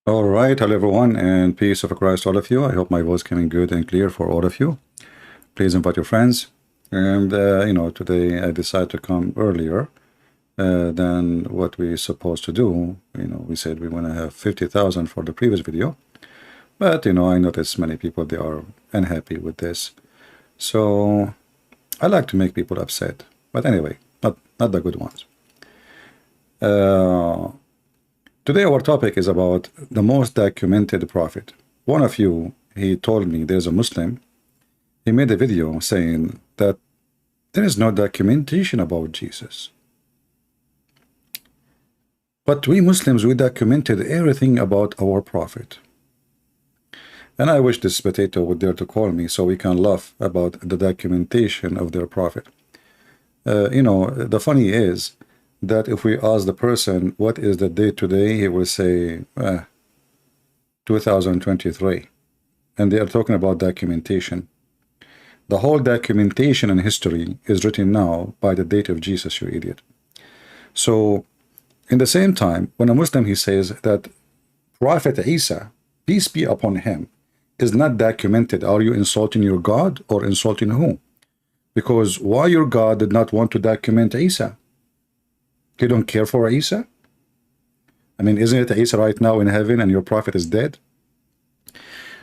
All right, hello everyone, and peace of Christ to all of you. I hope my voice coming good and clear for all of you. Please invite your friends. And today I decided to come earlier than what we supposed to do. We said we want to have 50,000 for the previous video, but I noticed many people they are unhappy with this. So I like to make people upset, but anyway, not the good ones. Today our topic is about the most documented prophet. One of you, he told me there's a Muslim. He made a video saying that there is no documentation about Jesus. But we Muslims, we documented everything about our prophet. And I wish this potato would dare to call me so we can laugh about the documentation of their prophet. The funny is that if we ask the person what is the date today, he will say 2023, and they are talking about documentation. The whole documentation in history is written now by the date of Jesus, you idiot. So in the same time, when a Muslim he says that Prophet Isa, peace be upon him, is not documented, are you insulting your God or insulting who? Because why your God did not want to document Isa? They don't care for Isa? I mean, isn't it Isa right now in heaven and your prophet is dead?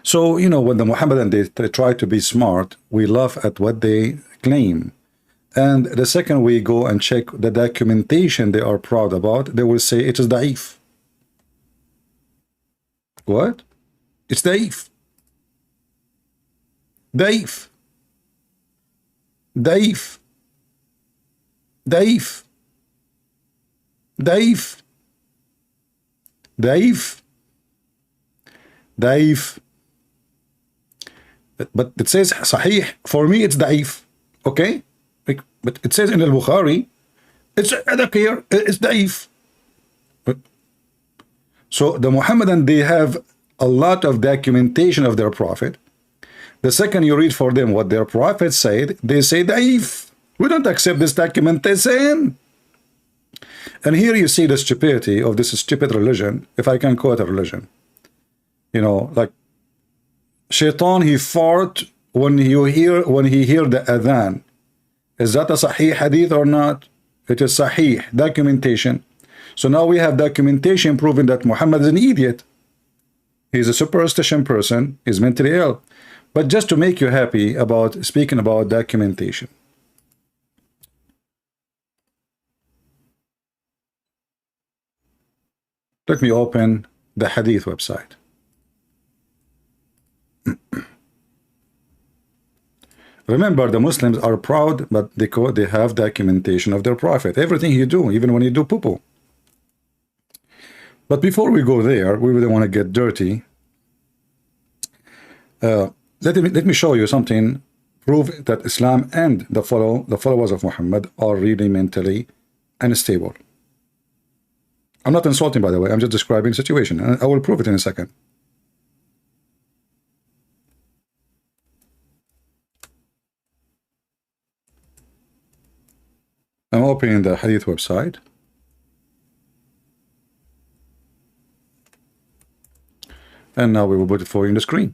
So, when the Muhammadan, they try to be smart, we laugh at what they claim. And the second we go and check the documentation they are proud about, they will say it is da'if. What? It's da'if. Da'if. Da'if. Da'if. Daif. Daif. Daif. But it says Sahih. For me, it's Daif. Okay? But it says in Al-Bukhari, it's Adakir, it's Daif. So the Muhammadan, they have a lot of documentation of their prophet. The second you read for them what their prophet said, they say Daif. We don't accept this documentation. And here you see the stupidity of this stupid religion, if I can call it a religion. Like Shaitan, he fart when he hear the adhan. Is that a Sahih hadith or not? It is Sahih, documentation. So now we have documentation proving that Muhammad is an idiot. He's a superstition person, he's mentally ill. But just to make you happy about speaking about documentation. Let me open the Hadith website. Remember, the Muslims are proud, but they have documentation of their prophet. Everything you do, even when you do poo-poo. But before we go there, we really want to get dirty. Let me show you something. Prove that Islam and the followers of Muhammad are really mentally unstable. I'm not insulting, by the way. I'm just describing the situation, and I will prove it in a second. I'm opening the Hadith website. And now we will put it for you on the screen.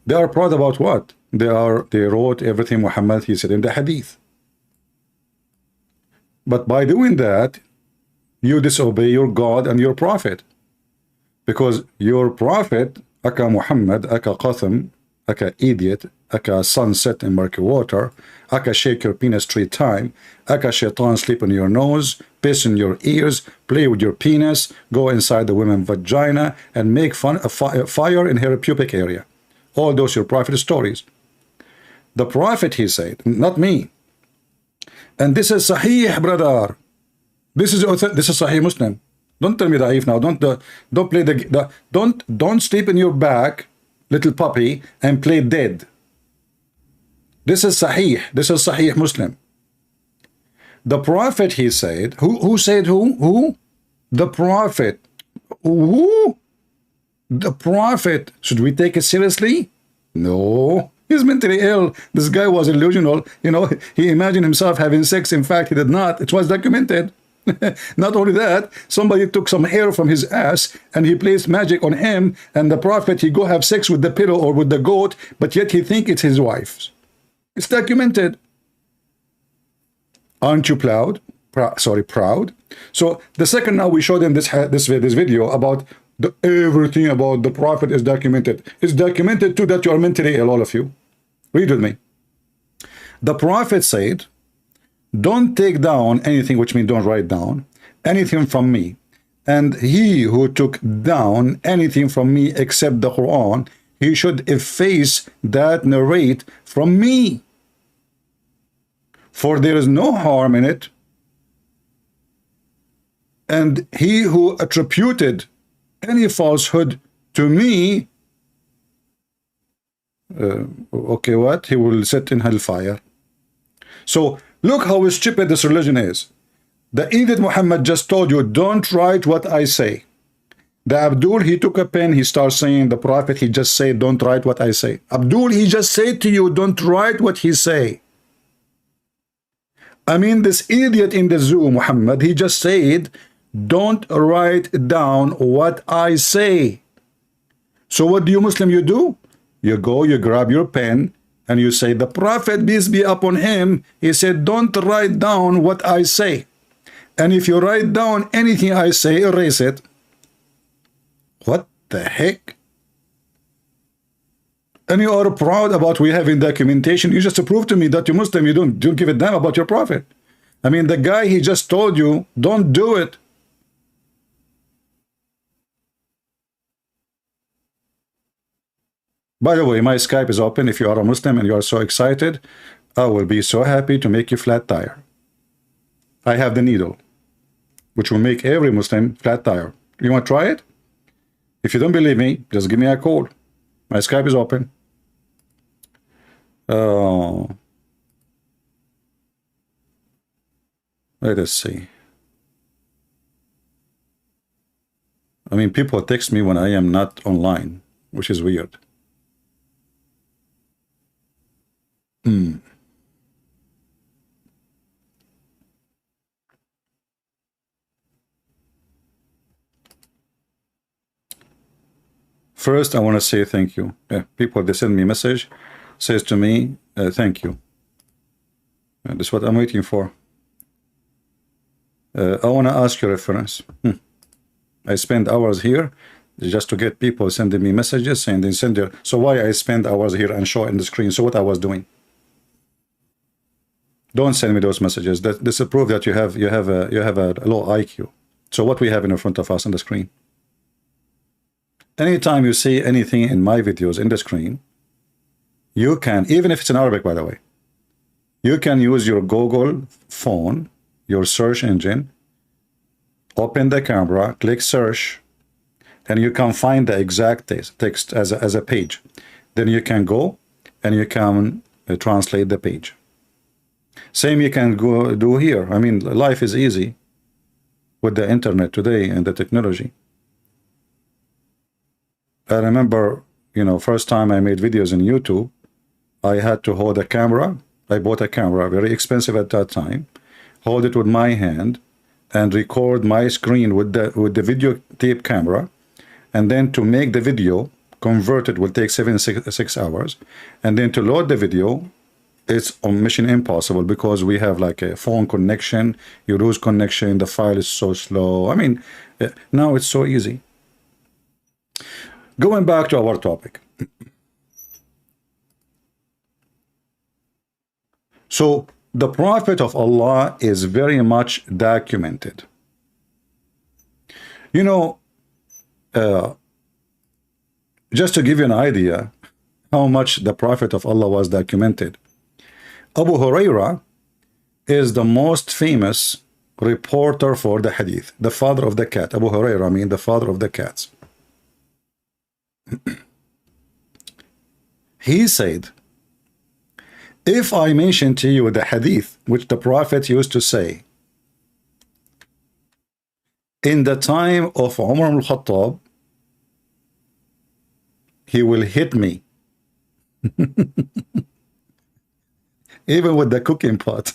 They are proud about what? They wrote everything Muhammad he said in the Hadith. But by doing that, you disobey your God and your prophet, because your prophet, aka Muhammad, aka Qatham, aka idiot, aka sunset in murky water, aka shake your penis 3 times, aka shaitan sleep on your nose, piss in your ears, play with your penis, go inside the woman's vagina, and make fire in her pubic area. All those your prophet stories. The prophet, he said, not me. And this is Sahih, brother. This is Sahih Muslim. Don't tell me Da'if now. Don't play don't sleep in your back, little puppy, and play dead. This is Sahih. This is Sahih Muslim. The Prophet, he said, who said who? Who? The Prophet. Who? The Prophet. Should we take it seriously? No. He's mentally ill. This guy was illusional. He imagined himself having sex. In fact, he did not. It was documented. Not only that, somebody took some hair from his ass and he placed magic on him, and the prophet, he go have sex with the pillow or with the goat, but yet he think it's his wife's. It's documented. Aren't you proud? Proud. So the second now we show them this video about everything about the prophet is documented. It's documented too that you are mentally ill, all of you. Read with me. The prophet said, don't take down anything, which means don't write down anything from me. And he who took down anything from me except the Quran, he should efface that narrate from me. For there is no harm in it. And he who attributed any falsehood to me, okay, what? He will sit in hellfire. So look how stupid this religion is. The idiot Muhammad just told you, don't write what I say. The Abdul, he took a pen, he starts saying, the prophet, he just said, don't write what I say. Abdul, he just said to you, don't write what he say. I mean, this idiot in the zoo, Muhammad, he just said, don't write down what I say. So what do you Muslim, you do? You go, you grab your pen, and you say, the prophet, peace be upon him, he said, don't write down what I say. And if you write down anything I say, erase it. What the heck? And you are proud about we having documentation. You just prove to me that you Muslim, you don't give a damn about your prophet. I mean, the guy, he just told you, don't do it. By the way, my Skype is open. If you are a Muslim and you are so excited, I will be so happy to make you flat tire. I have the needle, which will make every Muslim flat tire. You want to try it? If you don't believe me, just give me a call. My Skype is open. Let us see. I mean, people text me when I am not online, which is weird. First, I want to say thank you. People, they send me a message, says to me, thank you. That's what I'm waiting for. I want to ask you a reference. I spend hours here just to get people sending me messages, saying they send their. So why I spend hours here and show in the screen? So what I was doing? Don't send me those messages. This is proof that you have a low IQ. So what we have in front of us on the screen? Anytime you see anything in my videos in the screen, you can, even if it's in Arabic, by the way, you can use your Google phone, your search engine, open the camera, click search, and you can find the exact text as a page. Then you can go and you can translate the page. Same you can go do here. I mean, life is easy with the internet today and the technology. I remember, you know, first time I made videos in YouTube, I had to hold a camera. I bought a camera, very expensive at that time, hold it with my hand and record my screen with the video tape camera. And then to make the video, convert it will take 6 hours. And then to load the video, it's on mission impossible because we have like a phone connection, you lose connection, the file is so slow. I mean, now it's so easy. Going back to our topic. So the Prophet of Allah is very much documented. You know, just to give you an idea how much the Prophet of Allah was documented, Abu Huraira is the most famous reporter for the hadith, the father of the cat. Abu Huraira, I mean the father of the cats. He said, if I mention to you the hadith which the Prophet used to say in the time of Umar al-Khattab, he will hit me. Even with the cooking pot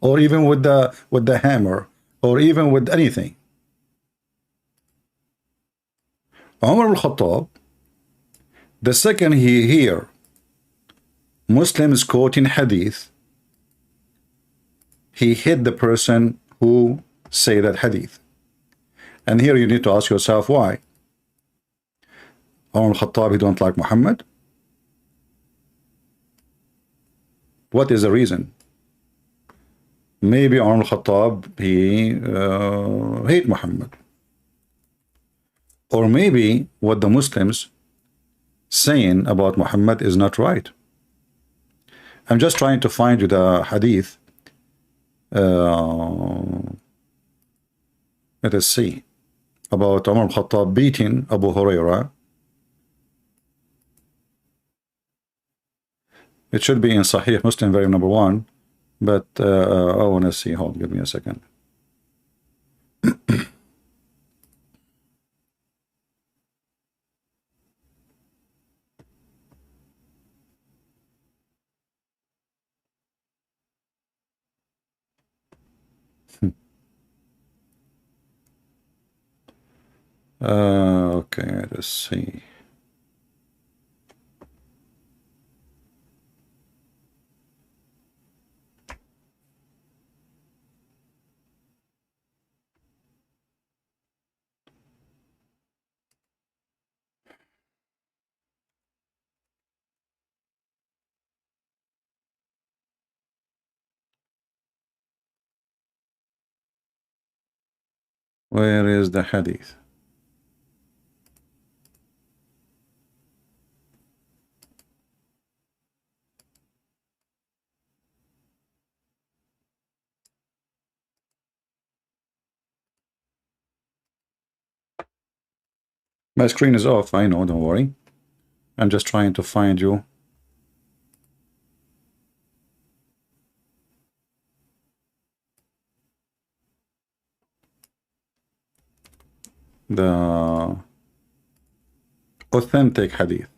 or even with the hammer or even with anything. Umar al-Khattab, the second he hear Muslims quoting hadith, he hit the person who say that hadith. And here you need to ask yourself why. Umar al-Khattab, he don't like Muhammad? What is the reason? Maybe Umar al-Khattab, he hate Muhammad. Or maybe what the Muslims saying about Muhammad is not right. I'm just trying to find you the hadith. Let us see. About Umar al-Khattab beating Abu Huraira. It should be in Sahih Muslim, volume number 1. But I want to see. Hold, give me a second. Okay, let's see. Where is the hadith? My screen is off, I know, don't worry. I'm just trying to find you. The authentic hadith.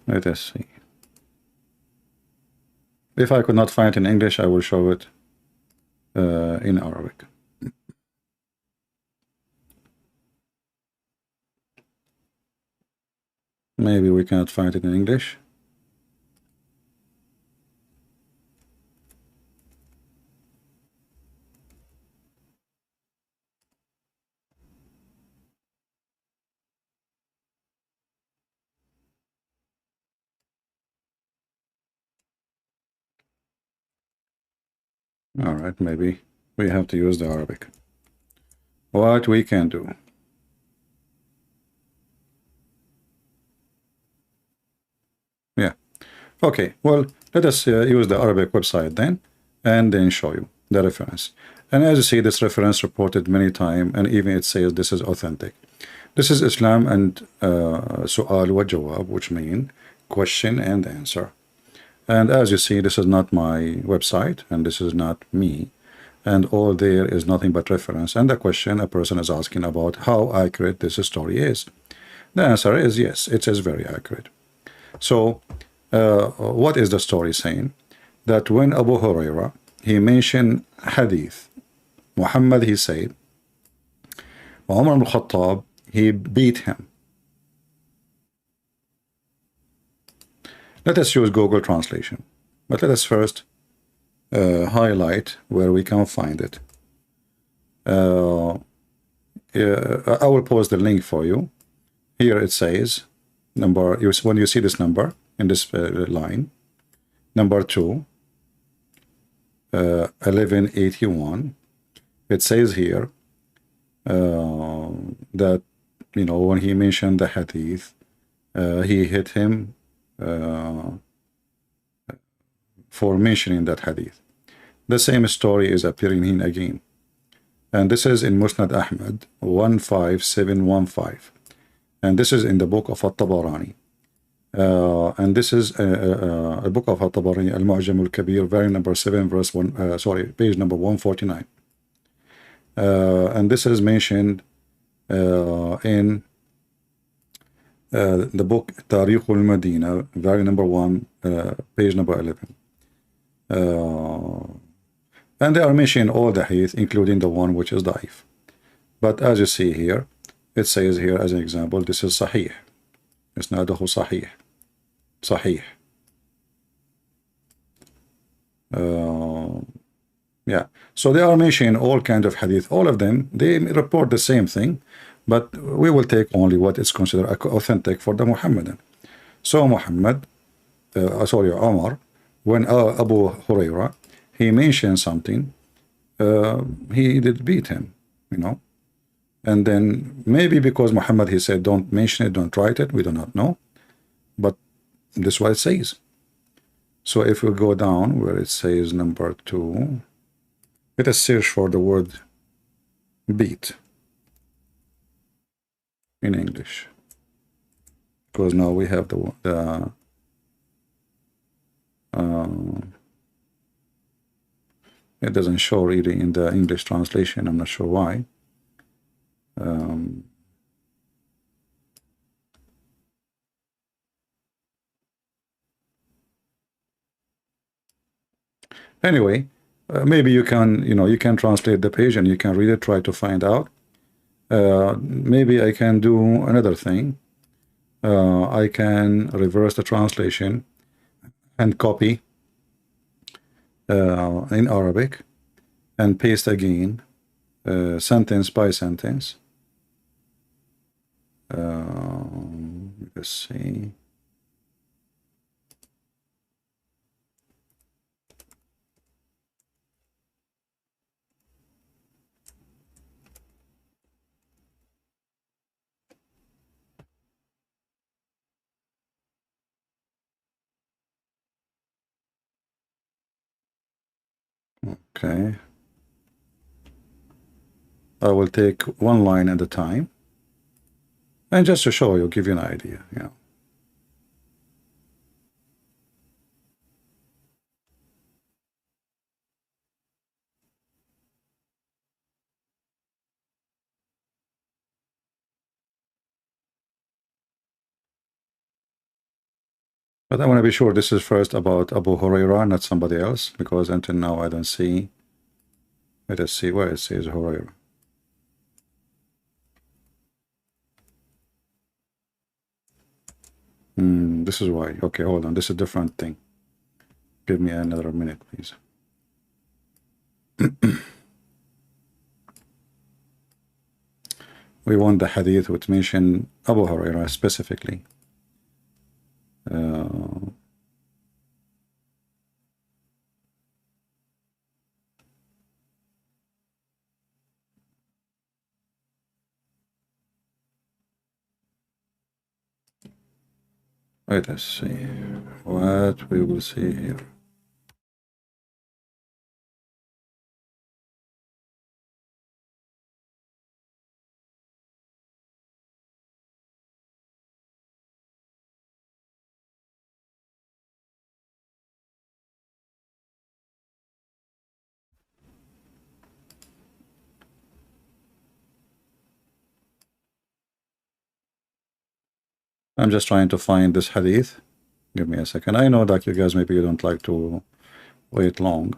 Let us see. If I could not find it in English, I will show it in Arabic. Maybe we cannot find it in English. All right, maybe we have to use the Arabic. What we can do. Yeah. Okay, well, let us use the Arabic website then, and then show you the reference. And as you see, this reference reported many times, and even it says this is authentic. This is Islam and Su'al wa Jawab, which mean question and answer. And as you see, this is not my website, and this is not me. And all there is nothing but reference. And the question a person is asking about how accurate this story is. The answer is yes, it is very accurate. So, what is the story saying? That when Abu Huraira, he mentioned hadith, Muhammad, he said, Umar al-Khattab, he beat him. Let us use Google Translation. But let us first highlight where we can find it. I will post the link for you. Here it says, when you see this number in this line, number 2, 1181, it says here that, you know, when he mentioned the hadith, he hit him for mentioning that hadith. The same story is appearing here again. And this is in Musnad Ahmad 15715. And this is in the book of At-Tabarani. And this is a book of At-Tabarani, Al-Mu'jam al-Kabir, volume number 7, verse 1, page number 149. And this is mentioned in the book Tariq al-Madina, volume number 1, page number 11. Uh, and they are mentioning all the hadith, including the one which is da'if. But as you see here, it says here as an example, this is sahih. Isnaduhu sahih. Sahih. Yeah. So they are mentioning all kinds of hadith. All of them, they report the same thing, but we will take only what is considered authentic for the Muhammadan. So Muhammad, Omar, when Abu Huraira, he mentioned something, he did beat him, you know. And then maybe because Muhammad, he said, don't mention it, don't write it, we do not know. But this is what it says. So if we go down where it says number 2, let us search for the word beat in English. Because now we have it doesn't show really in the English translation. I'm not sure why. Anyway, maybe you can, you can translate the page and you can read it, try to find out. Maybe I can do another thing. I can reverse the translation and copy in Arabic and paste again, sentence by sentence. Let's see. Okay. I will take one line at a time. And just to show you, give you an idea, But I want to be sure this is first about Abu Huraira, not somebody else, because until now I don't see. Let us see where it says Huraira. This is why. Okay, hold on. This is a different thing. Give me another minute, please. We want the hadith which mention Abu Huraira specifically. Let us see what we will see here. I'm just trying to find this hadith. Give me a second. I know that you guys maybe you don't like to wait long,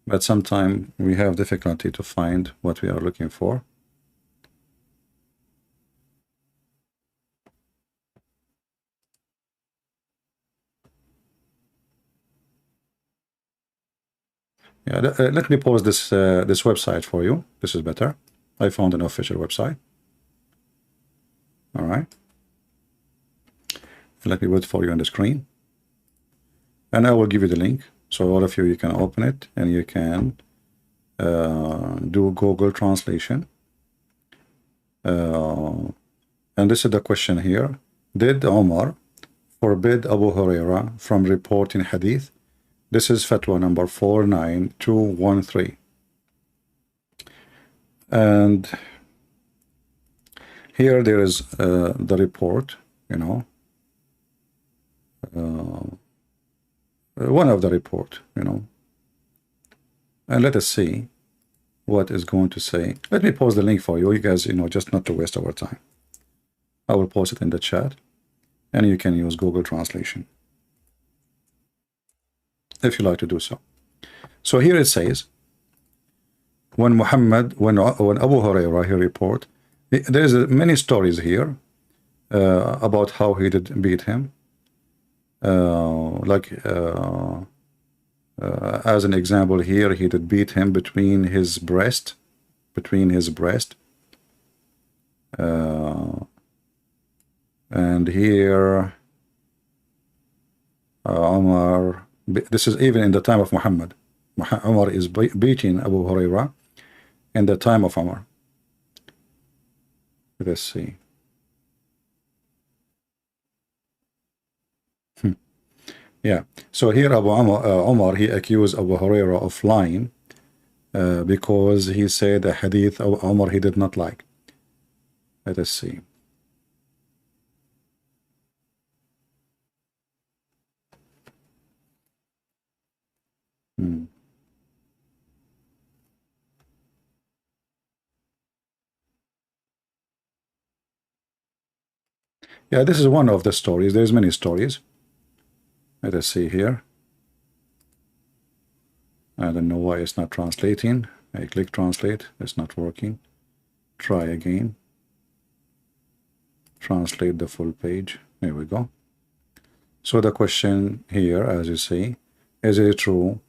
but sometimes we have difficulty to find what we are looking for. Yeah, let me pause this this website for you. This is better. I found an official website. All right. Let me put it for you on the screen. And I will give you the link. So all of you, you can open it and you can do Google translation. And this is the question here. Did Omar forbid Abu Huraira from reporting hadith? This is fatwa number 49213. And here there is the report, one of the report, and let us see what is going to say. Let me post the link for you, guys, just not to waste our time. I will post it in the chat, and you can use Google Translation if you like to do so. So here it says, when Muhammad, when Abu Hurairah, he report, there's many stories here about how he did beat him. As an example here, he did beat him between his breast, and here Umar, this is even in the time of Muhammad. Umar is beating Abu Hurairah in the time of Umar. Let's see. Yeah, so here Umar, he accused Abu Hurairah of lying because he said a hadith of Umar he did not like. Let us see. Yeah, this is one of the stories. There's many stories. Let us see here. I don't know why it's not translating. I click translate. It's not working. Try again. Translate the full page. There we go. So the question here, as you see, is it true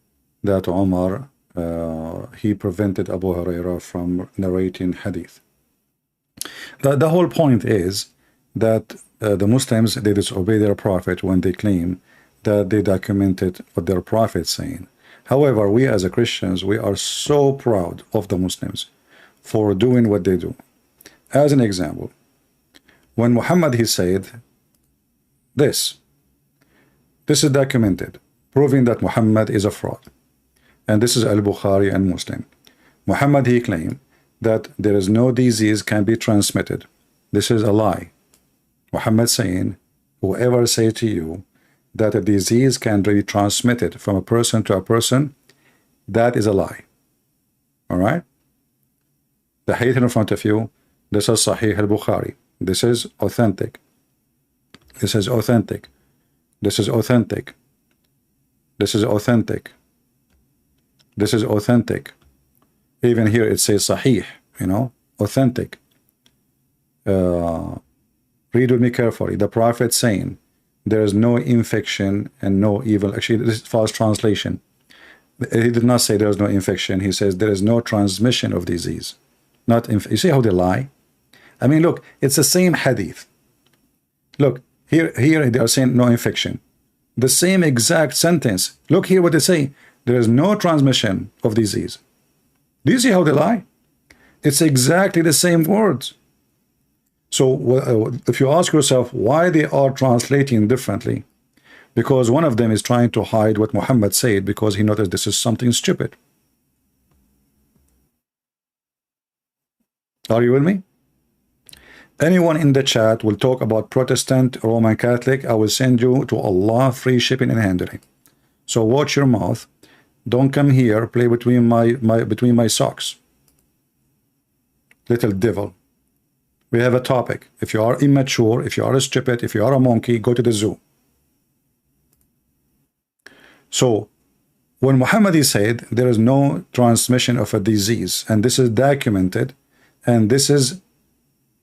that Omar he prevented Abu Hurairah from narrating hadith? The whole point is that the Muslims, they disobey their prophet when they claim that they documented what their prophet saying. However, we as a Christians, we are so proud of the Muslims for doing what they do. As an example, when Muhammad he said this is documented, proving that Muhammad is a fraud. And this is Al-Bukhari and Muslim. Muhammad he claimed that there is no disease can be transmitted. This is a lie. Muhammad saying, whoever say to you that a disease can be transmitted from a person to a person, that is a lie. All right? The hadith in front of you, this is Sahih al-Bukhari. This is authentic. This is authentic. This is authentic. This is authentic. This is authentic. Even here it says Sahih, you know, authentic. Read with me carefully. The Prophet saying, there is no infection and no evil. Actually, this is false translation. He did not say there is no infection. He says there is no transmission of disease. Not you see how they lie? I mean, look, it's the same hadith. Look, here they are saying no infection. The same exact sentence. Look here what they say. There is no transmission of disease. Do you see how they lie? It's exactly the same words. So if you ask yourself why they are translating differently, because one of them is trying to hide what Muhammad said because he noticed this is something stupid. Are you with me? Anyone in the chat will talk about Protestant, Roman Catholic, I will send you to Allah free shipping and handling. So watch your mouth. Don't come here, play between my socks. Little devil. We have a topic. If you are immature, if you are stupid, if you are a monkey, go to the zoo. So when Muhammad said there is no transmission of a disease, and this is documented, and this is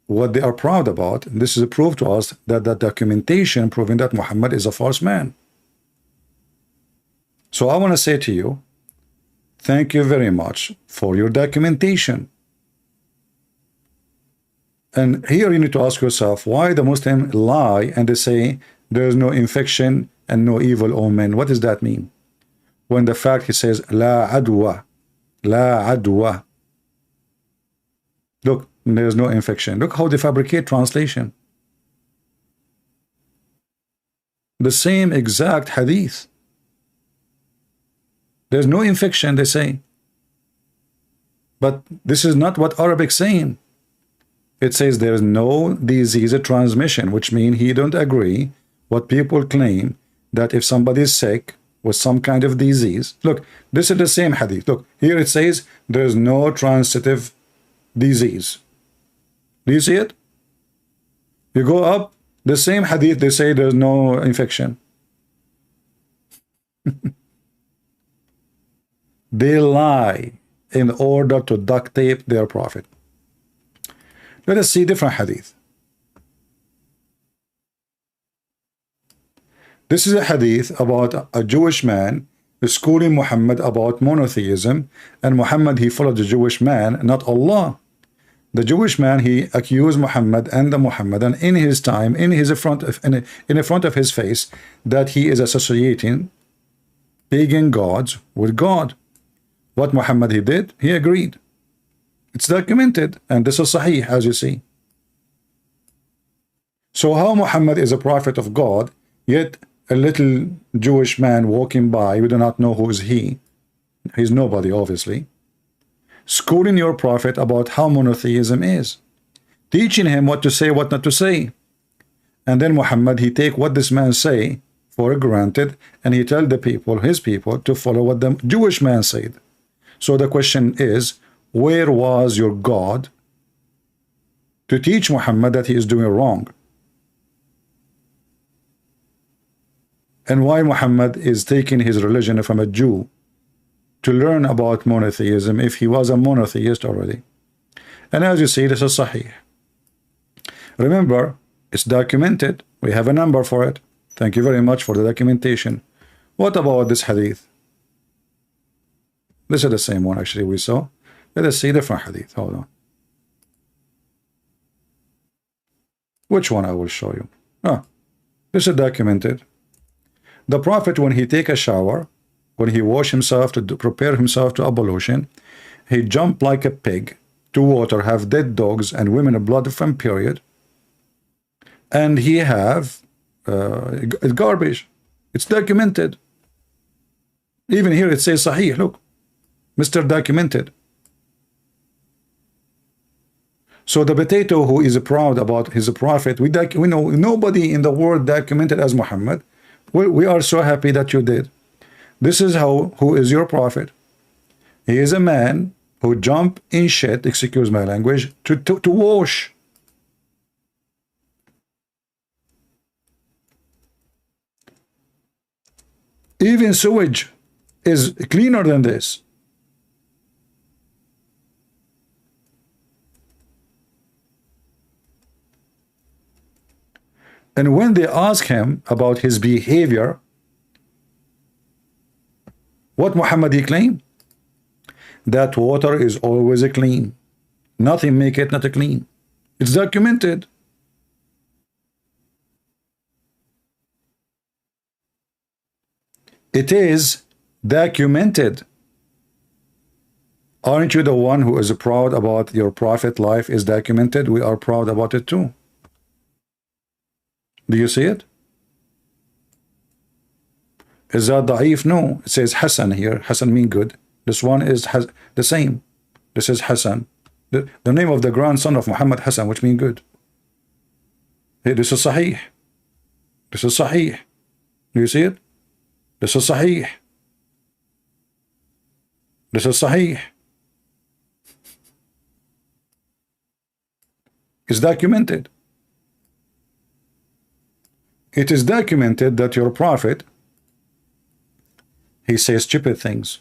what they are proud about, this is a proof to us that the documentation proving that Muhammad is a false man. So I want to say to you, thank you very much for your documentation. And here you need to ask yourself why the Muslim lie and they say there is no infection and no evil omen. What does that mean? When the fact he says la adwa, la adwa. Look, there is no infection. Look how they fabricate translation. The same exact hadith. There's no infection, they say. But this is not what Arabic is saying. It says there is no disease transmission, which means he don't agree what people claim that if somebody is sick with some kind of disease. Look, this is the same hadith. Look, here it says there is no transitive disease. Do you see it? You go up, the same hadith, they say there's no infection. They lie in order to duct tape their prophet. Let us see different hadith. This is a hadith about a Jewish man schooling Muhammad about monotheism, and Muhammad, he followed the Jewish man, not Allah. The Jewish man, he accused Muhammad and the Muhammadan in his time, in the front of his face, that he is associating pagan gods with God. What Muhammad he did, he agreed. It's documented, and this is Sahih, as you see. So how Muhammad is a prophet of God, yet a little Jewish man walking by, we do not know who is he. He's nobody, obviously. Schooling your prophet about how monotheism is, teaching him what to say, what not to say. And then Muhammad, he take what this man say for granted, and he tell the people, his people, to follow what the Jewish man said. So the question is, where was your God to teach Muhammad that he is doing wrong? And why Muhammad is taking his religion from a Jew to learn about monotheism if he was a monotheist already? And as you see, this is Sahih. Remember, it's documented. We have a number for it. Thank you very much for the documentation. What about this hadith? This is the same one actually we saw. Let us see different hadith. Hold on. Which one I will show you? This is documented. The Prophet, when he take a shower, when he wash himself to prepare himself to ablution, he jump like a pig to water, have dead dogs and women blood from period, and he have garbage. It's documented. Even here it says Sahih. Look, Mr. Documented. So the potato who is proud about his prophet, we know nobody in the world documented as Muhammad. We are so happy that you did. This is who is your prophet. He is a man who jump in shit, excuse my language, to wash. Even sewage is cleaner than this. And when they ask him about his behavior, what Muhammad he claimed? That water is always clean. Nothing make it not clean. It's documented. It is documented. Aren't you the one who is proud about your prophet life is documented? We are proud about it too. Do you see it? Is that da'if? No. It says Hassan here. Hassan mean good. This one is the same. This is Hassan. The name of the grandson of Muhammad, Hassan, which mean good. Hey, this is Sahih. This is Sahih. Do you see it? This is Sahih. This is Sahih. It's documented. It is documented that your prophet, he says stupid things.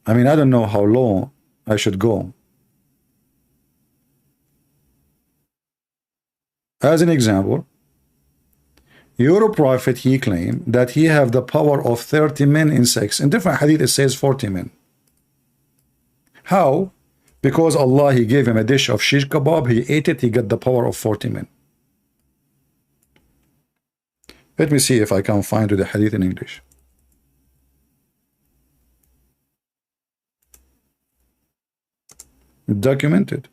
I mean, I don't know how low I should go. As an example, your prophet, he claimed that he have the power of 30 men in sex. In different hadith, it says 40 men. How? Because Allah, he gave him a dish of shish kebab, he ate it, he got the power of 40 men. Let me see if I can find the hadith in English. Documented.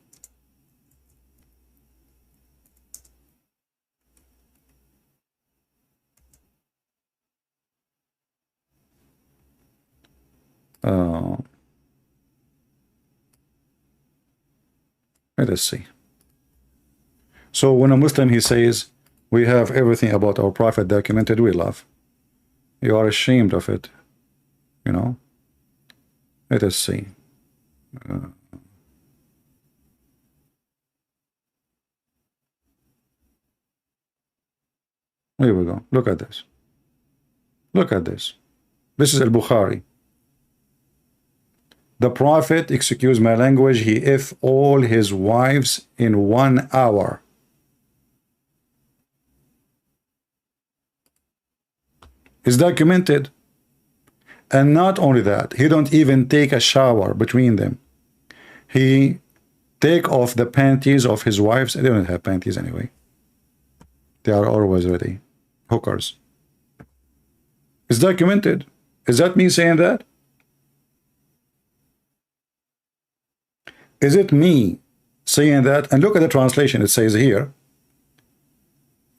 Let us see. So when a Muslim, he says, we have everything about our prophet documented, we laugh. You are ashamed of it, you know. Let us see. Here we go. Look at this. Look at this. This is al-Bukhari. The Prophet, excuse my language, he F all his wives in 1 hour. It's documented. And not only that, he don't even take a shower between them. He take off the panties of his wives. They don't have panties anyway. They are always ready. Hookers. It's documented. Is that me saying that? Is it me saying that? And look at the translation. It says here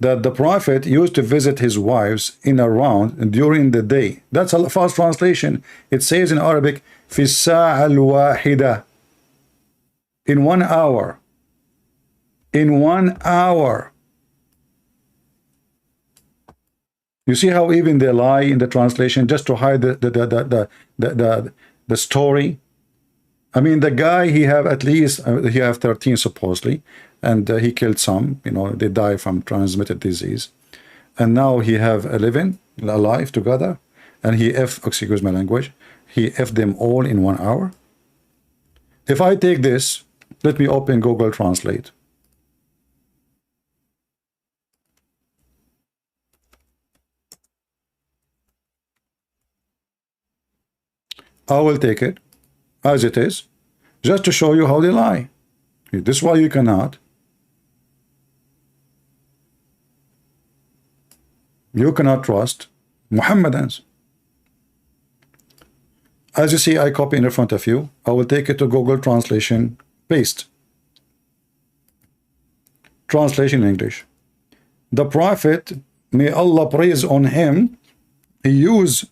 that the Prophet used to visit his wives in a round during the day. That's a false translation. It says in Arabic, في الساعة الواحدة. In 1 hour. In 1 hour. You see how even they lie in the translation just to hide the story. I mean, the guy, he have at least he have 13 supposedly, and he killed some. You know, they die from transmitted disease, and now he have 11 alive together, and he excuse my language, he them all in 1 hour. If I take this, let me open Google Translate. I will take it as it is, just to show you how they lie. This is why you cannot. You cannot trust Muhammadans. As you see, I copy in front of you. I will take it to Google Translation, paste. Translation in English. The Prophet, may Allah praise on him, he used.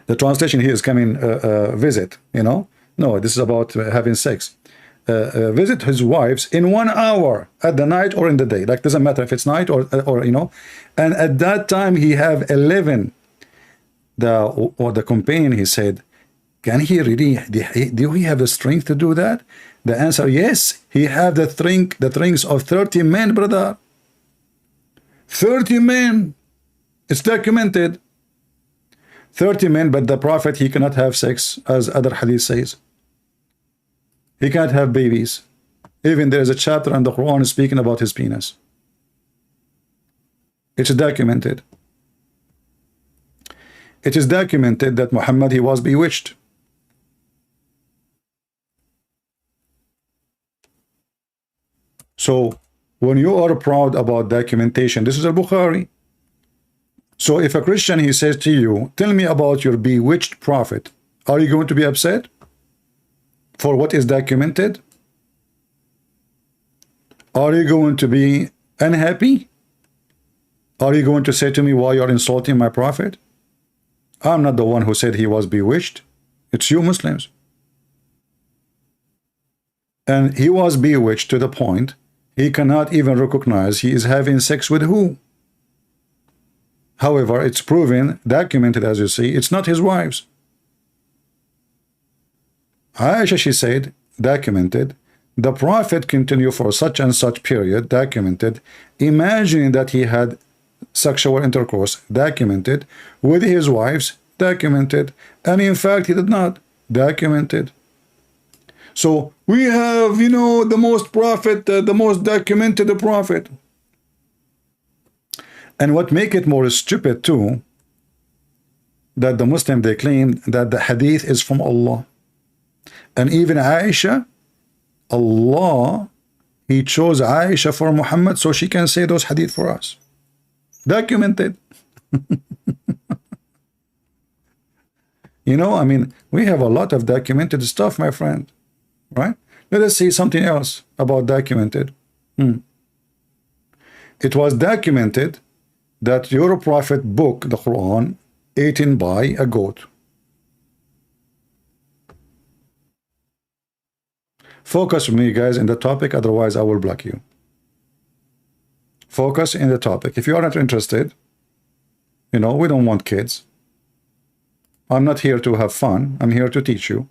The translation here is coming visit, you know. No, this is about having sex. Visit his wives in 1 hour at the night or in the day. Like, doesn't matter if it's night or you know. And at that time he have 11. The companion, he said, can he really? Do he have the strength to do that? The answer, yes. He have the strength of 30 men, brother. 30 men. It's documented. 30 men, but the Prophet, he cannot have sex, as other hadith says. He can't have babies. Even there is a chapter in the Quran speaking about his penis. It's documented. It is documented that Muhammad, he was bewitched. So, when you are proud about documentation, this is al-Bukhari. So if a Christian, he says to you, tell me about your bewitched prophet, are you going to be upset for what is documented? Are you going to be unhappy? Are you going to say to me, why you're insulting my prophet? I'm not the one who said he was bewitched. It's you Muslims. And he was bewitched to the point he cannot even recognize he is having sex with who? However, it's proven, documented, as you see, it's not his wives. Aisha, she said, documented, the Prophet continued for such and such period, documented, imagining that he had sexual intercourse, documented, with his wives, documented, and in fact he did not, documented. So we have, you know, the most prophet, the most documented prophet. And what make it more stupid too, that the Muslim, they claim that the hadith is from Allah. And even Aisha, Allah, he chose Aisha for Muhammad so she can say those hadith for us. Documented. You know, I mean, we have a lot of documented stuff, my friend. Right? Let us see something else about documented. It was documented that your prophet book, the Quran, eaten by a goat. Focus with me, guys, in the topic, otherwise I will block you. Focus in the topic. If you are not interested, you know, we don't want kids. I'm not here to have fun. I'm here to teach you.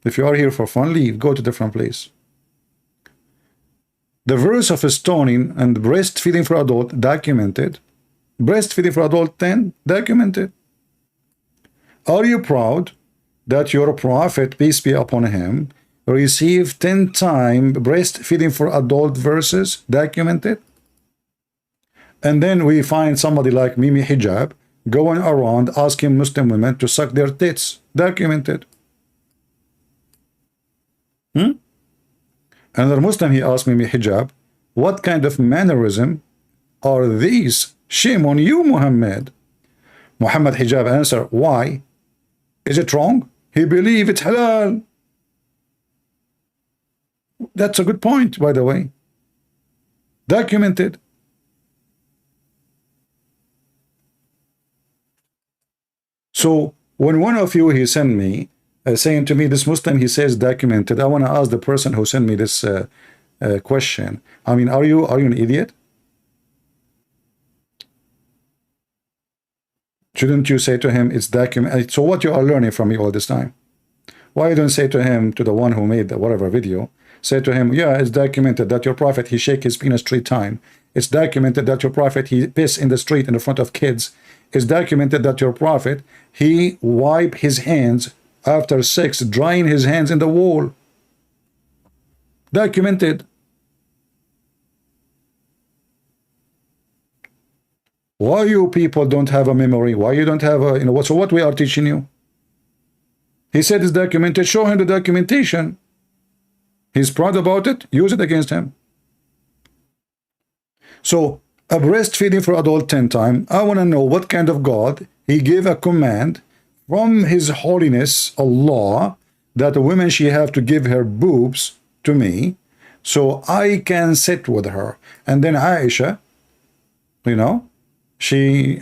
If you are here for fun, leave. Go to a different place. The verse of stoning and breastfeeding for adult, documented. Breastfeeding for adult, 10, documented. Are you proud that your prophet, peace be upon him, received 10 times breastfeeding for adult verses documented? And then we find somebody like Mimi Hijab going around asking Muslim women to suck their tits, documented. Another Muslim, he asked Mimi Hijab, what kind of mannerism are these? Shame on you, Muhammad. Muhammad Hijab answered, why? Is it wrong? He believes it's halal. That's a good point, by the way. Documented. So when one of you, he sent me, saying to me, this Muslim, he says documented, I want to ask the person who sent me this question. I mean, are you an idiot? Shouldn't you say to him, it's documented? So what you are learning from me all this time? Why you don't say to him, to the one who made the whatever video, say to him, yeah, it's documented that your prophet, he shake his penis 3 times. It's documented that your prophet, he piss in the street in the front of kids. It's documented that your prophet, he wipe his hands after sex, drying his hands in the wall. Documented. Why you people don't have a memory? Why you don't have a, so what we are teaching you? He said it's documented. Show him the documentation. He's proud about it. Use it against him. So, a breastfeeding for adult 10 times. I want to know what kind of God, he gave a command from his holiness, Allah, that a woman, she have to give her boobs to me so I can sit with her. And then Aisha, she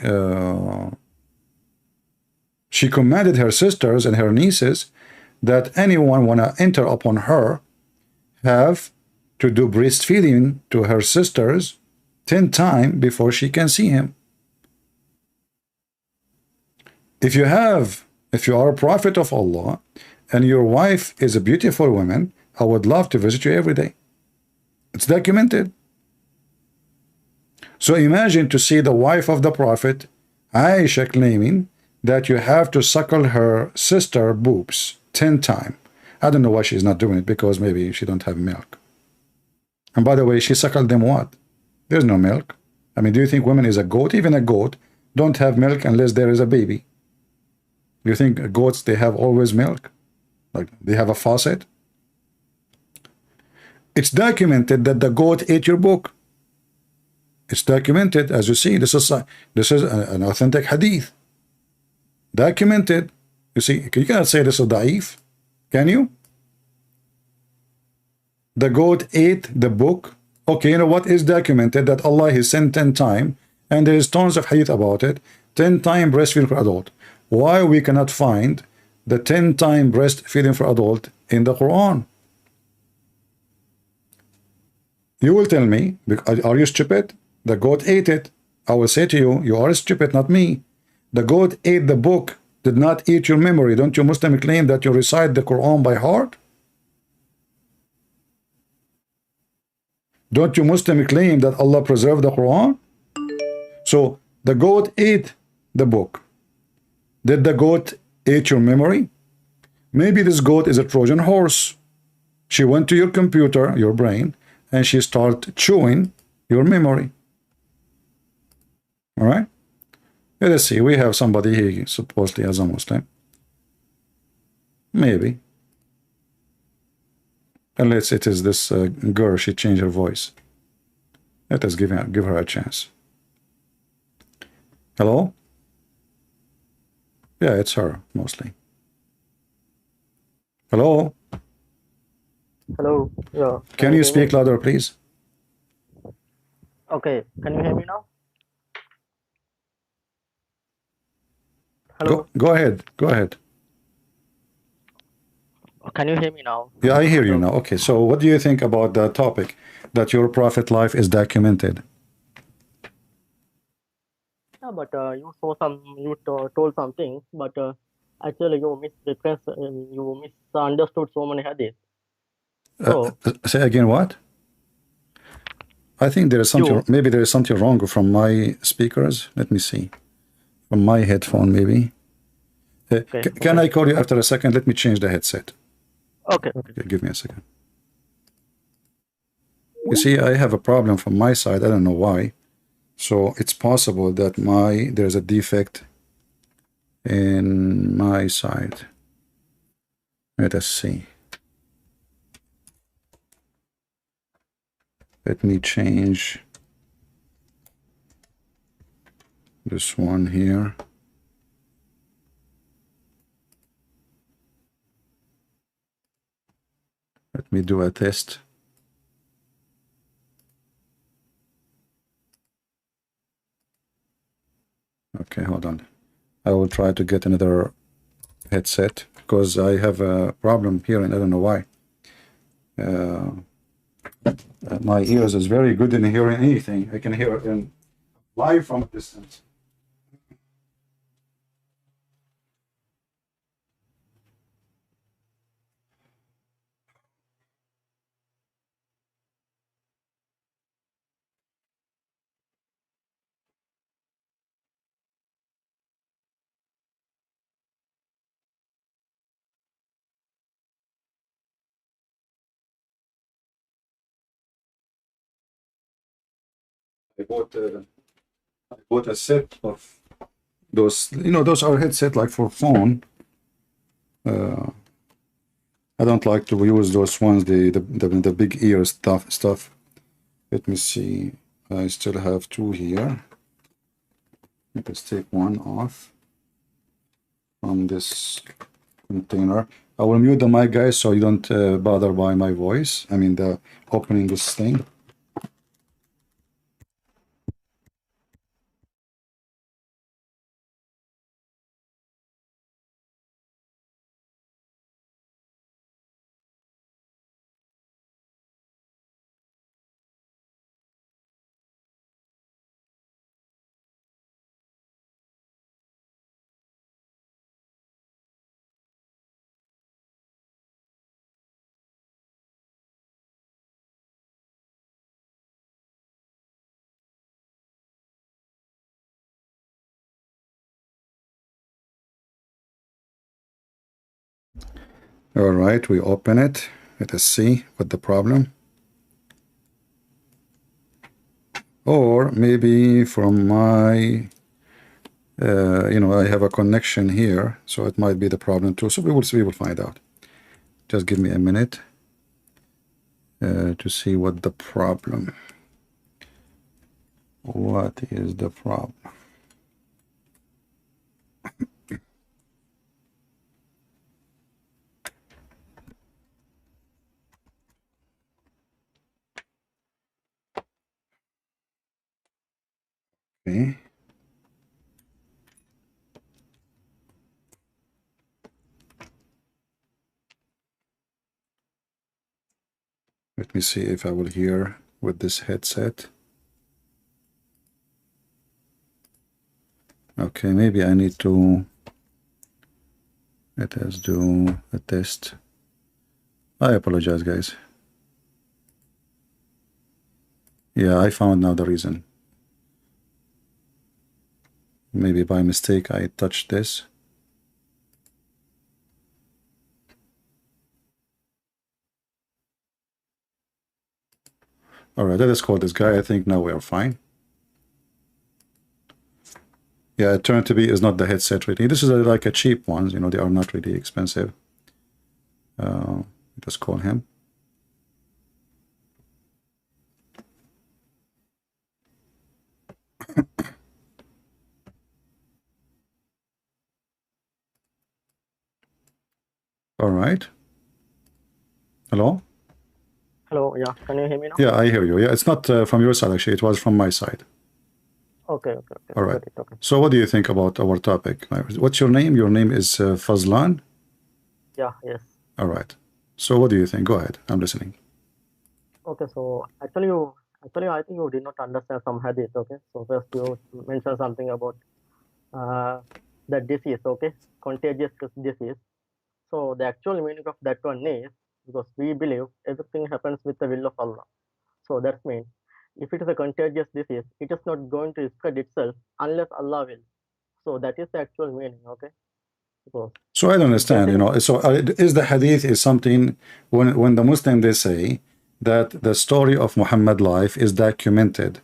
commanded her sisters and her nieces that anyone want to enter upon her have to do breastfeeding to her sisters 10 times before she can see him. If you are a prophet of Allah and your wife is a beautiful woman, I would love to visit you every day. It's documented. So imagine to see the wife of the prophet, Aisha, claiming that you have to suckle her sister boobs 10 times. I don't know why she's not doing it, because maybe she don't have milk. And by the way, she suckled them what? There's no milk. I mean, do you think women is a goat? Even a goat don't have milk unless there is a baby. Do you think goats, they have always milk? Like they have a faucet? It's documented that the goat ate your book. It's documented, as you see. This is an authentic hadith. Documented. You see, you cannot say this is da'if. Can you? The goat ate the book. Okay, you know what is documented? That Allah has sent 10 times, and there is tons of hadith about it. 10 times breastfeeding for adult. Why we cannot find the 10 times breastfeeding for adult in the Quran? You will tell me, are you stupid? The goat ate it. I will say to you, you are stupid, not me. The goat ate the book, did not eat your memory. Don't you Muslim claim that you recite the Quran by heart? Don't you Muslim claim that Allah preserved the Quran? So the goat ate the book. Did the goat eat your memory? Maybe this goat is a Trojan horse. She went to your computer, your brain, and she started chewing your memory. All right? Let's see. We have somebody here supposedly as a Muslim. Maybe. Unless it is this girl, she changed her voice. Let us give her a chance. Hello? Yeah, it's her, mostly. Hello? Hello. Yeah. Can you speak louder, please? Okay. Can you hear me now? Hello. Go ahead. Go ahead. Can you hear me now? Yeah, I hear you now. Okay, so what do you think about the topic that your prophet life is documented? Yeah, but you told something, but actually you you misunderstood so many hadiths. So say again what? I think there is something, maybe there is something wrong from my speakers. Let me see. From my headphone, maybe. Okay, Can okay, I call you after a second? Let me change the headset. okay, okay. Okay, give me a second. You see, I have a problem from my side. I don't know why. So it's possible that there's a defect in my side. Let us see. Let me change this one here. Let me do a test. Okay, hold on. I will try to get another headset because I have a problem here and I don't know why. My ears is very good in hearing anything. I can hear it in live from a distance. I bought a set of those. Those are headset like for phone. I don't like to use those ones, the big ear stuff. Let me see. I still have two here. Let's take one off from this container. I will mute the mic, guys, so you don't bother by my voice. I mean, the opening this thing. All right, we open it. Let us see what the problem. Or maybe from my, I have a connection here, so it might be the problem too. So we will see, we will find out. Just give me a minute to see what the problem. What is the problem? Okay. Let me see if I will hear with this headset. Okay, maybe I need to, let us do a test. I apologize, guys. Yeah, I found now the reason. Maybe by mistake I touched this. All right, let us call this guy. I think now we are fine. Yeah, it turned to be is not the headset really. This is like a cheap ones, they are not really expensive. Let's call him. All right. Hello? Hello, yeah. Can you hear me now? Yeah, I hear you. Yeah, it's not from your side actually. It was from my side. Okay, okay, okay. All right. Got it, okay. So what do you think about our topic? What's your name? Your name is Fazlan? Yeah, yes. All right. So what do you think? Go ahead. I'm listening. Okay, so actually, I think you did not understand some hadith. Okay, so first you mentioned something about uh, the disease. Okay, contagious disease. So the actual meaning of that one is because we believe everything happens with the will of Allah. So that means if it is a contagious disease, it is not going to spread itself unless Allah will. So that is the actual meaning. Okay. Because So I don't understand, you know. So is the hadith is something when the Muslim they say that the story of Muhammad life is documented.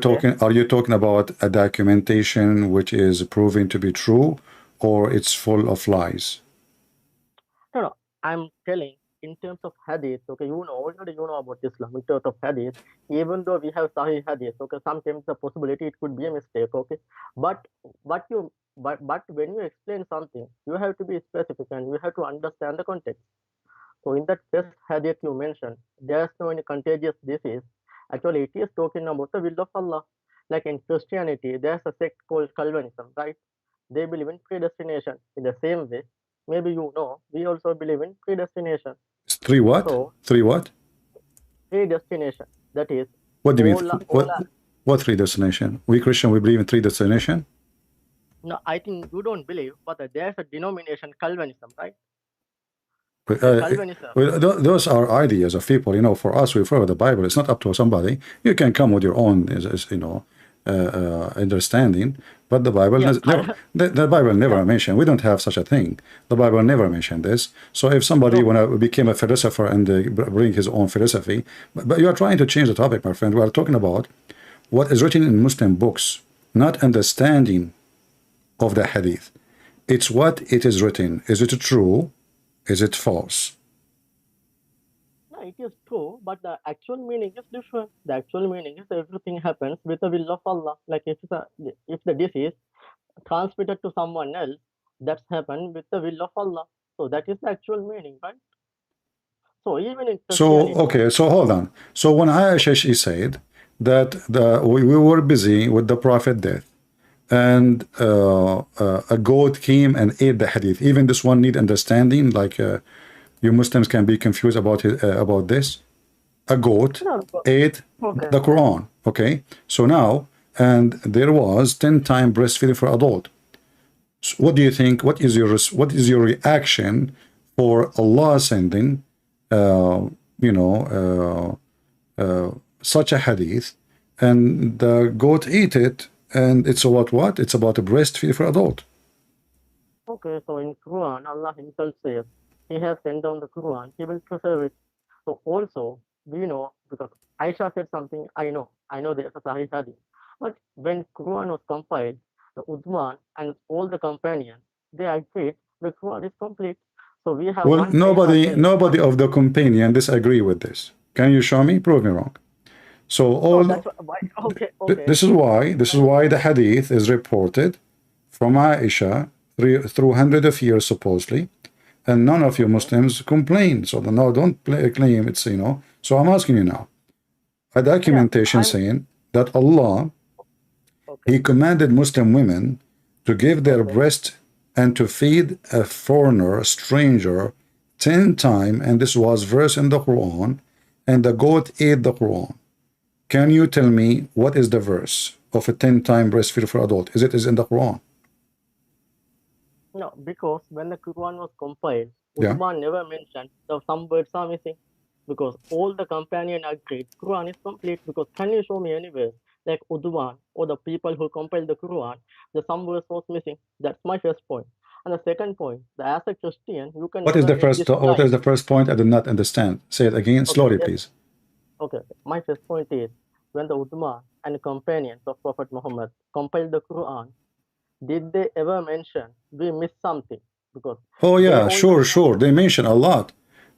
okay, Are you talking about a documentation which is proven to be true, or it's full of lies? no, no, I'm telling in terms of hadith, okay, already you know about Islam in terms of hadith, even though we have Sahih hadith, okay, sometimes the possibility it could be a mistake, okay, but but when you explain something, you have to be specific and you have to understand the context. So in that first hadith you mentioned, there's no any contagious disease. Actually, it is talking about the will of Allah. Like in Christianity, there's a sect called Calvinism, right? They believe in predestination. In the same way, maybe we also believe in predestination. It's three what? So Three what? predestination, that is What do you mean? all What three destination? We Christian, we believe in three destination. no, I think you don't believe, but there's a denomination Calvinism, right? In Uh, Calvinism, well, those are ideas of people. You know, for us, we follow the Bible. It's not up to somebody. You can come with your own, understanding. But the Bible yeah, has never. The Bible never mentioned. We don't have such a thing. The Bible never mentioned this. So if somebody no, when I became a philosopher and bring his own philosophy, but you are trying to change the topic, my friend. We are talking about what is written in Muslim books, not understanding of the hadith. It's what it is written. Is it true? Is it false? no, it is true, but the actual meaning is different. The actual meaning is everything happens with the will of Allah. Like if the disease transmitted to someone else, that's happened with the will of Allah. So that is the actual meaning, right? So even in So, Christianity, okay, so hold on. So when Aisha, she said that we were busy with the Prophet death, and a goat came and ate the hadith. Even this one need understanding, like you Muslims can be confused about this. A goat no, ate okay, the Quran, okay? So now, and there was 10 time breastfeeding for adult. So what do you think? What is your reaction for Allah sending, you know, such a hadith, and the goat ate it, and it's about what? It's about a breastfeed for adult. okay. So in Quran, Allah Himself says He has sent down the Quran. He will preserve it. So also we know because Aisha said something. I know there's a Sahih hadith, but when Quran was compiled, the Uthman and all the companions they agreed the Quran is complete. So we have Well, one Aisha saying, nobody of the companion disagree with this. Can you show me? Prove me wrong. So no, all that's why. Okay, okay. this is why the hadith is reported from Aisha through hundreds of years supposedly, and none of you Okay. Muslims complain. So no, don't claim it's So I'm asking you now, a Yeah, documentation I'm saying that Allah okay. He commanded Muslim women to give their Okay. breast and to feed a foreigner, a stranger, 10 times, and this was verse in the Quran, and the goat ate the Quran. Can you tell me what is the verse of a 10-time breastfeed for adult? Is in the Quran? No, because when the Quran was compiled, Yeah. Uthman never mentioned that some words are missing. Because all the companion agreed Quran is complete. Because can you show me anywhere like Uthman or the people who compiled the Quran, the some verse was missing? That's my first point. And the second point, that as a Christian, you can never make this What claim. is the first point? I did not understand. Say it again Okay, slowly, please. okay. My first point is when the Uthman and companions of Prophet Muhammad compiled the Quran, did they ever mention we missed something? Because Oh they yeah, always sure. They mention a lot,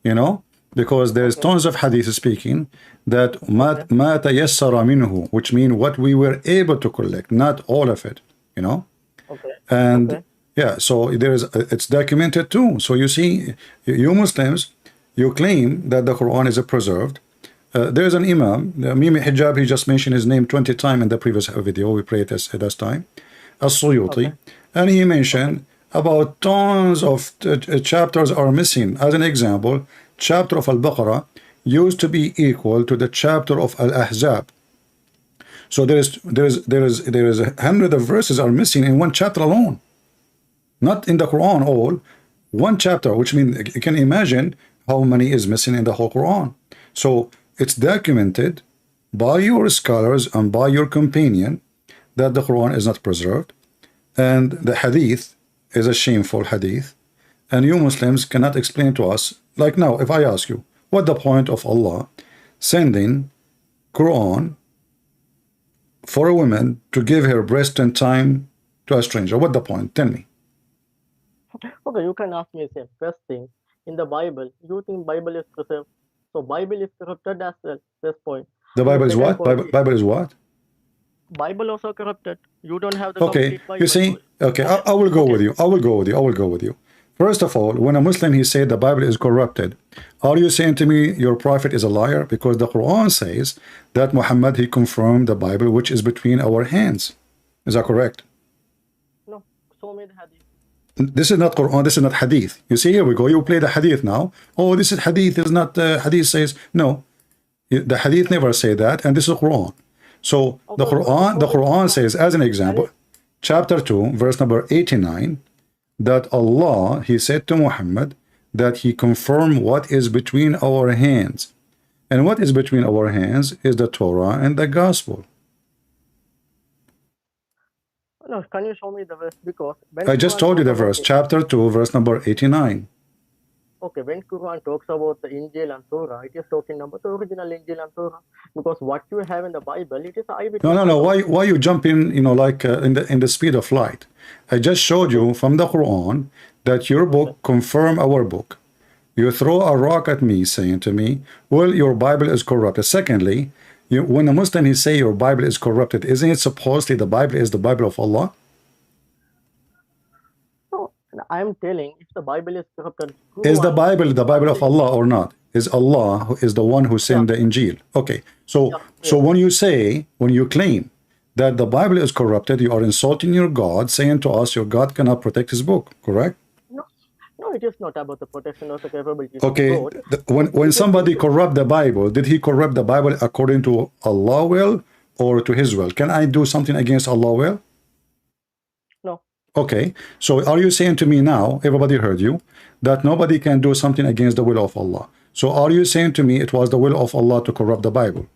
you know, because there's okay, tons of hadith speaking that okay, ma tayassara minhu, which mean what we were able to collect, not all of it, you know. okay, And okay, yeah, so it's documented too. So you see, you Muslims, you claim that the Quran is preserved. There's an Imam, Mimi Hijab, he just mentioned his name 20 times in the previous video. We prayed this at this time. okay, As-Suyuti, and he okay, mentioned about tons of chapters are missing. As an example, chapter of Al-Baqarah used to be equal to the chapter of Al-Ahzab. So there is a hundred of verses are missing in one chapter alone, not in the Quran all. One chapter, which means you can imagine how many is missing in the whole Quran. So it's documented by your scholars and by your companion that the Quran is not preserved, and the hadith is a shameful hadith, and you Muslims cannot explain to us. Like now, if I ask you, what the point of Allah sending Quran for a woman to give her breast and time to a stranger? What the point? Tell me. Okay, you can ask me the first thing. In the Bible, you think Bible is preserved. So Bible is corrupted as well. This point. The Bible is what? Bible is what? Bible also corrupted. You don't have the okay. complete Bible. You see, okay, I will go with you. I will go with you. I will go with you. First of all, when a Muslim he said the Bible is corrupted, are you saying to me your prophet is a liar? Because the Quran says that Muhammad he confirmed the Bible which is between our hands. Is that correct? No, so many hadith. This is not Quran, this is not hadith. You see, here we go. You play the hadith now. Oh, this is hadith, is not hadith says. No, the hadith never say that, and this is Quran. So the Quran says, as an example, chapter 2, verse number 89, that Allah, he said to Muhammad, that he confirmed what is between our hands. And what is between our hands is the Torah and the Gospel. No, can you show me the verse? Because I just told you the verse, chapter 2, verse number 89. Okay, when Quran talks about the Injil and Torah, it is talking about the original Injil and Torah. Because what you have in the Bible, it is eyewitness. No. Why you jump in? You know, like in the speed of light. I just showed you from the Quran that your book confirm our book. You throw a rock at me, saying to me, "Well, your Bible is corrupted." Secondly, when a Muslim he say your Bible is corrupted, isn't it supposedly the Bible is the Bible of Allah? I am telling, if the Bible is corrupted, is the Bible of Allah or not? Is Allah who is the one who sent the Injil? Okay, so when you claim that the Bible is corrupted, you are insulting your God, saying to us your God cannot protect his book, correct? No, it is not about the protection of the capability. Okay, when somebody corrupt the Bible, did he corrupt the Bible according to Allah will or to his will? Can I do something against Allah will? Okay, so are you saying to me now, everybody heard you, that nobody can do something against the will of Allah? So are you saying to me it was the will of Allah to corrupt the Bible?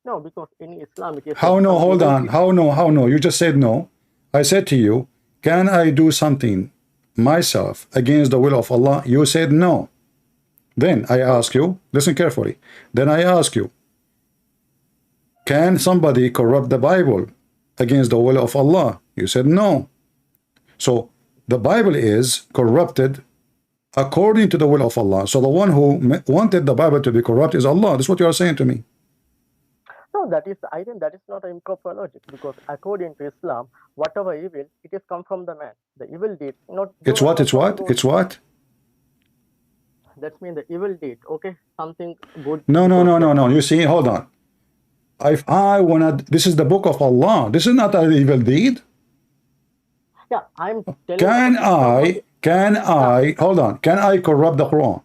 No, because in Islam it is... How no? Hold on. How no? You just said no. I said to you, can I do something myself against the will of Allah? You said no. Then I ask you, listen carefully. Then I ask you, can somebody corrupt the Bible against the will of Allah? You said no. So the Bible is corrupted according to the will of Allah. So the one who wanted the Bible to be corrupt is Allah. That's what you are saying to me. No, I think that is not an improper logic, because according to Islam, whatever evil, it is come from the man. The evil deed, not... It's what? It's what? That means the evil deed, okay? Something good... No. You see, hold on. If I wanna... This is the book of Allah. This is not an evil deed. Yeah, I'm telling Can I hold on, can I corrupt the Quran?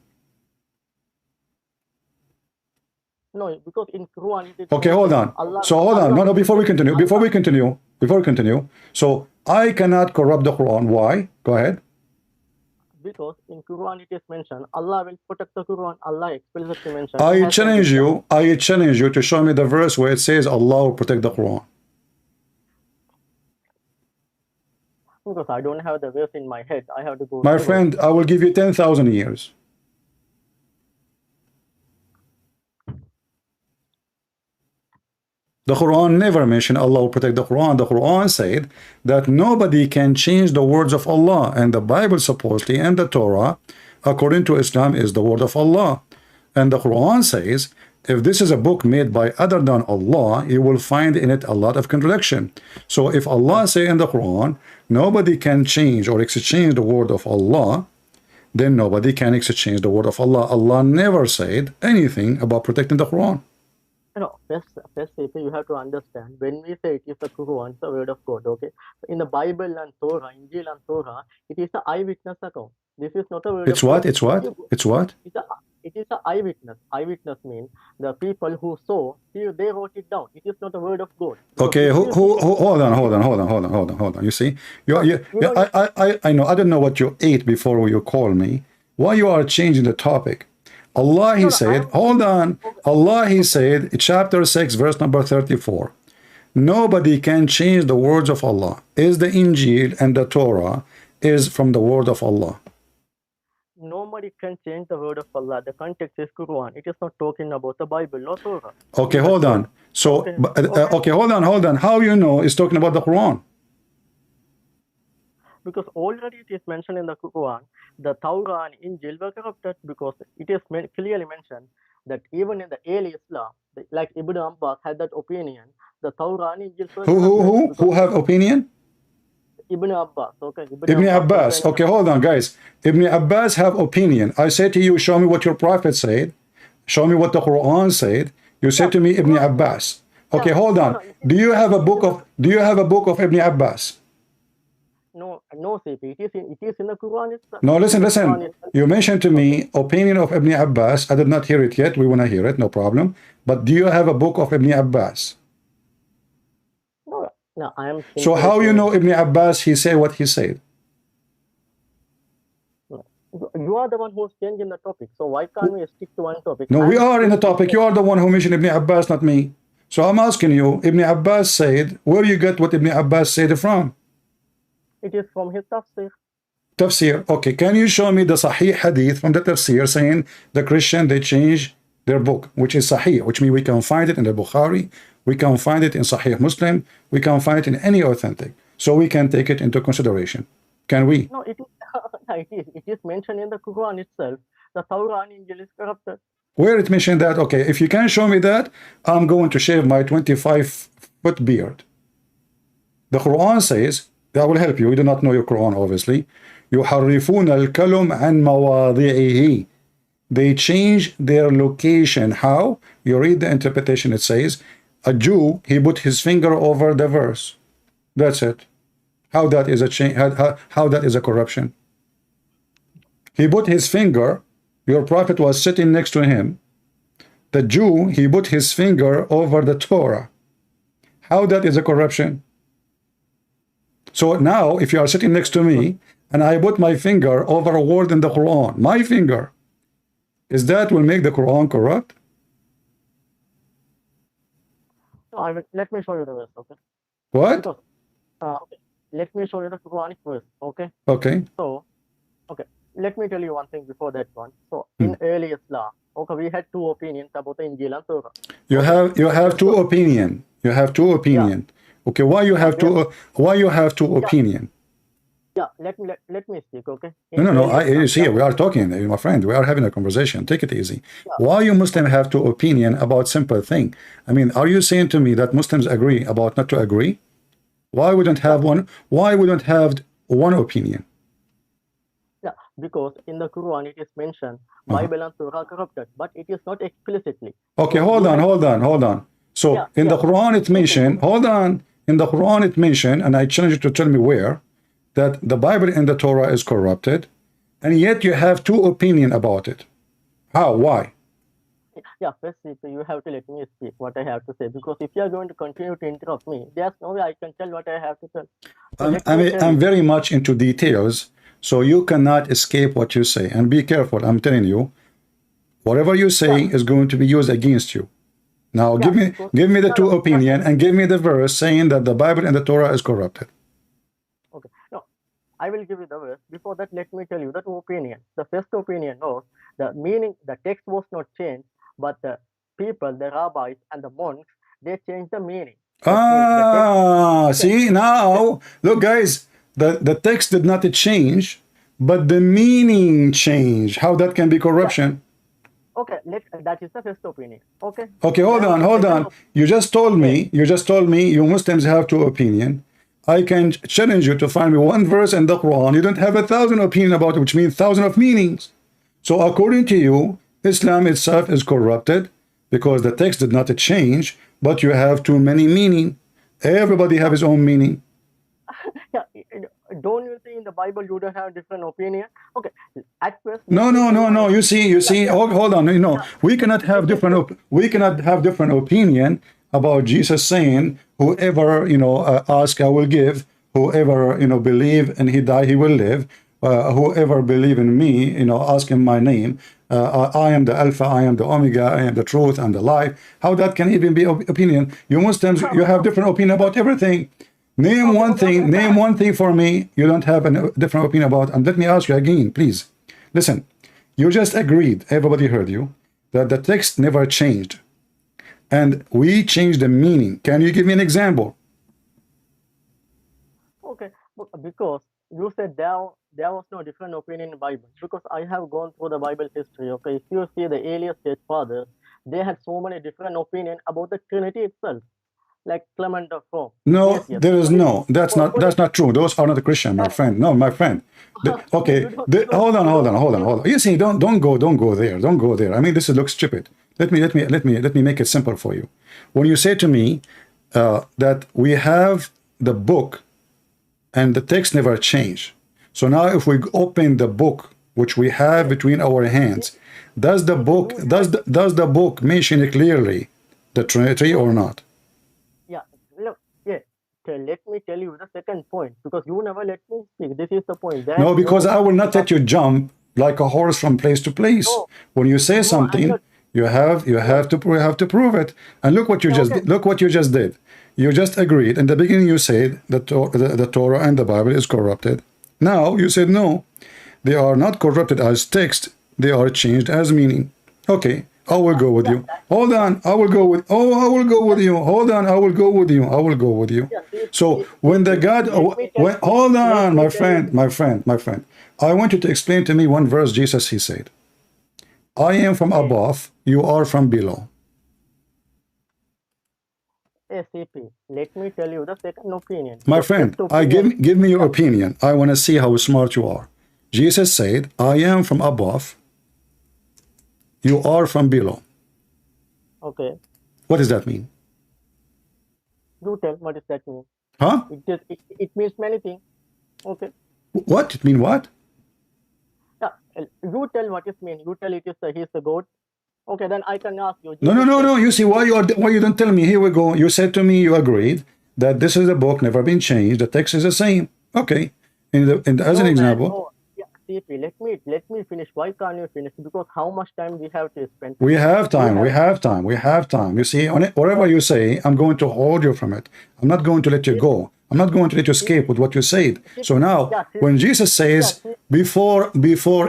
No, because in Quran it is... Okay, hold on. No, before we continue. So I cannot corrupt the Quran. Why? Go ahead. Because in Quran it is mentioned, Allah will protect the Quran. Allah explicitly mentioned... I challenge you to show me the verse where it says Allah will protect the Quran. Because I don't have the verse in my head. I have to go... My friend, I will give you 10,000 years. The Quran never mentioned Allah will protect the Quran. The Quran said that nobody can change the words of Allah, and the Bible supposedly and the Torah, according to Islam, is the word of Allah. And the Quran says, if this is a book made by other than Allah, you will find in it a lot of contradiction. So if Allah say in the Quran, nobody can change or exchange the word of Allah, then nobody can exchange the word of Allah. Allah never said anything about protecting the Quran. No, first you have to understand, when we say it is the Quran, it's the word of God, okay? In the Bible and Torah, Injil and Torah, it is the eyewitness account. This is not a word of God. It's what? It is an eyewitness. Eyewitness means the people who saw, they wrote it down. It is not a word of God. Okay, hold on. You see, I know. I don't know what you ate before you call me. Why you are changing the topic? Allah, he said, hold on. Allah, he said, chapter 6, verse number 34. Nobody can change the words of Allah. Is the Injil and the Torah is from the word of Allah. Nobody can change the word of Allah. The context is Quran. It is not talking about the Bible, no Torah. Okay, hold on. So, okay, hold on. How you know it's talking about the Quran? Because already it is mentioned in the Quran, the Torah and Injil were corrupted, because it is clearly mentioned that even in the early Islam, like Ibn Abbas had that opinion, the Torah and Injil were corrupted. Who have opinion? Ibn Abbas, okay. Ibn Abbas. Okay, hold on, guys. Ibn Abbas have opinion. I say to you, show me what your prophet said. Show me what the Quran said. You say to me, Ibn Abbas. Okay, hold on. Do you have a book of Ibn Abbas? No, CP. It is in the Quran itself. No, listen. You mentioned to me opinion of Ibn Abbas. I did not hear it yet. We want to hear it, no problem. But do you have a book of Ibn Abbas? No, I am. So how you know Ibn Abbas, he say what he said? You are the one who's changing the topic. So why can't we stick to one topic? No, we are in the topic. You are the one who mentioned Ibn Abbas, not me. So I'm asking you, Ibn Abbas said, where you get what Ibn Abbas said from? It is from his tafsir. Tafsir. Okay, can you show me the Sahih Hadith from the tafsir saying the Christian, they change their book, which is Sahih, which means we can find it in the Bukhari, we can find it in Sahih Muslim, we can find it in any authentic. So we can take it into consideration. Can we? No, it is mentioned in the Quran itself. The Torah and Injil is corrupted. Where it mentioned that? Okay, if you can show me that, I'm going to shave my 25-foot beard. The Quran says, that will help you. You do not know your Quran, obviously. يُحَرِّفُونَ الْكَلُمْ عَنْ مَوَاضِعِهِ. They change their location. How? You read the interpretation. It says, a Jew, he put his finger over the verse. That's it. How that is a change? How that is a corruption? He put his finger. Your prophet was sitting next to him. The Jew, he put his finger over the Torah. How that is a corruption? So now, if you are sitting next to me, and I put my finger over a word in the Quran, my finger, is that will make the Quran corrupt? No, let me show you the verse, okay? What? Because, okay. Let me show you the Quranic verse, okay? Okay. So, okay, let me tell you one thing before that one. So, in early Islam, okay, we had two opinions about the Injil and Torah. You have two opinion. You have two opinion. Yeah. Okay, why you have two opinion? Yeah, let me speak, okay? No. You see, we are talking, my friend. We are having a conversation. Take it easy. Yeah. Why you Muslim have two opinion about simple thing? I mean, are you saying to me that Muslims agree about not to agree? Why we don't have one? Why we don't have one opinion? Yeah, because in the Quran it is mentioned Bible and Torah corrupted, but it is not explicitly. Okay, hold on. So in the Quran it mentioned, hold on. In the Quran it mentioned, and I challenge you to tell me where, that the Bible and the Torah is corrupted, and yet you have two opinions about it. How? Why? Yeah, first you have to let me speak what I have to say, because if you are going to continue to interrupt me, there's no way I can tell what I have to tell. So I'm very much into details, so you cannot escape what you say. And be careful, I'm telling you, whatever you say is going to be used against you. Now give me the two opinion and give me the verse saying that the Bible and the Torah is corrupted. Okay, no, I will give you the verse. Before that, let me tell you the two opinions. The first opinion was the meaning, the text was not changed, but the people, the rabbis and the monks, they changed the meaning. See now, look guys, the text did not change, but the meaning changed. How that can be corruption? Okay, that is the first opinion. Okay. Okay, hold on. You just told me you Muslims have two opinions. I can challenge you to find me one verse in the Quran. You don't have 1,000 opinions about it, which means 1,000 of meanings. So according to you, Islam itself is corrupted because the text did not change, but you have too many meaning. Everybody have his own meaning. Yeah, don't you think in the Bible you don't have different opinion? Okay, at first. No. You see. Hold on. We cannot have different opinion about Jesus saying, "Whoever ask, I will give. Whoever believe and he die, he will live." whoever believe in me, ask in my name. I am the Alpha, I am the Omega, I am the truth and the life. How that can even be opinion? You Muslims, you have different opinion about everything. Name one thing. Name one thing for me you don't have a different opinion about. And let me ask you again, please. Listen. You just agreed. Everybody heard you that the text never changed, and we changed the meaning. Can you give me an example? Okay, because you said there was no different opinion in the Bible. Because I have gone through the Bible history. Okay, if you see the earliest church fathers, they had so many different opinions about the Trinity itself, like Clement of Rome. No, there is no. That's not true. Those are not a Christian, my friend. No, my friend. Okay, hold on. You see, don't go there. Don't go there. I mean, this looks stupid. Let me make it simple for you. When you say to me that we have the book and the text never change. So now if we open the book which we have between our hands, does the book mention clearly the Trinity or not? Yeah, let me tell you the second point, because you never let me speak. This is the point. No, because I will not let you jump like a horse from place to place. No, when you say something, you have to prove it. And look what you just did. You just agreed. In the beginning, you said that the Torah and the Bible is corrupted. Now you said no, they are not corrupted as text. They are changed as meaning. Okay, I will go with you. Hold on, I will go with. Oh, I will go with you. Hold on, I will go with you. I will go with you. So when the God, hold on, my friend. I want you to explain to me one verse. Jesus, he said, "I am from above, you are from below." SCP, let me tell you the second opinion. My friend, give me your opinion. I want to see how smart you are. Jesus said, "I am from above, you are from below." Okay. What does that mean? You tell what does that mean? Huh? It means many things. Okay. What? It mean what? Yeah, you tell what it means. You tell he's the God. Okay, then I can ask you. No. You see why you don't tell me? Here we go. You said to me you agreed that this is a book never been changed. The text is the same. Okay. As an example. CP, let me finish. Why can't you finish? Because how much time we have to spend? We have time. You see, whatever you say, I'm going to hold you from it. I'm not going to let you go. I'm not going to let you escape with what you said. So now, when Jesus says, before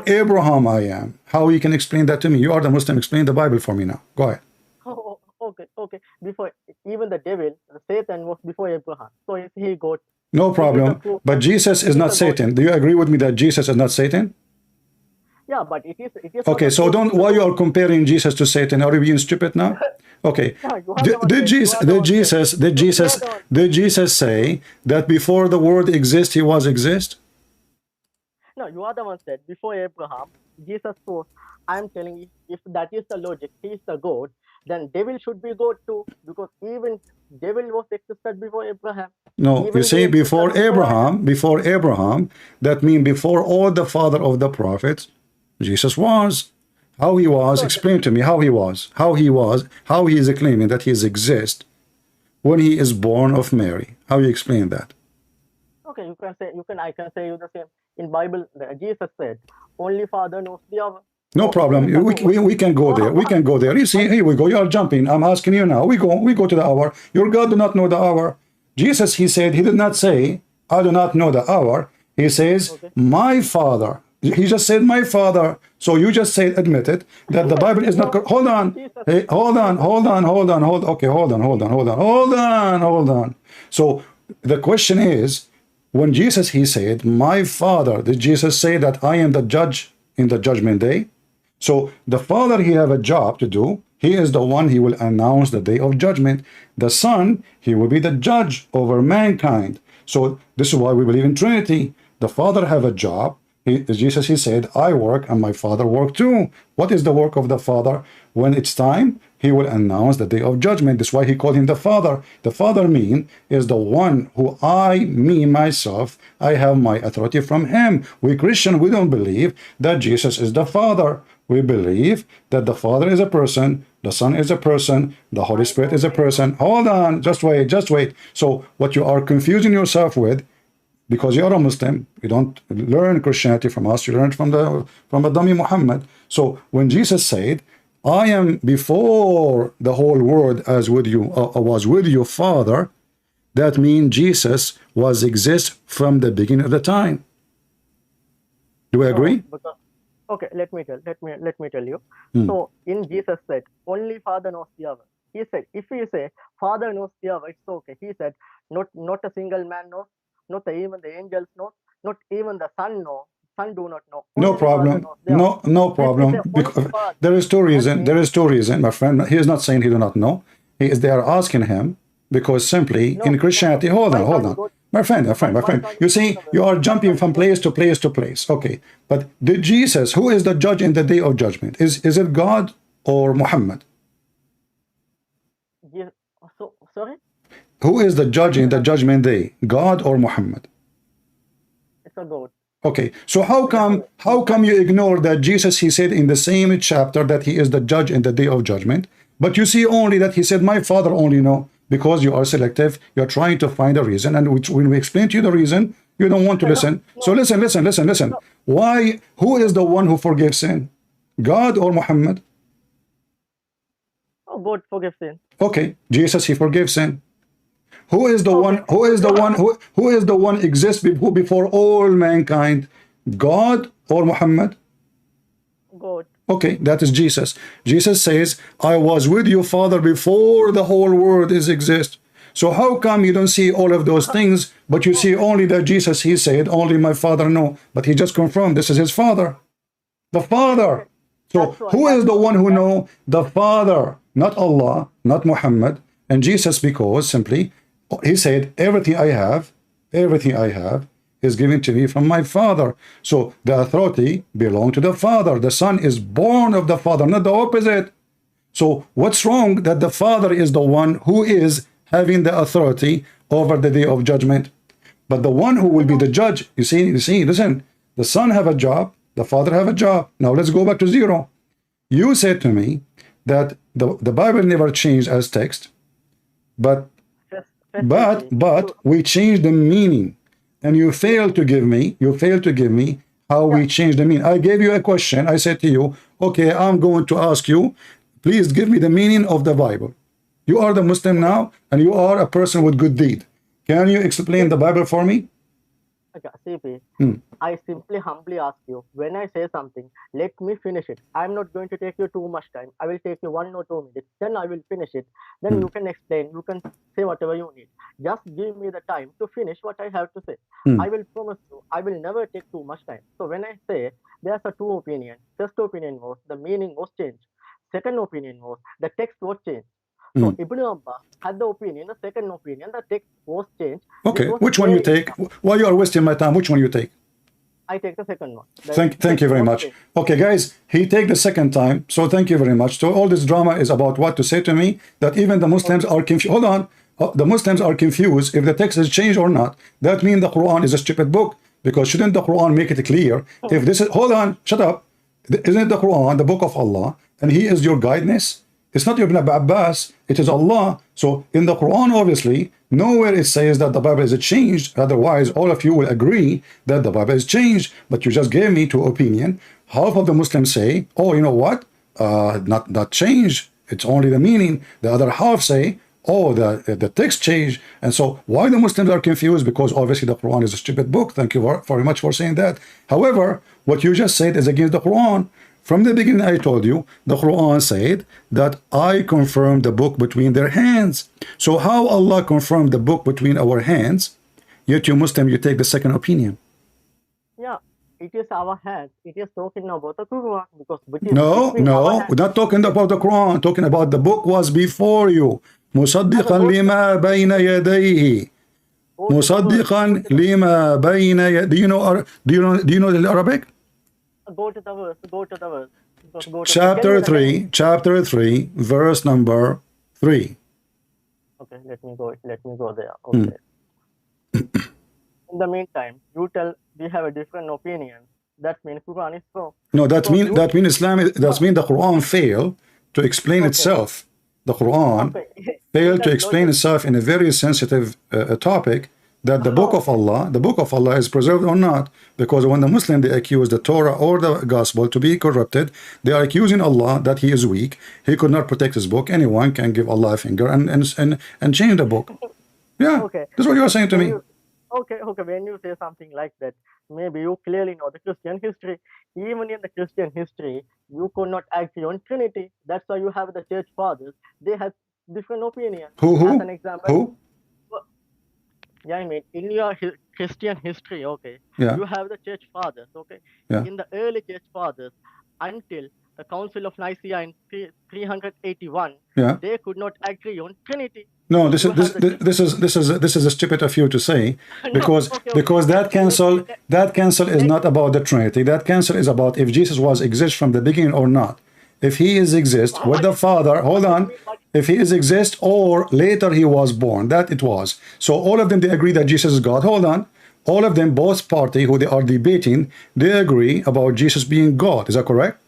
Abraham I am, how you can explain that to me? You are the Muslim. Explain the Bible for me now. Go ahead. Oh, okay. Before even the devil, Satan was before Abraham. So is he God? No problem. But Jesus is not Satan. Do you agree with me that Jesus is not Satan? Yeah, but it is. Okay, so why you are comparing Jesus to Satan? Are you being stupid now? Okay. Did Jesus say that before the world exists, he was exist? No, you are the one said before Abraham, Jesus was. I'm telling you, if that is the logic, he is the God, then devil should be God too, because even devil was existed before Abraham. No, you say before Abraham, that means before all the father of the prophets, Jesus was. How he was, explain to me how he was, how he is claiming that he exists when he is born of Mary. How you explain that? Okay, I can say you the same. In Bible, Jesus said, only Father knows the hour. No problem. We can go there. We can go there. You see, here we go. You are jumping. I'm asking you now. We go to the hour. Your God do not know the hour. Jesus, he said, he did not say, I do not know the hour. He says, my Father. He just said, my Father. So you just said, admitted that the Bible is not. Hold on. Hey, hold on. Okay, hold on. So the question is, when Jesus, he said, my Father, did Jesus say that I am the judge in the judgment day? So the Father, he have a job to do. He is the one, he will announce the day of judgment. The Son, he will be the judge over mankind. So this is why we believe in Trinity. The Father have a job. Jesus, he said, I work and my Father work too. What is the work of the Father? When it's time, he will announce the day of judgment. That's why he called him the Father. The Father is the one who myself, I have my authority from him. We Christian, we don't believe that Jesus is the Father. We believe that the Father is a person, the Son is a person, the Holy Spirit is a person. Hold on, just wait. So what you are confusing yourself with, because you are a Muslim. You don't learn Christianity from us. You learn it from a dummy Muhammad. So when Jesus said, I am before the whole world as with you, was with your Father, that means Jesus was exist from the beginning of the time. Do we agree? Because, okay, let me tell you. So in Jesus said, only Father knows the hour. He said, if he say Father knows the hour, it's okay. He said, not a single man knows, not even the angels know, not even the Son know. Son do not know. No Only Father problem. knows the hour. No problem. Only Because Father. there is two reasons. means- There is two reasons, my friend. He is not saying he do not know. They are asking him because simply in Christianity. Hold on. My friend. You see, you are jumping from place to place to place. Okay, but did Jesus, who is the judge in the day of judgment? Is it God or Muhammad? So sorry. Who is the judge in the judgment day? God or Muhammad? It's a God. Okay, so how come you ignore that Jesus, he said in the same chapter that he is the judge in the day of judgment, but you see only that he said, my Father only know, because you are selective, you're trying to find a reason, and when we explain to you the reason, you don't want to listen. So listen. Why? Who is the one who forgives sin? God or Muhammad? Oh, God forgives sin. Okay, Jesus, he forgives sin. Who is the one? Who is the one exists before all mankind? God or Muhammad? God. Okay, that is Jesus. Jesus says, I was with you, Father, before the whole world exist. So how come you don't see all of those things, but you see only that Jesus, he said, only my Father know. But he just confirmed this is his Father. The Father. So who is the one who know? The Father, not Allah, not Muhammad. And Jesus, because simply, he said, everything I have is given to me from my Father. So the authority belongs to the Father. The Son is born of the Father, not the opposite. So what's wrong that the Father is the one who is having the authority over the day of judgment? But the one who will be the judge, you see, listen, the Son have a job, the Father have a job. Now let's go back to zero. You said to me that the Bible never changed as text, but we changed the meaning, and you failed to give me how we changed the meaning. I gave you a question. I said to you, okay, I'm going to ask you, please give me the meaning of the Bible. You are the Muslim now, and you are a person with good deed. Can you explain the Bible for me? Okay, CP, I simply humbly ask you, when I say something, let me finish it. I'm not going to take you too much time. I will take you 1 or 2 minutes. Then I will finish it. Then you can explain. You can say whatever you need. Just give me the time to finish what I have to say. I will promise you, I will never take too much time. So when I say there's a 2 opinions, first opinion was the meaning was changed. Second opinion was the text was changed. So Ibn Abbas had the opinion, the second opinion, the text was changed. Okay, which one you take? Why you are wasting my time? Which one you take? I take the second one. Thank you very much. Okay, guys, he take the second time, so thank you very much. So all this drama is about what to say to me, that even the Muslims are confused. Hold on. The Muslims are confused if the text is changed or not. That means the Quran is a stupid book, because shouldn't the Quran make it clear? If this is, hold on, shut up. Isn't the Quran the book of Allah, and he is your guidance? It's not Ibn Abbas, it is Allah. So in the Quran, obviously, nowhere it says that the Bible is changed. Otherwise, all of you will agree that the Bible is changed. But you just gave me 2 opinions. Half of the Muslims say, oh, you know what? Not changed. It's only the meaning. The other half say, oh, the text changed. And so why the Muslims are confused? Because obviously the Quran is a stupid book. Thank you very much for saying that. However, what you just said is against the Quran. From the beginning, I told you, the Quran said that I confirmed the book between their hands. So how Allah confirmed the book between our hands, yet you Muslim, you take the second opinion? Yeah, it is our hands. It is talking about the Quran. Because no, we're not talking about the Quran. Talking about the book was before you. مصدقا لما بين يديه. مصدقا لما بين يديه. Do you know the Arabic? Go to the verse. Chapter 3, verse number 3. Okay, let me go there. Okay. In the meantime, you tell we have a different opinion. That means Quran is wrong. No, that means Islam. That means the Quran failed to explain itself. The Quran failed to explain itself in a very sensitive topic. that the book of Allah is preserved or not, because when the Muslim they accuse the Torah or the gospel to be corrupted, they are accusing Allah that he is weak, he could not protect his book. Anyone can give Allah a finger and change the book. Yeah, Okay. that's what you are saying to me. Okay, when you say something like that, maybe you clearly know the Christian history. Even in the Christian history, you could not agree on Trinity. That's why you have the church fathers. They have different opinions. As an example, Who? yeah, I mean, in your Christian history, okay, Yeah. you have the church fathers, okay. Yeah. In the early church fathers, until the Council of Nicaea in 381, Yeah. they could not agree on Trinity. No, this is stupid of you to say, because that cancel is not about the Trinity. That cancel is about if Jesus was exist from the beginning or not. If he is exist with the Father, hold on. If he is exist or later he was born, that it was. So all of them they agree that Jesus is God. Hold on. All of them, both party who they are debating, they agree about Jesus being God. Is that correct?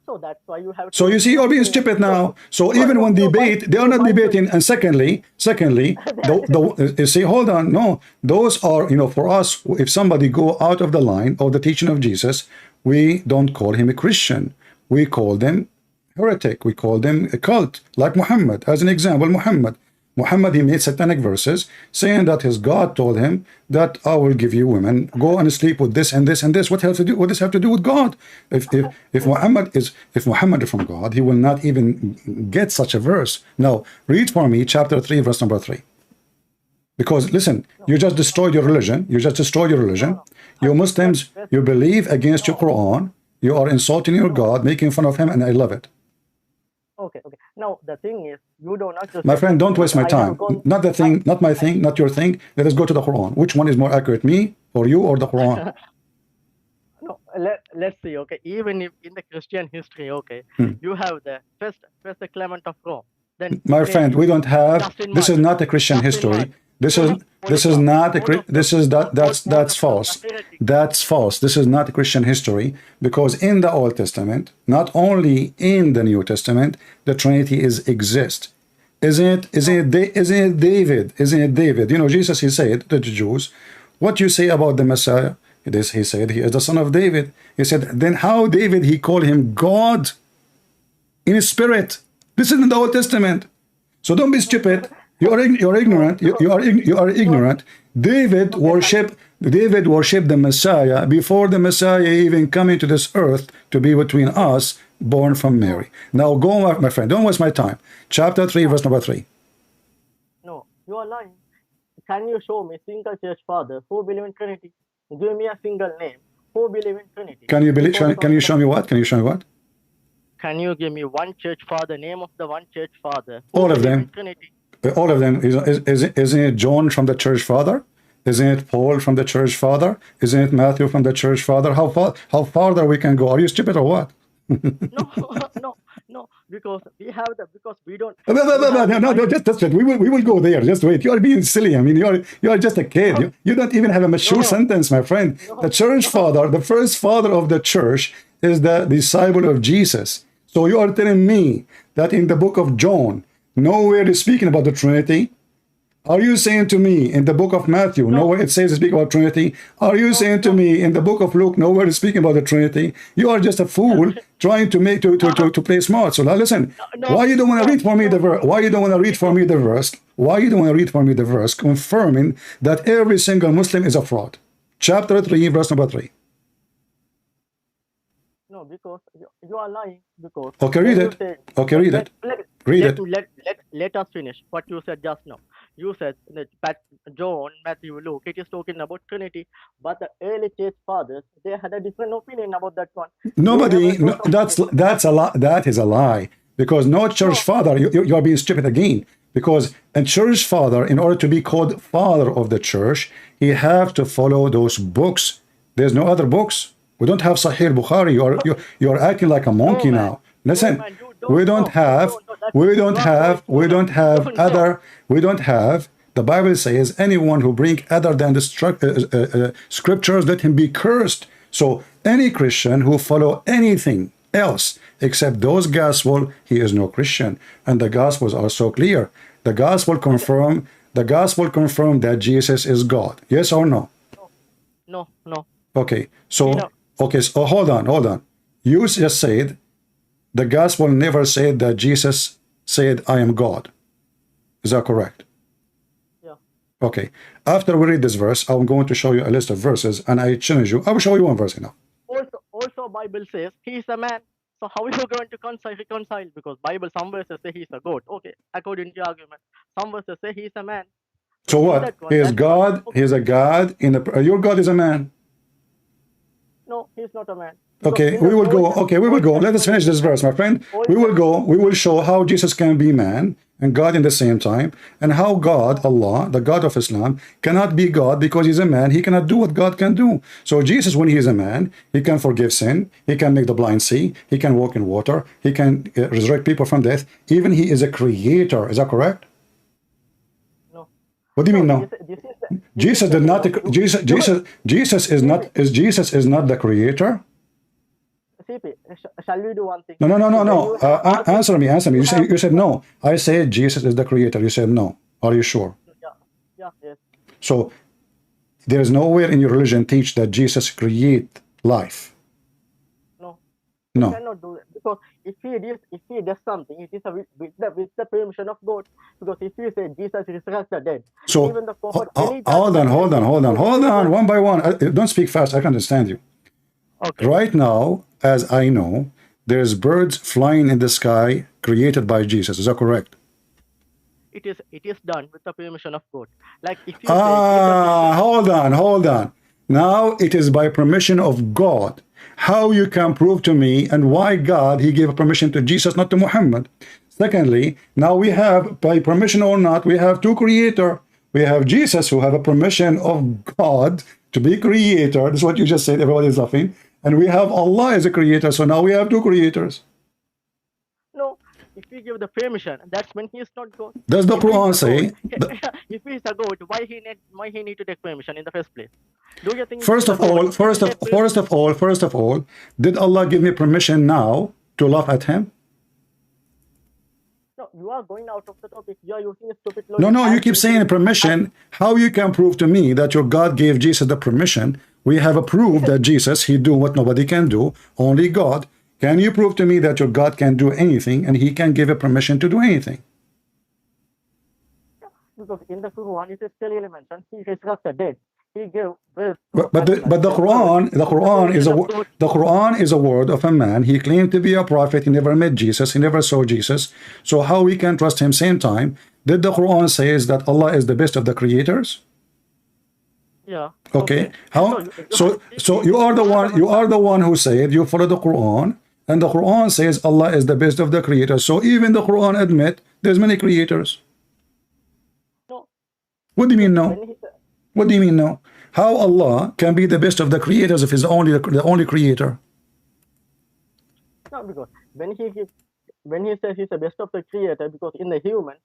So that's why you have. So you see, you're being stupid now. So even when debate, they are not debating. And secondly, you see, hold on, no, those are, for us, if somebody go out of the line of the teaching of Jesus, we don't call him a Christian. We call them heretic. We call them a cult, like Muhammad. As an example, Muhammad, he made satanic verses saying that his God told him that I will give you women, go and sleep with this and this and this. What does this have to do with God? If Muhammad is from God, he will not even get such a verse. Now, read for me chapter 3, verse number 3. Because listen, you just destroyed your religion. You Muslims, you believe against your Quran. You are insulting your God, making fun of him, and I love it. Okay. Now the thing is, you do not. My friend, don't waste my time. Not the thing, not my thing, not your thing. Let us go to the Quran. Which one is more accurate, me or you or the Quran? No, let's see. Okay, even if in the Christian history, okay, you have the first the Clement of Rome. Then my friend, we don't have. This is not a Christian history. This is not a. That's false. That's false. This is not a Christian history, because in the Old Testament, not only in the New Testament, the Trinity exist. Isn't it David? Isn't it David? Jesus, he said to the Jews, what you say about the Messiah? He said he is the son of David. He said, then how David, he called him God in his spirit? This is in the Old Testament. So don't be stupid. You are ignorant. You are ignorant. David worshipped the Messiah before the Messiah even coming to this earth to be between us, born from Mary. Now go, my friend. Don't waste my time. Chapter 3, verse number 3. No, you are lying. Can you show me single church father who believe in Trinity? Give me a single name who believe in Trinity. Can you show me what? Can you give me one church father, name of the one church father? All of them. Trinity? All of them. Isn't it John from the church father? Isn't it Paul from the church father? Isn't it Matthew from the church father? How farther we can go? Are you stupid or what? No, because we don't. No, just wait. We will go there. Just wait. You are being silly. I mean, you are just a kid. You don't even have a mature sentence, my friend. The church father, the first father of the church, is the disciple of Jesus. So you are telling me that in the book of John, nowhere is speaking about the Trinity? Are you saying to me in the book of Matthew, nowhere it says to speak about Trinity? Are you saying to me in the book of Luke, nowhere is speaking about the Trinity? You are just a fool trying to make to play smart. So now listen, why you don't want to read for me the verse? Why you don't want to read for me the verse? Why you don't want to read for me the verse confirming that every single Muslim is a fraud? Chapter 3, verse number 3. No, because you are lying. Because okay, read it. Okay, read it. Read it. Let us finish what you said just now. You said that John, Matthew, Luke, it is talking about Trinity, but the early church fathers, they had a different opinion about that one. That's a lie. That is a lie, because no church father, you are being stupid again, because a church father, in order to be called father of the church, he have to follow those books. There's no other books. We don't have Sahih Bukhari. You are acting like a monkey now. Listen, we don't have. The Bible says anyone who bring other than the scriptures, let him be cursed. So any Christian who follow anything else except those gospel, he is no Christian. And the gospels are so clear. The gospel confirm the gospel confirm that Jesus is God? Yes or no? No. Okay, You know, so hold on. You just said the gospel never said that Jesus said, I am God. Is that correct? yeah. Okay. After we read this verse, I'm going to show you a list of verses, and I challenge you. I will show you one verse now. Also, Bible says he is a man. So how are you going to reconcile? Because Bible some verses say he's a goat. Okay, according to your argument, some verses say he's a man. So In what? that one, He is that's not God. He okay. is a God. Your God is a man. No, he's not a man. Because Okay, in the we will go. Old Okay, we will Old go. Let us Testament, finish this verse, my friend. Old We will Testament, go. We will show how Jesus can be man and God in the same time, and how God, Allah, the God of Islam, cannot be God because he's a man. He cannot do what God can do. So Jesus, when he is a man, he can forgive sin. He can make the blind see. He can walk in water. He can resurrect people from death. Even he is a creator. Is that correct? no. What do you mean No, no? this is Jesus the did thing. not. No, Jesus is not. Jesus is not the creator. CP, shall we do one thing? No, no, no, So no, when no. you have argued, Answer me. you have You said no. I said Jesus is the creator. You said no. Are you sure? yes. So there is nowhere in your religion teach that Jesus create life. No, you No. cannot do it because if he does something, it is with the permission of God. Because if you say Jesus resurrected the dead, So even the prophet hold on. One by one. Don't speak fast. I can understand you. Okay. Right now, as I know, there's birds flying in the sky created by Jesus. Is that correct? It is done with the permission of God. Like if you say Jesus Hold on. Now it is by permission of God. How you can prove to me and why God, he gave permission to Jesus, not to Muhammad. Secondly, now we have, by permission or not, we have two creator. We have Jesus who have a permission of God to be creator. This is what you just said. Everybody is laughing. And we have Allah as a creator. So now we have two creators. no, if you give the permission, that's when he is not God. Does the If he Quran is a say? God, if he is a God, why he need to take permission in the first place? Do you think First of all, did Allah give me permission now to laugh at him? No, you are going out of the topic. You are using a stupid logic. No, you keep saying permission. How you can prove to me that your God gave Jesus the permission? We have approved that Jesus, he do what nobody can do, only God. Can you prove to me that your God can do anything and he can give a permission to do anything? Because in the Quran, it is clearly mentioned he resurrected dead. He gave birth. But the Quran is a word of a man. He claimed to be a prophet. He never met Jesus. He never saw Jesus. So how we can trust him? Same time, did the Quran says that Allah is the best of the creators? Yeah. Okay. How? So you are the one who said you follow the Quran, and the Quran says Allah is the best of the creators. So even the Quran admit there's many creators. No. What do you mean no? What do you mean no? How Allah can be the best of the creators if he's the only creator? No, because when he says he's the best of the creator, because in the human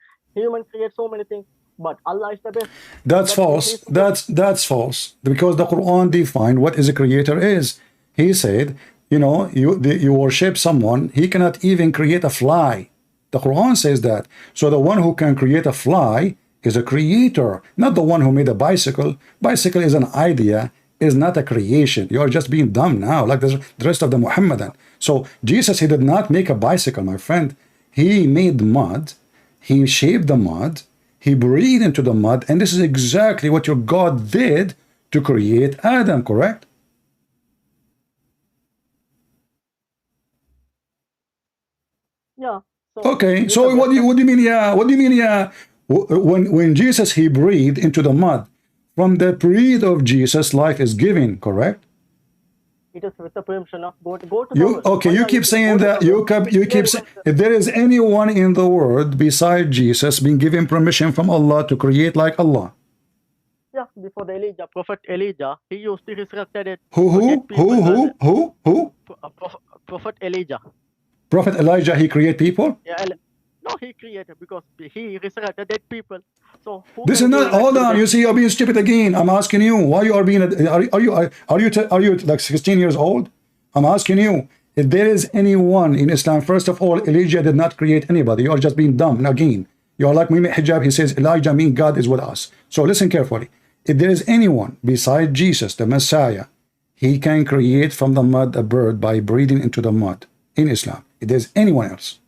creates so many things, but Allah is the best. That's false. That's false. Because the Quran defined what is a creator is. He said, you know, you worship someone, he cannot even create a fly. The Quran says that. So the one who can create a fly is a creator, not the one who made a bicycle. Bicycle is an idea, is not a creation. You are just being dumb now, like the rest of the Muhammadan. So Jesus, he did not make a bicycle, my friend. He made mud, he shaped the mud, he breathed into the mud, and this is exactly what your God did to create Adam, correct? Yeah. Okay, so what do you mean, yeah? What do you mean, yeah? When Jesus, he breathed into the mud, from the breath of Jesus, life is given, correct? It is with the permission of God. Go to okay, you keep saying that. You keep saying, if there is anyone in the world beside Jesus being given permission from Allah to create like Allah. Yeah, before the Elijah, Prophet Elijah, he used to resurrect it. Who? Prophet Elijah. Prophet Elijah, he create people? Yeah, no, he created because he resurrected dead people. So this is not. Hold on, you see, you're being stupid again. I'm asking you why you are being. Are you like 16 years old? I'm asking you if there is anyone in Islam. First of all, Elijah did not create anybody. You are just being dumb again. You are like Muhammad Hijab. He says Elijah means God is with us. So listen carefully. If there is anyone beside Jesus, the Messiah, he can create from the mud a bird by breathing into the mud in Islam. If there's anyone else.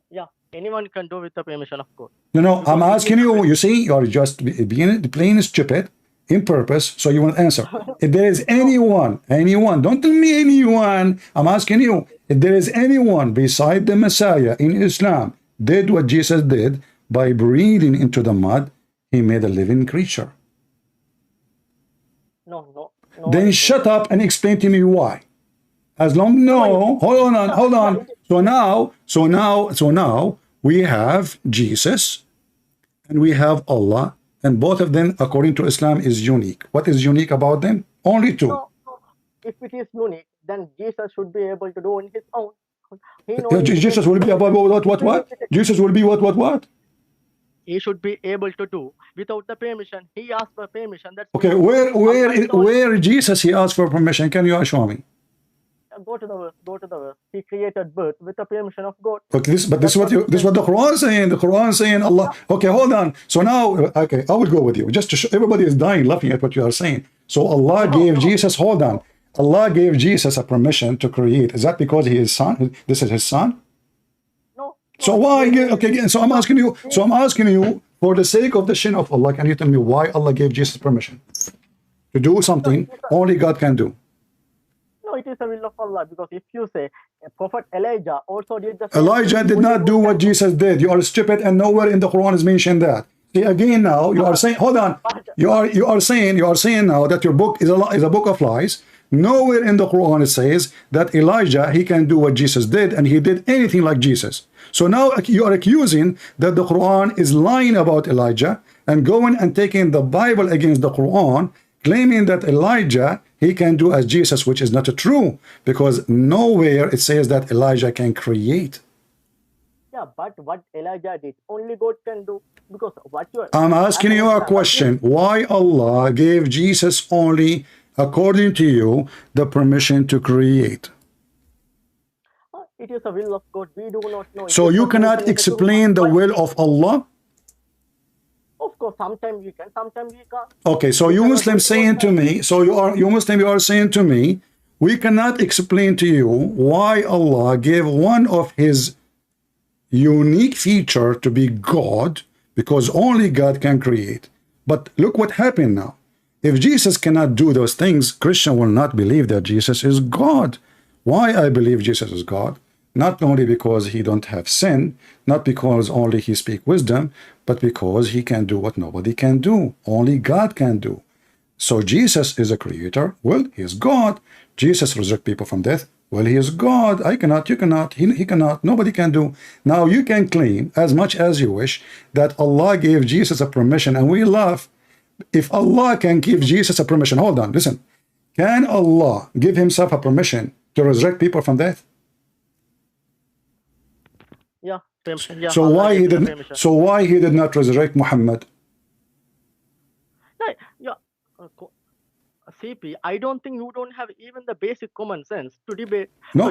Yeah, anyone can do with the permission of God. No, I'm asking you. You see, you are just being plain stupid in purpose, so you won't answer. If there is anyone, don't tell me anyone. I'm asking you, if there is anyone beside the Messiah in Islam did what Jesus did by breathing into the mud, he made a living creature. No. Then shut up and explain to me why. As long hold on. So now we have Jesus and we have Allah, and both of them, according to Islam, is unique. What is unique about them? Only two. No. If it is unique, then Jesus should be able to do on his own. Jesus will be about what? Jesus will be what? He should be able to do without the permission. He asked for permission. That's okay. Where Jesus he asked for permission? Can you show me? Go to the verse. He created birth with the permission of God. Okay, this is what the Quran is saying. The Quran is saying Allah. Okay, hold on. So now, okay, I will go with you. Just to show, everybody is dying laughing at what you are saying. So Allah gave Jesus. Hold on. Allah gave Jesus a permission to create. Is that because he is son? This is his son? No. So why? Okay, so I'm asking you. So I'm asking you, for the sake of the shin of Allah, can you tell me why Allah gave Jesus permission to do something only God can do? No, it is the will of Allah, because if you say Prophet Elijah also did the same. Elijah did not do what Jesus did. You are stupid, and nowhere in the Quran is mentioned that. See, again now you are saying, hold on. You are saying now that your book is a book of lies. Nowhere in the Quran it says that Elijah he can do what Jesus did, and he did anything like Jesus. So now you are accusing that the Quran is lying about Elijah and going and taking the Bible against the Quran, claiming that Elijah he can do as Jesus, which is not true, because nowhere it says that Elijah can create. Yeah, but what Elijah did, only God can do. Because what you are, I'm asking you a question. Why Allah gave Jesus only, according to you, the permission to create? It is the will of God. We do not know. So you cannot explain the will of Allah? Of course, sometimes we can, sometimes we can't. Okay, so you Muslims saying to me, you are saying to me, we cannot explain to you why Allah gave one of his unique feature to be God, because only God can create. But look what happened now. If Jesus cannot do those things, Christian will not believe that Jesus is God. Why I believe Jesus is God? Not only because he don't have sin, not because only he speak wisdom, but because he can do what nobody can do. Only God can do. So Jesus is a creator. Well, he is God. Jesus resurrect people from death. Well, he is God. I cannot, you cannot, he cannot, nobody can do. Now you can claim as much as you wish that Allah gave Jesus a permission, and we laugh. If Allah can give Jesus a permission, hold on, listen. Can Allah give himself a permission to resurrect people from death? Yeah. So why he did not resurrect Muhammad? Yeah. CP, I don't think you don't have even the basic common sense to debate. No,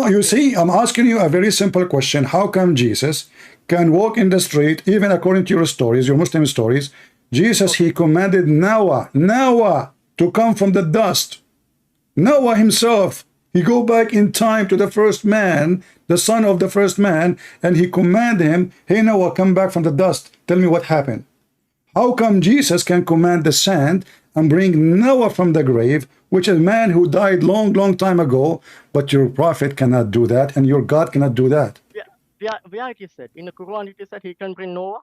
you see, I'm asking you a very simple question. How come Jesus can walk in the street, even according to your stories, your Muslim stories? Jesus, he commanded Noah to come from the dust. Noah himself, he go back in time to the first man, the son of the first man, and he commanded him, hey Noah, come back from the dust. Tell me what happened. How come Jesus can command the sand and bring Noah from the grave, which is a man who died long time ago, but your prophet cannot do that, and your God cannot do that? Where it is said? In the Quran it is said he can bring Noah?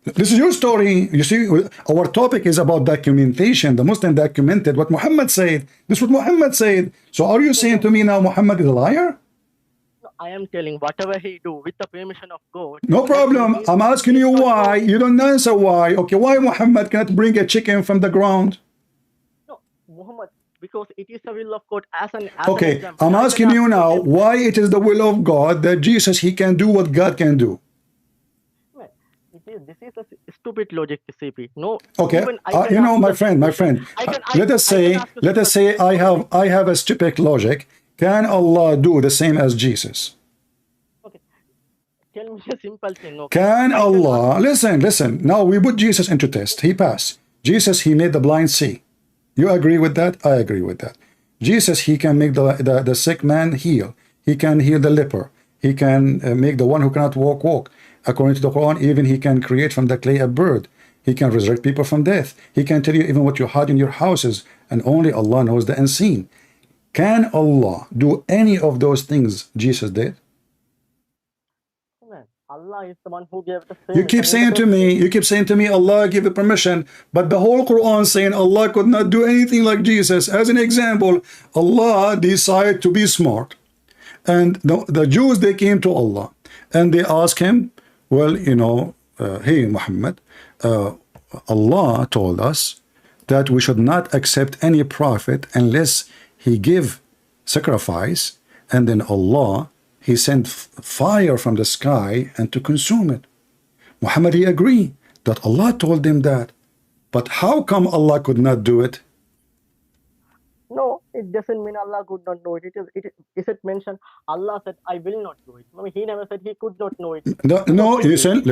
This is your story. You see, our topic is about documentation. The Muslim documented what Muhammad said. This is what Muhammad said. So are you saying to me now Muhammad is a liar? No, I am telling whatever he do with the permission of God. No problem. I'm asking you why. You don't answer why. Okay, why Muhammad cannot bring a chicken from the ground? No, Muhammad, because it is the will of God okay, I'm asking you now why it is the will of God that Jesus, he can do what God can do. This is a stupid logic, CP. No. Okay. You know, my friend. Let us say I have a stupid logic. Can Allah do the same as Jesus? Okay. tell me a simple thing, okay? Can I cannot. Allah, listen, now we put Jesus into test. He passed. Jesus, he made the blind see. You agree with that? I agree with that. Jesus, he can make the sick man heal. He can heal the leper. He can make the one who cannot walk. According to the Quran, even he can create from the clay a bird. He can resurrect people from death. He can tell you even what you hide in your houses, and only Allah knows the unseen. Can Allah do any of those things Jesus did? Man, Allah is the one who gave the You keep saying to me, Allah gave the permission, but the whole Quran saying Allah could not do anything like Jesus. As an example, Allah decided to be smart. And the Jews, they came to Allah and they asked him, well, hey, Muhammad, Allah told us that we should not accept any prophet unless he give sacrifice, and then Allah, he sent fire from the sky and to consume it. Muhammad, he agreed that Allah told them that. But how come Allah could not do it? No, it doesn't mean Allah could not know it. Is it mentioned? Allah said, I will not do it. I mean, he never said he could not know it. No, listen.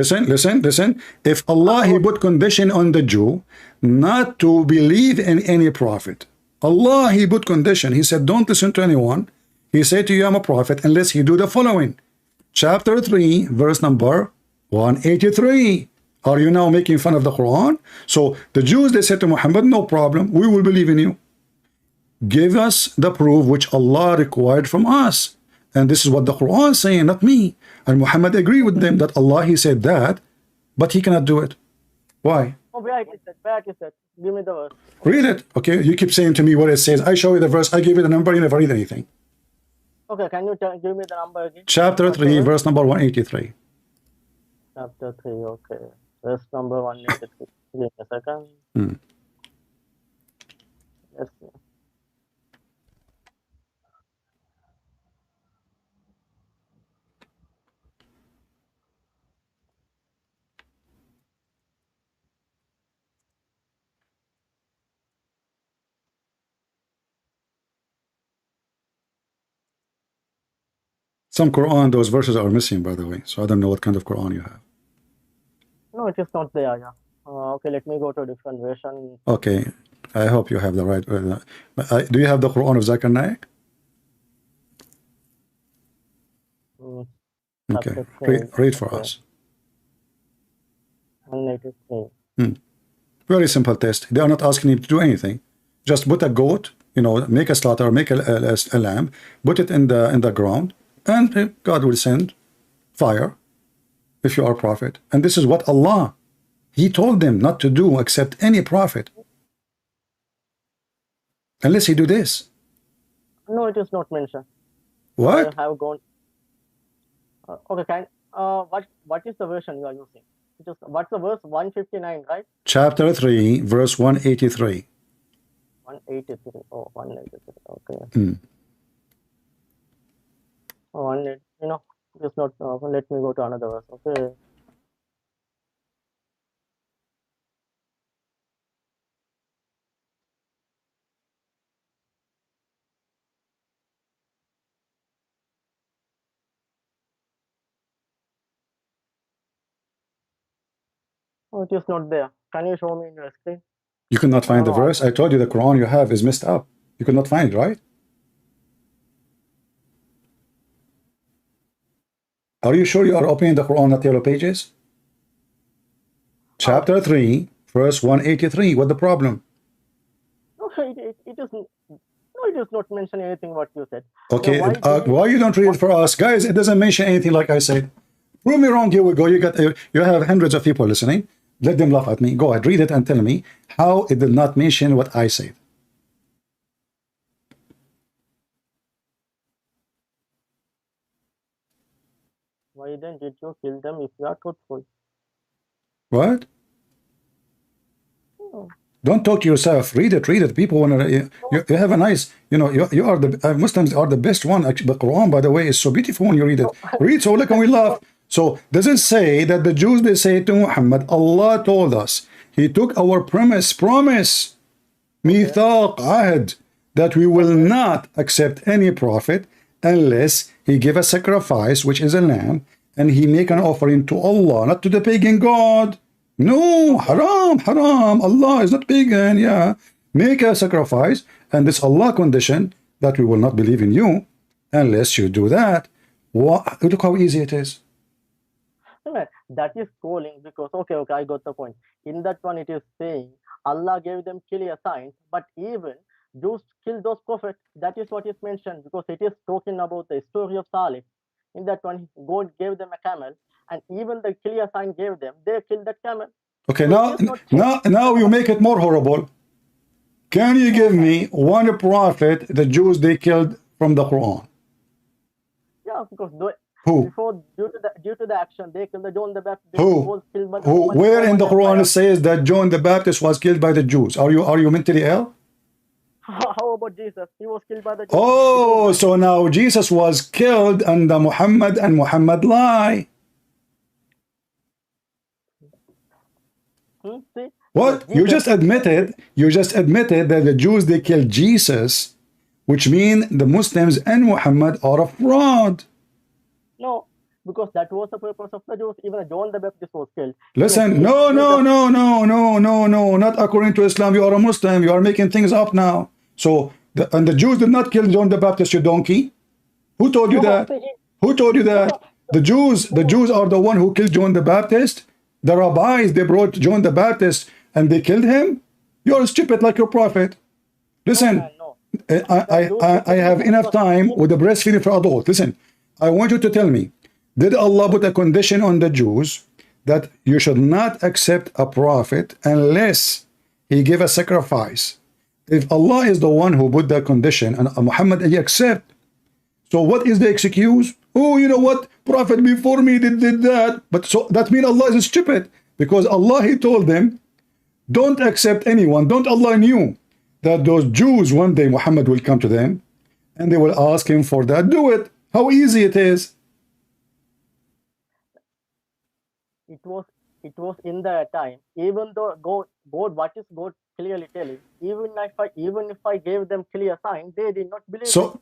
If Allah, he put condition on the Jew not to believe in any prophet. Allah, he put condition. He said, don't listen to anyone. He said to you, I'm a prophet, unless you do the following. Chapter 3, verse number 183. Are you now making fun of the Quran? So the Jews, they said to Muhammad, no problem, we will believe in you. Give us the proof which Allah required from us. And this is what the Quran is saying, not me. And Muhammad agreed with them that Allah, he said that, but he cannot do it. Why? Oh, where is that? Give me the verse. Read it. Okay, you keep saying to me what it says. I show you the verse, I give you the number, you never read anything. Okay, can you give me the number again? Chapter 3, verse number 183. Chapter 3, okay. Verse number 183. Give me a second. Yes. Some Quran, those verses are missing, by the way. So I don't know what kind of Quran you have. No, it is not there, yeah. Okay, let me go to a different version. Okay, I hope you have the right. Do you have the Quran of Zakir Naik? Okay, read for us. 183. Very simple test. They are not asking him to do anything. Just put a goat, make a slaughter, make a lamb, put it in the ground, and God will send fire if you are a prophet. And this is what Allah, he told them not to do except any prophet. Unless he do this. No, it is not mentioned. What? I have gone. Okay, what is the version you are using? What's the verse? 159, right? Chapter 3, verse 183. 183. Oh, 183. Okay. Oh, just not. Let me go to another verse. Okay. Oh, it is not there. Can you show me in your screen? You could not find the verse? I told you the Quran you have is messed up. You could not find it, right? Are you sure you are opening the Quran, not yellow pages? Chapter 3, verse 183. What the problem? No, it is not mention anything what you said. Okay, why you don't read it for us? Guys, it doesn't mention anything like I said. Prove me wrong, here we go. You have hundreds of people listening. Let them laugh at me. Go ahead, read it and tell me how it did not mention what I said. Why then did you kill them if you are truthful? What? Oh. Don't talk to yourself. Read it. People want to. You have a nice. You are the Muslims are the best one. Actually, the Quran, by the way, is so beautiful when you read it. Read so look and we laugh. So doesn't say that the Jews, they say to Muhammad, Allah told us. He took our promise, mithaq, ahd, that we will not accept any prophet unless he give a sacrifice, which is a lamb, and he make an offering to Allah, not to the pagan god. No, haram, haram. Allah is not pagan. Yeah, make a sacrifice, and this Allah condition that we will not believe in you unless you do that. What? Look how easy it is. That is calling, because okay, I got the point. In that one, it is saying Allah gave them clear signs, but even Jews killed those prophets. That is what is mentioned, because it is talking about the story of Salih. In that one, God gave them a camel, and even the clear sign gave them, they killed that camel. Okay, So now you make it more horrible. Can you give me one prophet the Jews they killed from the Quran? Yeah, because Who? before, due to the action, they killed the John the Baptist. Who? Was killed by the Who? Roman Where in the Quran it Empire. says that John the Baptist was killed by the Jews? Are you mentally ill? How about Jesus? He was killed by the Jews. Oh, so now Jesus was killed under Muhammad, and Muhammad lie. See? What? You just admitted that the Jews they killed Jesus, which mean the Muslims and Muhammad are a fraud. No, because that was the purpose of the Jews. Even John the Baptist was killed. Listen, no, not according to Islam. You are a Muslim. You are making things up now. So, and the Jews did not kill John the Baptist, you donkey. Who told you that? Who told you that? The Jews are the one who killed John the Baptist. The rabbis, they brought John the Baptist and they killed him. You're stupid like your prophet. Listen, I have enough time with the breastfeeding for adults. Listen, I want you to tell me, did Allah put a condition on the Jews that you should not accept a prophet unless he give a sacrifice? If Allah is the one who put that condition and Muhammad he accept, so what is the excuse? Oh, you know what? Prophet before me did that. But so that means Allah is stupid, because Allah he told them, don't accept anyone. Don't Allah knew that those Jews one day Muhammad will come to them and they will ask him for that. Do it. How easy it is. It was in the time. Even though God, what is God clearly telling? Even if I gave them clear sign, they did not believe. So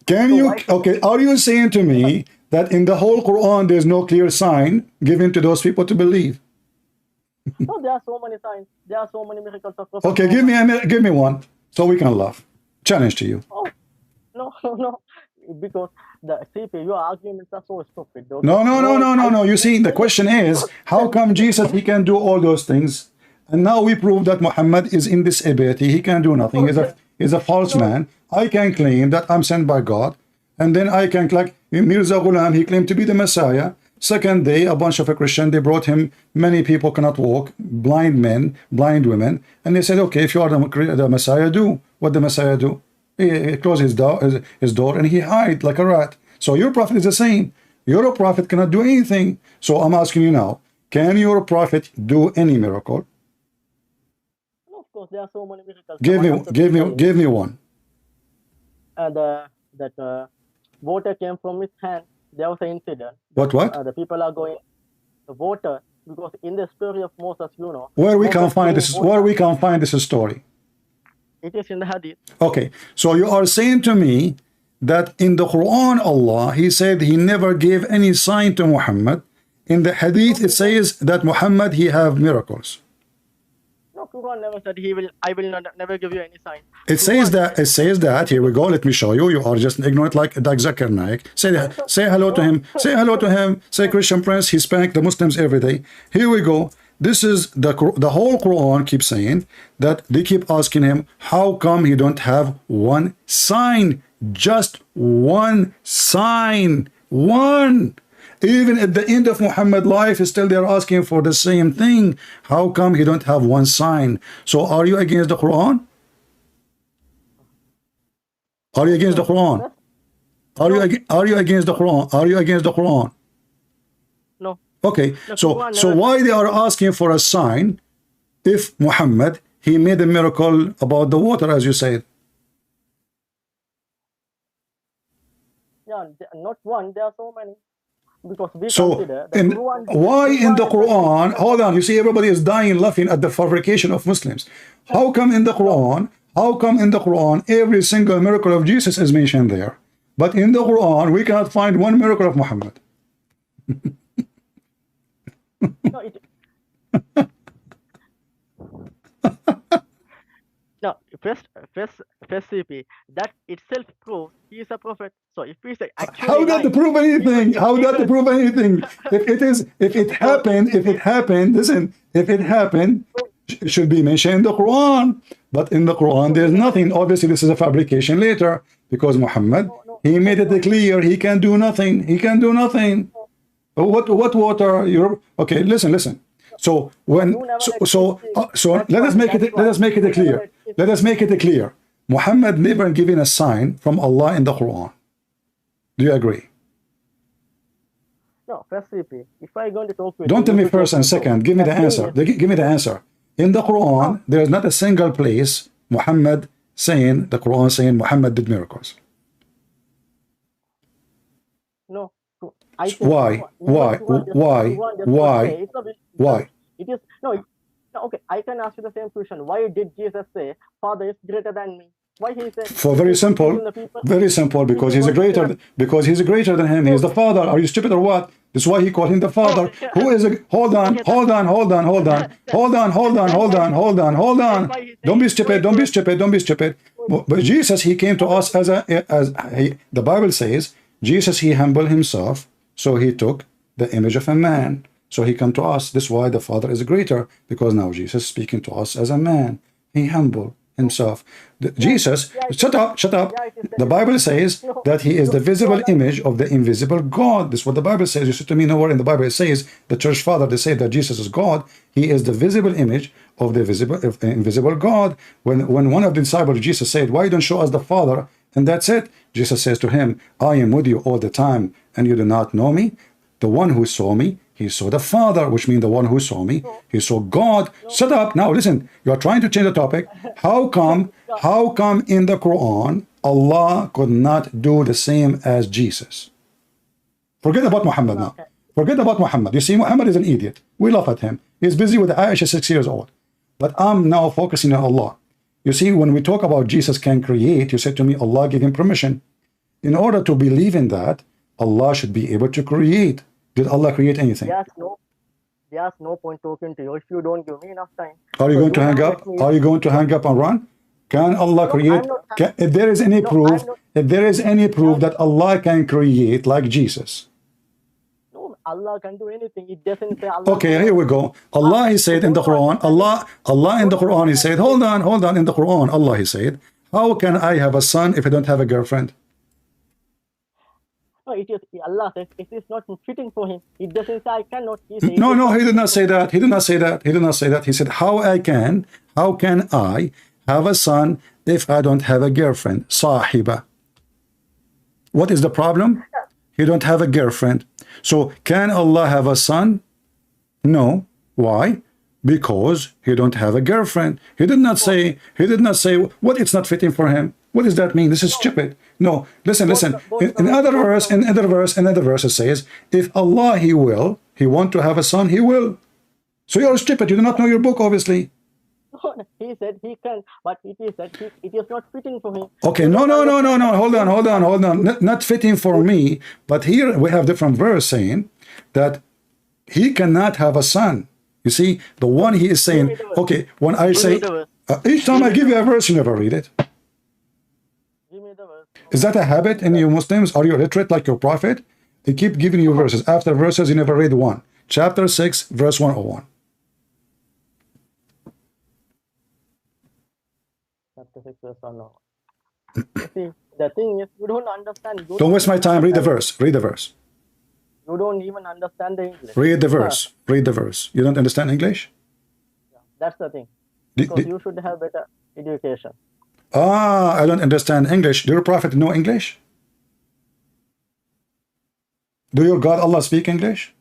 are you saying to me that in the whole Quran there's no clear sign given to those people to believe? No, there are so many signs. There are so many miracles of Prophet. Okay, give me one so we can laugh. Challenge to you. Oh, no. Because the CP, your arguments are so stupid. Okay? No. You see, the question is, how come Jesus he can do all those things, and now we prove that Muhammad is in this ability, he can do nothing. He's a false man. I can claim that I'm sent by God, and then I can like Mirza Ghulam, he claimed to be the Messiah. Second day, a bunch of a Christian, they brought him, many people cannot walk, blind men, blind women, and they said, okay, if you are the Messiah, do what the Messiah do. He closed his door and he hide like a rat. So your prophet is the same. Your prophet cannot do anything. So I'm asking you now, can your prophet do any miracle? No, of course, there are so many miracles. Give me one. And that water came from his hand. There was an incident. What? The people are going the water, because in the story of Moses, you know. Where we can find this story? It is in the Hadith. Okay, so you are saying to me that in the Quran, Allah, he said he never gave any sign to Muhammad. In the Hadith, it says that Muhammad, he have miracles. No, Quran never said I will never give you any sign. It says that, here we go, let me show you. You are just ignorant like Zakir Naik. Say hello to him. Say hello to him. Say Christian Prince, he spanked the Muslims every day. Here we go. This is the whole Quran keeps saying that they keep asking him, how come he don't have one sign? Just one sign. One. Even at the end of Muhammad's life, still they're asking for the same thing. How come he don't have one sign? So are you against the Quran? Are you against the Quran? Are you against the Quran? Are you against the Quran? No. Okay, so why they are asking for a sign if Muhammad, he made a miracle about the water, as you said? Yeah, not one, there are so many. Because we consider why in the Quran, hold on, you see everybody is dying laughing at the fabrication of Muslims. How come in the Quran every single miracle of Jesus is mentioned there, but in the Quran we cannot find one miracle of Muhammad? No, no, first CP. That itself proves he is a prophet. So if he is actually How that to lying, prove anything? How that to prove anything? If it happened, listen, if it happened, it should be mentioned in the Quran. But in the Quran, there's nothing. Obviously, this is a fabrication later because Muhammad, he made it clear he can do nothing. He can do nothing. What water? You're okay. Listen. So let us make it clear. Let us make it clear. Muhammad never given a sign from Allah in the Quran. Do you agree? No, first CP. If I going to talk with Don't tell me first and second. Give me the answer. Give me the answer. In the Quran, there is not a single place Muhammad saying, the Quran saying Muhammad did miracles. No. Why? It is no. Okay, I can ask you the same question. Why did Jesus say, "Father is greater than me"? Why he said? For very simple, because he's greater than him. He's the Father. Are you stupid or what? That's why he called him the Father. Who is a hold on. Don't be stupid. But Jesus, he came to us the Bible says, Jesus, he humbled himself, so he took the image of a man. So he come to us. This is why the Father is greater, because now Jesus is speaking to us as a man. He humbled himself. Jesus, shut up. The Bible says that he is the visible image of the invisible God. This is what the Bible says. You said to me, nowhere in the Bible it says, the church father, they say that Jesus is God. He is the visible image of the invisible God. When one of the disciples of Jesus said, why don't you show us the Father? And that's it. Jesus says to him, I am with you all the time, and you do not know me. The one who saw me, he saw the Father, which means the one who saw me, he saw God. Shut up. Now listen, you are trying to change the topic. How come in the Quran, Allah could not do the same as Jesus? Forget about Muhammad now. Forget about Muhammad. You see, Muhammad is an idiot. We laugh at him. He's busy with Aisha, 6 years old. But I'm now focusing on Allah. You see, when we talk about Jesus can create, you said to me, Allah gave him permission. In order to believe in that, Allah should be able to create. Did Allah create anything? There's no point talking to you if you don't give me enough time. Are you going to hang up? Are you going to hang up and run? Can Allah create? If there is any proof, that Allah can create like Jesus. No, Allah can do anything. It doesn't say Allah. Okay, here we go. Allah, he said in the Quran, Allah in the Quran, he said, hold on. In the Quran, Allah, he said, how can I have a son if I don't have a girlfriend? No, it is Allah says it is not fitting for him. It doesn't say I cannot. No, he did not say that. He did not say that. He said, how can I have a son if I don't have a girlfriend? Sahiba. What is the problem? He don't have a girlfriend. So can Allah have a son? No. Why? Because he don't have a girlfriend. He did not say what it's not fitting for him. What does that mean? This is stupid. No, listen. In another verse, it says, if Allah, he want to have a son, he will. So you're stupid. You do not know your book, obviously. He said he can, but it is not fitting for him. Okay, no. Hold on. Not fitting for me. But here we have different verse saying that he cannot have a son. You see, the one he is saying, okay, when I say, each time I give you a verse, you never read it. Give me the verse. Is that a habit in you Muslims? Are you illiterate like your prophet? They keep giving you verses. After verses, you never read one. Chapter 6, verse 101. Chapter 6, verse 101. See, the thing is, you don't understand. Don't waste my time. Read the verse. You don't even understand the English. Read the verse. You don't understand English? Yeah, that's the thing. Because you should have better education. I don't understand English. Do your prophet know English? Do your God Allah speak English?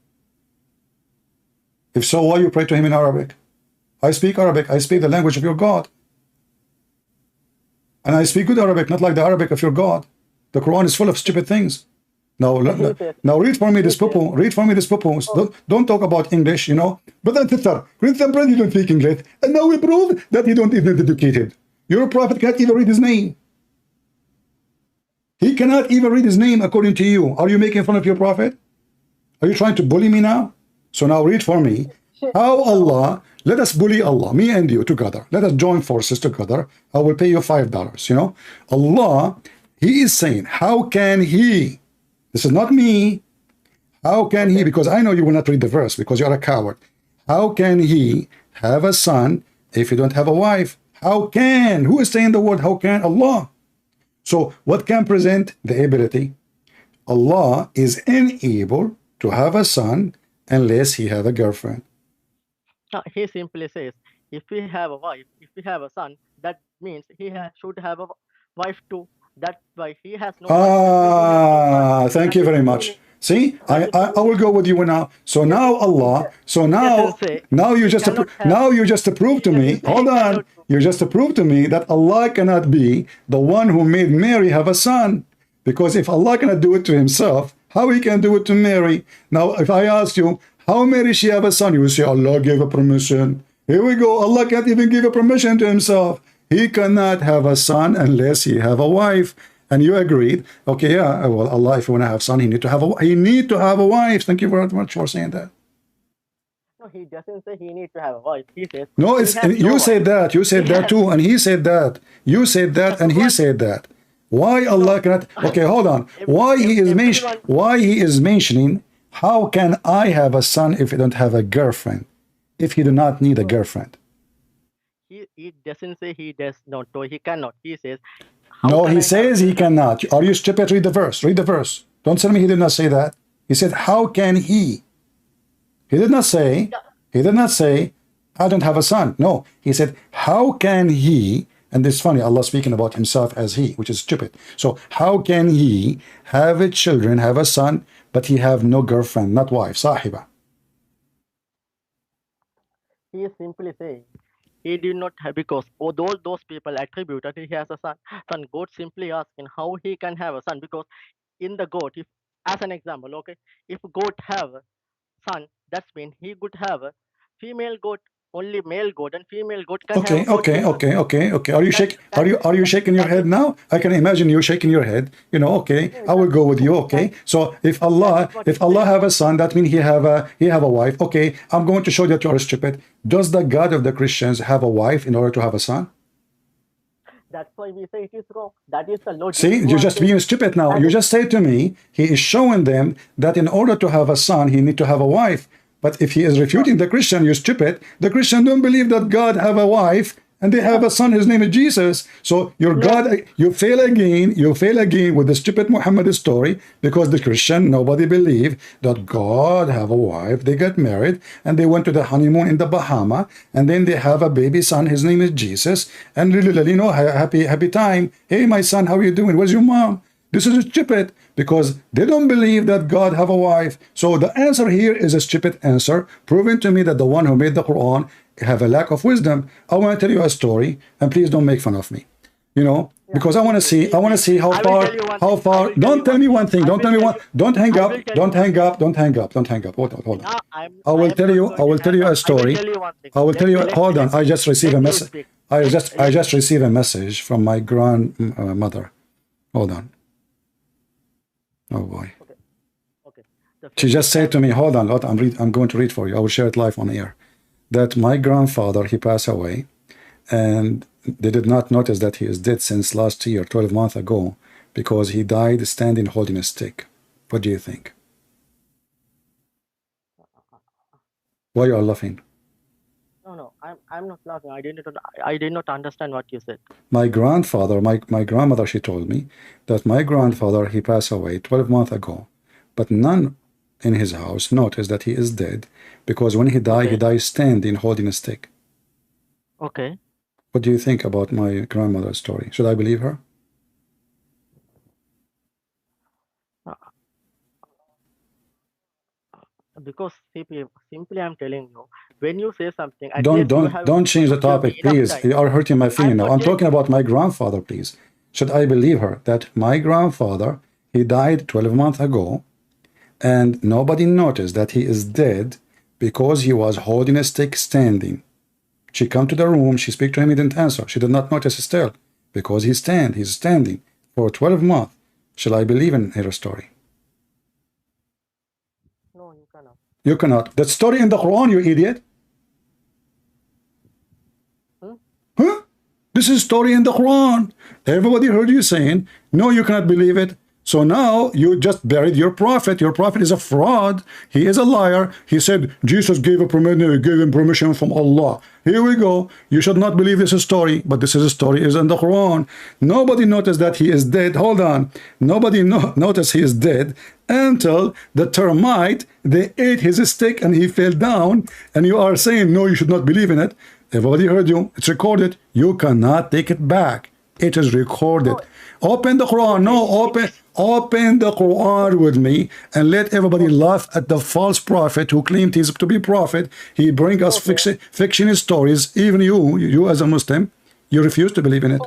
If so, why you pray to him in Arabic? I speak Arabic. I speak the language of your God. And I speak good Arabic, not like the Arabic of your God. The Quran is full of stupid things. Now read for me this poo-poo. Don't talk about English, you know. Brother and sister, brother, you don't speak English. And now we prove that he don't even educated. Your prophet can't even read his name. He cannot even read his name according to you. Are you making fun of your prophet? Are you trying to bully me now? So now read for me how Allah, let us bully Allah, me and you together. Let us join forces together. I will pay you $5. You know, Allah, He is saying, how can He? This is not me. How can He? Because I know you will not read the verse because you are a coward. How can He have a son if you don't have a wife? How can? Who is saying the word how can? Allah. So what can present the ability? Allah is unable to have a son unless he have a girlfriend. He simply says, if we have a wife, if we have a son, that means should have a wife too. That's why he has no wife. Thank you very much. See, I will go with you now. So now Allah, so now you just prove to me, hold on, you just prove to me that Allah cannot be the one who made Mary have a son. Because if Allah cannot do it to himself, how he can do it to Mary? Now, if I ask you, how Mary she have a son? You will say, Allah gave a permission. Here we go. Allah can't even give a permission to himself. He cannot have a son unless he have a wife. And you agreed. Okay, yeah, well, Allah, if you want to have a son, he need to have a wife. Thank you very much for saying that. No, he doesn't say he needs to have a wife. He says, no, it's you said that. You said that too, and he said that. You said that, and he said that. Why Allah cannot? Okay, hold on. Why he is mentioning? How can I have a son if I don't have a girlfriend? If he do not need a girlfriend? He doesn't say he does not, or he cannot. He says. No, he says he cannot. Are you stupid? Read the verse. Read the verse. Don't tell me he did not say that. He said, how can he? He did not say. He did not say, I don't have a son. No, he said, how can he? And it's funny, Allah speaking about himself as he, which is stupid. So how can he have a children, have a son, but he have no girlfriend, not wife, sahiba? He is simply saying he did not have, because all those people attributed he has a son. God simply asking how he can have a son, because in the goat, if as an example, okay, if goat have a son, that means he could have a female goat. Only male goat and female goat can have. Okay. Are you shaking your head now? I can imagine you shaking your head. You know, okay, I will go with you. Okay, so if Allah have a son, that means he have a wife. Okay, I'm going to show that you are stupid. Does the God of the Christians have a wife in order to have a son? That's why we say it is wrong. That is the logic. See, you're just being stupid now. You just say to me, he is showing them that in order to have a son, he need to have a wife. But if he is refuting the Christian, you're stupid. The Christian don't believe that God have a wife and they have a son. His name is Jesus. So your God, you fail again. You fail again with the stupid Muhammad story, because the Christian, nobody believe that God have a wife. They get married and they went to the honeymoon in the Bahama, and then they have a baby son. His name is Jesus. And you know, happy time. Hey, my son, how are you doing? Where's your mom? This is stupid, because they don't believe that God have a wife. So the answer here is a stupid answer, proving to me that the one who made the Quran have a lack of wisdom. I want to tell you a story, and please don't make fun of me. You know, because I want to see how far. Don't tell me one thing. Don't tell me one. Don't hang up. Don't hang up. Don't hang up. Don't hang up. Hold on. I will tell you a story. I will tell you. Hold on. I just received a message. I just received a message from my grandmother. Hold on. Oh boy. Okay. She just said to me, hold on, I'm going to read for you. I will share it live on air. That my grandfather, he passed away, and they did not notice that he is dead since last year, 12 months ago, because he died standing holding a stick. What do you think? Why you are laughing? No, I'm not laughing. I did not understand what you said. My grandfather, my grandmother, she told me that my grandfather, he passed away 12 months ago, but none in his house noticed that he is dead, because when he died standing holding a stick. Okay. What do you think about my grandmother's story? Should I believe her? Because simply I'm telling you, when you say something, don't change the topic, please. You are hurting my feeling now. I'm talking about my grandfather, please. Should I believe her that my grandfather, he died 12 months ago, and nobody noticed that he is dead because he was holding a stick standing? She come to the room, she speak to him, he didn't answer. She did not notice still, because he's standing for 12 months. Shall I believe in her story? No, you cannot. You cannot. That story in the Quran, you idiot. Hmm? Huh? This is story in the Quran. Everybody heard you saying, no, you cannot believe it. So now you just buried your prophet. Your prophet is a fraud. He is a liar. He said Jesus gave him permission from Allah. Here we go. You should not believe this story, but this is a story is in the Quran. Nobody noticed that he is dead. Hold on. Nobody noticed he is dead until the termite, they ate his stick and he fell down. And you are saying, no, you should not believe in it. Everybody heard you. It's recorded. You cannot take it back. It is recorded. Open the Quran. No, open the Quran with me and let everybody laugh at the false prophet who claimed he's to be prophet. He bring us fiction stories. Even you as a Muslim, you refuse to believe in it.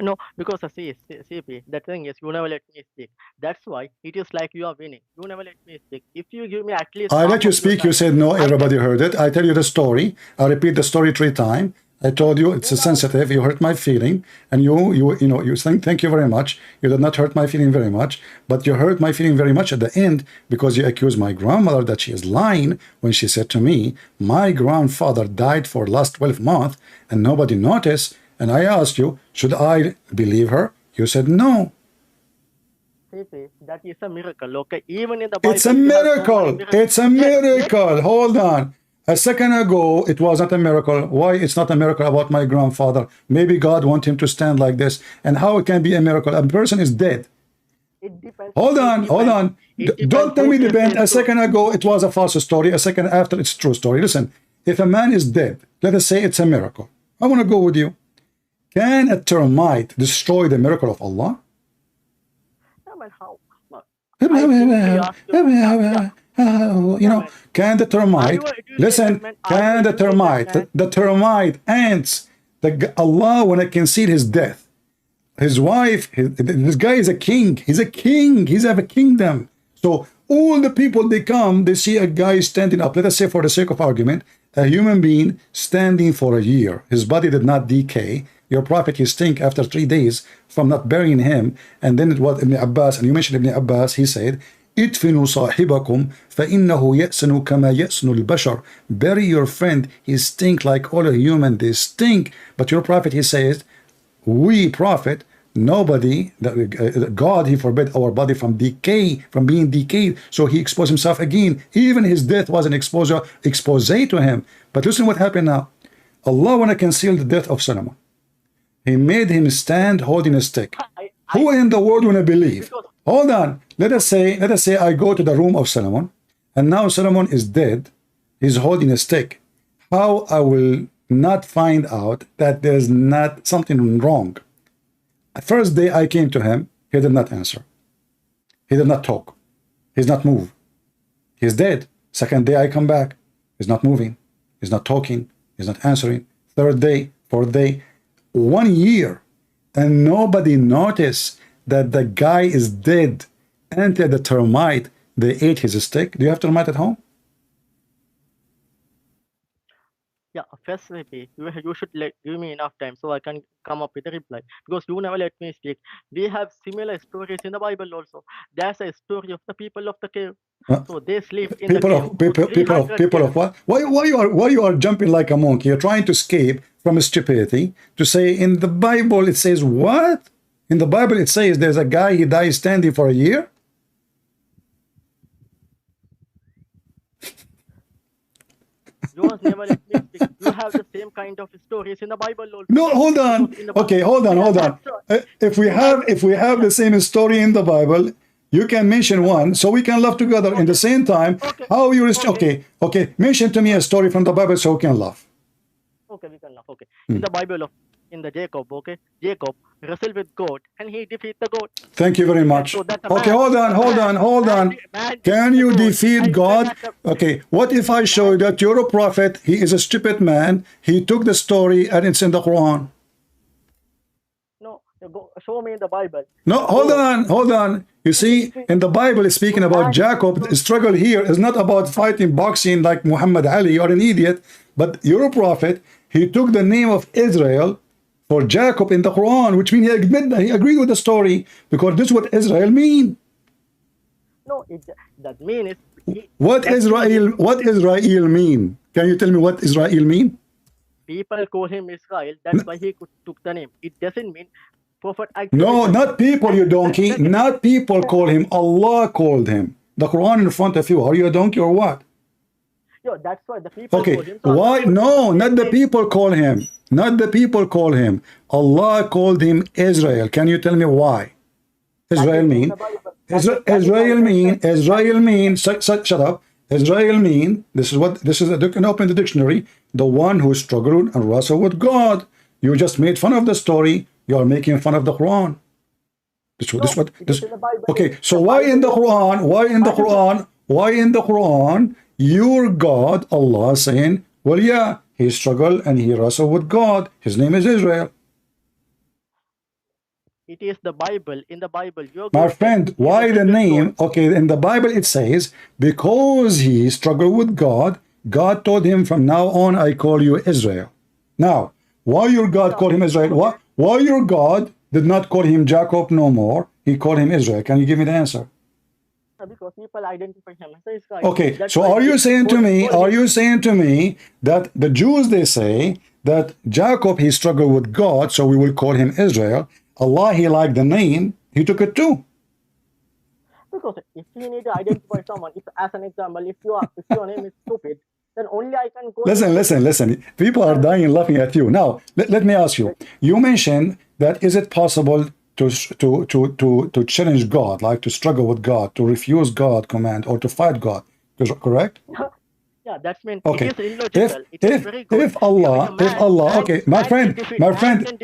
No, because CP, the thing is, you never let me speak. That's why it is like you are winning. You never let me speak. If you give me at least I half let you of your speak. You time, said no. I Everybody heard it. I tell you the story. I repeat the story 3 times. I told you it's sensitive. You hurt my feeling, and you think thank you very much. You did not hurt my feeling very much, but you hurt my feeling very much at the end because you accused my grandmother that she is lying when she said to me, my grandfather died for last 12 months and nobody noticed. And I asked you, should I believe her? You said no. CP, that is a miracle. Okay, even in the Bible, It's a miracle. It's a miracle. Hold on. A second ago, it was not a miracle. Why it's not a miracle about my grandfather? Maybe God want him to stand like this. And how it can be a miracle? A person is dead. It depends. Hold on. Don't tell me depend. A second ago, it was a false story. A second after, it's a true story. Listen, if a man is dead, let us say it's a miracle. I want to go with you. Can a termite destroy the miracle of Allah? How? Can the termite, listen, can the termite ants, Allah when it concede his death, his wife, this guy is a king, he's a king, he's have a kingdom. So all the people, they come, they see a guy standing up, let us say for the sake of argument, a human being standing for a year, his body did not decay. Your prophet, he stink after 3 days from not burying him. And then it was Ibn Abbas, and you mentioned Ibn Abbas, he said, "Idfinu sahibakum فَإِنَّهُ يَأْسَنُ كَمَا يَأْسَنُ الْبَشَرِ." Bury your friend, he stink like all a human, they stink. But your prophet, he says, we prophet, nobody, God, he forbid our body from decay, from being decayed. So he exposed himself again. Even his death was an expose to him. But listen what happened now. Allah want to conceal the death of Solomon. He made him stand holding a stick. Who in the world want to believe? Hold on. Let us say I go to the room of Solomon, and now Solomon is dead. He's holding a stick. How I will not find out that there's not something wrong? First day I came to him, he did not answer. He did not talk. He's not moved. He's dead. Second day I come back. He's not moving. He's not talking. He's not answering. Third day, fourth day. 1 year, and nobody noticed that the guy is dead until the termite, they ate his stick. Do you have termite at home? Yeah, first maybe you should give me enough time so I can come up with a reply, because you never let me speak. We have similar stories in the Bible also. There's a story of the people of the cave. So they sleep in the cave. People of what? Why you are jumping like a monkey? You're trying to escape from stupidity to say in the Bible it says what? In the Bible it says there's a guy, he dies standing for a year. You must never let me speak. You have the same kind of stories in the Bible also. No, hold on. Okay, hold on. If we have the same story in the Bible, you can mention one so we can laugh together in the same time. How you okay. Mention to me a story from the Bible so we can laugh. Okay, we can laugh. Okay. In the Bible in the Jacob, okay? Jacob wrestled with God and he defeated the God. Thank you very much. So okay, hold on. Can you defeat God? Okay, what if I show you that you're a prophet, he is a stupid man, he took the story and it's in the Quran? No, go show me in the Bible. No, hold on. You see, in the Bible, speaking about Jacob, the struggle here is not about fighting boxing like Muhammad Ali or an idiot, but you're a prophet. He took the name of Israel for Jacob in the Quran, which means he agreed with the story, because this is what Israel mean. No, that means what Israel mean? Can you tell me what Israel mean? People call him Israel. That's why he took the name. It doesn't mean prophet actually. No, not people, you donkey. Not people call him. Allah called him. The Quran in front of you. Are you a donkey or what? Yo, that's why the people Okay, call him. So why? No, not the people call him. Not the people call him. Allah called him Israel. Can you tell me why? Israel mean? Israel mean, shut up. Israel mean, this is you can open the dictionary, the one who struggled and wrestled with God. You just made fun of the story. You are making fun of the Quran. Okay, so why in the Quran, your God, Allah saying, well, yeah, he struggled and he wrestled with God. His name is Israel. It is the Bible. In the Bible, my friend, why the name? Okay, in the Bible it says, because he struggled with God, God told him, from now on, I call you Israel. Now, why your God called him Israel? Why your God did not call him Jacob no more? He called him Israel. Can you give me the answer? Because people identify him as Israel. Okay, so are you saying to me that the Jews, they say that Jacob, he struggled with God, so we will call him Israel. Allah, he liked the name, he took it too. Because if you need to identify someone, if, as an example, if your name is stupid, then only I can go. Listen. People are dying laughing at you. Now, let me ask you. You mentioned that is it possible to challenge God, like to struggle with God, to refuse God command, or to fight God? Correct? Yeah, that's mean. Okay. It is illogical. If Allah, okay, my friend,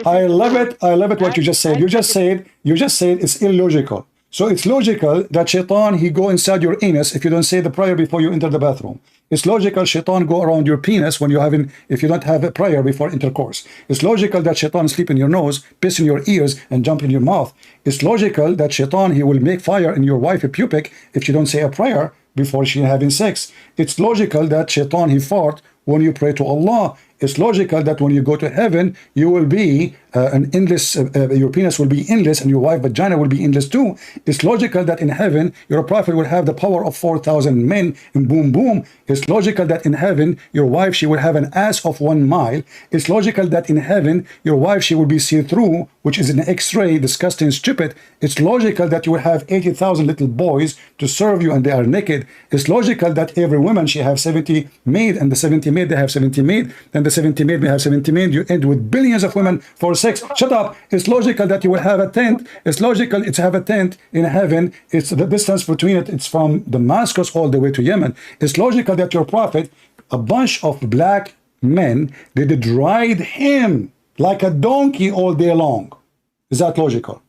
I love it what you just said. You just said it's illogical. So it's logical that Shaitan, he go inside your anus if you don't say the prayer before you enter the bathroom. It's logical Shaitan go around your penis when if you don't have a prayer before intercourse. It's logical that Shaitan sleep in your nose, piss in your ears, and jump in your mouth. It's logical that Shaitan, he will make fire in your wife, a pubic, if you don't say a prayer before she having sex. It's logical that Shaitan, he fart when you pray to Allah. It's logical that when you go to heaven, you will be an endless, your penis will be endless and your wife vagina will be endless too. It's logical that in heaven, your prophet will have the power of 4,000 men and boom, boom. It's logical that in heaven, your wife, she will have an ass of 1 mile. It's logical that in heaven, your wife, she will be see-through, which is an X-ray, disgusting, stupid. It's logical that you will have 80,000 little boys to serve you and they are naked. It's logical that every woman, she have 70 maid, and the 70 maid, they have 70 maid, and the 70 maid may have 70 maid. You end with billions of women for sex. Shut up. It's logical that you will have a tent. It's logical to have a tent in heaven. It's the distance between it. It's from Damascus all the way to Yemen. It's logical that your prophet, a bunch of black men, they did ride him like a donkey all day long. Is that logical?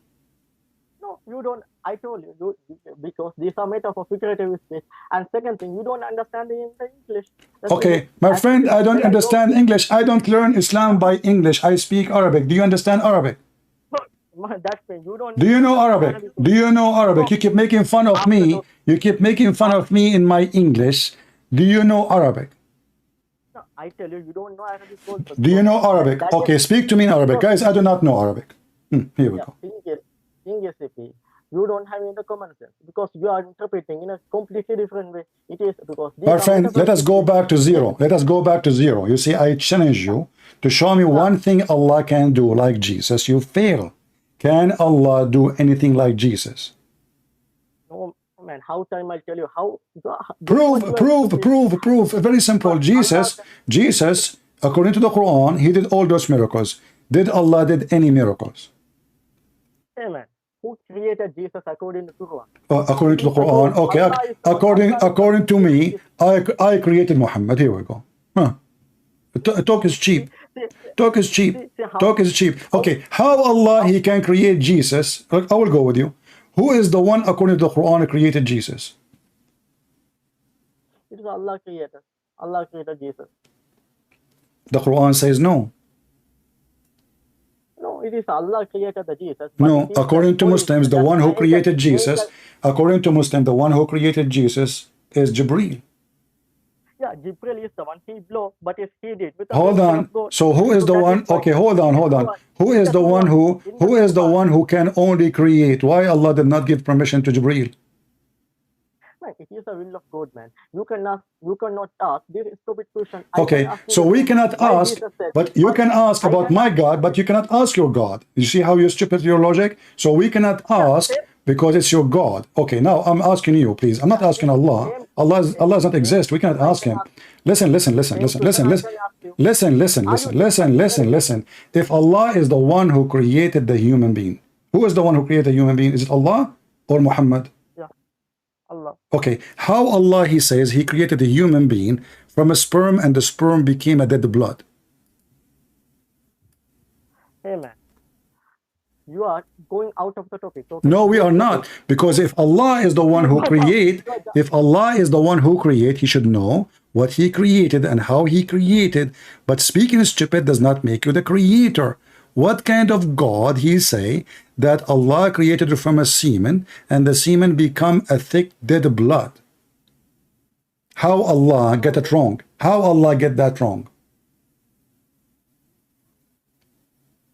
No, you don't. I told you, because these are metaphor figurative speech. And second thing, you don't understand the English. Okay, my friend, I don't understand English. I don't learn Islam by English. I speak Arabic. Do you understand Arabic? That's you don't. Do you know Arabic? Do you know Arabic? You keep making fun of me. You keep making fun of me in my English. Do you know Arabic? No, I tell you, you don't know Arabic also. Do you know Arabic? Okay, speak to me in Arabic. Guys, I do not know Arabic. Here we go. English, you don't have any common sense because you are interpreting in a completely different way. It is because our friend, let us go back to zero. Let us go back to zero. You see, I challenge you to show me one thing Allah can do like Jesus. You fail. Can Allah do anything like Jesus? No, man. How time I'll tell you how. Prove. Very simple. Jesus, according to the Quran, he did all those miracles. Did Allah did any miracles? Hey, man. Who created Jesus according to the Quran? According to the Quran, okay. According to me, I created Muhammad. Here we go. Talk is cheap. Talk is cheap. Talk is cheap. Okay, how Allah he can create Jesus? I will go with you. Who is the one according to the Quran who created Jesus? It is Allah created. Allah created Jesus. The Quran says no. No, it is Allah created the Jesus. No, according to Muslims, the one who created Jesus, according to Muslims, the one who created Jesus is Jibreel. Yeah, Jibreel is the one he blew, but if he did. Hold on. So who is the one? Okay, hold on. Who is the one who can only create? Why Allah did not give permission to Jibreel? Man, it is the will of God, man. You cannot ask this stupid question. I can Okay, ask you so the we same. cannot Why ask, Jesus said, but you but can ask I about can my ask God, but you cannot ask your God. You see how you're stupid your logic? So we cannot yeah, ask same, because it's your God. Okay, now I'm asking you, please. I'm not yeah, asking Allah. same, Allah does not same exist. We cannot I ask can him. ask Listen, listen, listen, same listen, question listen, I listen. can ask you. Listen, listen, Are you listen, listen, disrespecting listen, anything? listen. If Allah is the one who created the human being, who is the one who created the human being? Is it Allah or Muhammad? Yeah, Allah. Okay, how Allah, he says, he created a human being from a sperm and the sperm became a dead blood. Hey man, you are going out of the topic. Okay, No, we go are to the not. topic. Because if Allah is the one You who are now. create, if Allah is the one who create, he should know what he created and how he created. But speaking stupid does not make you the creator. What kind of God he say that Allah created from a semen and the semen become a thick dead blood? How Allah get it wrong? How Allah get that wrong?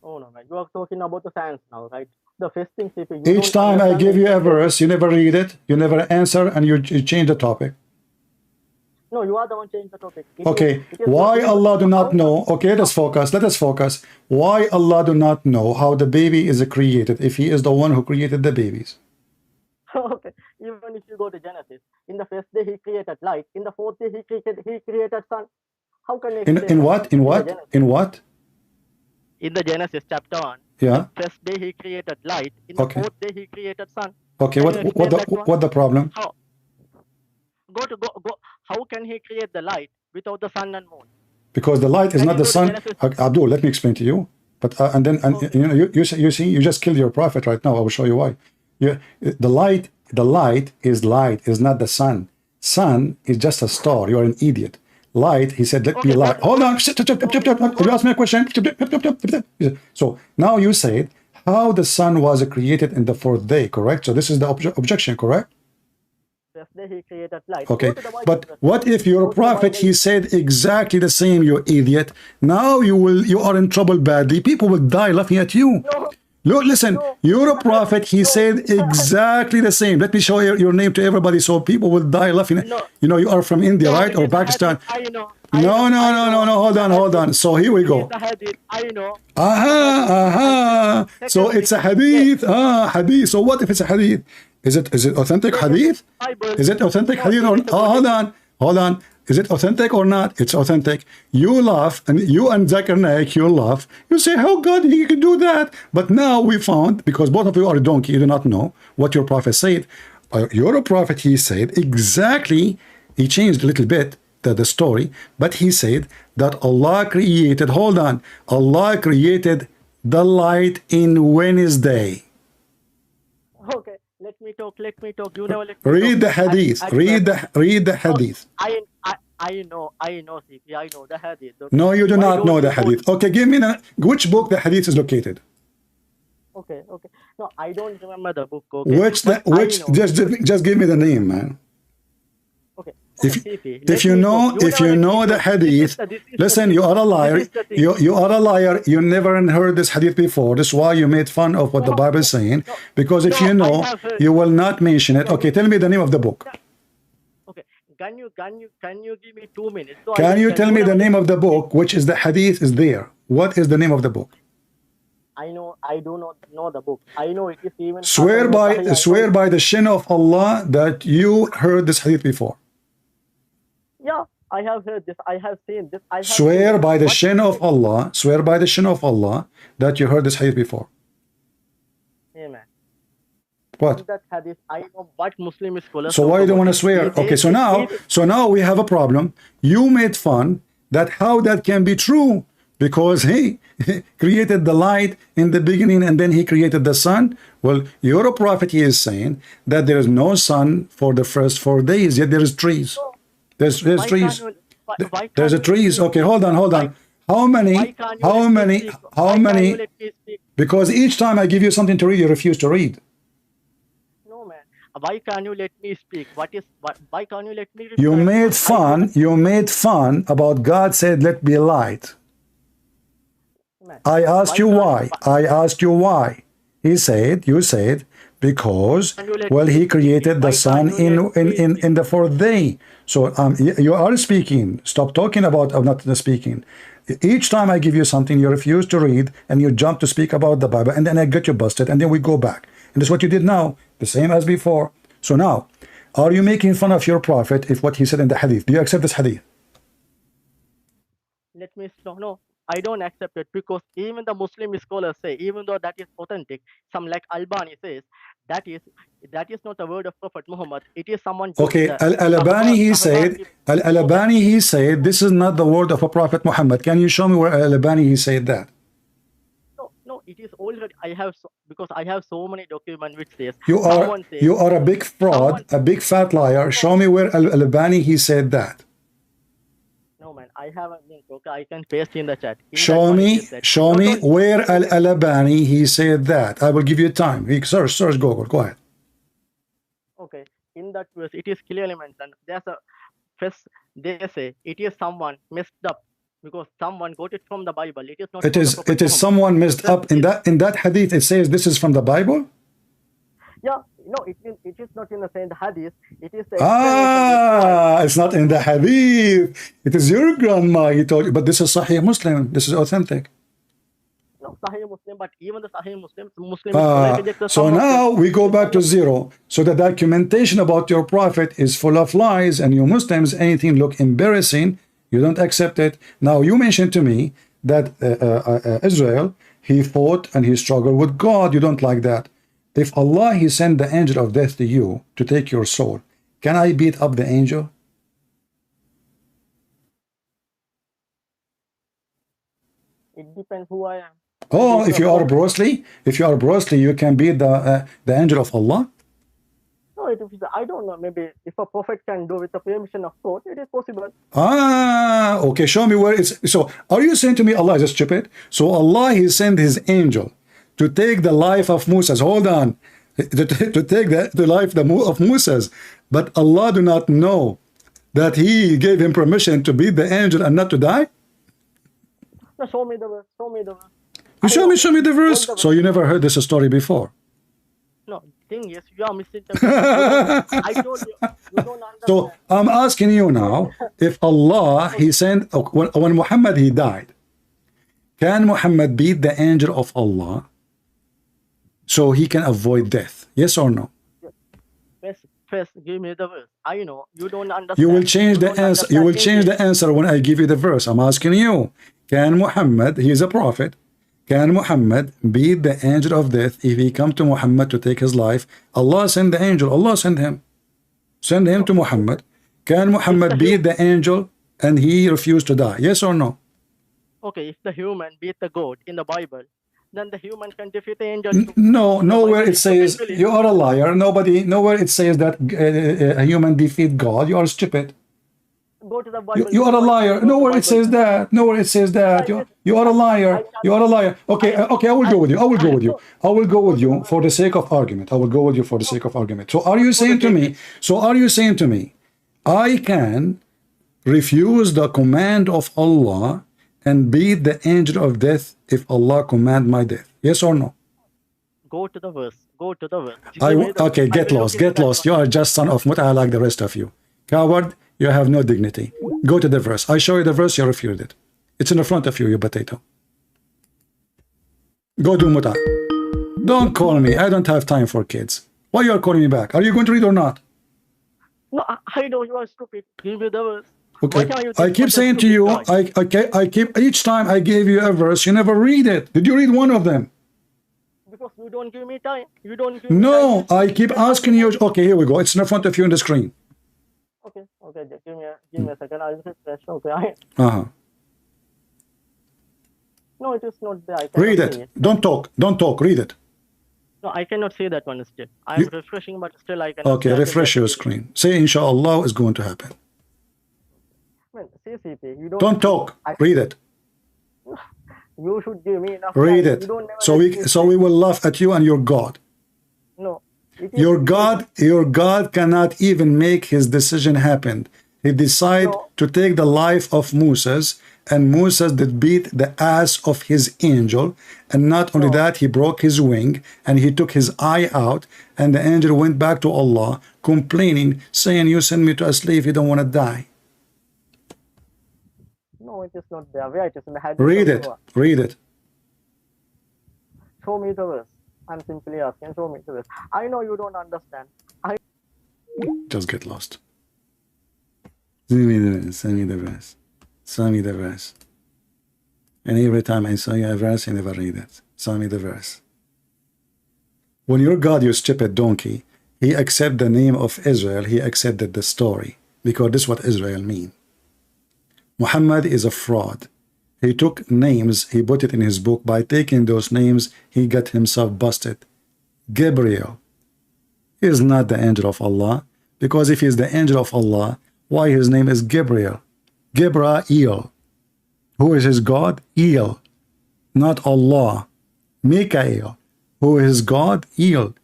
Oh no, man. You are talking about the science now, right? The first thing, CP, you Each don't time I understand the give you a interpretation. verse, you never read it, you never answer, and you change the topic. No, you are the one changing the topic. Okay, It is why it is Allah do how not know? Okay, let's focus. Let us focus. Why Allah do not know how the baby is created if He is the one who created the babies? okay. Even if you go to Genesis, in the first day he created light. In the fourth day he created sun. How can you explain In that? what? In In the what? Genesis, In what? in the Genesis chapter 1, the Yeah. first day he created light. In the Okay. fourth day he created sun. Okay. Can you explain that one? What the problem? How? Go. How can he create the light without the sun and moon? Because the light is Can not you the go to sun. Genesis? Abdul, let me explain to you. But Okay. you know you see you just killed your prophet right now. I will show you why. The light is not the sun. Sun is just a star. You are an idiot. Light, he said, let be Okay. light. Hold on. You asked me a question. So now you said how the sun was created in the fourth day, correct? So this is the objection, correct? First day he created light. Okay, Go to the Bible. but what if your Go to the prophet, Bible. he said exactly the same, you idiot? Now you are in trouble badly. People will die laughing at you. No. Look, listen, No. you're a prophet, he No. said exactly the same. Let me show your name to everybody so people will die laughing. No. You know, you are from India, No, right? it Or is a Pakistan. hadith. I know. No, hold on. So here we It is go. a hadith. I know. Aha. So Secondly, it's a yes, hadith. Hadith. So what if it's a hadith? Is it authentic yes, yes, hadith? Bible. Is it authentic No, hadith it or is a quotation. hold on. Is it authentic or not? It's authentic. You laugh, and you and Zakir Naik, you laugh. You say, how God he can do that? But now we found, because both of you are a donkey, you do not know what your prophet said. You're a prophet, he said exactly. He changed a little bit the story, but he said that Allah created, hold on, Allah created the light in Wednesday. Okay, let me talk. You never let me Read talk. the hadith. Read the hadith. I know, CP, I know the hadith. Okay? No, you do Why not don't know the you go hadith. Okay, give me which book the hadith is located. Okay. No, I don't remember the book. Okay, but I Which know. just give me the name, man. Okay, If CP, let you me know talk. You if never you let me know the talk. hadith, This is the listen, thing. you are a liar. This is the thing. You are a liar. You never heard this hadith before. This is why you made fun of what the Bible is saying. No, Because if no, you I know, have heard. you will not mention it. Can Okay, you, tell me the name of the book. okay, can you give me 2 minutes so I Can will you tell tell you? me the Never name let of the me speak. book, which is the hadith is there? What is the name of the book? I know. I do not know the book. I know it is even Swear Hassan by Sahih. I know swear it. by the shin of Allah that you heard this hadith before. Yeah, I have heard this. I have seen this. I have seen Swear it. by the What shin of Allah, swear by the shin of Allah that you heard this hadith before. Amen. What? In that hadith, I know what Muslim scholars So talk why you don't about want to it. swear? They Okay, say so now we have a problem. You made fun that how that can be true because he created the light in the beginning and then he created the sun. Well, your prophet he is saying that there is no sun for the first 4 days, yet there is trees. so. There's Why can't trees. you? Why There's can't a you let trees. me Okay, speak? hold Why on. How why many? can't you How let me many? speak? How Why can't you many? let me speak? Because each time I give you something to read, you refuse to read. No, man. Why can't you let me speak? Why can't you let me You reply? made Because I know fun. You made fun about God said, "Let be light." man. I ask Why you can't why. I ask you why. He said, you said, because, And you let well, me he speak. created the Why sun can't you let me speak? in the fourth day. So you are speaking. Stop talking about not speaking. Each time I give you something, you refuse to read, and you jump to speak about the Bible, and then I get you busted, and then we go back. And that's what you did now, the same as before. So now, are you making fun of your prophet if what he said in the hadith? Do you accept this hadith? Let me no, I don't accept it, because even the Muslim scholars say, even though that is authentic, some like Albani says that is not a word of Prophet Muhammad. It is someone Okay, the Al-Albani, he said, okay. Al-Albani, he said, this is not the word of a prophet Muhammad. Can you show me where Al-Albani, he said that? No, it is already. I have because I have so many documents which says You are someone says you are a big fraud, someone. a big fat liar. Show me where Al-Albani, he said that. No man, I have a link. Okay, I can paste in the chat. In that Show one, it me, is said. show Not me only where okay, Al-Albani, he said that. I will give you time. Search Google. Go ahead. okay. In that verse, it is clearly mentioned. There's a first. They say it is someone messed up because someone got it from the Bible. It is not from the Prophet It is Muhammad. someone messed Just up in that hadith. It says this is from the Bible. yeah, no, it is not in the same hadith. It is the Ah, it's not in the hadith. It is your grandma. He told you, but this is Sahih Muslim. This is authentic. no Sahih Muslim, but even the Sahih Muslim scholar rejects So some of them. now we go back to zero. So the documentation about your prophet is full of lies, and you Muslims, anything look embarrassing, you don't accept it. Now you mentioned to me that Israel, he fought and he struggled with God. You don't like that. If Allah, he sent the angel of death to you to take your soul, can I beat up the angel? It depends who I am. Oh, if you are Bruce Lee, you can beat the angel of Allah. No, it is. I don't know. Maybe if a prophet can do with the permission of God, it is possible. Ah, okay. Show me where it's. So, are you saying to me Allah is stupid? So Allah, he sent his angel to take the life of Moses. Hold on, to take the life of Moses, but Allah do not know that he gave him permission to beat the angel and not to die. No, show me the verse. Show me the verse. You show me the verse. So you never heard this story before. No, thing is, you are misinterpreting. I told you, you don't understand. So I'm asking you now, if Allah, he sent, when Muhammad, he died, can Muhammad beat the angel of Allah so he can avoid death? Yes or no? First, give me the verse. I know, you don't understand. You will change the answer. You will change the answer when I give you the verse. I'm asking you, can Muhammad, he is a prophet, can Muhammad beat the angel of death if he come to Muhammad to take his life? Allah send the angel. Allah send him. Send him to Muhammad. Can Muhammad beat the angel and he refused to die? Yes or no? Okay, if the human beat the God in the Bible, then the human can defeat the angel. No, nowhere it says, you are a liar. Nowhere it says that a human defeat God. You are stupid. Go to the Bible. You are a liar. Nowhere it says that. Nowhere it says that. You are a liar. You are a liar. Okay, I will go with you. I will go with you. I will go with you for the sake of argument. I will go with you for the sake of argument. So are you saying to me, I can refuse the command of Allah and beat the angel of death if Allah command my death? Yes or no? Go to the verse. Go to the verse. Okay, get lost. You are just son of Mut'a like the rest of you. Coward, you have no dignity. Go to the verse. I show you the verse, you refuse it. It's in the front of you, you potato. Go do Mut'a. Don't call me. I don't have time for kids. Why you are calling me back? Are you going to read or not? No, I know you are stupid. Give me the verse. Okay, I keep saying to you, I keep, each time I gave you a verse, you never read it. Did you read one of them? Because you don't give me time. You don't give me No, time. I keep asking you. Okay, here we go. It's in front of you on the screen. Okay, give me a second. I'll refresh. Okay. No, it is not there. Read it. Don't talk. Read it. No, I cannot see that one still. I'm refreshing, but still I cannot. Okay, refresh your screen. Say, inshallah, is going to happen. Man, CCP, you don't. Don't talk. Read it. You should give me enough. Read time. it. So we will laugh at you and your God. No. Your God cannot even make his decision happen. He decided No. to take the life of Moses, and Moses did beat the ass of his angel. And not only No. that, he broke his wing and he took his eye out, and the angel went back to Allah complaining, saying, you send me to a slave, you don't want to die. No, it is not there. Where it is in the hadith? Read it. Read it. Show me the verse. I'm simply asking, show me the verse. I know you don't understand. Just get lost. Send me the verse. Send me the verse. Send me the verse. And every time I saw you a verse, you never read it. Send me the verse. When your God, you stupid donkey, he accepted the name of Israel, he accepted the story. Because this is what Israel mean. Muhammad is a fraud. He took names, he put it in his book. By taking those names, he got himself busted. Gabriel is not the angel of Allah. Because if he is the angel of Allah, why his name is Gabriel? Gabriel. Who is his God? El. Not Allah. Mikael. Who is his God? El.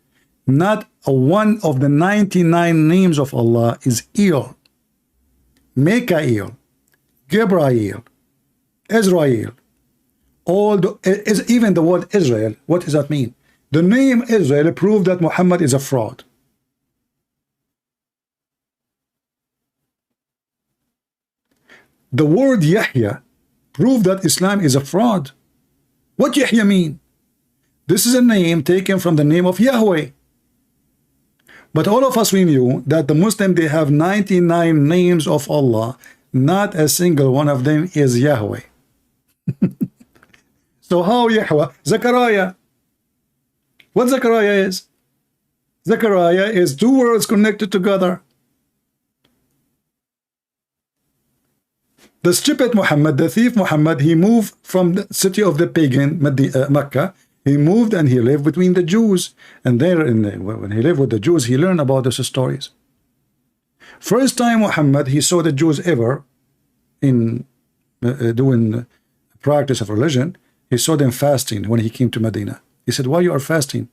Not one of the 99 names of Allah is El. Mikael. Gabriel. Israel. Even the word Israel, what does that mean? The name Israel proved that Muhammad is a fraud. The word Yahya proved that Islam is a fraud. What Yahya mean? This is a name taken from the name of Yahweh. But all of us, we knew that the Muslim, they have 99 names of Allah. Not a single one of them is Yahweh. So how Yahweh? Zechariah. What Zechariah is? Zechariah is two words connected together. The stupid Muhammad, the thief Muhammad, he moved from the city of the pagan, Mecca. He moved and he lived between the Jews. And there, when he lived with the Jews, he learned about those stories. First time Muhammad, he saw the Jews ever in doing practice of religion. He saw them fasting when he came to Medina. He said, why you are fasting?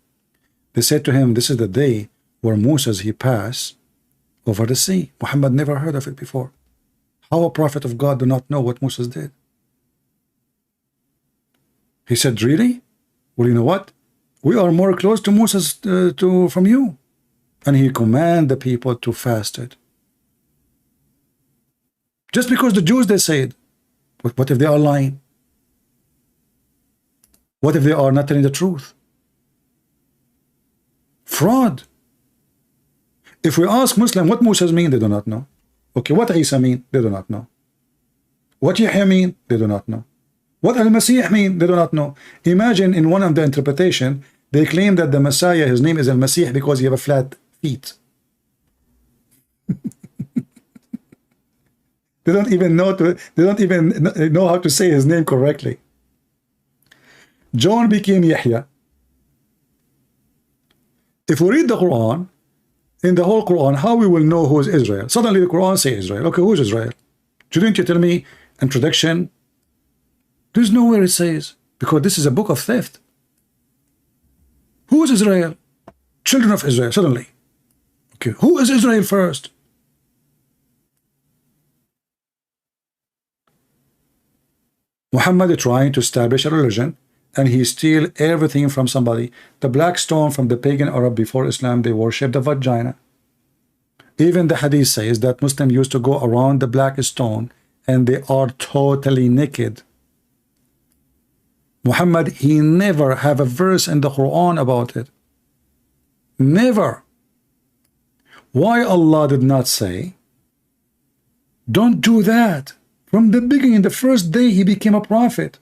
They said to him, this is the day where Moses, he passed over the sea. Muhammad never heard of it before. How a prophet of God do not know what Moses did? He said, really? Well, you know what? We are more close to Moses from you. And he commanded the people to fast it. Just because the Jews, they said, but what if they are lying? What if they are not telling the truth? Fraud. If we ask Muslim what Moses mean, they do not know. Okay, what Isa mean? They do not know. What Yahya mean? They do not know. What Al-Masih mean? They do not know. Imagine in one of the interpretation, they claim that the Messiah, his name is Al-Masih because he have a flat feet. They don't even know how to say his name correctly. John became Yahya. If we read the Quran, in the whole Quran, how we will know who is Israel? Suddenly the Quran say Israel. Okay, who is Israel? Shouldn't you tell me introduction? There's nowhere it says, because this is a book of theft. Who is Israel? Children of Israel, suddenly. Okay, who is Israel first? Muhammad is trying to establish a religion, and he steal everything from somebody. The black stone from the pagan Arab before Islam, they worship the vagina. Even the hadith says that Muslims used to go around the black stone and they are totally naked. Muhammad, he never have a verse in the Quran about it. Never. Why Allah did not say, don't do that? From the beginning, the first day he became a prophet.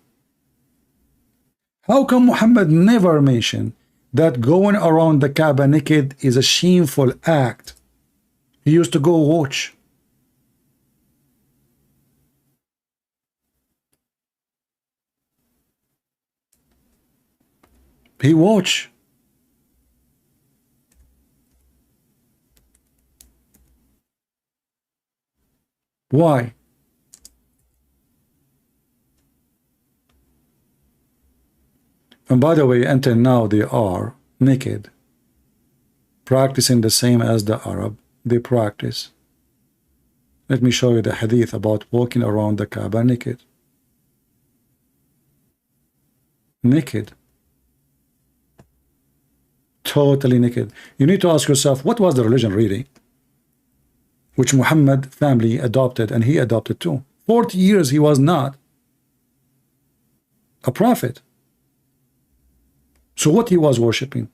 How come Muhammad never mentioned that going around the Kaaba naked is a shameful act? He used to go watch. He watch. Why? And by the way, until now they are naked, practicing the same as the Arab. They practice. Let me show you the hadith about walking around the Kaaba naked. Naked. Totally naked. You need to ask yourself, what was the religion really? Which Muhammad family adopted, and he adopted too. 40 years he was not a prophet. So what he was worshipping?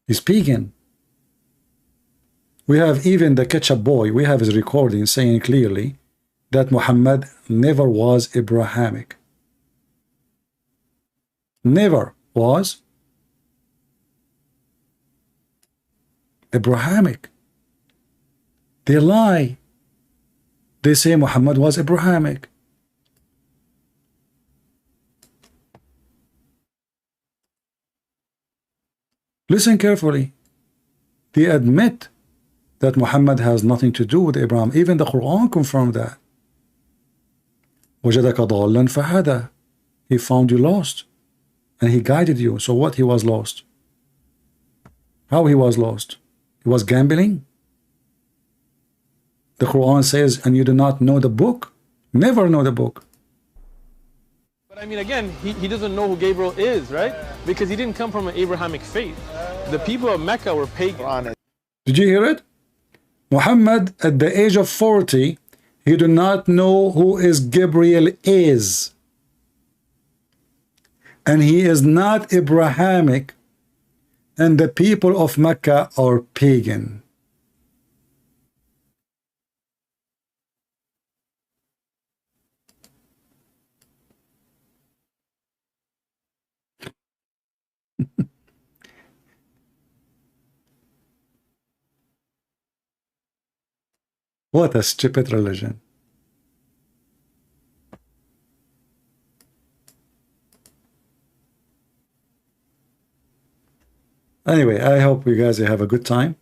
He's pagan. We have even the ketchup boy, we have his recording saying clearly that Muhammad never was Abrahamic. Never was Abrahamic. They lie. They say Muhammad was Abrahamic. Listen carefully. They admit that Muhammad has nothing to do with Abraham. Even the Quran confirmed that. وَجَدَكَ ضَالًّا فَهَدَى. He found you lost, and he guided you. So what? He was lost. How he was lost? He was gambling. The Quran says, and you do not know the book. Never know the book. But I mean, again, he doesn't know who Gabriel is, right? Because he didn't come from an Abrahamic faith. The people of Mecca were pagan. Did you hear it? Muhammad, at the age of 40, he do not know who is Gabriel is. And he is not Abrahamic. And the people of Mecca are pagan. What a stupid religion. Anyway, I hope you guys have a good time.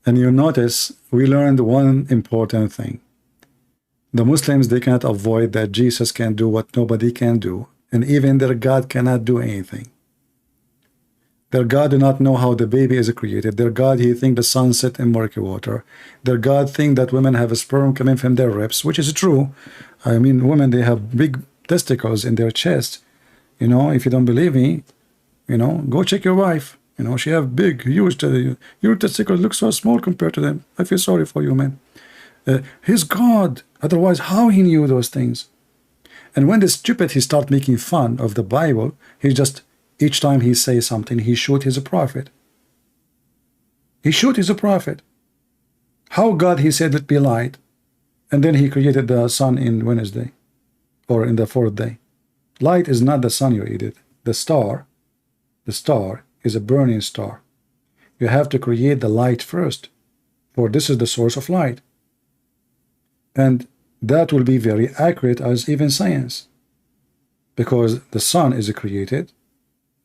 And you notice we learned one important thing. The Muslims, they cannot avoid that Jesus can do what nobody can do. And even their God cannot do anything. Their God do not know how the baby is created. Their God, he think the sun set in murky water. Their God think that women have a sperm coming from their ribs, which is true. I mean, women, they have big testicles in their chest. You know, if you don't believe me, you know, go check your wife. You know, she have big, huge, your testicles look so small compared to them. I feel sorry for you, man. He's God. Otherwise, how he knew those things? And when the stupid, he start making fun of the Bible, he just, each time he says something, he shoot he's a prophet. He shoot he's a prophet. How God, he said, let be light. And then he created the sun in Wednesday, or in the fourth day. Light is not the sun you eat it. The star is a burning star. You have to create the light first, for this is the source of light. And that will be very accurate as even science, because the sun is created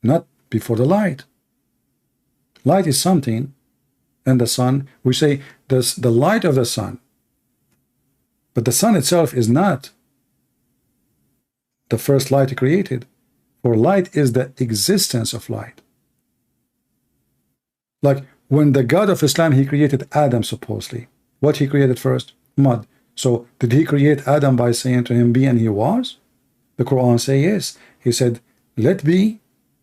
not before the light. Light is something, and the sun, we say this, the light of the sun, but the sun itself is not the first light created, for light is the existence of light. Like when the God of Islam, he created Adam supposedly. What he created first? Mud. So did he create Adam by saying to him, be, and he was? The Quran say yes. He said, let be,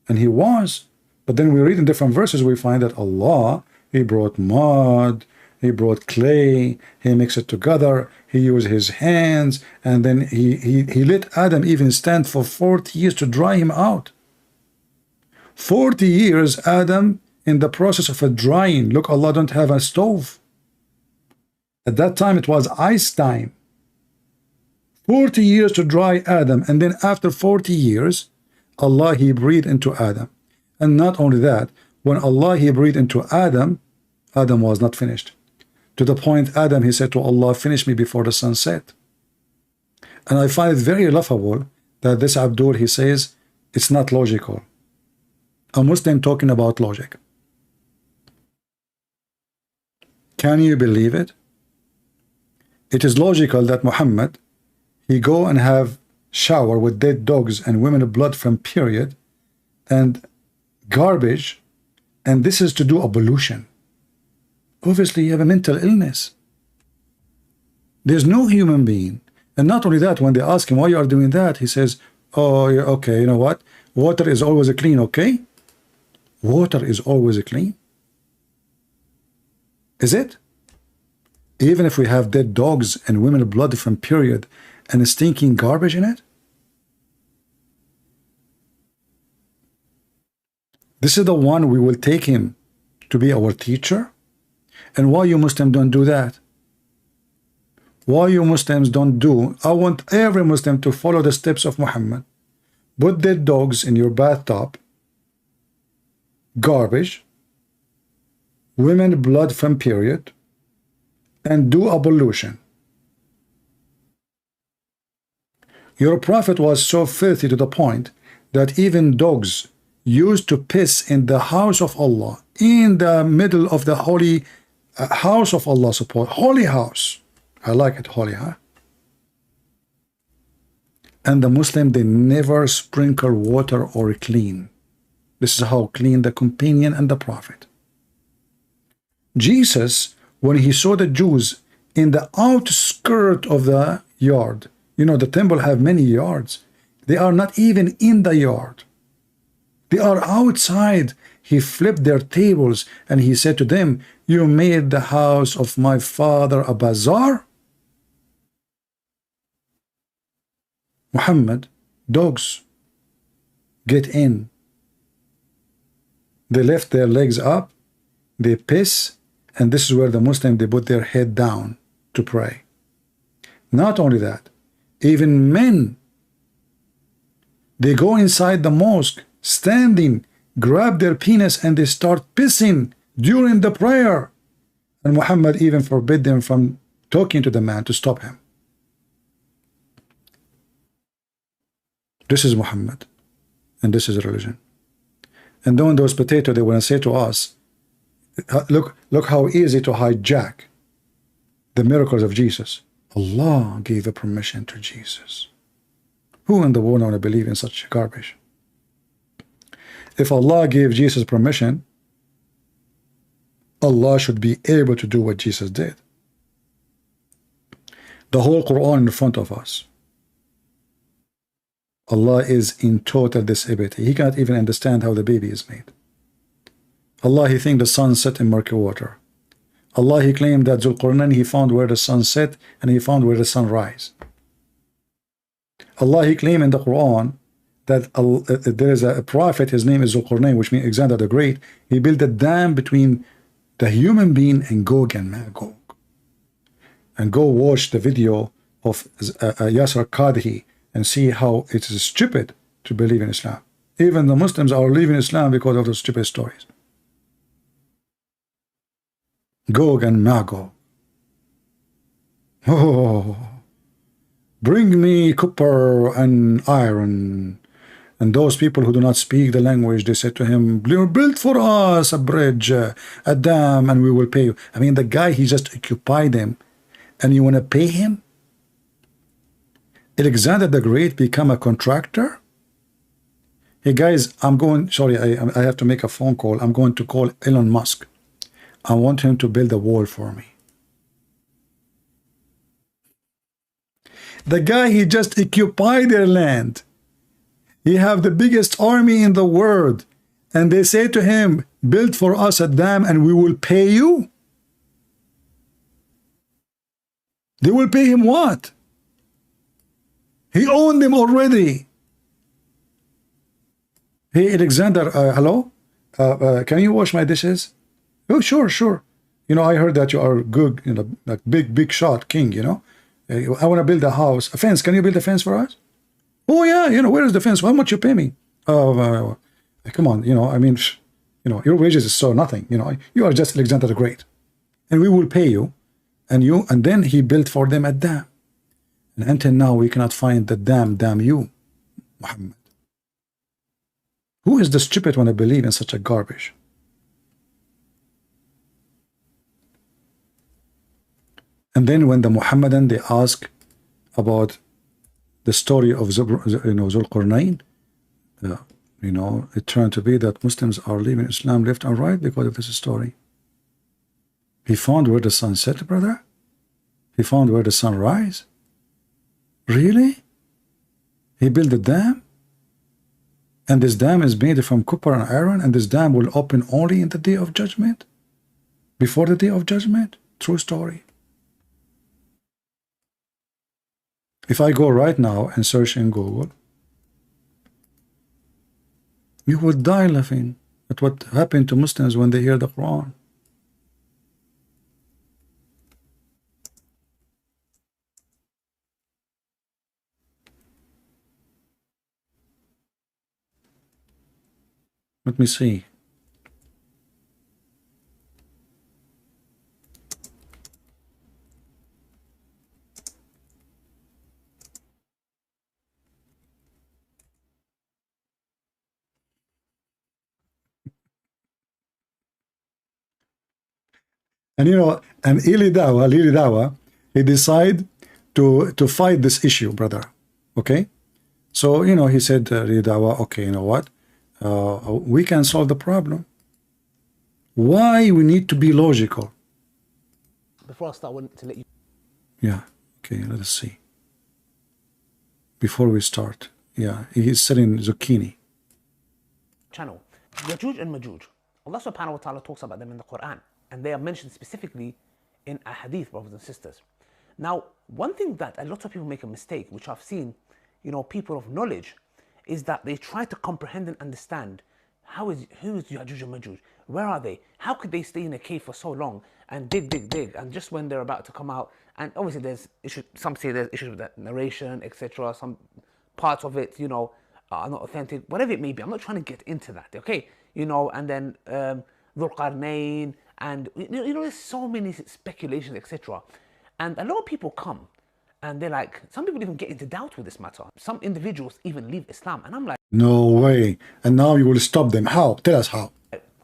and he was. But then we read in different verses, we find that Allah, he brought mud, he brought clay, he mixed it together, he used his hands, and then he let Adam even stand for 40 years to dry him out. 40 years Adam in the process of a drying. Look, Allah don't have a stove. At that time it was ice time. 40 years to dry Adam, and then after 40 years Allah, he breathed into Adam. And not only that, when Allah, he breathed into Adam, Adam was not finished. To the point Adam, he said to Allah, finish me before the sun set. And I find it very laughable that this Abdul, he says it's not logical. A Muslim talking about logic. Can you believe it? It is logical that Muhammad, he go and have shower with dead dogs and women of blood from period and garbage, and this is to do ablution. Obviously, you have a mental illness. There's no human being. And not only that, when they ask him why you are doing that, he says, oh, yeah, okay, you know what? Water is always clean, okay? Water is always clean. Is it? Even if we have dead dogs and women blood from period and stinking garbage in it? This is the one we will take him to be our teacher? And why you Muslims don't do that? Why you Muslims don't do? I want every Muslim to follow the steps of Muhammad. Put dead dogs in your bathtub, garbage, women blood from period, and do ablution. Your prophet was so filthy to the point that even dogs used to piss in the house of Allah, in the middle of the holy house of Allah, holy house. I like it, holy, huh? And the Muslim, they never sprinkle water or clean. This is how clean the companion and the prophet. Jesus, when he saw the Jews in the outskirt of the yard, you know, the temple have many yards. They are not even in the yard. They are outside. He flipped their tables and he said to them, you made the house of my father a bazaar? Muhammad, dogs get in. They lift their legs up, they piss, and this is where the Muslim, they put their head down to pray. Not only that, even men, they go inside the mosque, standing, grab their penis, and they start pissing during the prayer. And Muhammad even forbid them from talking to the man to stop him. This is Muhammad, and this is religion. And then those potatoes, they want to say to us, look how easy to hijack the miracles of Jesus. Allah gave a permission to Jesus. Who in the world want to believe in such garbage? If Allah gave Jesus permission, Allah should be able to do what Jesus did. The whole Quran in front of us. Allah is in total disability. He cannot even understand how the baby is made. Allah, he thinks the sun set in murky water. Allah, he claimed that Zulqarnain, he found where the sun set and he found where the sun rise. Allah, he claimed in the Quran that there is a prophet, his name is Zulqarnain, which means Alexander the Great. He built a dam between the human being and Gog and Magog. And go watch the video of Yasser Qadhi and see how it is stupid to believe in Islam. Even the Muslims are leaving Islam because of those stupid stories. Gog and Magog. Oh, bring me copper and iron. And those people who do not speak the language, they said to him, build for us a bridge, a dam, and we will pay you. I mean, the guy, he just occupied them, and you want to pay him? Alexander the Great become a contractor? Hey guys, I'm going, sorry, I have to make a phone call. I'm going to call Elon Musk. I want him to build a wall for me. The guy, he just occupied their land. He have the biggest army in the world. And they say to him, build for us a dam and we will pay you. They will pay him what? He owned them already. Hey, Alexander, hello? Can you wash my dishes? Oh, sure, sure. You know, I heard that you are good, you know, like big shot king, you know. I want to build a house. A fence. Can you build a fence for us? Oh, yeah, you know, where is the fence? How much you pay me? Oh, come on, you know, I mean, you know, your wages is so nothing, you know. You are just Alexander the Great. And we will pay you. And then he built for them a dam. And until now, we cannot find the dam, damn you, Muhammad. Who is the stupid one to believe in such a garbage? And then when the Muhammadan, they ask about the story of Zulqarnain, you know, it turned to be that Muslims are leaving Islam left and right because of this story. He found where the sun set, brother? He found where the sun rise? Really? He built a dam? And this dam is made from copper and iron, and this dam will open only in the day of judgment? Before the day of judgment? True story. If I go right now and search in Google, you would die laughing at what happened to Muslims when they hear the Quran. Let me see. And you know, and Ili Dawa, he decided to fight this issue, brother. Okay? So, you know, he said, Ili Dawa, okay, you know what? We can solve the problem. Why we need to be logical? Before I start, I want to let you... Yeah, okay, let us see. Before we start, yeah, he's selling zucchini. Channel. Yajuj and Majuj. Allah subhanahu wa ta'ala talks about them in the Quran. And they are mentioned specifically in a hadith, brothers and sisters. Now, one thing that a lot of people make a mistake, which I've seen, you know, people of knowledge, is that they try to comprehend and understand who is Yajuj and Majuj? Where are they? How could they stay in a cave for so long and dig, and just when they're about to come out? And obviously there's issues, some say there's issues with that narration, etc. Some parts of it, you know, are not authentic, whatever it may be. I'm not trying to get into that, okay? You know, and then Dhul Qarnayn, and you know, there's so many speculations, etc. And a lot of people come and they're like, some people even get into doubt with this matter. Some individuals even leave Islam, and I'm like, no way. And now you will stop them. How? Tell us how.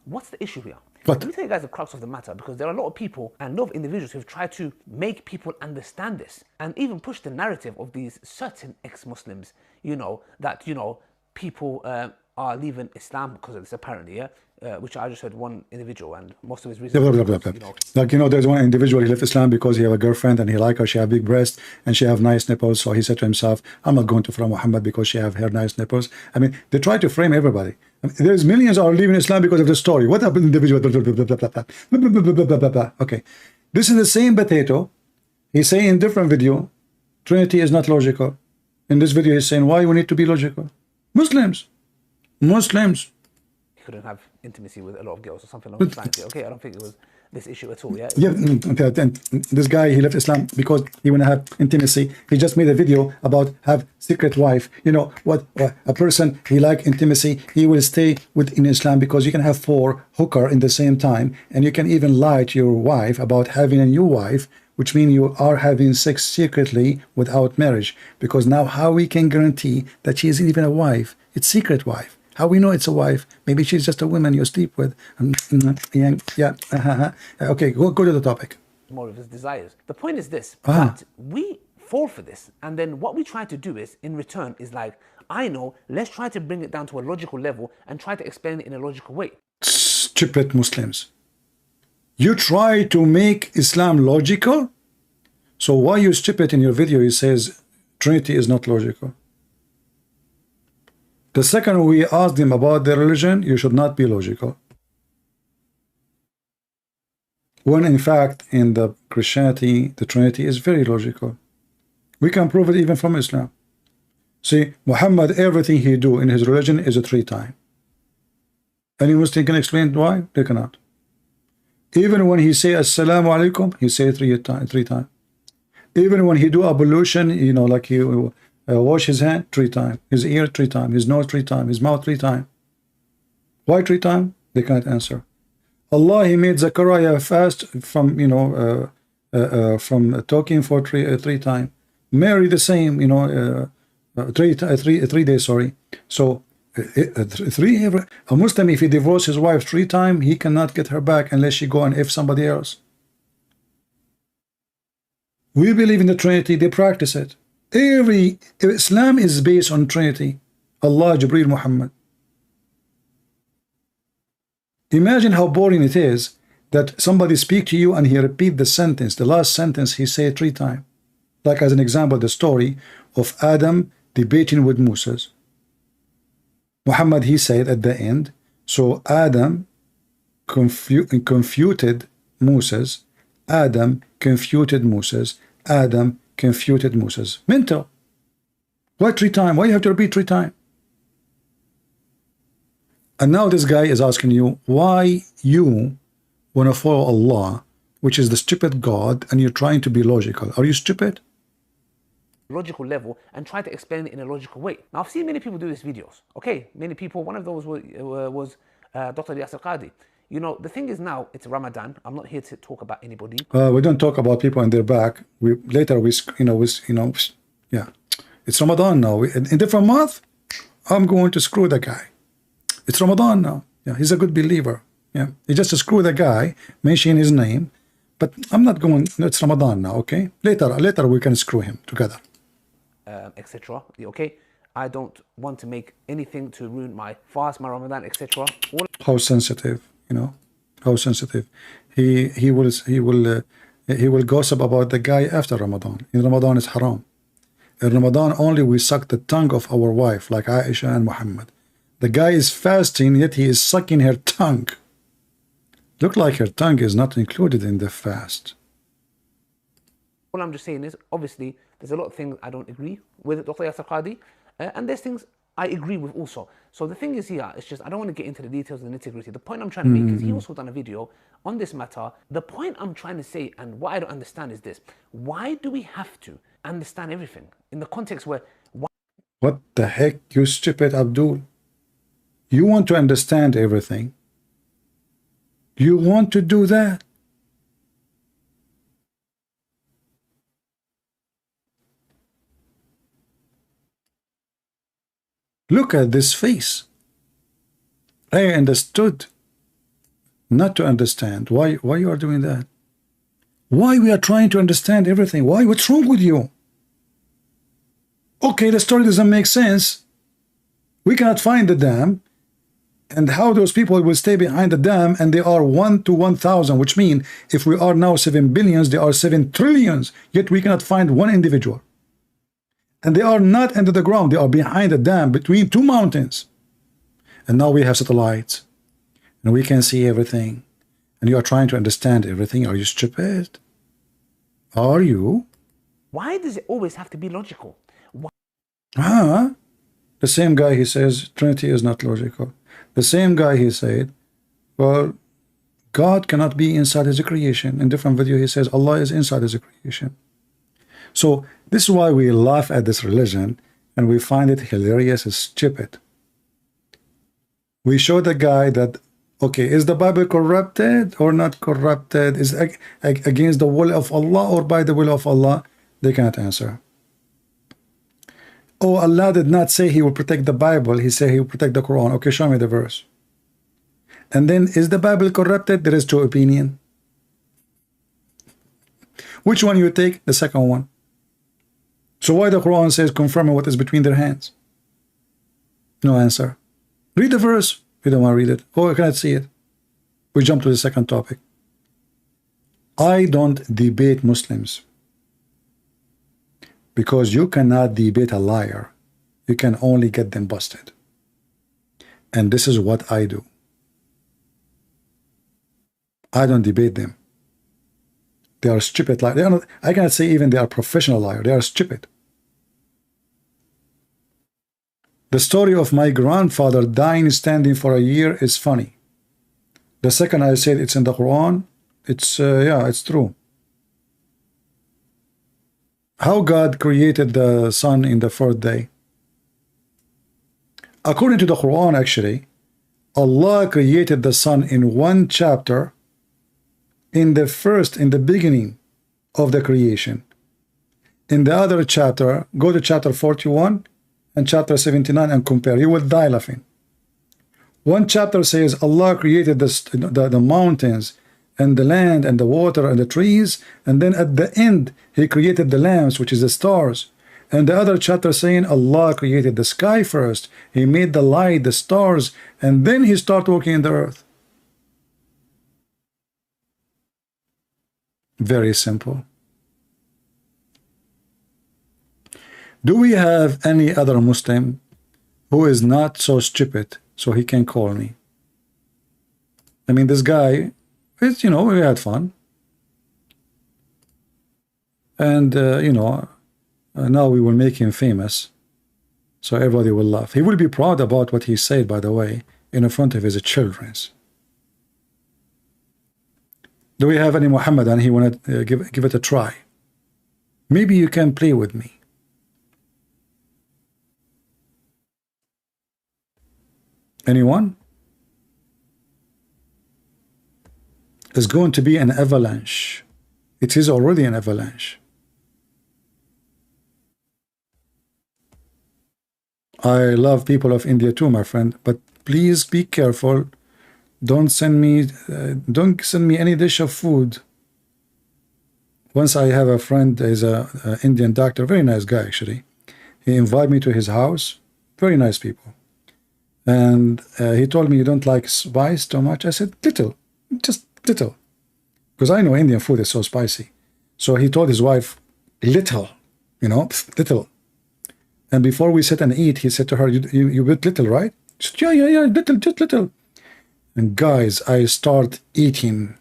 What's the issue here? What? Let me tell you guys the crux of the matter, because there are a lot of people and a lot of individuals who've tried to make people understand this and even push the narrative of these certain ex-Muslims, you know, that, you know, people are leaving Islam because of this, apparently, yeah? Which I just heard one individual, and most of his reasons, you know, like, you know, there's one individual, he left Islam because he have a girlfriend and he like her, she have big breasts and she have nice nipples, so he said to himself, I'm not going to follow Muhammad because she have her nice nipples. I mean, they try to frame everybody. I mean, there's millions are leaving Islam because of the story. What happened to the individual? Okay, this is the same potato. He's saying in different video, Trinity is not logical. In this video, he's saying why we need to be logical. Muslims. couldn't have intimacy with a lot of girls or something along those lines. Okay, I don't think it was this issue at all. Yeah. Yeah. And this guy, he left Islam because he want to have intimacy. He just made a video about have secret wife. You know what? A person he like intimacy, he will stay within Islam because you can have 4 hooker in the same time, and you can even lie to your wife about having a new wife, which means you are having sex secretly without marriage. Because now how we can guarantee that she is even a wife? It's secret wife. How we know it's a wife? Maybe she's just a woman you sleep with. Okay, go to the topic. More of his desires. The point is this, that we fall for this, and then what we try to do is, in return, is like, I know, let's try to bring it down to a logical level and try to explain it in a logical way. Stupid Muslims. You try to make Islam logical? So why you stupid in your video, he says Trinity is not logical. The second we asked him about their religion, you should not be logical. When in fact, in the Christianity, the Trinity is very logical. We can prove it even from Islam. See, Muhammad, everything he do in his religion is a 3 times. Any Muslim can explain why? They cannot. Even when he say Assalamu alaikum, he say 3 times. Even when he do ablution, you know, like he wash his hand 3 times, his ear 3 times, his nose 3 times, his mouth 3 times. Why 3 times? They can't answer. Allah, he made Zechariah fast from, you know, from talking for 3 times. Mary the same, you know, 3 days, sorry. So a Muslim, if he divorces his wife 3 times, he cannot get her back unless she go and F somebody else. We believe in the Trinity, they practice it. Islam is based on Trinity. Allah, Jibreel, Muhammad. Imagine how boring it is that somebody speak to you and he repeat the sentence, the last sentence he say 3 times. Like as an example, the story of Adam debating with Moses. Muhammad, he said at the end, so Adam confuted Moses, Adam confuted Moses, Adam confuted Moses. Mental. Why 3 times? Why you have to repeat 3 times? And now this guy is asking you why you want to follow Allah, which is the stupid God, and you're trying to be logical. Are you stupid? Logical level and try to explain it in a logical way. Now, I've seen many people do these videos. Okay, many people. One of those was Dr. Yasir Qadi. You know, the thing is now it's Ramadan. I'm not here to talk about anybody. We don't talk about people on their back. Yeah, it's Ramadan now. In different month, I'm going to screw the guy. It's Ramadan now. Yeah, he's a good believer. Yeah, he just screw the guy, mention his name, but I'm not going. It's Ramadan now. Okay, later we can screw him together. Etc. Okay, I don't want to make anything to ruin my fast, my Ramadan, etc. How sensitive, you know, how sensitive. He will gossip about the guy after Ramadan. In Ramadan is haram. In Ramadan only we suck the tongue of our wife like Aisha and Muhammad. The guy is fasting, yet he is sucking her tongue. Look like her tongue is not included in the fast. All I'm just saying is, obviously, there's a lot of things I don't agree with Dr. Yasir Qadi, and there's things I agree with also. So the thing is here, it's just, I don't want to get into the details and the nitty-gritty. The point I'm trying to make is he also done a video on this matter. The point I'm trying to say, and what I don't understand is this. Why do we have to understand everything? In the context where... What the heck, you stupid Abdul? You want to understand everything. You want to do that. Look at this face. I understood not to understand. Why you are doing that? Why we are trying to understand everything? Why? What's wrong with you? Okay, the story doesn't make sense. We cannot find the dam. And how those people will stay behind the dam, and they are 1 to 1,000, which means if we are now 7 billions, they are 7 trillions, yet we cannot find one individual. And they are not under the ground, they are behind the dam between 2 mountains. And now we have satellites, and we can see everything. And you are trying to understand everything. Are you stupid? Are you? Why does it always have to be logical? Why? The same guy, he says, Trinity is not logical. The same guy, he said, well, God cannot be inside his creation. In different video, he says Allah is inside his creation. So this is why we laugh at this religion and we find it hilarious and stupid. We show the guy that, okay, is the Bible corrupted or not corrupted? Is it against the will of Allah or by the will of Allah? They cannot answer. Oh, Allah did not say he will protect the Bible. He said he will protect the Quran. Okay, show me the verse. And then, is the Bible corrupted? There is 2 opinions. Which one you take? The second one. So why the Quran says confirming what is between their hands? No answer. Read the verse. You don't want to read it. Oh, I cannot see it. We jump to the second topic. I don't debate Muslims. Because you cannot debate a liar. You can only get them busted. And this is what I do. I don't debate them. They are stupid liars. They are not, I cannot say even they are professional liars. They are stupid. The story of my grandfather dying standing for a year is funny. The second I said it's in the Quran, it's yeah, it's true. How God created the sun in the 4th day. According to the Quran, actually, Allah created the sun in 1 chapter in the beginning of the creation. In the other chapter, go to chapter 41 and chapter 79 and compare. You will die laughing. 1 chapter says Allah created the mountains and the land and the water and the trees, and then at the end he created the lamps, which is the stars. And the other chapter saying Allah created the sky first, he made the light, the stars, and then he started working in the earth. Very simple. Do we have any other Muslim who is not so stupid so he can call me? I mean, this guy, it's, you know, we had fun. And, you know, now we will make him famous. So everybody will laugh. He will be proud about what he said, by the way, in front of his children. Do we have any Muhammadan? He want to give it a try. Maybe you can play with me. Anyone? It's going to be an avalanche. It is already an avalanche. I love people of India too, my friend, but please be careful. Don't send me any dish of food. Once I have a friend, is a Indian doctor, very nice guy actually. He invited me to his house. Very nice people. And he told me, you don't like spice too much? I said, little, just little. Because I know Indian food is so spicy. So he told his wife, little, you know, little. And before we sit and eat, he said to her, you bit little, right? She said, yeah, little, just little. And guys, I start eating.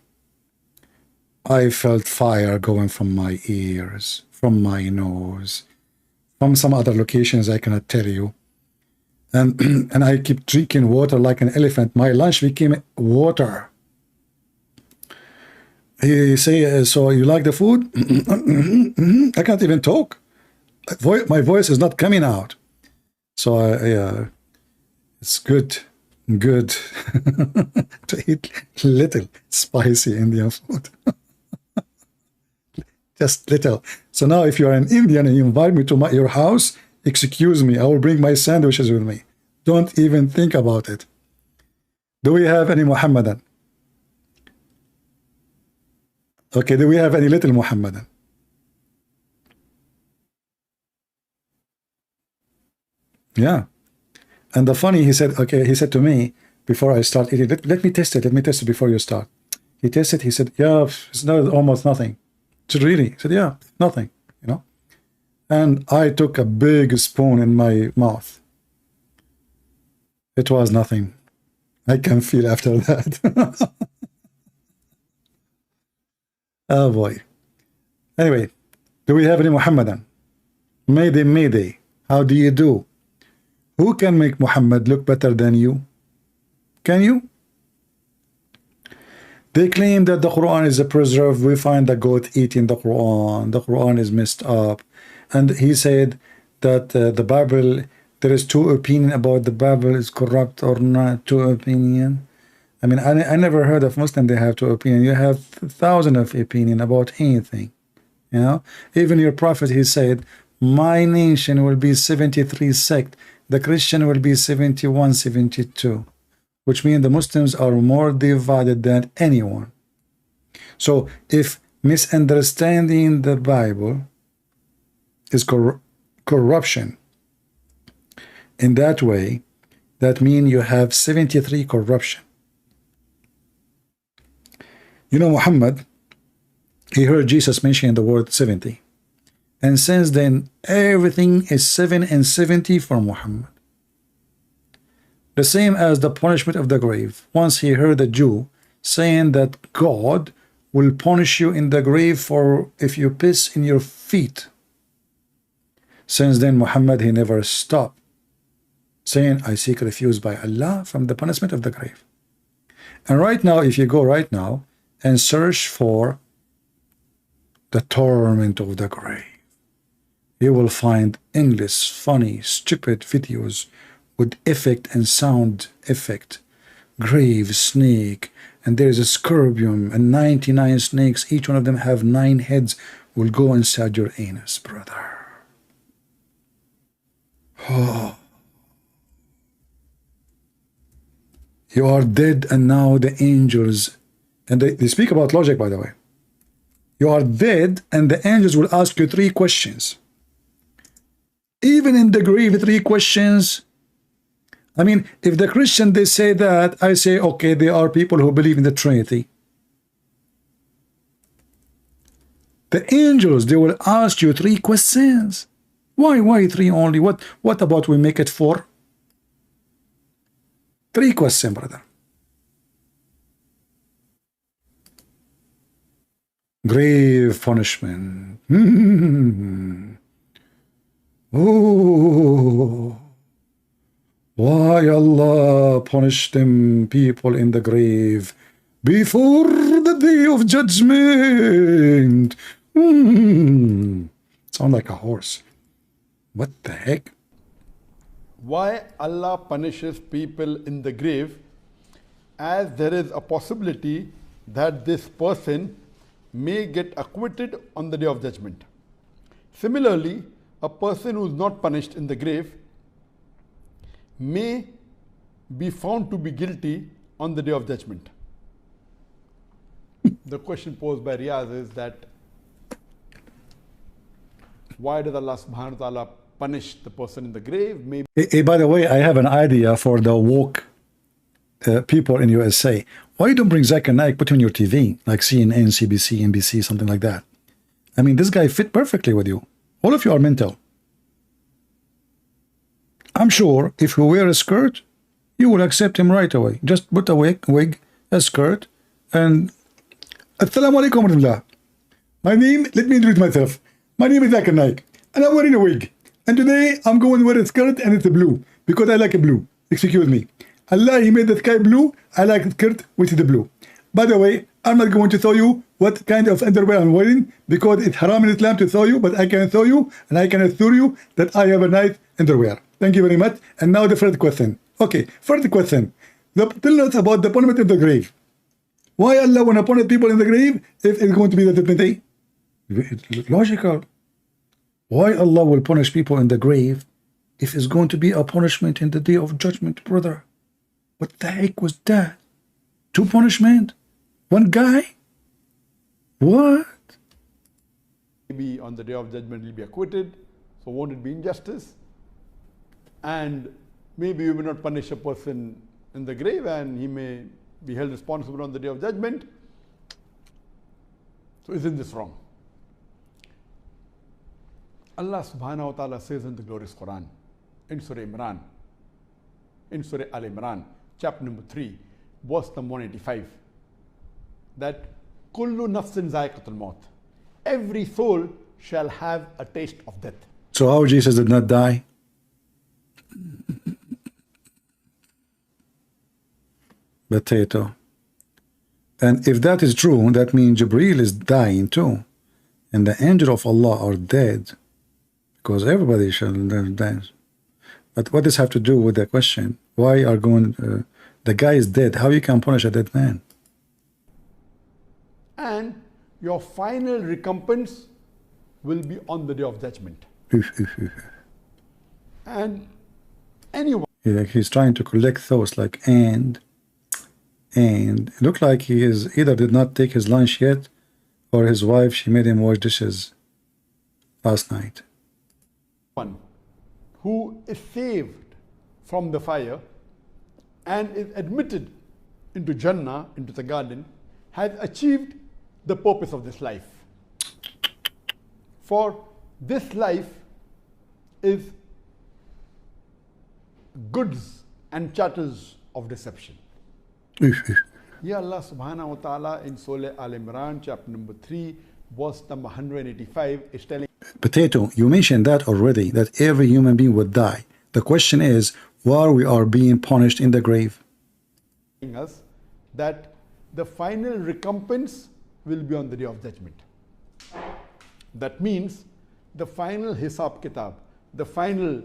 I felt fire going from my ears, from my nose, from some other locations I cannot tell you. And I keep drinking water like an elephant. My lunch became water. He say, so you like the food? I can't even talk. My voice is not coming out. So it's good to eat little spicy Indian food. Just little. So now if you're an Indian and you invite me to your house, excuse me, I will bring my sandwiches with me. Don't even think about it. Do we have any Muhammadan? Okay, do we have any little Muhammadan? Yeah. And the funny, he said to me, before I start eating, let me test it before you start. He tested, he said, yeah, it's not almost nothing. It's really, he said, yeah, nothing, you know. And I took a big spoon in my mouth. It was nothing. I can feel after that. Oh boy. Anyway, do we have any Muhammadan? Mayday. How do you do? Who can make Muhammad look better than you? Can you? They claim that the Quran is a preserve. We find the goat eating the Quran. The Quran is messed up. And he said that the Bible, there is two opinions about the Bible is corrupt or not. Two opinion. I mean, I never heard of Muslim they have two opinions. You have thousands of opinions about anything. You know, even your prophet, he said, my nation will be 73 sect. The Christian will be 71, 72. Which means the Muslims are more divided than anyone. So if misunderstanding the Bible is corruption in that way, that means you have 73 corruption. You know, Muhammad, he heard Jesus mention the word 70. And since then, everything is 7 and 70 for Muhammad. The same as the punishment of the grave. Once he heard a Jew saying that God will punish you in the grave for if you piss in your feet. Since then, Muhammad, he never stopped saying, I seek refuge by Allah from the punishment of the grave. And right now, if you go right now and search for the torment of the grave, you will find endless, funny, stupid videos with effect and sound effect. Grave, snake, and there is a scorpion and 99 snakes. Each one of them have 9 heads. Will go inside your anus, brother. Oh. You are dead, and now the angels, and they speak about logic, by the way. You are dead, and the angels will ask you 3 questions. Even in the grave, 3 questions. I mean, if the Christian, they say that, I say, okay, they are people who believe in the Trinity. The angels, they will ask you 3 questions. Why 3 only? What about we make it 4? 3 questions, brother. Grave punishment. Oh, why Allah punished them people in the grave before the day of judgment? Sound like a horse. What the heck? Why Allah punishes people in the grave, as there is a possibility that this person may get acquitted on the day of judgment. Similarly, a person who is not punished in the grave may be found to be guilty on the day of judgment. The question posed by Riyaz is that why does Allah subhanahu wa ta'ala punish the person in the grave? Maybe. Hey, by the way, I have an idea for the woke people in USA. Why you don't bring Zakir Naik, put him on your TV, like CNN, CBC, NBC, something like that? I mean, this guy fit perfectly with you. All of you are mental. I'm sure if you wear a skirt, you will accept him right away. Just put a wig, a skirt, and Assalamu alaikum warahmatullah. My name, let me introduce myself. My name is Zakir Naik, and I'm wearing a wig. And today I'm going to wear a skirt, and it's a blue, because I like a blue. Excuse me. Allah, He made the sky blue. I like the skirt, which is the blue. By the way, I'm not going to show you what kind of underwear I'm wearing, because it's haram in Islam to show you, but I can show you, and I can assure you that I have a nice underwear. Thank you very much. And now the first question. Okay, first question. Tell us about the punishment in the grave. Why Allah want to punish people in the grave if it's going to be the judgment day? It's logical. Why Allah will punish people in the grave if it's going to be a punishment in the day of judgment, brother? What the heck was that? 2 punishment? 1 guy? What? Maybe on the day of judgment he'll be acquitted, so won't it be injustice? And maybe you may not punish a person in the grave and he may be held responsible on the day of judgment. So isn't this wrong? Allah subhanahu wa ta'ala says in the glorious Quran, in Surah Imran, in Surah Al-Imran, chapter number 3, verse number 185, that kullu nafsin zaiqatul maut, every soul shall have a taste of death. So how Jesus did not die? Potato. And if that is true, that means Jibreel is dying too, and the angel of Allah are dead, because everybody shall die. But what does have to do with the question? Why are going? The guy is dead. How you can punish a dead man? And your final recompense will be on the day of judgment. And anyone. Yeah, he's trying to collect thoughts like and it looked like he is either did not take his lunch yet, or his wife, she made him wash dishes last night. One who is saved from the fire and is admitted into Jannah, into the garden, has achieved the purpose of this life. For this life is goods and chattels of deception. Ya Allah subhanahu wa ta'ala in Surah Al-Imran, chapter number 3, verse number 185 is telling. Potato, you mentioned that already, that every human being would die. The question is, why we are being punished in the grave? Us that the final recompense will be on the day of judgment. That means the final hisab kitab, the final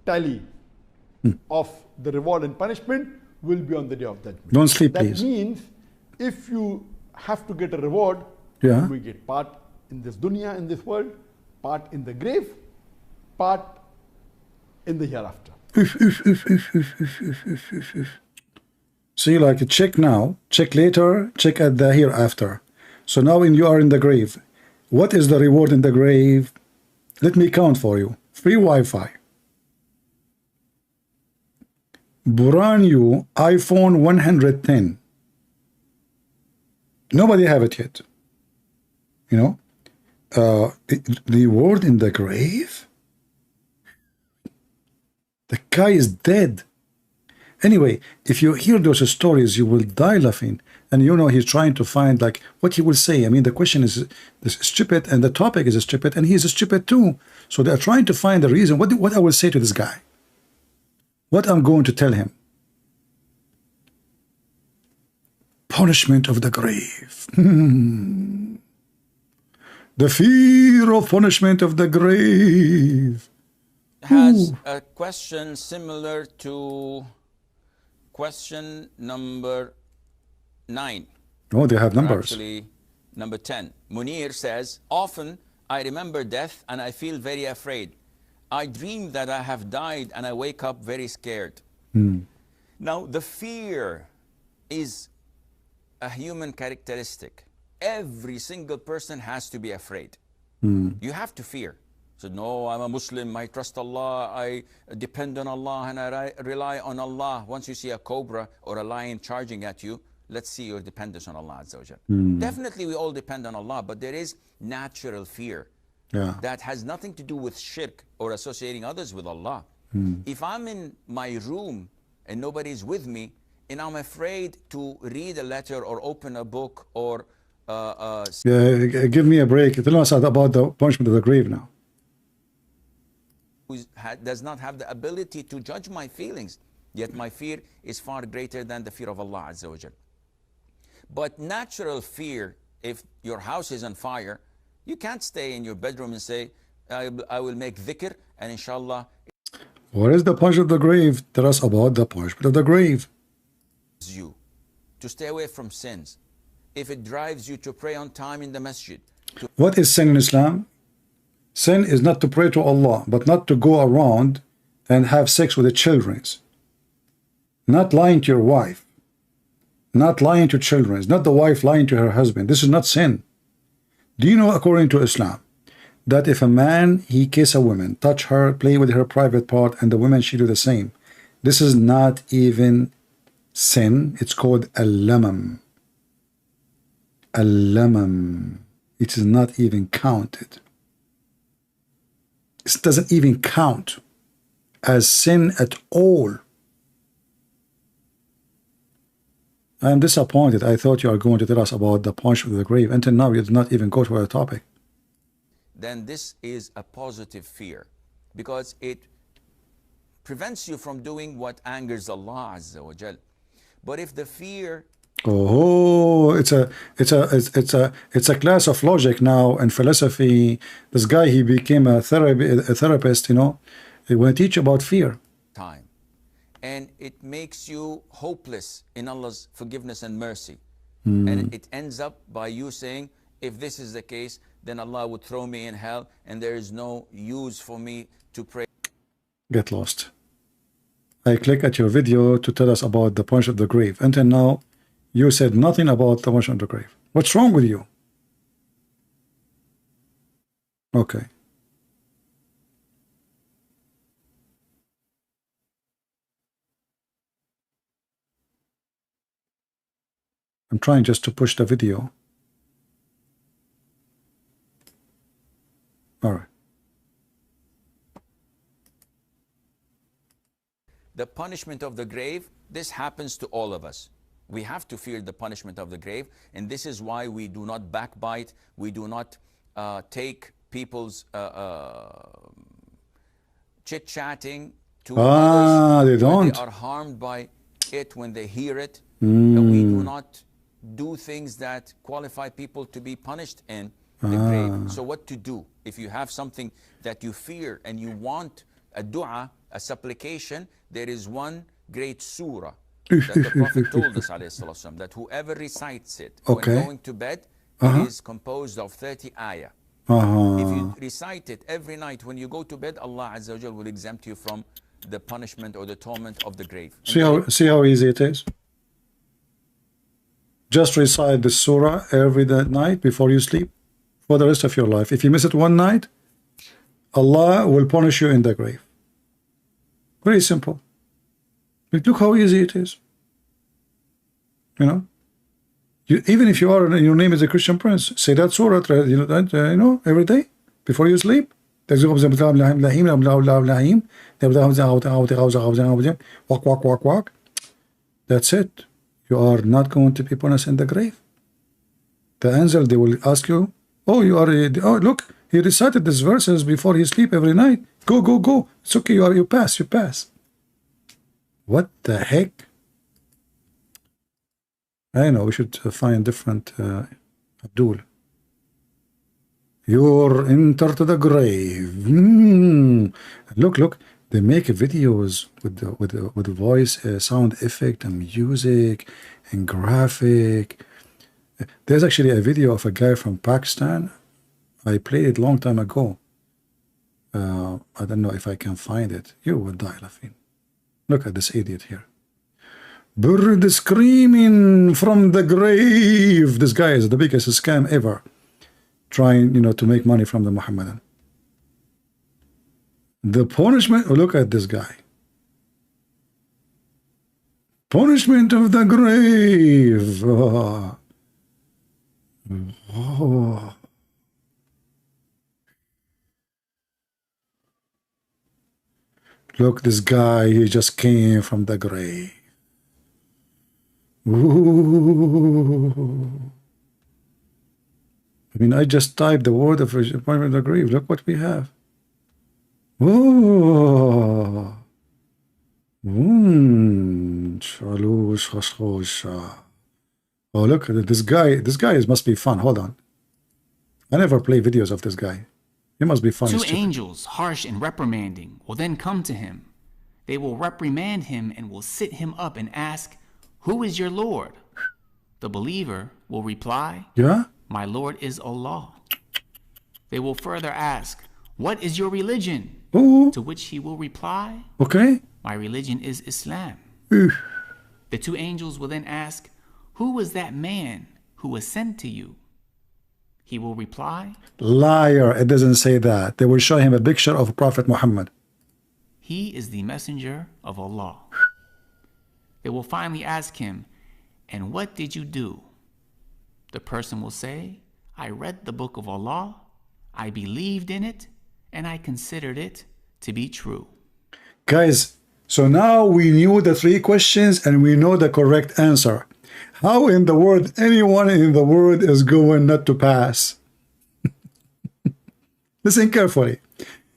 tally of the reward and punishment will be on the day of judgment. Don't sleep, please. That means if you have to get a reward, yeah, you will get part in this dunya, in this world, part in the grave, part in the hereafter. See, like check now, check later, check at the hereafter. So now when you are in the grave, what is the reward in the grave? Let me count for you. Free Wi-Fi. Brand new iPhone 110. Nobody have it yet. You know, The word in the grave? The guy is dead. Anyway, if you hear those stories, you will die laughing. And you know, he's trying to find like what he will say. I mean, the question is stupid, and the topic is stupid, and he's stupid too. So they're trying to find the reason. What I will say to this guy? What I'm going to tell him? Punishment of the grave. The fear of punishment of the grave. Has a question similar to question number 9. Oh, they have numbers. Actually, number 10. Munir says, often I remember death and I feel very afraid. I dream that I have died and I wake up very scared. Now, the fear is a human characteristic. Every single person has to be afraid. You have to fear. So, no, I'm a Muslim, I trust Allah, I depend on Allah, and I rely on Allah. Once you see a cobra or a lion charging at you, let's see your dependence on Allah Azza wa Jal. Definitely we all depend on Allah, but there is natural fear that has nothing to do with shirk or associating others with Allah. If I'm in my room and nobody's with me, and I'm afraid to read a letter or open a book or give me a break. Tell us about the punishment of the grave now. who does not have the ability to judge my feelings, yet my fear is far greater than the fear of Allah Azza wa Jal. But natural fear, if your house is on fire, you can't stay in your bedroom and say, I will make dhikr and inshallah. What is the punishment of the grave? Tell us about the punishment of the grave. You to stay away from sins. If it drives you to pray on time in the masjid. What is sin in Islam? Sin is not to pray to Allah, but not to go around and have sex with the children. Not lying to your wife. Not lying to children. Not the wife lying to her husband. This is not sin. Do you know, according to Islam, that if a man, he kiss a woman, touch her, play with her private part, and the woman, she do the same, this is not even sin. It's called al-lamam. Al-lamam. It is not even counted. It doesn't even count as sin at all. I am disappointed. I thought you are going to tell us about the punishment of the grave. Until now, you did not even go to our topic. Then this is a positive fear, because it prevents you from doing what angers Allah Azza wa Jal. But if the fear... Oh, it's a class of logic now and philosophy. This guy, he became a therapist, you know. He will teach about fear. Time. And it makes you hopeless in Allah's forgiveness and mercy. And it ends up by you saying, if this is the case, then Allah would throw me in hell and there is no use for me to pray. Get lost. I click at your video to tell us about the punishment of the grave. Until now, you said nothing about the punishment of the grave. What's wrong with you? Okay. I'm trying just to push the video. All right. The punishment of the grave, this happens to all of us. We have to fear the punishment of the grave, and this is why we do not backbite, we do not take people's chit-chatting to others. They don't. They are harmed by it when they hear it. And we do not do things that qualify people to be punished in the grave. So what to do? If you have something that you fear and you want a dua, a supplication, there is one great surah that the Prophet told us, ﷺ, that whoever recites it when going to bed, it is composed of 30 ayah. If you recite it every night when you go to bed, Allah Azza wa Jal will exempt you from the punishment or the torment of the grave. See how easy it is? Just recite the surah every night before you sleep for the rest of your life. If you miss it one night, Allah will punish you in the grave. Very simple. But look how easy it is. You know, Even if you are, your name is a Christian Prince, say that surah, every day before you sleep. Walk, walk, walk, walk. That's it. You are not going to be punished in the grave. The angel, they will ask you, oh, look, he recited these verses before he sleep every night. Go, go, go. It's okay, you pass, you pass. What the heck? I know, we should find different Abdul. You're enter to the grave. Look, they make videos with voice, sound effect, and music, and graphic. There's actually a video of a guy from Pakistan. I played it long time ago. I don't know if I can find it. You will die laughing. Look at this idiot here. Bird screaming from the grave. This guy is the biggest scam ever. Trying, to make money from the Muhammadan. The punishment, look at this guy. Punishment of the grave. Oh. Look, this guy, he just came from the grave. Ooh. I mean, I just typed the word of punishment of the grave. Look what we have. Oh. Oh, look at this guy. This guy must be fun. Hold on. I never play videos of this guy. He must be fun. Two angels, harsh and reprimanding, will then come to him. They will reprimand him and will sit him up and ask, "Who is your Lord?" The believer will reply, "Yeah, my Lord is Allah." They will further ask, "What is your religion?" Ooh. To which he will reply, "Okay, my religion is Islam." The two angels will then ask, "Who was that man who was sent to you?" He will reply, "Liar, it doesn't say that." They will show him a picture of Prophet Muhammad. "He is the messenger of Allah." They will finally ask him, "And what did you do?" The person will say, "I read the book of Allah, I believed in it, and I considered it to be true." Guys, so now we knew the three questions and we know the correct answer. How in the world anyone in the world is going not to pass? Listen carefully.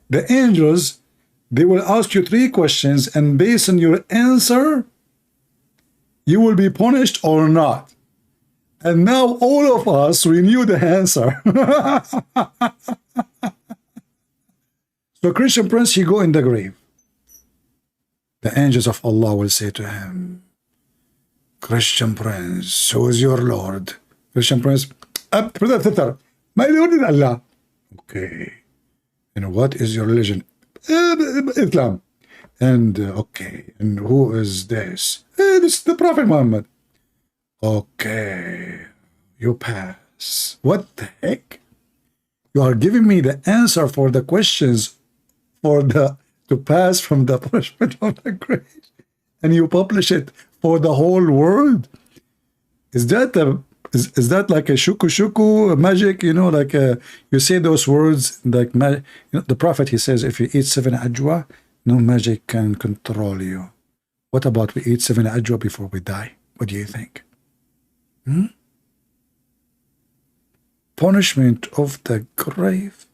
The angels, they will ask you three questions, and based on your answer, you will be punished or not. And now all of us, we knew the answer. So Christian Prince, he go in the grave. The angels of Allah will say to him, "Christian Prince, who is your Lord?" Christian Prince, "My Lord is Allah." "Okay. And what is your religion?" "Islam." "And okay, and who is this?" "This is the Prophet Muhammad." "Okay, you pass." What the heck? You are giving me the answer for the questions to pass from the punishment of the grave, and you publish it for the whole world? Is that is that like a shuku magic? Like you say those words like the Prophet, he says, if you eat 7 ajwa, no magic can control you. What about we eat 7 ajwa before we die? What do you think? Punishment of the grave.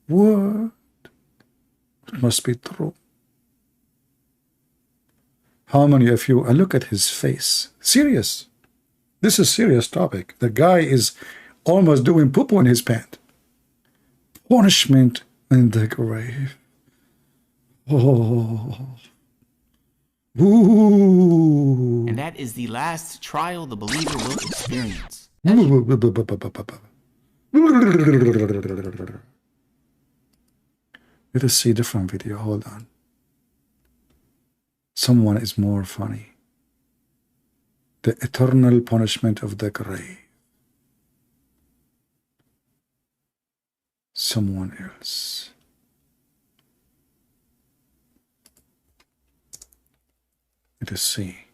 What? It must be true. How many of you, and look at his face, serious. This is serious topic. The guy is almost doing poo-poo in his pant. Punishment in the grave. Oh. Ooh. And that is the last trial the believer will experience. Let us see a different video. Hold on. Someone is more funny. The eternal punishment of the grave. Someone else. Let us see.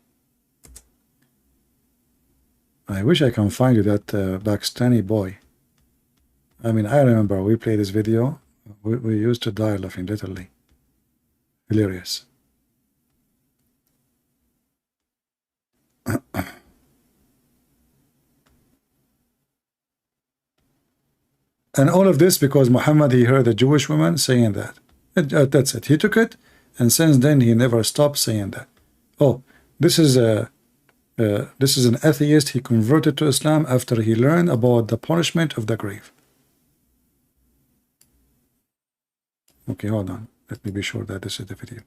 I wish I can find you that Pakistani boy. I mean, I remember we played this video. We used to die laughing, literally. Hilarious. And all of this because Muhammad, he heard a Jewish woman saying that. That's it. He took it, and since then he never stopped saying that. Oh, this is an atheist. He converted to Islam after he learned about the punishment of the grave. Okay, hold on. Let me be sure that this is the video.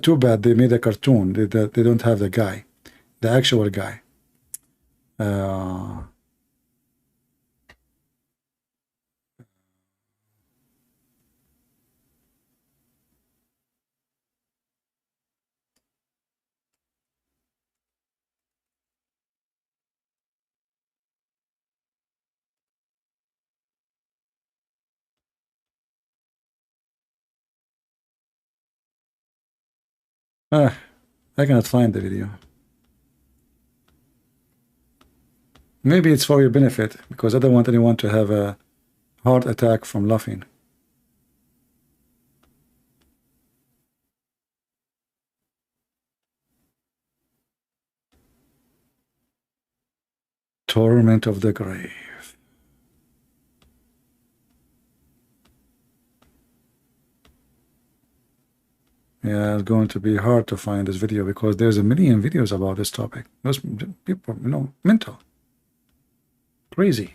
Too bad they made a cartoon. They don't have the guy, the actual guy. I cannot find the video. Maybe it's for your benefit, because I don't want anyone to have a heart attack from laughing. Torment of the grave. Yeah, it's going to be hard to find this video because there's a million videos about this topic. Most people, mental. Crazy.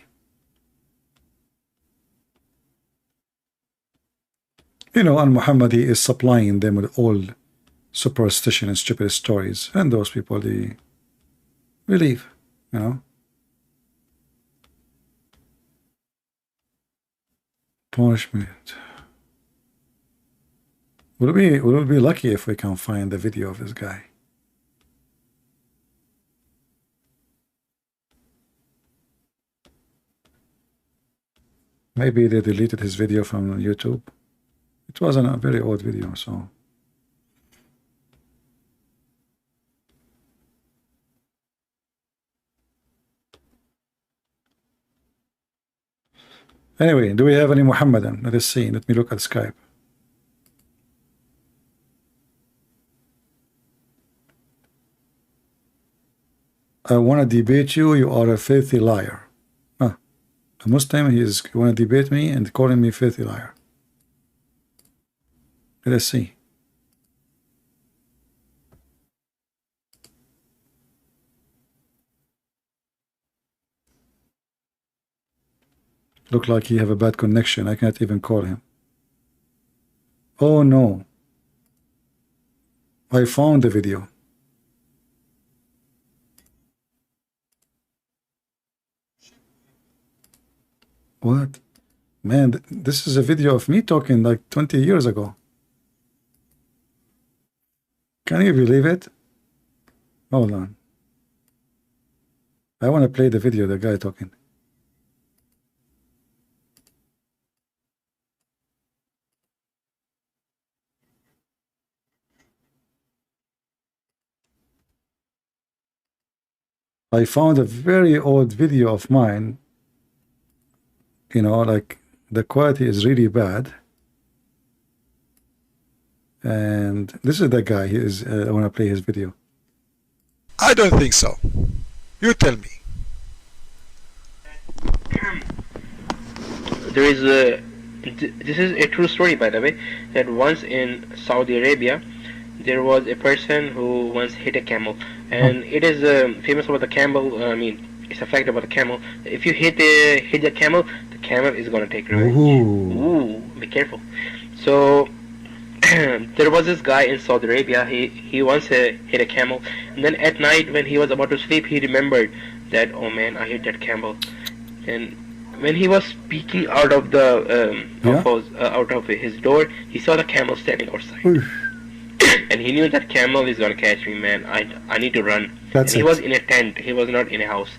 And Muhammad, he is supplying them with all superstition and stupid stories. And those people, they believe, Punishment. We'll be lucky if we can find the video of this guy. Maybe they deleted his video from YouTube. It wasn't a very old video, so. Anyway, do we have any Muhammadan? Let us see. Let me look at Skype. I want to debate you. You are a filthy liar. A Muslim, he is want to debate me and calling me filthy liar. Let us see. Look like he have a bad connection. I can't even call him. Oh no. I found the video. What? Man, this is a video of me talking like 20 years ago. Can you believe it? Hold on. I want to play the video, the guy talking. I found a very old video of mine. Like the quality is really bad. And this is the guy. I want to play his video. I don't think so. You tell me. There is this is a true story, by the way, that once in Saudi Arabia, there was a person who once hit a camel. And it is famous about the camel. It's a fact about the camel. If you hit the camel is going to take revenge. Ooh, be careful. So there was this guy in Saudi Arabia. He once hit a camel, and then at night when he was about to sleep, he remembered that, oh man, I hit that camel. And when he was peeking out of the out of his door, he saw the camel standing outside. And he knew that camel is gonna catch me, man. I need to run. He was in a tent. He was not in a house.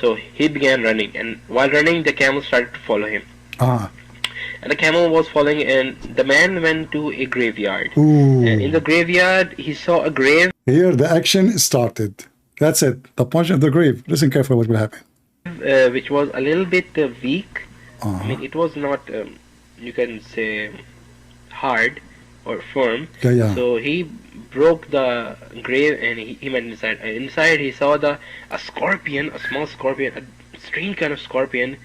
So he began running, and while running, the camel started to follow him. And the camel was following, and the man went to a graveyard. And in the graveyard, he saw a grave. Here, the action started. That's it. The punch of the grave. Listen carefully what will happen. Which was a little bit weak. I mean, it was not, you can say, hard or firm. Yeah. So he broke the grave and he went inside. And inside he saw a scorpion, a small scorpion, a strange kind of scorpion,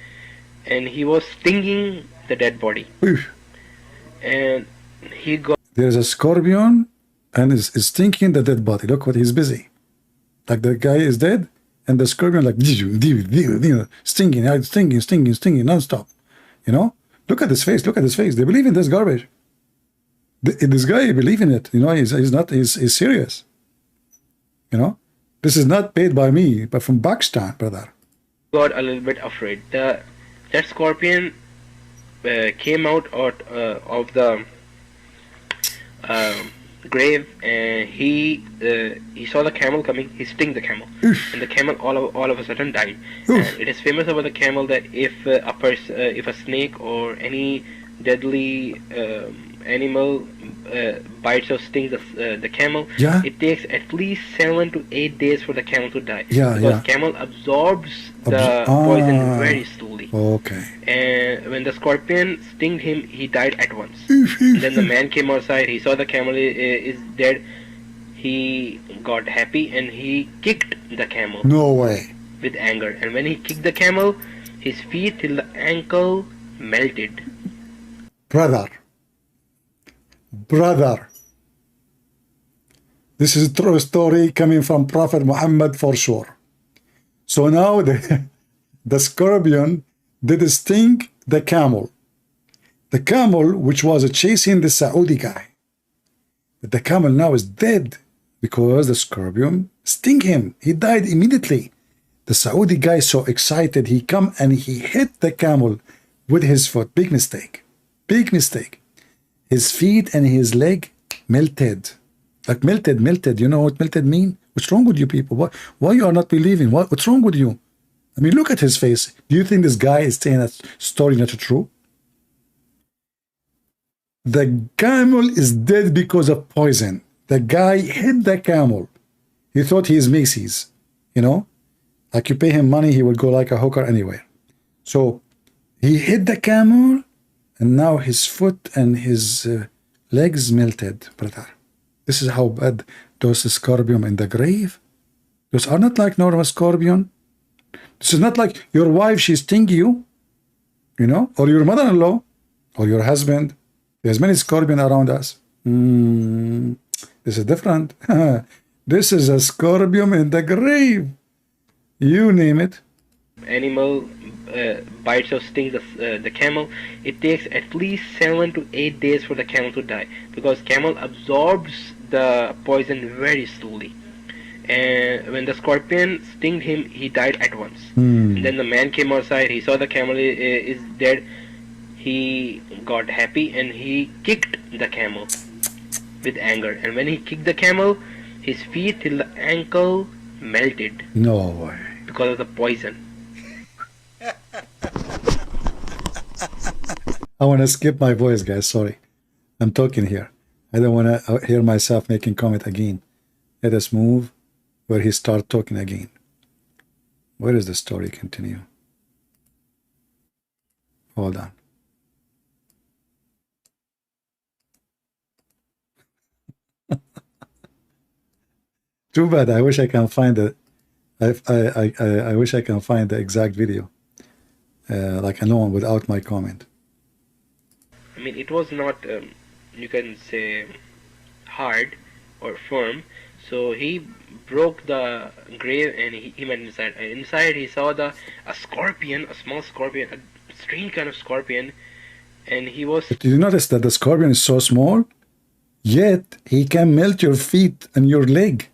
and he was stinging the dead body. Oof. And he got. There's a scorpion and is stinking the dead body. Look what he's busy. Like the guy is dead and the scorpion like stinging non-stop. You know? Look at his face. Look at his face. They believe in this garbage. This guy believe in it. You know, he's serious. You know? This is not paid by me, but from Pakistan, brother. Got a little bit afraid. That scorpion came out of the grave, and he saw the camel coming. He sting the camel, and the camel all of a sudden died. And it is famous about the camel that if a snake or any deadly animal bites or stings the camel, it takes at least 7 to 8 days for the camel to die. Because camel absorbs the poison very slowly. Okay. And when the scorpion stinged him, he died at once. Then the man came outside. He saw the camel is dead. He got happy and he kicked the camel. No way. With anger. And when he kicked the camel, his feet till the ankle melted. Brother, this is a true story coming from Prophet Muhammad for sure. So now the scorpion did sting the camel. The camel, which was chasing the Saudi guy. The camel now is dead because the scorpion sting him. He died immediately. The Saudi guy is so excited. He come and he hit the camel with his foot. Big mistake. Big mistake. His feet and his leg melted. Like melted. You know what melted mean? What's wrong with you people? Why you are not believing? What's wrong with you? I mean, look at his face. Do you think this guy is saying that story not true? The camel is dead because of poison. The guy hit the camel. He thought he is Macy's. You know? Like you pay him money, he will go like a hooker anywhere. So he hit the camel, and now his foot and his legs melted, brother. This is how bad those scorpion in the grave. Those are not like normal scorpion. This is not like your wife, she sting you, you know, or your mother-in-law, or your husband. There's many scorpion around us. This is different. This is a scorpion in the grave. You name it. Animal bites or stings the camel, it takes at least 7 to 8 days for the camel to die, because camel absorbs the poison very slowly. And when the scorpion stinged him, he died at once. And then the man came outside. He saw the camel is dead. He got happy and he kicked the camel with anger. And when he kicked the camel, his feet till the ankle melted. No way. Because of the poison. I want to skip my voice, guys. Sorry. I'm talking here. I don't want to hear myself making comment again. Let us move where he start talking again. Where is the story continue? Hold on. Too bad. I wish I can find it. I wish I can find the exact video, like alone without my comment. I mean, it was not, you can say, hard or firm. So he broke the grave and he went inside. And inside he saw a scorpion, a small scorpion, a strange kind of scorpion. And he was... Did you notice that the scorpion is so small, yet he can melt your feet and your leg?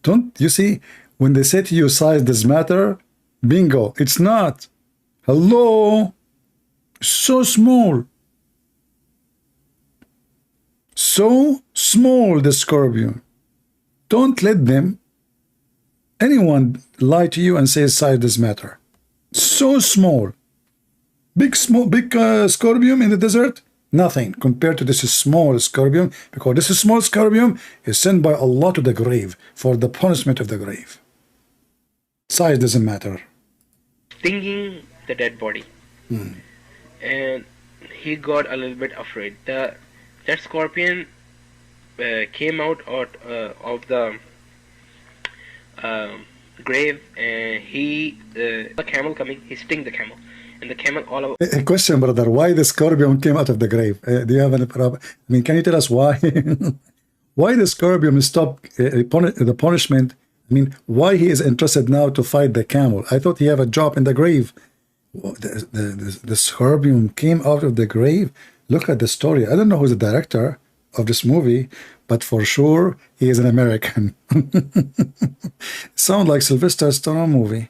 Don't you see? When they say to you size does matter, bingo, it's not. Hello? So small. So small, the scorpion. Don't let anyone lie to you and say size does matter. So small. Big scorpion in the desert, Nothing compared to this small scorpion, because this small scorpion is sent by Allah to the grave for the punishment of the grave. Size doesn't matter. Stinging the dead body. And he got a little bit afraid. That scorpion came out of the grave, and the camel coming, he sting the camel, and the camel all over. A question, brother, why the scorpion came out of the grave? Do you have any problem? I mean, can you tell us why? Why the scorpion stopped the punishment? I mean, why he is interested now to fight the camel? I thought he have a job in the grave. The scorpion came out of the grave. Look at the story. I don't know who's the director of this movie, but for sure he is an American. Sound like Sylvester Stallone movie.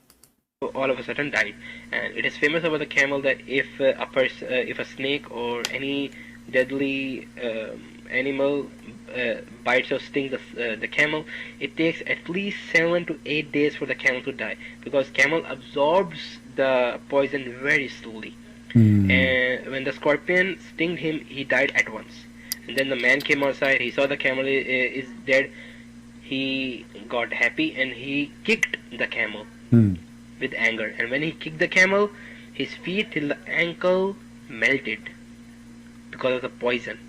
All of a sudden died, and it is famous about the camel that if a snake or any deadly animal bites or stings the camel, it takes at least 7 to 8 days for the camel to die, because camel absorbs the poison very slowly. And when the scorpion stinged him, he died at once. And then the man came outside, he saw the camel is dead, he got happy and he kicked the camel with anger. And when he kicked the camel, his feet till the ankle melted because of the poison.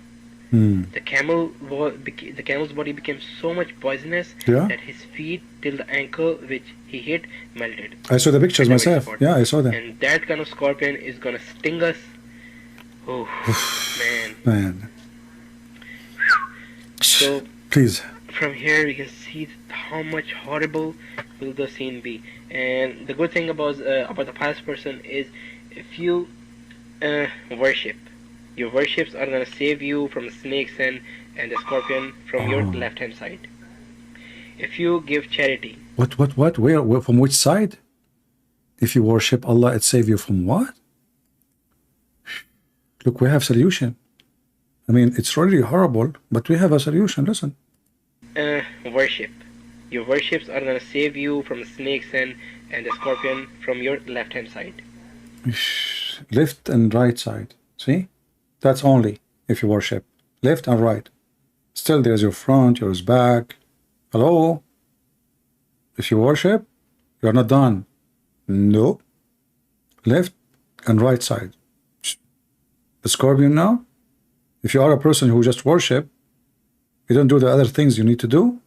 The camel's body became so much poisonous that his feet till the ankle which he hit melted. I saw the pictures myself. Yeah, I saw them. And that kind of scorpion is gonna sting us. Oh man. So please, from here we can see how much horrible will the scene be. And the good thing about the pious person is, if you worship, your worships are going to save you from the snakes and the scorpion from your left hand side. If you give charity. What? Where? From which side? If you worship Allah, it save you from what? Look, we have solution. I mean, it's really horrible, but we have a solution. Listen. Worship. Your worships are going to save you from the snakes and the scorpion from your left hand side. Left and right side. See? That's only if you worship. Left and right. Still there's your front, yours back. Hello? If you worship, you're not done. No. Left and right side. The scorpion now? If you are a person who just worship, you don't do the other things you need to do,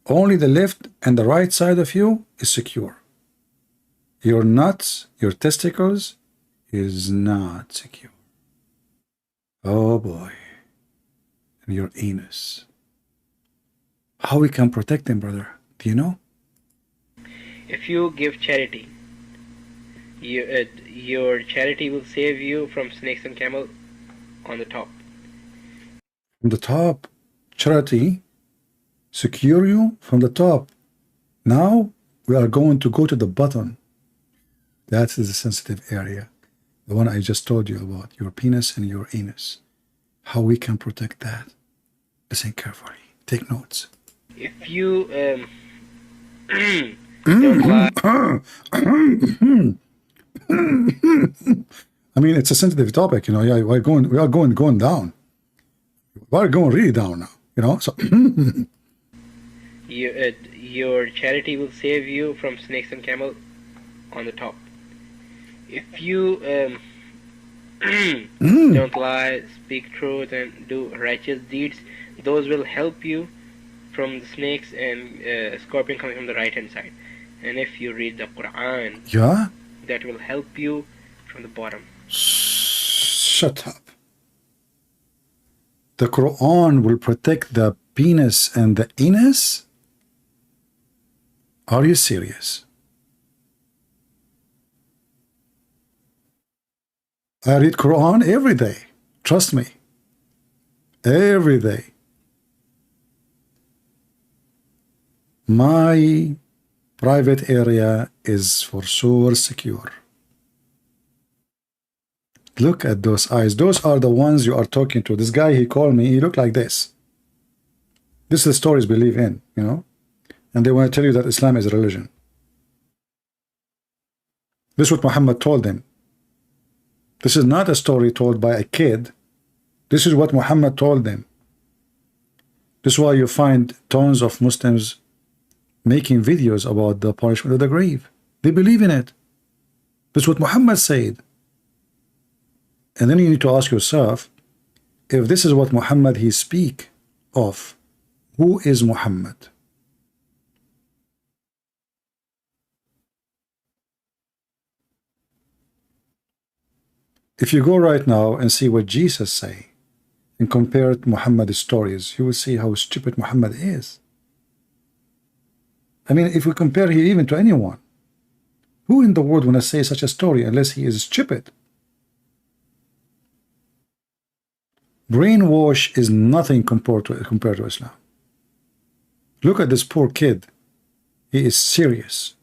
only the left and the right side of you is secure. Your nuts, your testicles is not secure. Oh boy. And your anus. How we can protect them, brother? Do you know? If you give charity, your charity will save you from snakes and camel on the top. From the top, charity secure you from the top. Now we are going to go to the bottom. That is the sensitive area. The one I just told you about, your penis and your anus. How we can protect that. Listen carefully. Take notes. If you don't lie. I mean, it's a sensitive topic, you know. Yeah, we are going down. We are going really down now, you know. So your charity will save you from snakes and camel on the top. If you don't lie, speak truth, and do righteous deeds, those will help you from the snakes and scorpion coming from the right hand side. And if you read the Quran, that will help you from the bottom. Shut up. The Quran will protect the penis and the anus? Are you serious? I read Quran every day. Trust me. Every day. My private area is for sure secure. Look at those eyes. Those are the ones you are talking to. This guy, he called me. He looked like this. This is the stories believe in, you know. And they want to tell you that Islam is a religion. This is what Muhammad told them. This is not a story told by a kid This is what Muhammad told them. This is why you find tons of Muslims making videos about the punishment of the grave. They believe in it. That's what Muhammad said. And then you need to ask yourself, if this is what Muhammad he speak of, who is Muhammad? If you go right now and see what Jesus say and compare it to Muhammad's stories, you will see how stupid Muhammad is. I mean, if we compare him even to anyone, who in the world want to say such a story unless he is stupid? Brainwash is nothing compared to Islam. Look at this poor kid. He is serious.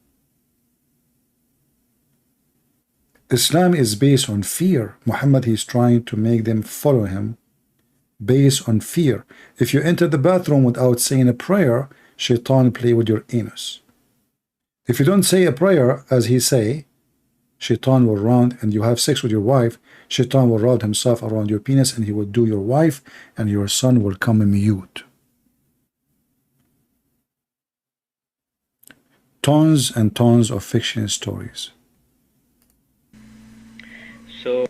Islam is based on fear. Muhammad is trying to make them follow him based on fear. If you enter the bathroom without saying a prayer, Shaitan play with your anus. If you don't say a prayer as he say, Shaitan will round, and you have sex with your wife, Shaitan will round himself around your penis and he will do your wife, and your son will come mute. Tons and tons of fiction stories. So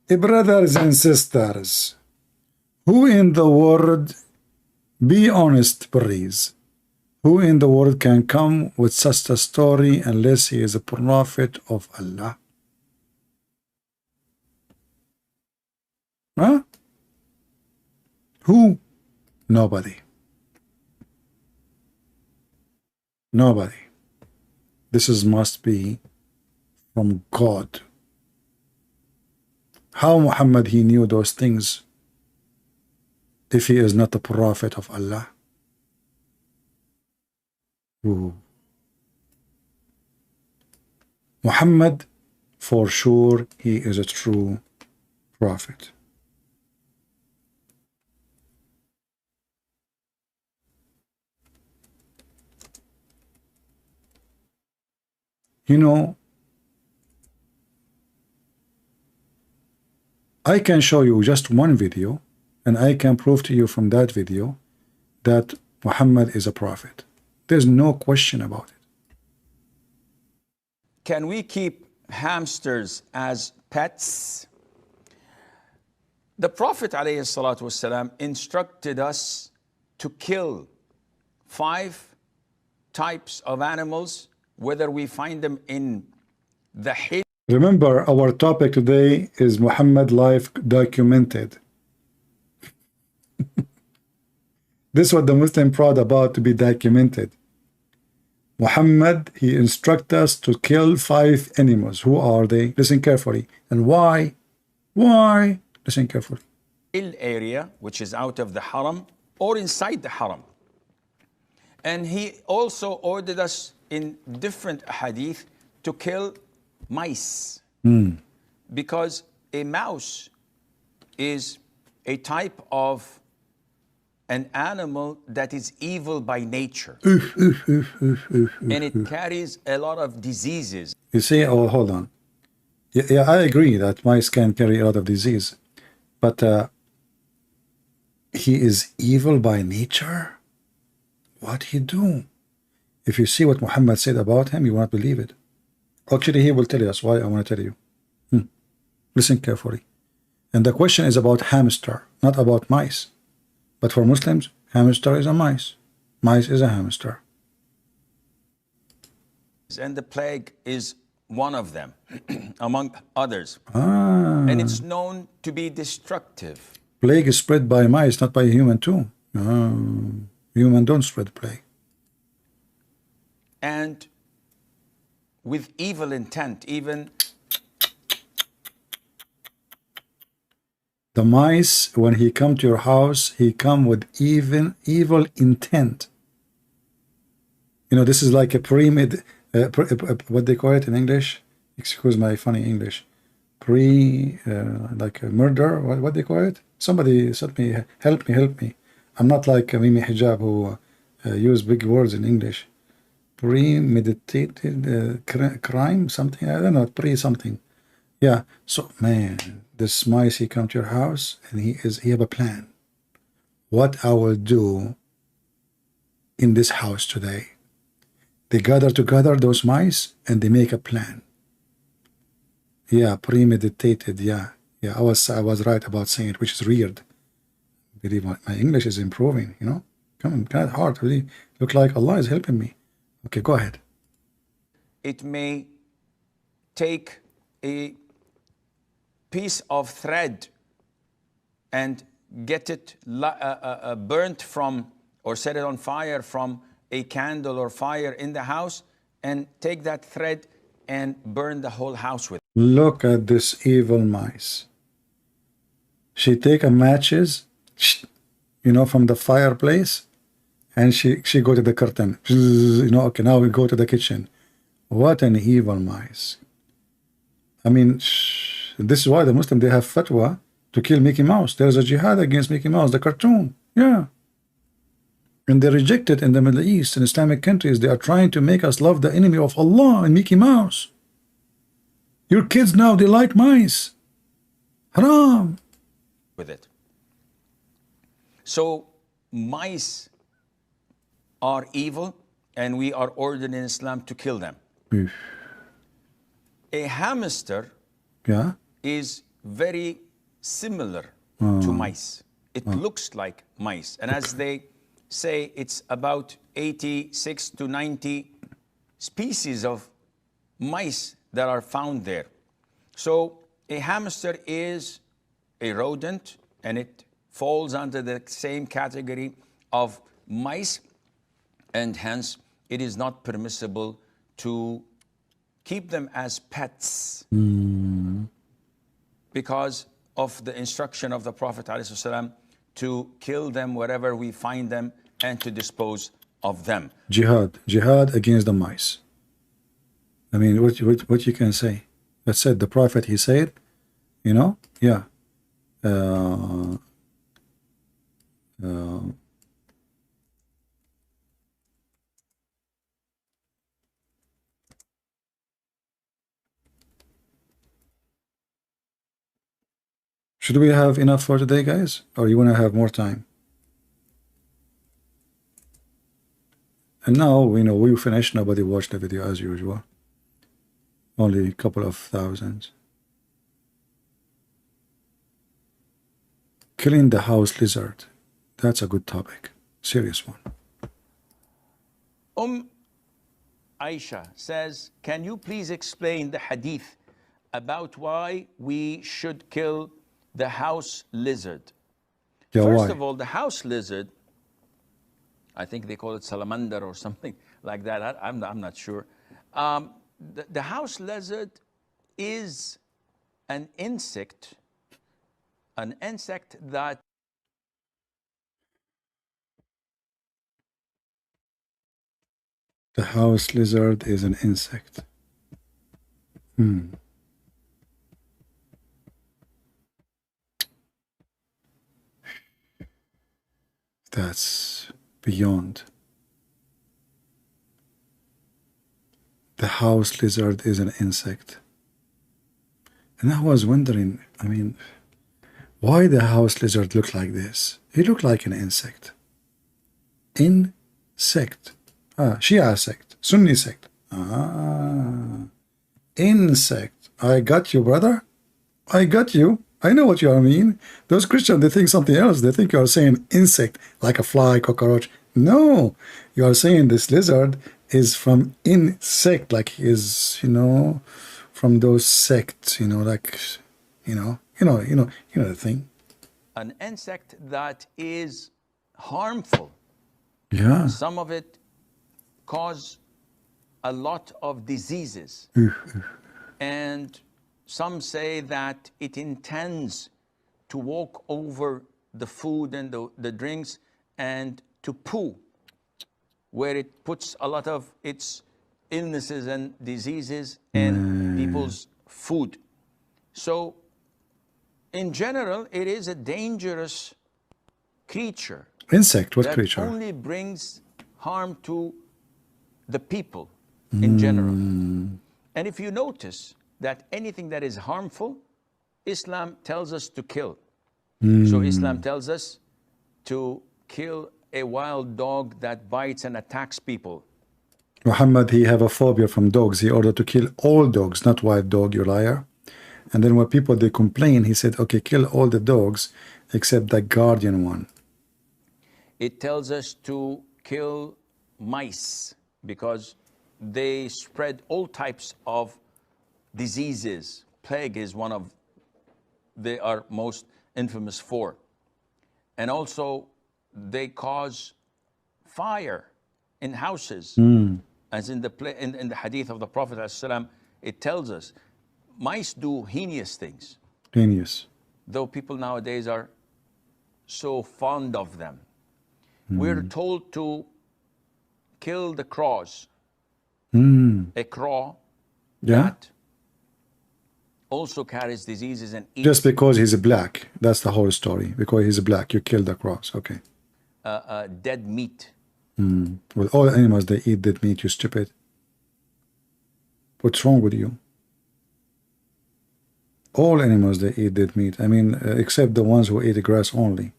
Brothers and sisters, who in the world, be honest please, who in the world can come with such a story unless he is a prophet of Allah? Huh? Who? Nobody. Nobody. This is must be from God. How Muhammad he knew those things if he is not the prophet of Allah? Ooh. Muhammad, for sure, he is a true prophet. You know, I can show you just one video, and I can prove to you from that video that Muhammad is a prophet. There's no question about it. Can we keep hamsters as pets? The Prophet ﷺ instructed us to kill 5 types of animals, whether we find them in the Hijr. Remember, our topic today is Muhammad life documented. This is what the Muslim proud about, to be documented. Muhammad, he instructs us to kill 5 animals. Who are they? Listen carefully. And why? Why? Listen carefully. Area, which is out of the haram or inside the haram. And he also ordered us in different hadith to kill mice. Because a mouse is a type of an animal that is evil by nature. And it carries a lot of diseases. You see, oh, hold on. Yeah, I agree that mice can carry a lot of disease. But he is evil by nature? What he do? If you see what Muhammad said about him, you won't believe it. Actually, he will tell us why. I want to tell you. Listen carefully. And the question is about hamster, not about mice. But for Muslims, hamster is a mice. Mice is a hamster. And the plague is one of them, among others. And it's known to be destructive. Plague is spread by mice, not by human too. Human don't spread plague. And with evil intent, even the mice, when he come to your house, he come with even evil intent. You know, this is like a what they call it in English? Excuse my funny English. Like a murder. What they call it? Somebody sent me, help me. I'm not like Mimi Hijab who use big words in English. Premeditated crime, something. I don't know. Something. Yeah. So man, this mice, he come to your house and he have a plan. What I will do in this house today. They gather together, those mice, and they make a plan. Yeah, premeditated. Yeah, yeah. I was right about saying it, which is weird. Believe my English is improving. You know, come on, kind of hard. Really, look like Allah is helping me. Okay, go ahead. It may take a piece of thread and get it burnt from, or set it on fire from a candle or fire in the house, and take that thread and burn the whole house with it. Look at this evil mice. She take a matches, you know, from the fireplace, and she go to the curtain. You know, okay, now we go to the kitchen. What an evil mice. I mean, this is why the Muslims, they have fatwa to kill Mickey Mouse. There's a jihad against Mickey Mouse, the cartoon. Yeah. And they reject it in the Middle East and Islamic countries. They are trying to make us love the enemy of Allah and Mickey Mouse. Your kids now, they like mice. Haram. With it. So mice are evil, and we are ordered in Islam to kill them. A hamster, yeah, is very similar to mice. It looks like mice. And as they say, it's about 86 to 90 species of mice that are found there. So a hamster is a rodent, and it falls under the same category of mice, and hence it is not permissible to keep them as pets because of the instruction of the Prophet ﷺ to kill them wherever we find them and to dispose of them. Jihad against the mice. I mean, what you can say? That's it. The Prophet, he said, you know, yeah. Should we have enough for today, guys? Or you want to have more time? And now, we know we finished. Nobody watched the video as usual. Only a couple of thousands. Killing the house lizard. That's a good topic. Serious one. Aisha says, can you please explain the hadith about why we should kill the house lizard? Yeah, First why? of all, the house lizard, I think they call it salamander or something like that. I'm not sure. The house lizard is an insect that The house lizard is an insect. That's beyond. The house lizard is an insect. And I was wondering, I mean, why the house lizard look like this? He looked like an insect. Insect. Shia sect. Sunni sect. Insect. I got you, brother. I got you. I know what you mean. Those Christians, they think something else. They think you are saying insect, like a fly, cockroach. No, you are saying this lizard is from insect, like he is, you know, from those sects, you know, like, you know the thing. an insect that is harmful. Yeah. Some of it cause a lot of diseases. And some say that it intends to walk over the food and the drinks and to poo, where it puts a lot of its illnesses and diseases in people's food. So in general, it is a dangerous creature. Insect, what that creature? Only brings harm to the people in general. And if you notice, that anything that is harmful, Islam tells us to kill. So Islam tells us to kill a wild dog that bites and attacks people. Muhammad, he have a phobia from dogs. He ordered to kill all dogs, not wild dog, you liar. And then when people, they complain, he said, okay, kill all the dogs except the guardian one. It tells us to kill mice because they spread all types of diseases. Plague is one of they are most infamous for. And also they cause fire in houses. As in the hadith of the Prophet ﷺ, it tells us mice do heinous things. Genius. Though people nowadays are so fond of them. We're told to kill the crows. A crow that also carries diseases and eats. Just because he's black. That's the whole story. Because he's black, you kill the crows. Okay. Dead meat. Well, all animals, they eat dead meat, you stupid. What's wrong with you? All animals, they eat dead meat. I mean, except the ones who eat grass only.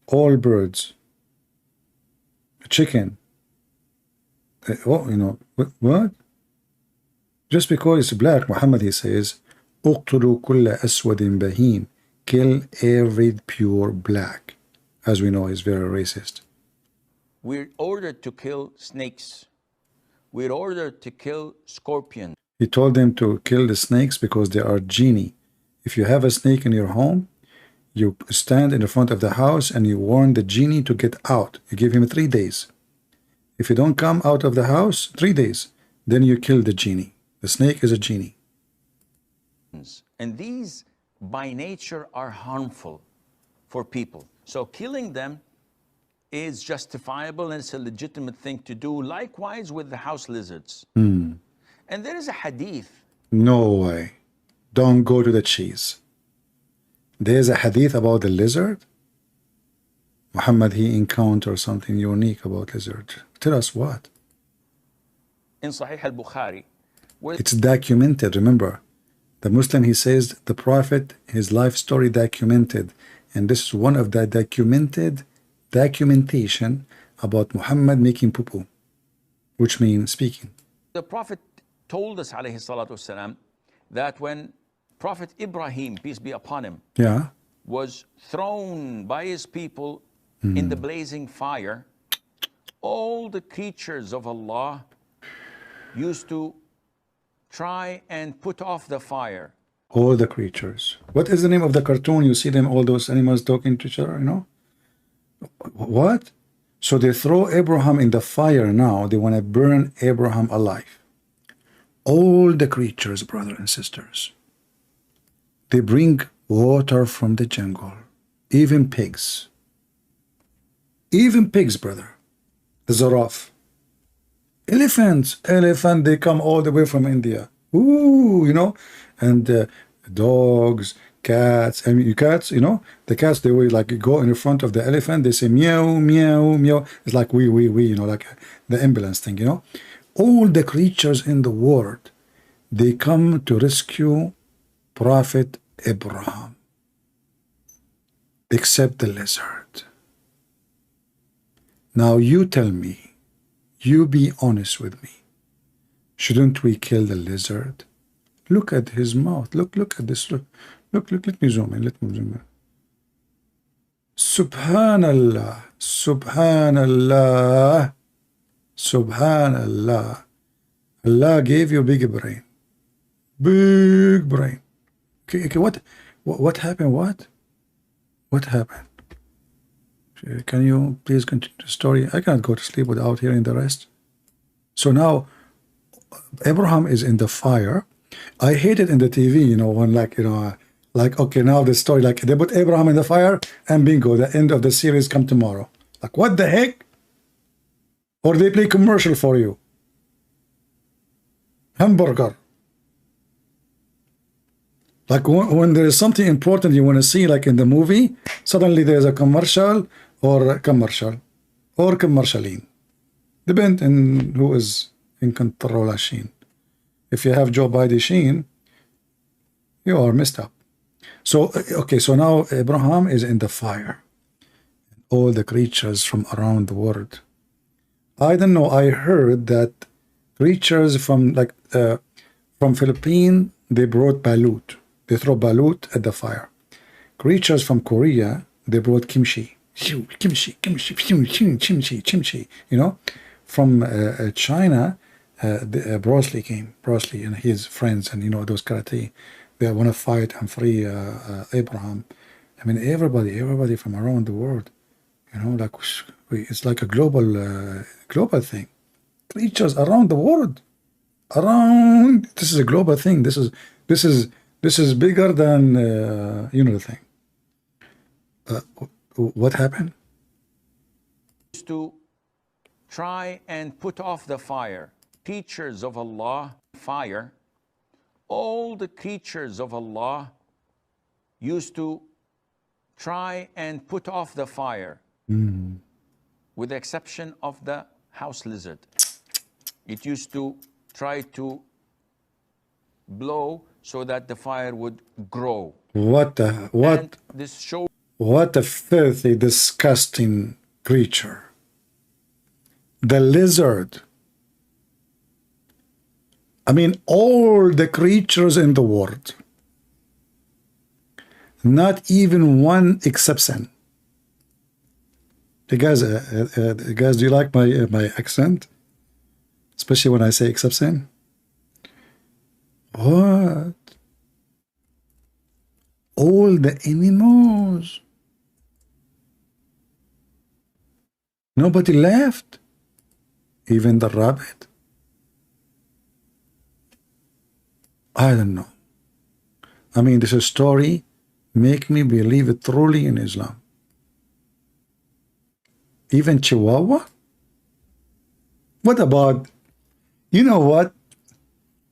All birds. Chicken. Oh, you know, what? Just because it's black, Muhammad, he says, اقتلوا كل أسود بهيم. Kill every pure black. As we know, he's very racist. We're ordered to kill snakes. We're ordered to kill scorpions. He told them to kill the snakes because they are genie. If you have a snake in your home, you stand in the front of the house and you warn the genie to get out. You give him 3 days. If you don't come out of the house, 3 days, then you kill the genie. The snake is a genie. And these, by nature, are harmful for people. So killing them is justifiable and it's a legitimate thing to do. Likewise with the house lizards. And there is a hadith. No way. Don't go to the cheese. There's a hadith about the lizard. Muhammad, he encountered something unique about lizard. Tell us what. In Sahih al-Bukhari. It's documented, remember. The Muslim, he says, the Prophet, his life story documented. And this is one of the documentation about Muhammad making poo-poo, which means speaking. The Prophet told us, alayhi salatu wasalam, that when Prophet Ibrahim, peace be upon him, was thrown by his people in the blazing fire, all the creatures of Allah used to try and put off the fire. All the creatures. What is the name of the cartoon? You see them, all those animals talking to each other, you know? What? So they throw Abraham in the fire now. They want to burn Abraham alive. All the creatures, brothers and sisters. They bring water from the jungle. Even pigs. Even pigs, brother. The giraffe. Elephants. They come all the way from India. Ooh, you know. And dogs, cats. I mean, cats, you know. The cats, they will like go in the front of the elephant. They say meow, meow, meow. It's like we, you know, like the ambulance thing, you know. All the creatures in the world, they come to rescue Prophet Abraham. Except the lizard. Now you tell me, you be honest with me. Shouldn't we kill the lizard? Look at his mouth. Look at this. Look, let me zoom in. Let me zoom in. Subhanallah. Subhanallah. Subhanallah. Allah gave you big brain. Big brain. Okay, what happened? What happened? Can you please continue the story? I cannot go to sleep without hearing the rest. So now, Abraham is in the fire. I hate it in the TV, you know, when like, you know, like, okay, now the story, like they put Abraham in the fire and bingo, the end of the series come tomorrow. Like, what the heck? Or they play commercial for you. Hamburger. Like when there is something important you want to see, like in the movie, suddenly there's a commercial or commercialine. Depends on who is in control machine. If you have Joe Biden Sheen, you are messed up. So, okay, so now Abraham is in the fire. All the creatures from around the world. I don't know, I heard that creatures from from Philippines, they brought balut. They throw balut at the fire. Creatures from Korea, they brought kimchi. Kimchi, kimchi, kimchi, kimchi. You know, from China, Bruce Lee came. Bruce Lee and his friends, and you know those karate. They want to fight and free Abraham. I mean, everybody from around the world. You know, like it's like a global thing. Creatures around the world. Around, this is a global thing. This is bigger than you know the thing. What happened? To try and put off the fire. Creatures of Allah, fire. All the creatures of Allah used to try and put off the fire, with the exception of the house lizard. It used to try to blow so that the fire would grow. What And this shows what a filthy, disgusting creature. The lizard. I mean, all the creatures in the world. Not even one exception. Hey guys, do you like my accent? Especially when I say exception. What? All the animals. Nobody left. Even the rabbit. I don't know. I mean, this story make me believe it truly in Islam. Even Chihuahua? What about, you know what?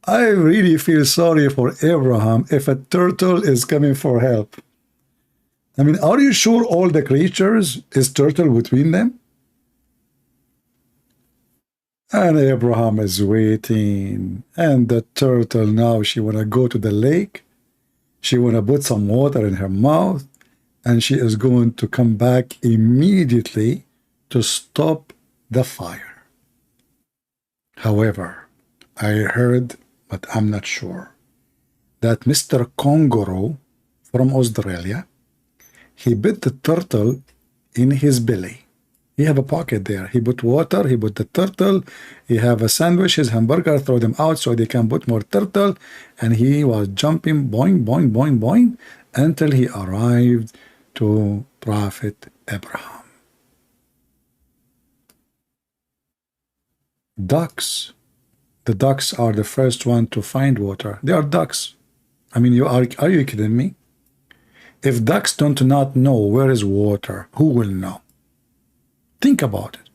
I really feel sorry for Abraham if a turtle is coming for help. I mean, are you sure all the creatures is turtle between them? And Abraham is waiting. And the turtle now, she want to go to the lake. She want to put some water in her mouth. And she is going to come back immediately to stop the fire. However, I heard, but I'm not sure, that Mr. Kangaroo from Australia, he bit the turtle in his belly. He have a pocket there. He put water, he put the turtle, he have a sandwich, his hamburger, throw them out so they can put more turtle, and he was jumping boing, boing, boing, boing, until he arrived to Prophet Abraham. Ducks. The ducks are the first one to find water. They are ducks. I mean, are you kidding me? If ducks do not know where is water, who will know? Think about it.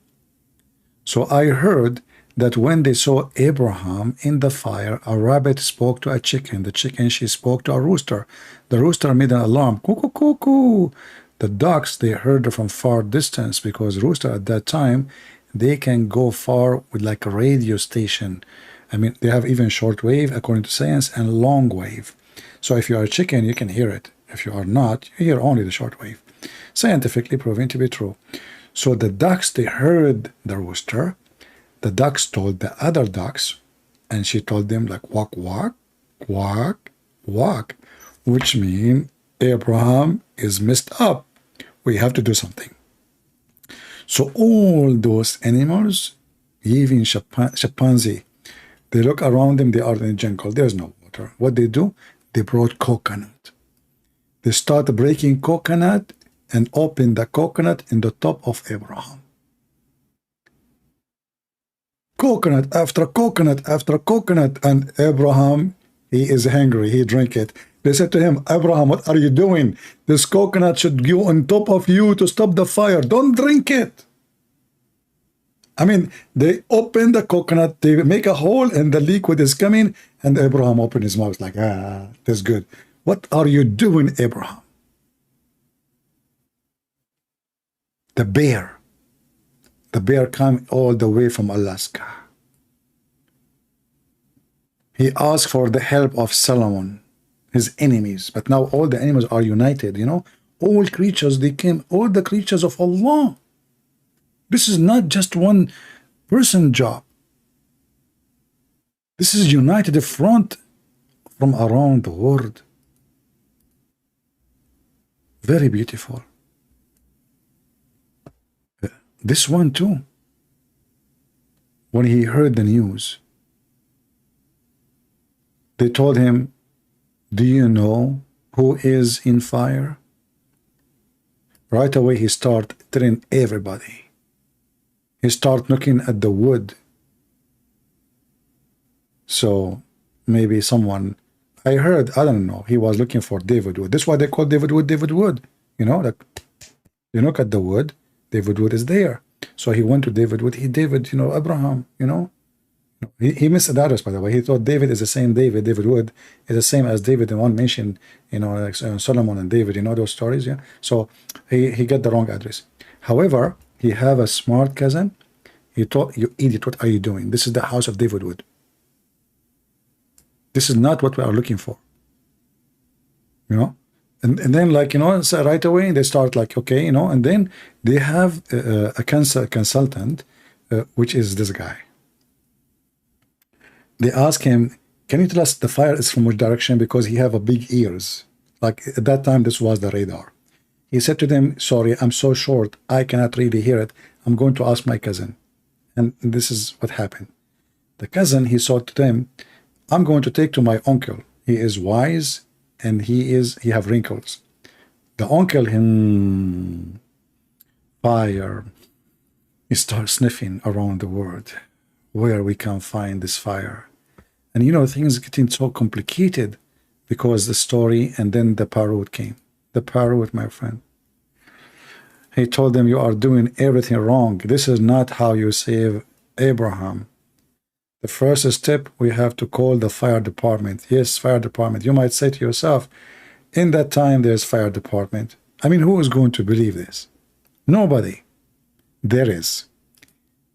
So I heard that when they saw Abraham in the fire, a rabbit spoke to a chicken. The chicken, she spoke to a rooster. The rooster made an alarm. Cuckoo, cuckoo. The ducks, they heard from far distance because rooster at that time, they can go far with like a radio station. I mean, they have even short wave, according to science, and long wave. So if you are a chicken, you can hear it. If you are not, you hear only the short wave. Scientifically proven to be true. So the ducks, they heard the rooster. The ducks told the other ducks, and she told them like, walk, walk, walk, walk, which means Abraham is messed up. We have to do something. So all those animals, even chimpanzee, they look around them, they are in the jungle, there's no water. What they do? They brought coconut. They start breaking coconut and open the coconut in the top of Abraham. Coconut after coconut after coconut, and Abraham, he is hungry, he drink it. They said to him, Abraham, what are you doing? This coconut should go on top of you to stop the fire. Don't drink it. I mean, they open the coconut, they make a hole, and the liquid is coming, and Abraham opened his mouth like, that's good. What are you doing, Abraham? The bear came all the way from Alaska. He asked for the help of Solomon, his enemies. But now all the enemies are united, you know. All creatures, they came, all the creatures of Allah. This is not just one person job. This is united front from around the world. Very beautiful. This one too. When he heard the news, they told him, do you know who is in fire? Right away he started telling everybody. He started looking at the wood. So maybe someone, I heard, I don't know, he was looking for David Wood. This is why they call David Wood David Wood. You know, like you look at the wood, David Wood is there. So he went to David Wood. He David, you know, Abraham, you know. He missed the address, by the way. He thought David is the same David. David Wood is the same as David in one mention, you know, like Solomon and David, you know those stories, yeah? So he got the wrong address. However, he have a smart cousin. He thought, you idiot, what are you doing? This is the house of David Wood. This is not what we are looking for. You know? And then, like, you know, so right away they start like, okay, you know, and then they have a consultant, which is this guy. They ask him, can you tell us the fire is from which direction? Because he have a big ears. Like at that time, this was the radar. He said to them, sorry, I'm so short, I cannot really hear it. I'm going to ask my cousin. And this is what happened. The cousin, he said to them, I'm going to take to my uncle. He is wise and he have wrinkles. The uncle, fire. He starts sniffing around the world where we can find this fire. And you know, things getting so complicated because the story, and then the parrot came. The parrot, my friend. He told them, you are doing everything wrong. This is not how you save Abraham. The first step, we have to call the fire department. Yes, fire department. You might say to yourself, in that time, there's fire department. I mean, who is going to believe this? Nobody. There is.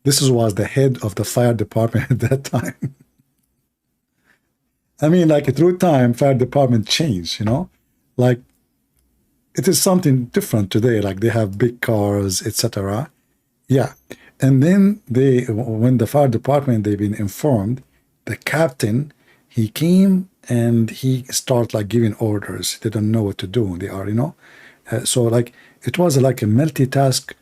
This was the head of the fire department at that time. I mean, like through time, fire department changed, you know? Like, it is something different today. Like they have big cars, etc. Yeah. And then when the fire department, they've been informed, the captain, he came and he started like giving orders. They don't know what to do. They are, you know? So like, it was like a multitask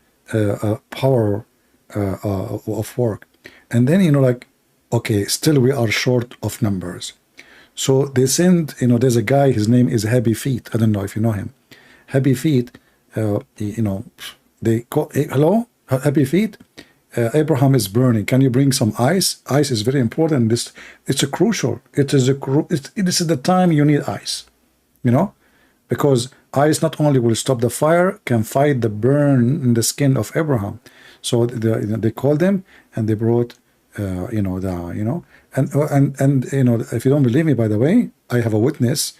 power of work. And then, you know, like, okay, still we are short of numbers. So they send, you know, there's a guy, his name is Happy Feet. I don't know if you know him. Happy Feet, you know, they call, hey, hello, Happy Feet, Abraham is burning. Can you bring some ice? Ice is very important. This, it's a crucial. This is the time you need ice, you know, because ice not only will stop the fire, can fight the burn in the skin of Abraham. So they called them and they brought, you know, and you know, if you don't believe me, by the way, I have a witness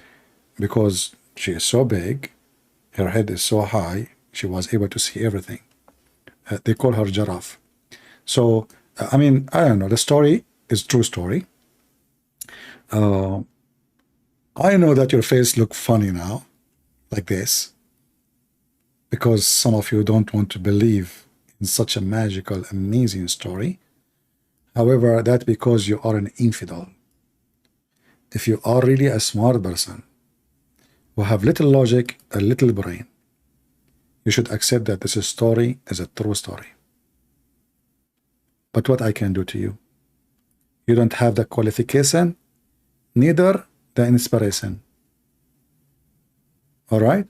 because she is so big, her head is so high, she was able to see everything. They call her giraffe. So, I mean, I don't know, the story is true story. I know that your face looks funny now, like this, because some of you don't want to believe in such a magical, amazing story. However, that's because you are an infidel. If you are really a smart person who have little logic, a little brain, you should accept that this story is a true story. But what I can do to you? You don't have the qualification, neither the inspiration. All right?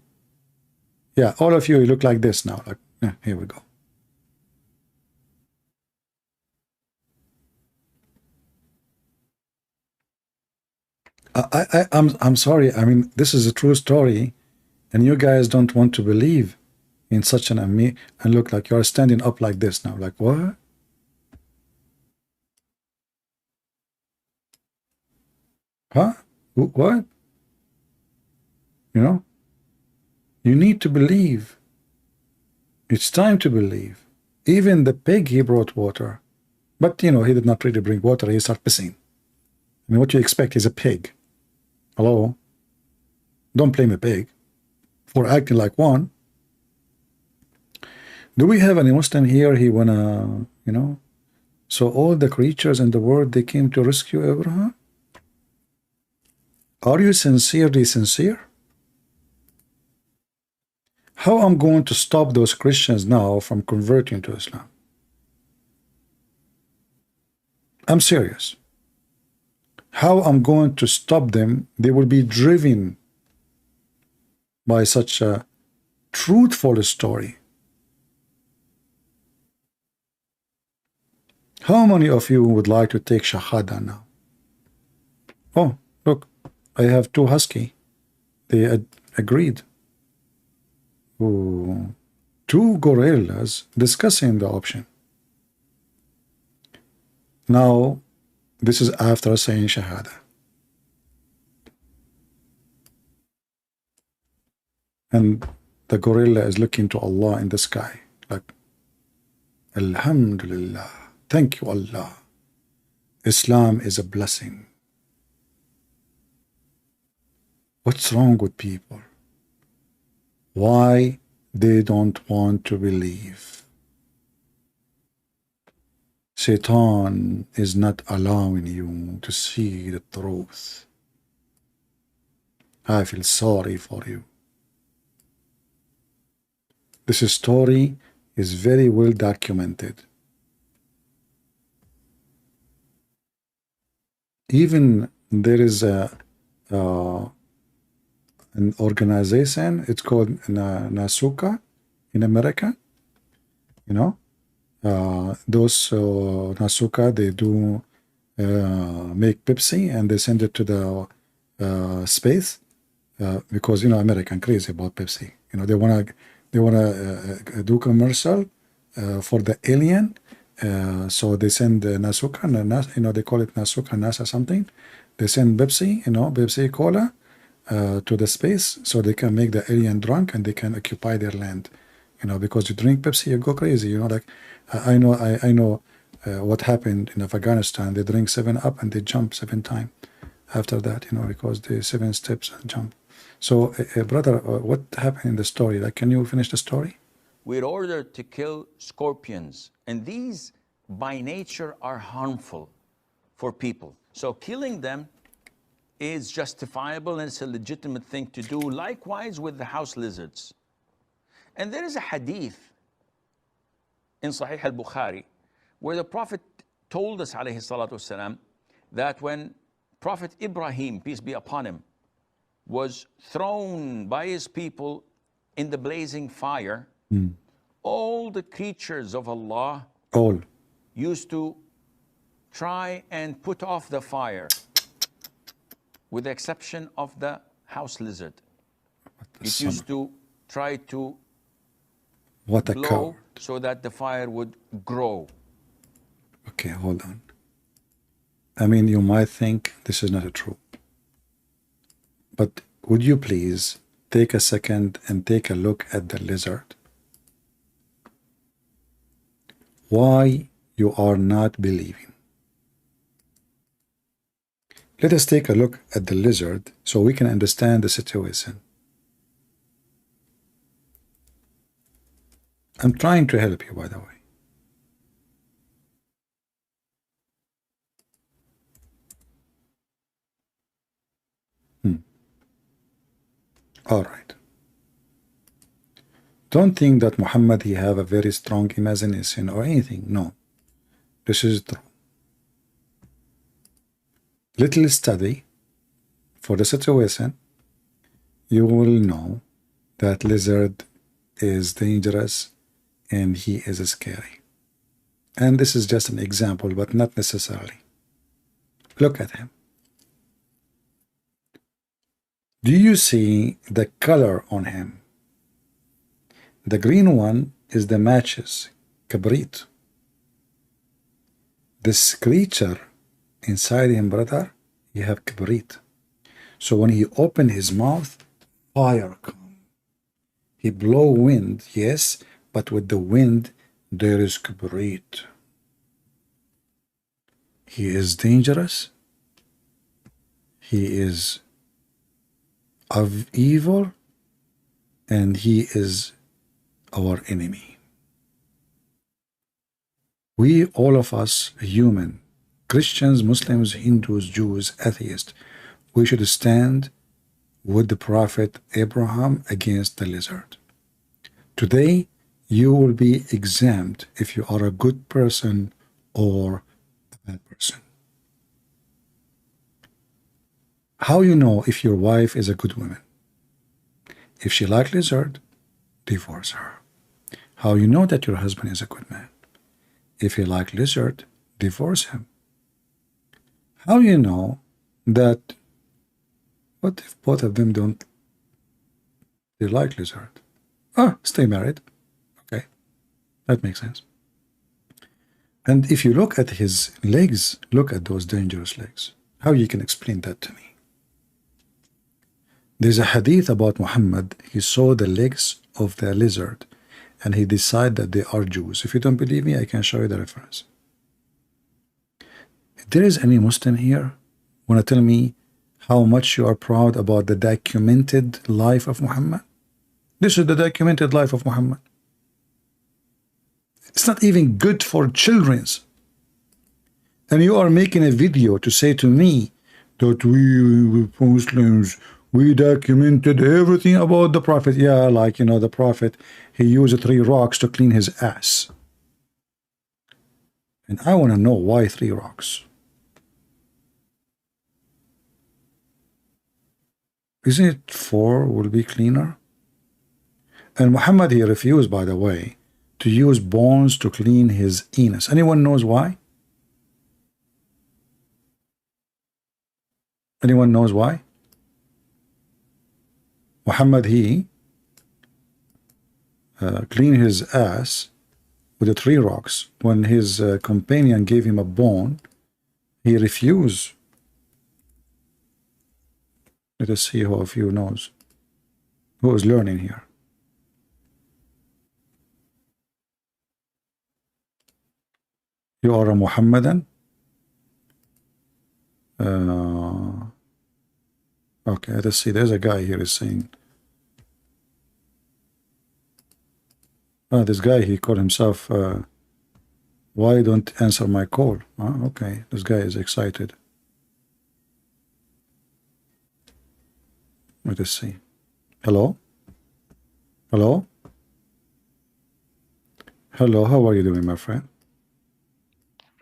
Yeah, all of you look like this now. Like, yeah, here we go. I'm sorry. I mean, this is a true story, and you guys don't want to believe in such an and look like you're standing up like this now. Like what? Huh? What? You know? You need to believe. It's time to believe. Even the pig, he brought water. But, you know, he did not really bring water. He started pissing. I mean, what do you expect? He's a pig. Hello? Don't blame a pig for acting like one. Do we have any Muslim here? He wanna, you know? So all the creatures in the world, they came to rescue Abraham? Are you sincerely sincere? How I'm going to stop those Christians now from converting to Islam? I'm serious. How I'm going to stop them? They will be driven by such a truthful story. How many of you would like to take Shahada now? Oh, look, I have two husky. They agreed. Ooh, two gorillas discussing the option. Now, this is after saying Shahada. And the gorilla is looking to Allah in the sky, like, Alhamdulillah, thank you Allah. Islam is a blessing. What's wrong with people? Why they don't want to believe? Satan is not allowing you to see the truth. I feel sorry for you. This story is very well documented. Even there is an organization, it's called Nasuka in America. You know, those Nasuka, they do make Pepsi and they send it to the space because, you know, American crazy about Pepsi. You know, they wanna do commercial for the alien. So they send Nasuka, you know, they call it Nasuka, NASA something. They send Pepsi, you know, Pepsi Cola to the space so they can make the alien drunk and they can occupy their land. You know, because you drink Pepsi, you go crazy. You know, like I know what happened in Afghanistan. They drink 7-Up and they jump 7 times after that. You know, because the 7 steps and jump. So, brother, what happened in the story? Like, can you finish the story? We're ordered to kill scorpions, and these by nature are harmful for people. So killing them is justifiable and it's a legitimate thing to do. Likewise with the house lizards. And there is a hadith in Sahih al-Bukhari where the Prophet told us, alayhi salatu wasalam, that when Prophet Ibrahim, peace be upon him, was thrown by his people in the blazing fire, all the creatures of Allah used to try and put off the fire, with the exception of the house lizard. It used to try to blow so that the fire would grow. Okay, hold on. I mean, you might think this is not true. But would you please take a second and take a look at the lizard? Why you are not believing? Let us take a look at the lizard so we can understand the situation. I'm trying to help you, by the way. All right. Don't think that Muhammad, he have a very strong imagination or anything. No. This is true. Little study for the situation, you will know that lizard is dangerous and he is scary. And this is just an example, but not necessarily. Look at him. Do you see the color on him? The green one is the matches, kabrit. This creature inside him, brother, you have kabrit. So when he opened his mouth, fire come. He blow wind, yes, but with the wind there is kabrit. He is dangerous he is of evil and he is our enemy. We, all of us, human, Christians, Muslims, Hindus, Jews, atheists, we should stand with the Prophet Abraham against the lizard. Today, you will be exempt if you are a good person or a bad person. How you know if your wife is a good woman? If she like lizard, divorce her. How you know that your husband is a good man? If he like lizard, divorce him. How you know that, what if both of them don't, they like lizard? Stay married. Okay, that makes sense. And if you look at his legs, look at those dangerous legs. How you can explain that to me? There's a hadith about Muhammad. He saw the legs of the lizard and he decided that they are Jews. If you don't believe me, I can show you the reference. If there is any Muslim here want to tell me how much you are proud about the documented life of Muhammad? This is the documented life of Muhammad. It's not even good for children's. And you are making a video to say to me that we Muslims, we documented everything about the Prophet. Yeah, like, you know, the Prophet, he used 3 rocks to clean his ass. And I want to know why 3 rocks. Isn't it 4 will be cleaner? And Muhammad, he refused, by the way, to use bones to clean his anus. Anyone knows why? Anyone knows why? Muhammad, he cleaned his ass with the 3 rocks. When his companion gave him a bone, he refused. Let us see who of you knows. Who is learning here? You are a Muhammadan? Okay, let's see. There's a guy here is saying, this guy, he called himself, why don't answer my call? Okay, this guy is excited. Let us see. Hello? Hello? Hello, how are you doing, my friend?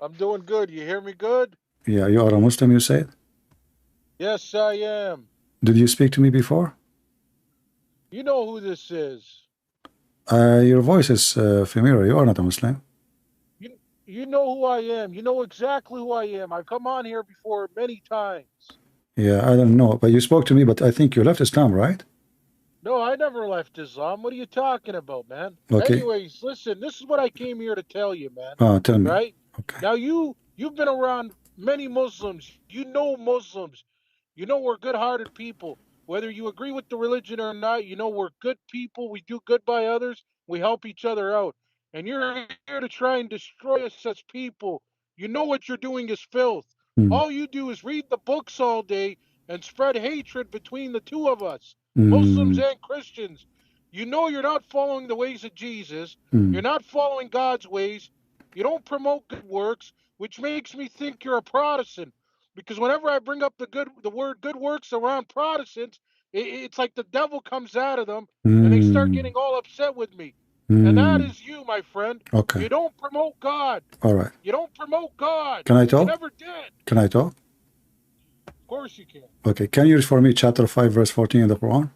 I'm doing good. You hear me good? Yeah, you are a Muslim, you said? Yes, I am. Did you speak to me before? You know who this is. Your voice is familiar. You are not a Muslim. You know who I am. You know exactly who I am. I've come on here before many times. Yeah, I don't know. But you spoke to me, but I think you left Islam, right? No, I never left Islam. What are you talking about, man? Okay. Anyways, listen, this is what I came here to tell you, man. Tell me. Right? Okay. Now, you've been around many Muslims. You know Muslims. You know we're good-hearted people. Whether you agree with the religion or not, you know we're good people. We do good by others. We help each other out. And you're here to try and destroy us as people. You know what you're doing is filth. All you do is read the books all day and spread hatred between the two of us, Muslims and Christians. You know you're not following the ways of Jesus. You're not following God's ways. You don't promote good works, which makes me think you're a Protestant. Because whenever I bring up the word good works around Protestants, it's like the devil comes out of them and they start getting all upset with me. And that is you, my friend. Okay. You don't promote God. All right. You don't promote God. Can I talk? You never did. Can I talk? Of course you can. Okay. Can you read for me chapter 5, verse 14 in the Quran?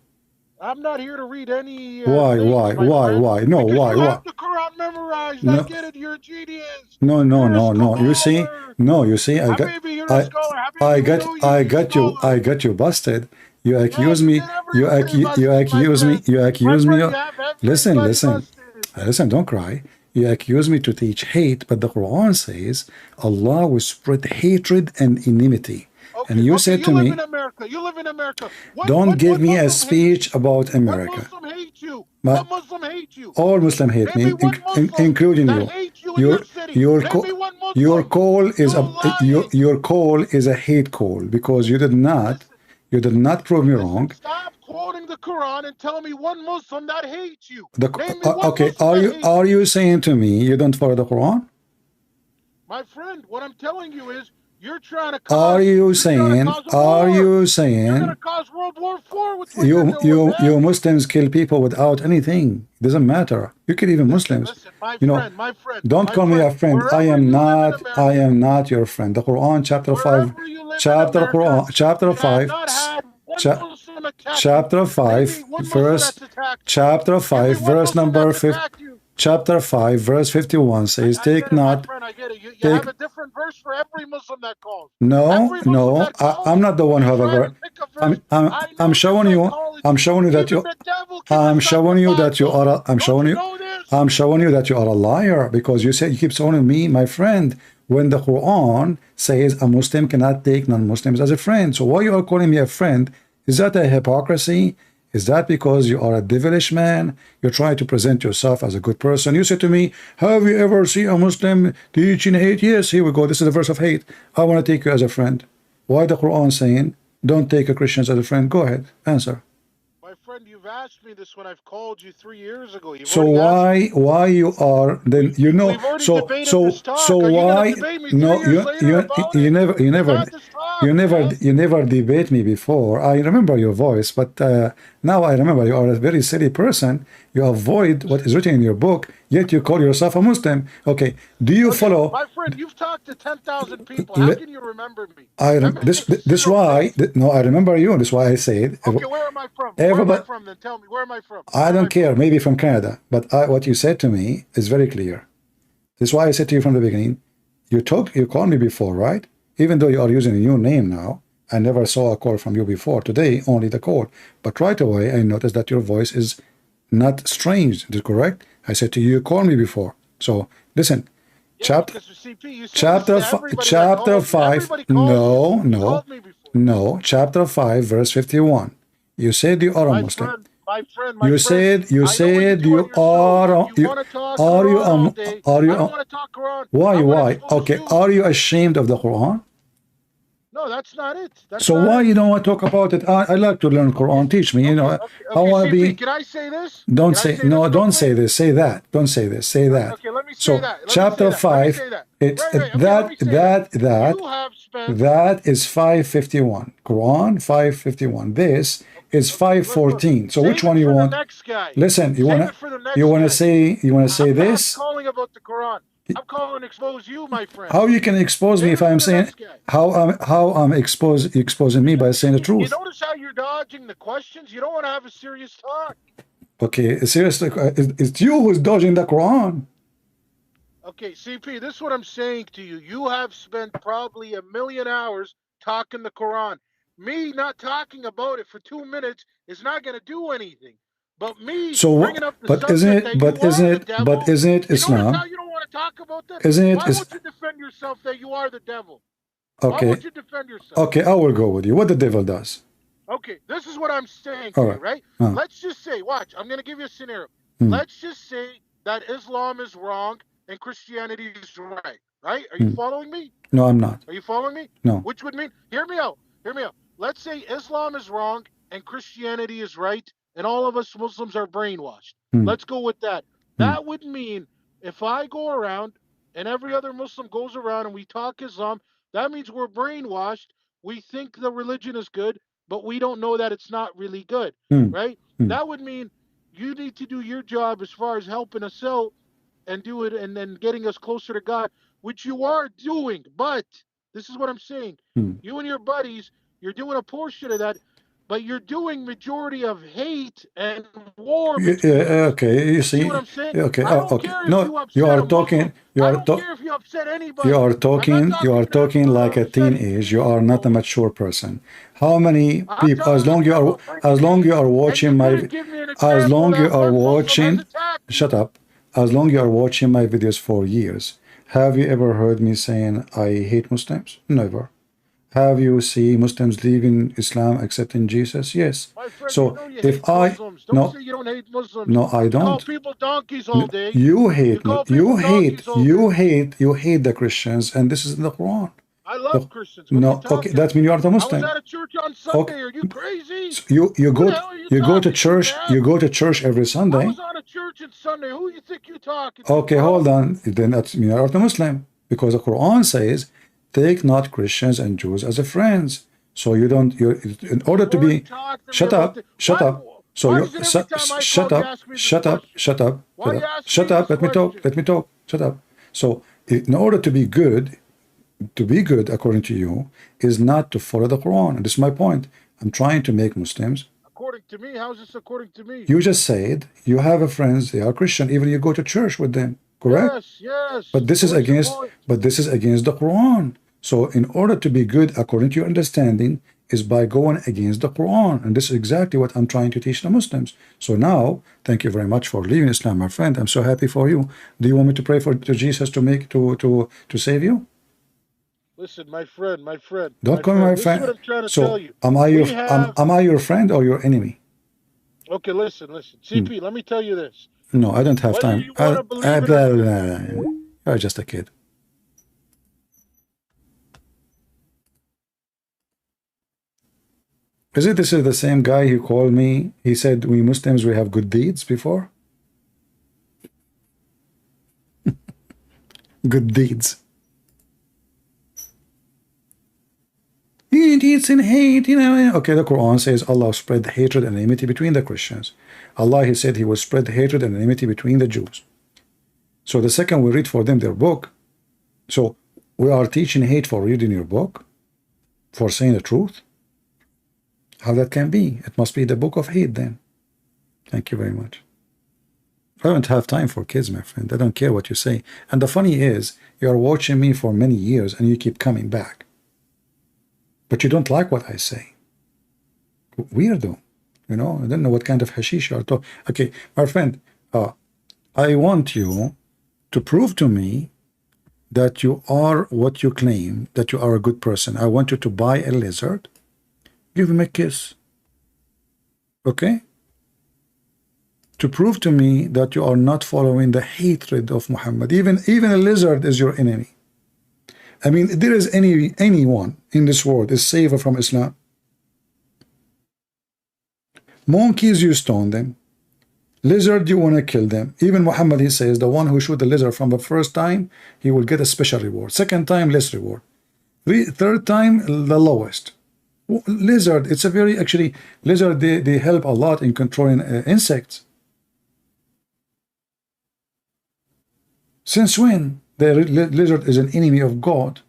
I'm not here to read any. Why? Things, Why? my Why? friend, Why? No. because Why? you Why? have the Quran memorized. No. I get it. You're a genius. No. No. You're No. a No. You see? scholar. No. You see? I got. Maybe you're a scholar. I Maybe got. you I you're a got you. scholar. I got you busted. You accuse Yeah, me. you get You everybody busted, my accuse me. friend. You accuse My me. friend, you have Listen. everybody Listen. busted. Listen. Don't cry. You accuse me to teach hate, but the Quran says Allah will spread hatred and enmity. Okay, And you okay, said to you live me, in America. You live in America. don't give What me a Muslim hates speech about America. What Muslim hates you? But What Muslim hates you? all Muslims hate Name me, me one Muslim including that you. hates you in your city. Name me one your like? call is You're lying. your call is a hate call because you did not prove me wrong. Stop quoting the Quran and tell me one Muslim that hates you. The, Name me one okay, Muslim that hates are you. you saying to me you don't follow the Quran? My friend, what I'm telling you is you're trying to Are cause. you You're saying? trying to cause a Are war. you You're saying? gonna cause World War IV with what you're doing, man. You Muslims kill people without anything. It doesn't matter. You kill even Muslims. Listen, my You know, friend, my friend. don't my call me a friend. Wherever I am you live in not. America, I am not your friend. The Quran, chapter 5, wherever you live in America, chapter you have 5, not had one Muslim attack chapter you. 5, Name me one Muslim verse, that's attacked you. chapter Give me 5, one verse Muslim number that's 5, attacked you. chapter 5, verse 51 says, I take get it, my not. friend, I get it. You Take, have a different verse for every Muslim that calls. no, Every Muslim no, that calls, I'm not the one who have you a try to verse. pick a verse. I know I'm showing your you. psychology. I'm showing you that Even you. the devil can I'm decipher showing you five that you are. books. I'm Don't showing you you. know this? I'm showing you that you are a liar because you said you keep showing me, my friend, when the Quran says a Muslim cannot take non-Muslims as a friend. So why you are calling me a friend? Is that a hypocrisy? Is that because you are a devilish man? You're trying to present yourself as a good person. You said to me, have you ever seen a Muslim teaching hate? Yes, here we go. This is the verse of hate. I want to take you as a friend. Why the Quran saying, don't take a Christian as a friend? Go ahead, answer. My friend, you've asked me this when I've called you 3 years ago. You've So already asked me. why you are then We've already debated this talk. Are you why gonna debate me 3 no years later about it? We've had this talk, man. you never debate me before. I remember your voice, but now I remember you are a very silly person. You avoid what is written in your book, yet you call yourself a Muslim. Okay, do you follow? My friend, you've talked to 10,000 people. How can you remember me? This why no, I remember you. This why I said. Okay, where am I from? Everybody, where am I from? Then tell me, where am I from? I don't care. Maybe from Canada, but what you said to me is very clear. This is why I said to you from the beginning. You called me before, right? Even though you are using a new name now, I never saw a call from you before. Today, only the call. But right away, I noticed that your voice is not strange. Is it correct? I said to you, you called me before. So listen. Chapter 5. No. Chapter 5, verse 51. You said you are a Muslim. You said you are. Why? Okay. Are you ashamed of the Quran? No, that's not it. So why you don't want to talk about it? I like to learn Quran. Teach me. You know, I want to be. Can I say this? Don't say no. Don't say this. Say that. Don't say this. Say that. Okay, let me say so that. chapter 5. It's that is 551. Quran 551. This is 514. So which one you want? Listen, you want to say this? I'm calling about the Quran. I'm calling to expose you, my friend. How you can expose me if I'm saying how I'm exposing me by saying the truth? You notice how you're dodging the questions? You don't want to have a serious talk. Okay, seriously, it's you who's dodging the Quran. Okay, CP, this is what I'm saying to you. You have spent probably 1 million hours talking the Quran. Me not talking about it for 2 minutes is not going to do anything. But me bringing up the subject isn't it Islam? You notice how you don't want to talk about that? Why won't you defend yourself that you are the devil? Okay. Why won't you defend yourself? Okay, I will go with you. What the devil does. Okay, this is what I'm saying to you, right? Let's just say, watch, I'm going to give you a scenario. Let's just say that Islam is wrong and Christianity is right, right? Are you following me? No, I'm not. Are you following me? No. Which would mean, hear me out. Let's say Islam is wrong and Christianity is right, and all of us Muslims are brainwashed. Let's go with that. That would mean if I go around and every other Muslim goes around and we talk Islam, that means we're brainwashed. We think the religion is good, but we don't know that it's not really good, right? That would mean you need to do your job as far as helping us out and do it and then getting us closer to God, which you are doing. But this is what I'm saying. You and your buddies, you're doing a portion of that, but you're doing majority of hate and war. Okay, you see. What I'm saying? Okay, I don't care no, if you upset you are a talking. Muslim. You I are don't care if you upset anybody. You are talking like a teenage. You are not a mature person. How many people? As long you are watching my, as long you are watching, shut up. As long you are watching my videos for years, have you ever heard me saying I hate Muslims? Never. Have you seen Muslims leaving Islam, accepting Jesus? Yes. My friend, So you know you if hate I Muslims. Don't say you don't hate Muslims. no, I You call don't. people donkeys all day. You You hate, call people donkeys all day. you hate the Christians, and this is in the Quran. I love Christians. What are you No, okay, talking that about? means you are the I was Muslim. at a church on Okay, Sunday. Are you crazy? so you Who the hell are you go to talking to, church, man? you go to church every I Sunday. was on a church on Sunday. Who you think you're talking to, Okay, bro? hold on. Then that's you are the Muslim because the Quran says, "Take not Christians and Jews as a friends." So you don't. You in order to be. Shut up. Shut up. So why you is it every time I shut call you up. ask me this Shut up. question? Shut up. Why you ask Shut me up. this Let me talk. question? Let me talk. Shut up. So in order to be good, according to you, is not to follow the Quran. And this is my point. I'm trying to make Muslims. According to me, how's this according to me? You just said you have a friends, they are Christian, even you go to church with them, correct? Yes, yes. But this is Where's your against point? the Quran. So in order to be good according to your understanding is by going against the Quran. And this is exactly what I'm trying to teach the Muslims. So now, thank you very much for leaving Islam, my friend. I'm so happy for you. Do you want me to pray for to Jesus to make to save you? Listen, my friend, Don't call me my this is friend. what I'm trying to So tell you. am I your friend or your enemy? Okay, listen. CP, let me tell you this. No, I don't have Whether time. you want to believe it or not. You're just a kid. This is the same guy who called me? He said we Muslims, we have good deeds before. Good deeds. It's in hate, you know. Okay, the Quran says Allah spread hatred and enmity between the Christians. Allah, He said He will spread hatred and enmity between the Jews. So the second we read for them their book, so we are teaching hate for reading your book, for saying the truth. How that can be? It must be the book of hate then. Thank you very much. I don't have time for kids, my friend. I don't care what you say. And the funny is, you are watching me for many years and you keep coming back. But you don't like what I say. Weirdo. You know, I don't know what kind of hashish you are talking. Okay, my friend, I want you to prove to me that you are what you claim, that you are a good person. I want you to buy a lizard, give him a kiss. Okay? To prove to me that you are not following the hatred of Muhammad. Even a lizard is your enemy. I mean, there is anyone in this world is safer from Islam. Monkeys, you stone them. Lizard, you want to kill them. Even Muhammad, he says, the one who shoot the lizard from the first time, he will get a special reward. Second time, less reward. Third time, the lowest. Lizard, it's a very, actually, lizard, they help a lot in controlling insects. Since when the lizard is an enemy of God?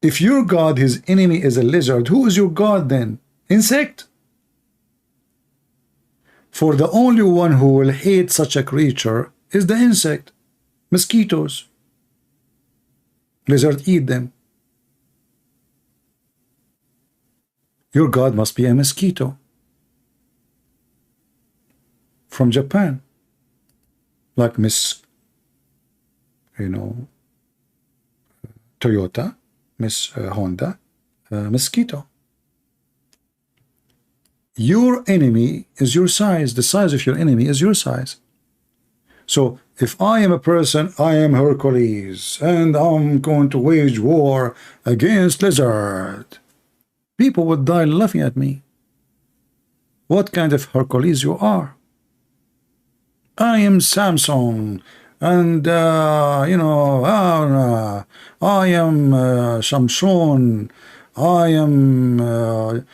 If your God, his enemy, is a lizard, who is your God then? Insect? For the only one who will hate such a creature is the insect. Mosquitoes. Lizard eat them. Your God must be a mosquito. From Japan. Like Miss, Toyota, Miss Honda, mosquito. Your enemy is your size. The size of your enemy is your size. So if I am a person, I am Hercules, and I'm going to wage war against lizard, people would die laughing at me. What kind of Hercules you are? I am Samson, and I am Shamshon, I am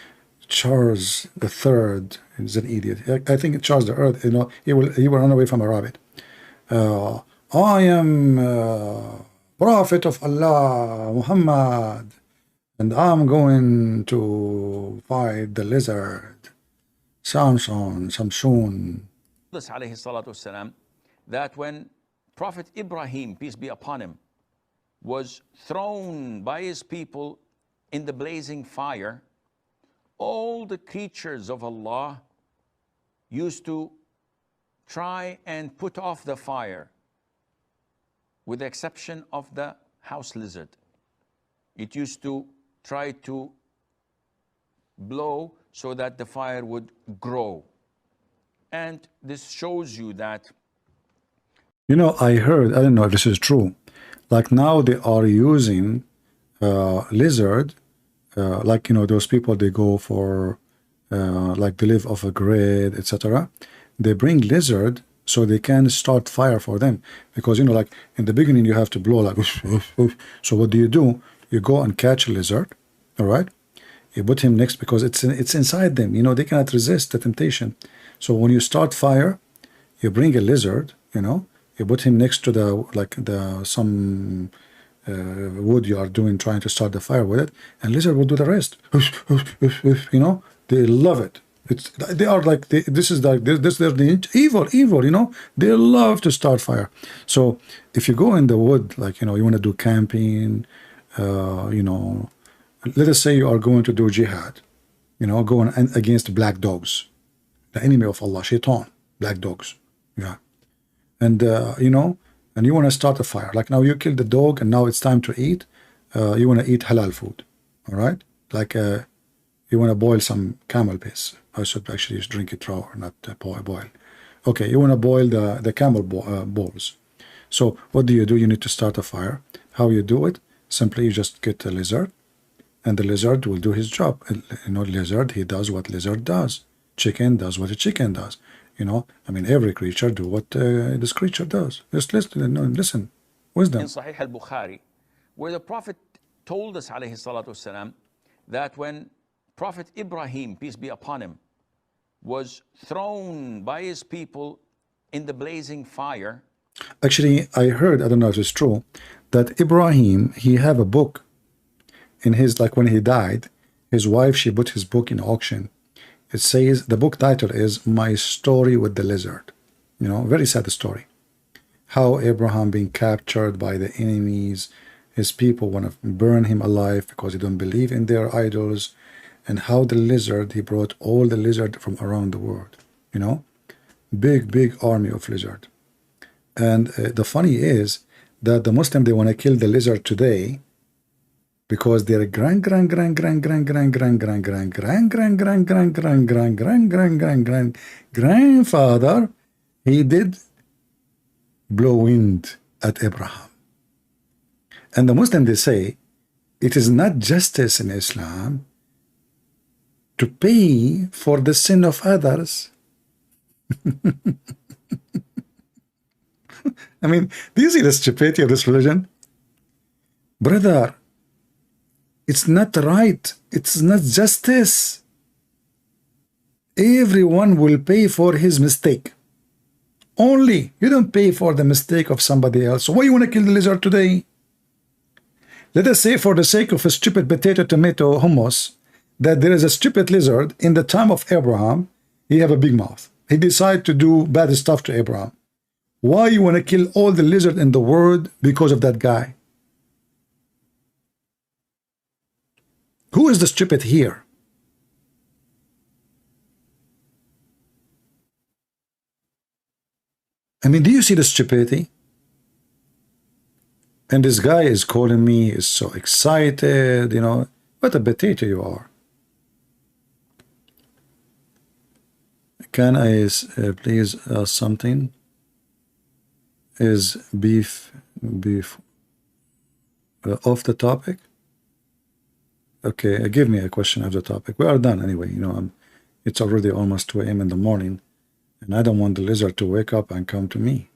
Charles the Third. He's an idiot. I think Charles the Third. He will run away from a rabbit. I am Prophet of Allah, Muhammad, and I'm going to fight the lizard. Samson. That when Prophet Ibrahim, peace be upon him, was thrown by his people in the blazing fire, all the creatures of Allah used to try and put off the fire, with the exception of the house lizard. it used to try to blow so that the fire would grow. And this shows you that. You know, I heard, I don't know if this is true, like now they are using lizard, like, you know, those people, they go for, like they live off a grid, etc. They bring lizard so they can start fire for them. Because, you know, like in the beginning, you have to blow like, oof, oof, oof. So what do? You go and catch a lizard, all right? You put him next because it's inside them. You know, they cannot resist the temptation. So when you start fire, you bring a lizard, you know, you put him next to the, like some wood you are doing, trying to start the fire with it, and lizard will do the rest. You know, they love it. They are like, this is like, this they're the evil, you know, they love to start fire. So if you go in the wood, like, you know, you want to do camping, you know, let us say you are going to do jihad, you know, going against black dogs, the enemy of Allah, shaitan, black dogs, yeah. And, you know, and you want to start a fire. Like now you killed the dog and now it's time to eat. You want to eat halal food, all right? Like you want to boil some camel piss. I should actually just drink it raw, or not boil. Okay, you want to boil the camel balls. So what do? You need to start a fire. How you do it? Simply you just get a lizard, and the lizard will do his job. You know, lizard, he does what lizard does. Chicken does what a chicken does. You know, I mean, every creature do what this creature does. Just listen. Wisdom. In Sahih al-Bukhari, where the Prophet told us, alayhi salatu wasalam, that when Prophet Ibrahim, peace be upon him, was thrown by his people in the blazing fire. Actually, I heard, I don't know if it's true, that Ibrahim, he have a book in his, like when he died, his wife, she put his book in auction. It says, the book title is My Story with the Lizard. You know, very sad story. How Abraham being captured by the enemies, his people want to burn him alive because they don't believe in their idols, and how the lizard, he brought all the lizard from around the world, you know, big army of lizard. And the funny is that the Muslim, they want to kill the lizard today because their grandfather, he did blow wind at Abraham. And the Muslim, they say, it is not justice in Islam to pay for the sin of others. I mean, do you see the stupidity of this religion? Brother, it's not right. It's not justice. Everyone will pay for his mistake. Only. You don't pay for the mistake of somebody else. So why you want to kill the lizard today? Let us say, for the sake of a stupid potato, tomato, hummus, that there is a stupid lizard in the time of Abraham. He have a big mouth. He decided to do bad stuff to Abraham. Why you want to kill all the lizard in the world because of that guy? Who is the stupid here? I mean, do you see the stupidity? And this guy is calling me, is so excited, you know. What a potato you are. Can I please ask something? Is beef off the topic? Okay, give me a question of the topic. We are done anyway. You know, it's already almost 2 a.m. in the morning, and I don't want the lizard to wake up and come to me.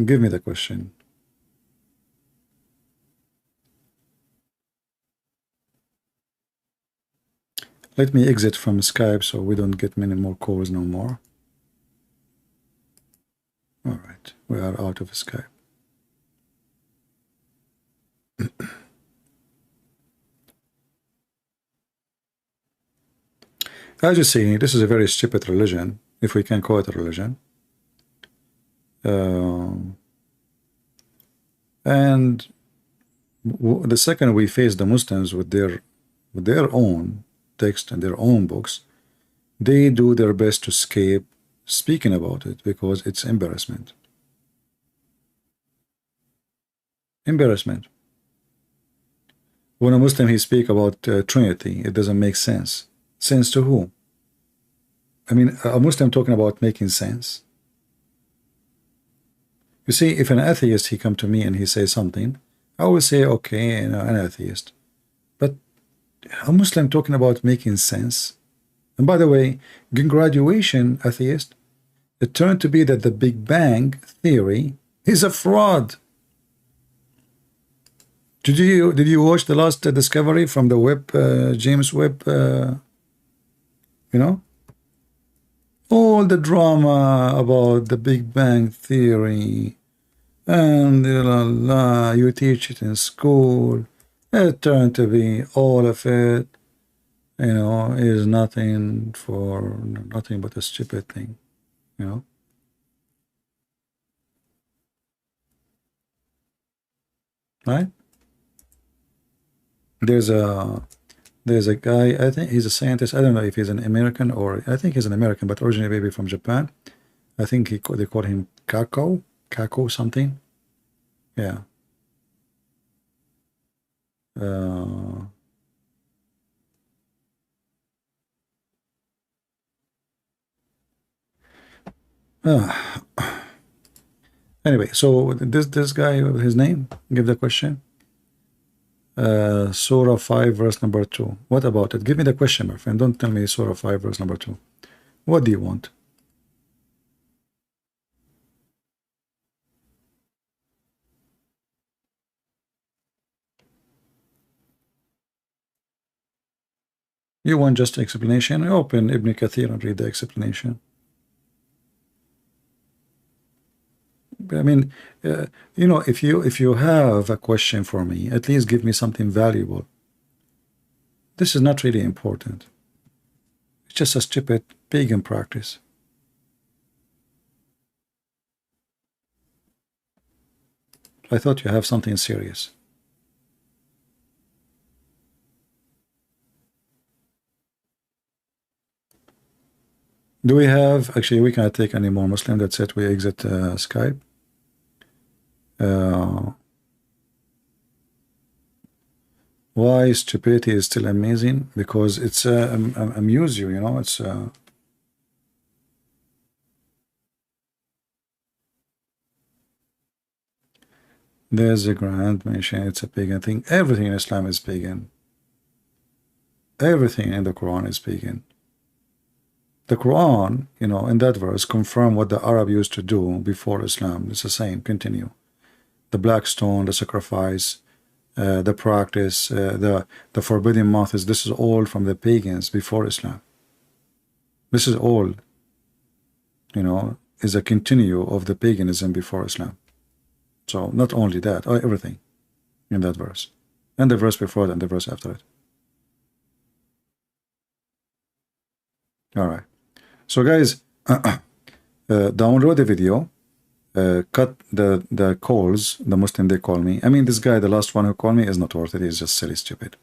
Give me the question. Let me exit from Skype so we don't get many more calls no more. All right, we are out of Skype. As you see, this is a very stupid religion, if we can call it a religion. And the second we face the Muslims with their own text and their own books, they do their best to escape speaking about it because it's embarrassment. Embarrassment. When a Muslim he speak about Trinity, it doesn't make sense. Sense to who? I mean, a Muslim talking about making sense. You see, if an atheist he come to me and he say something, I will say, okay, you know, an atheist. But a Muslim talking about making sense. And by the way, in graduation, atheist, it turned to be that the Big Bang theory is a fraud. Did you watch the last discovery from the Webb, James Webb? You know, all the drama about the Big Bang theory, and you teach it in school. It turned to be all of it, you know, is nothing but a stupid thing, you know. Right? There's a guy, I think he's a scientist. I don't know if he's an American or I think he's an American, but originally maybe from Japan. I think they call him Kako something. Yeah. Anyway, so this guy, his name, give the question. Surah 5 verse number 2. What about it? Give me the question, my friend. Don't tell me Surah 5 verse number 2. What do you want? You want just explanation? Open Ibn Kathir and read the explanation. I mean, you know, if you have a question for me, at least give me something valuable. This is not really important. It's just a stupid pagan practice. I thought you have something serious. Do we have, actually we cannot take any more Muslim, that's it, we exit Skype. Why stupidity is still amazing? Because it's amuse you, you know, it's there's a grand mention, it's a pagan thing. Everything in Islam is pagan. Everything in the Quran is pagan. The Quran, you know, in that verse, confirm what the Arab used to do before Islam. It's the same, continue. The black stone, the sacrifice, the practice, the forbidden months, this is all from the pagans before Islam. This is all, you know, is a continue of the paganism before Islam. So not only that, everything in that verse. And the verse before it and the verse after it. All right. So guys, download the video, cut the calls, the Muslim they call me. I mean, this guy, the last one who called me, is not worth it. He's just silly stupid.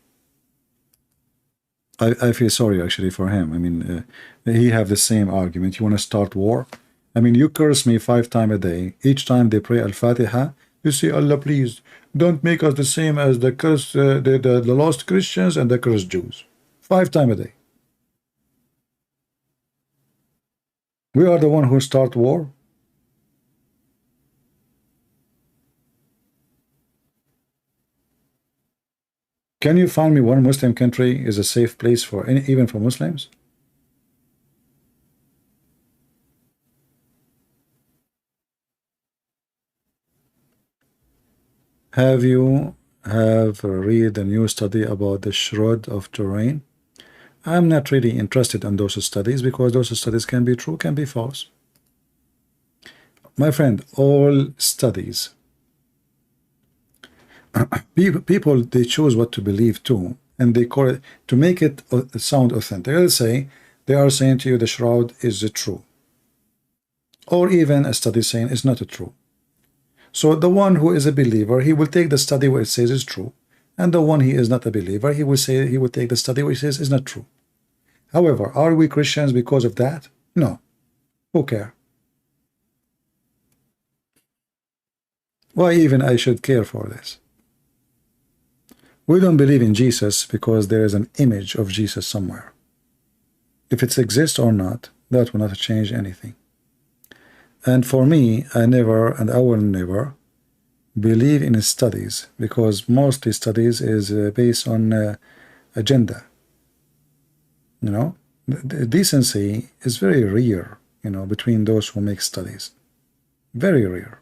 I feel sorry actually for him. I mean, he have the same argument. You want to start war? I mean, you curse me 5 times a day. Each time they pray Al-Fatiha, you say, Allah, please, don't make us the same as the cursed, the lost Christians and the cursed Jews. 5 times a day. We are the one who start war. Can you find me one Muslim country is a safe place for any, even for Muslims? Have you read a new study about the shroud of Turin? I'm not really interested in those studies because those studies can be true, can be false. My friend, all studies, people, they choose what to believe too, and they call it, to make it sound authentic. Let's say they are saying to you the shroud is true, or even a study saying it's not true. So the one who is a believer, he will take the study where it says is true, and the one he is not a believer, he will take the study where it says is not true. However, are we Christians because of that? No. Who care? Why even I should care for this? We don't believe in Jesus because there is an image of Jesus somewhere. If it exists or not, that will not change anything. And for me, I never and I will never believe in studies, because mostly studies is based on agenda. You know, the decency is very rare, you know, between those who make studies. Very rare.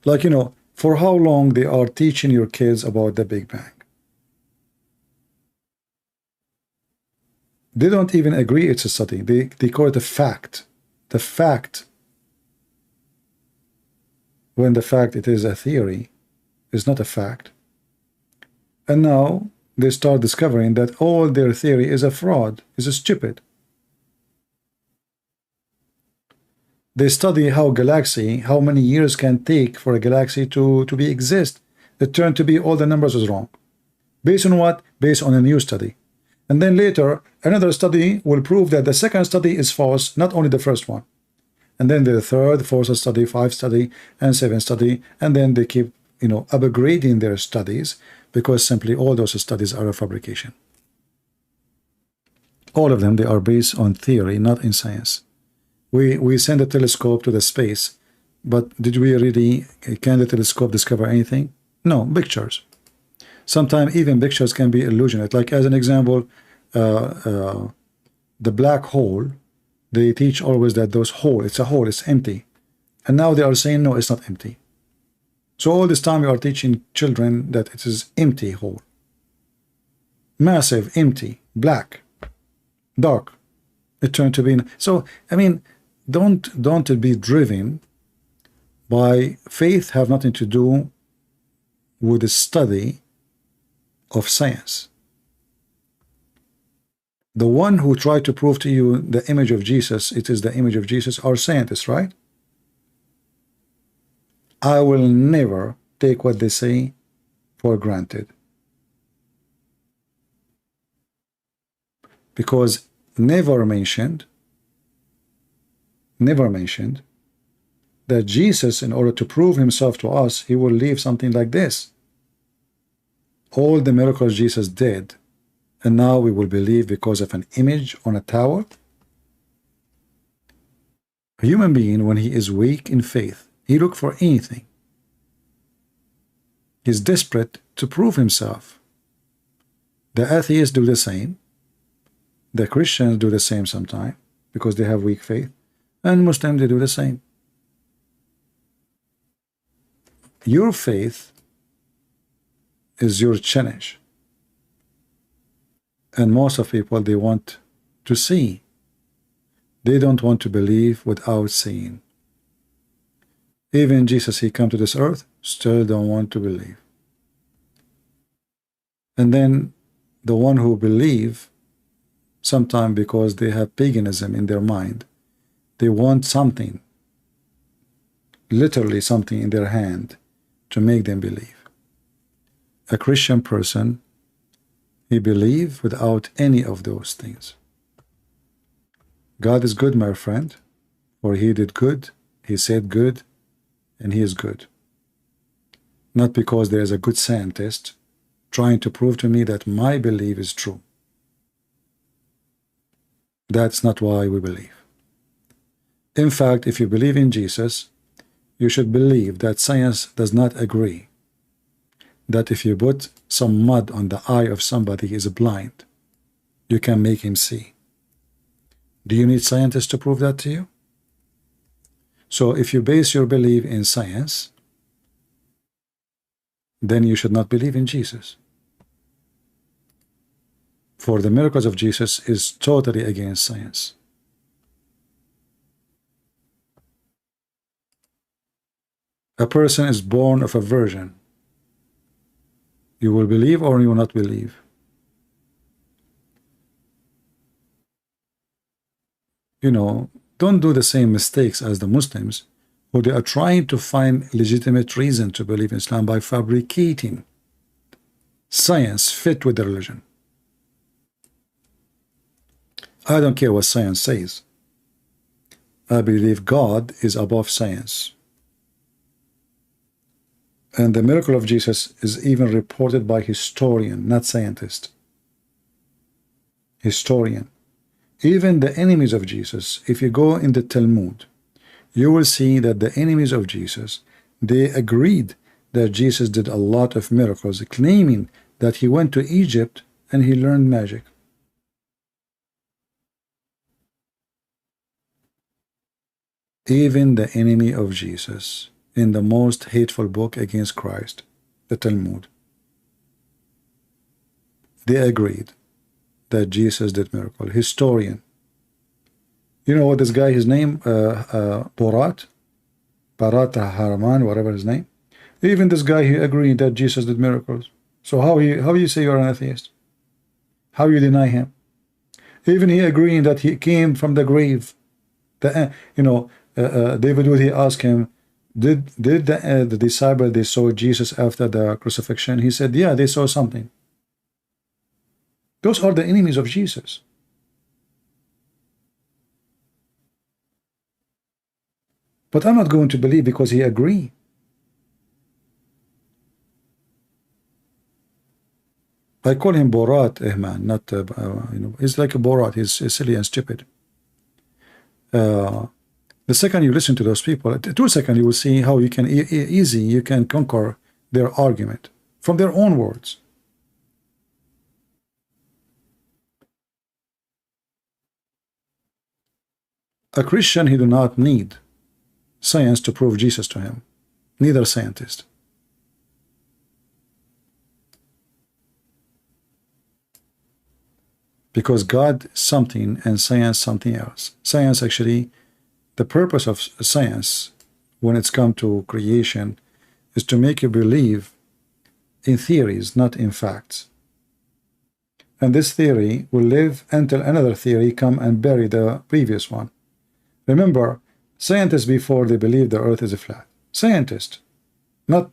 Like, you know, for how long they are teaching your kids about the Big Bang? They don't even agree it's a study. They call it a fact. The fact, when the fact it is a theory, is not a fact. And now they start discovering that all their theory is a fraud, is a stupid. They study how many years can take for a galaxy to exist. It turned to be all the numbers was wrong. Based on what? Based on a new study. And then later, another study will prove that the second study is false, not only the first one. And then the third, fourth study, fifth study, and seventh study, and then they keep, you know, upgrading their studies, because simply all those studies are a fabrication. All of them, they are based on theory, not in science. We send a telescope to the space, but did we really, can the telescope discover anything? No, pictures. Sometimes even pictures can be illusionate. Like as an example, the black hole, they teach always that those hole, it's a hole, it's empty. And now they are saying, no, it's not empty. So all this time we are teaching children that it is empty hole. Massive, empty, black, dark. It turned to be. So, I mean, don't be driven by faith, have nothing to do with the study of science. The one who tried to prove to you the image of Jesus, it is the image of Jesus, are scientists, right? I will never take what they say for granted, because never mentioned that Jesus, in order to prove himself to us, he will leave something like this. All the miracles Jesus did, and now we will believe because of an image on a tower? A human being, when he is weak in faith, he looks for anything. He's desperate to prove himself. The atheists do the same. The Christians do the same sometimes, because they have weak faith. And Muslims, they do the same. Your faith is your challenge. And most of people, they want to see. They don't want to believe without seeing. Even Jesus, he came to this earth, still don't want to believe. And then the one who believe, sometimes because they have paganism in their mind, they want something, literally something in their hand to make them believe. A Christian person, he believes without any of those things. God is good, my friend, for he did good, he said good, and he is good. Not because there is a good scientist trying to prove to me that my belief is true. That's not why we believe. In fact, if you believe in Jesus, you should believe that science does not agree that if you put some mud on the eye of somebody who is blind, you can make him see. Do you need scientists to prove that to you? So if you base your belief in science, then you should not believe in Jesus. For the miracles of Jesus is totally against science. A person is born of a virgin. You will believe or you will not believe. You know, don't do the same mistakes as the Muslims, who they are trying to find legitimate reason to believe in Islam by fabricating science fit with the religion. I don't care what science says. I believe God is above science. And the miracle of Jesus is even reported by historian, not scientist. Historian. Even the enemies of Jesus, if you go in the Talmud, you will see that the enemies of Jesus, they agreed that Jesus did a lot of miracles, claiming that he went to Egypt and he learned magic. Even the enemy of Jesus, in the most hateful book against Christ, the Talmud, they agreed that Jesus did miracle. Historian. You know what this guy, his name, Borat Haraman, whatever his name. Even this guy, he agreed that Jesus did miracles. So how you say you're an atheist? How you deny him? Even he agreeing that he came from the grave. David Wood, he asked him, did the disciple, they saw Jesus after the crucifixion? He said, yeah, they saw something. Those are the enemies of Jesus. But I'm not going to believe because he agreed. I call him Borat, man, not, he's like a Borat. He's silly and stupid. The second you listen to those people, 2 seconds, you will see how you can you can conquer their argument from their own words. A Christian, he do not need science to prove Jesus to him, neither scientist. Because God something and science something else. Science actually, the purpose of science when it's come to creation is to make you believe in theories, not in facts. And this theory will live until another theory come and bury the previous one. Remember, scientists before they believed the earth is a flat. Scientists, not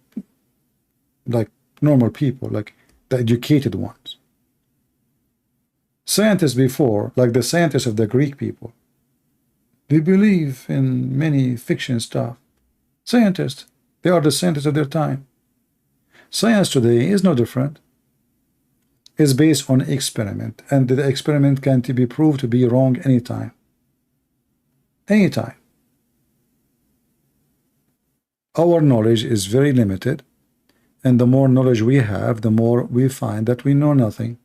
like normal people, like the educated ones. Scientists before, like the scientists of the Greek people, they believe in many fiction stuff. Scientists, they are the scientists of their time. Science today is no different. It's based on experiment, and the experiment can be proved to be wrong anytime. Anytime. Our knowledge is very limited, and the more knowledge we have, the more we find that we know nothing.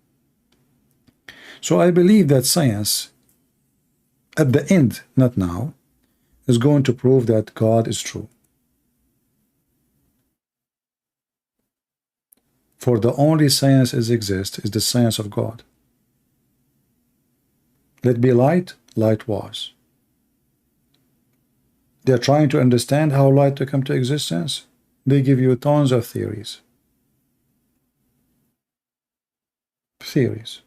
So I believe that science, at the end, not now, is going to prove that God is true. For the only science that exists is the science of God. Let be light, light was. They're trying to understand how light to come to existence. They give you tons of theories. Theories.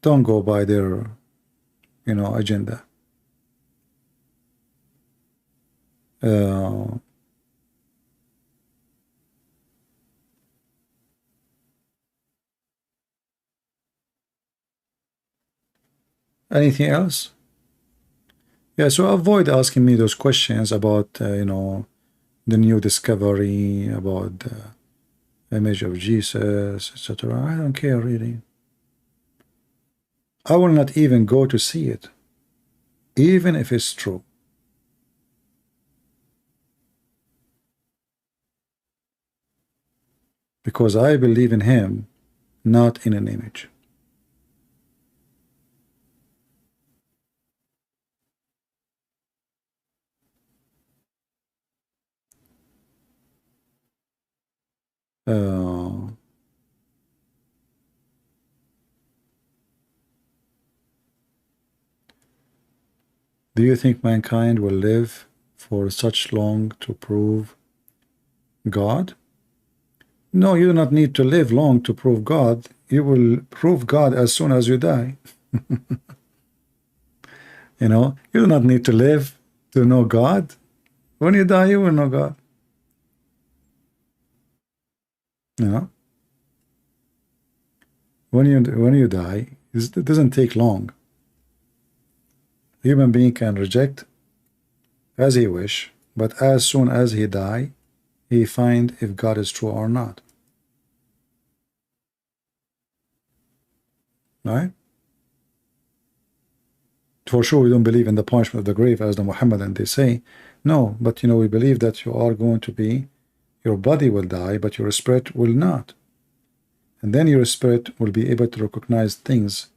Don't go by their, agenda. Anything else? Yeah, so avoid asking me those questions about, the new discovery, about the image of Jesus, etc. I don't care, really. I will not even go to see it, even if it's true. Because I believe in him, not in an image. Do you think mankind will live for such long to prove God? No, you do not need to live long to prove God. You will prove God as soon as you die. You do not need to live to know God. When you die, you will know God. When you die, it doesn't take long. A human being can reject as he wish But as soon as he die, he find if God is true or not. Right? For sure, we don't believe in the punishment of the grave as the Muhammadan they say. No, but we believe that you are going to be, your body will die, but your spirit will not. And then your spirit will be able to recognize things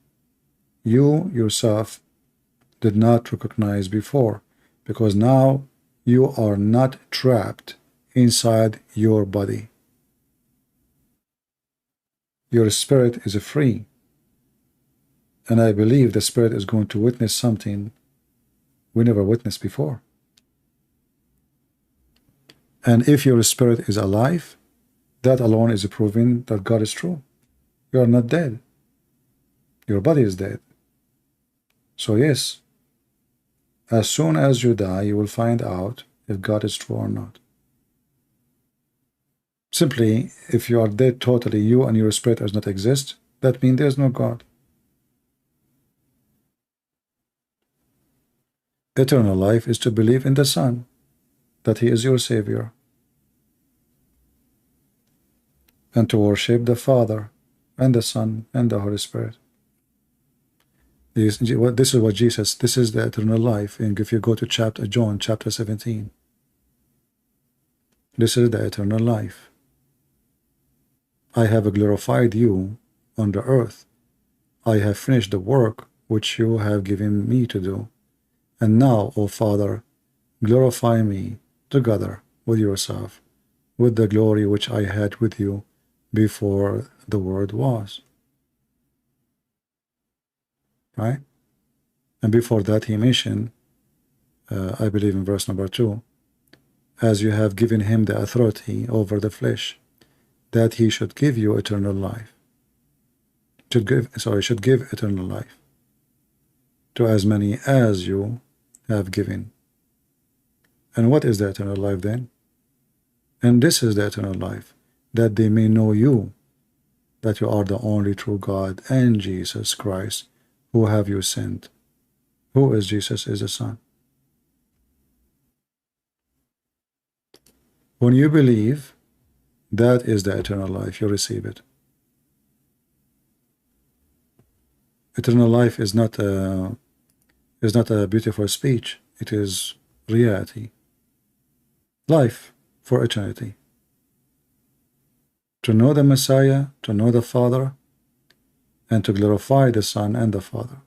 you yourself did not recognize before, because now you are not trapped inside your body. Your spirit is free. And I believe the spirit is going to witness something we never witnessed before. And if your spirit is alive, that alone is proving that God is true. You are not dead. Your body is dead. So yes, as soon as you die, you will find out if God is true or not. Simply, if you are dead totally, you and your spirit does not exist, that means there is no God. Eternal life is to believe in the Son, that He is your Savior, and to worship the Father and the Son and the Holy Spirit. This is what Jesus, this is the eternal life. And if you go to John chapter 17, this is the eternal life. I have glorified you on the earth. I have finished the work which you have given me to do. And now, O Father, glorify me together with yourself, with the glory which I had with you before the world was. Right? And before that he mentioned, I believe in verse number 2, as you have given him the authority over the flesh, that he should give you eternal life. Should give eternal life to as many as you have given. And what is the eternal life then? And this is the eternal life, that they may know you, that you are the only true God, and Jesus Christ, who have you sent. Who is Jesus? Is the Son. When you believe, that is the eternal life, you receive it. Eternal life is not a beautiful speech. It is reality. Life for eternity. To know the Messiah, to know the Father, and to glorify the Son and the Father.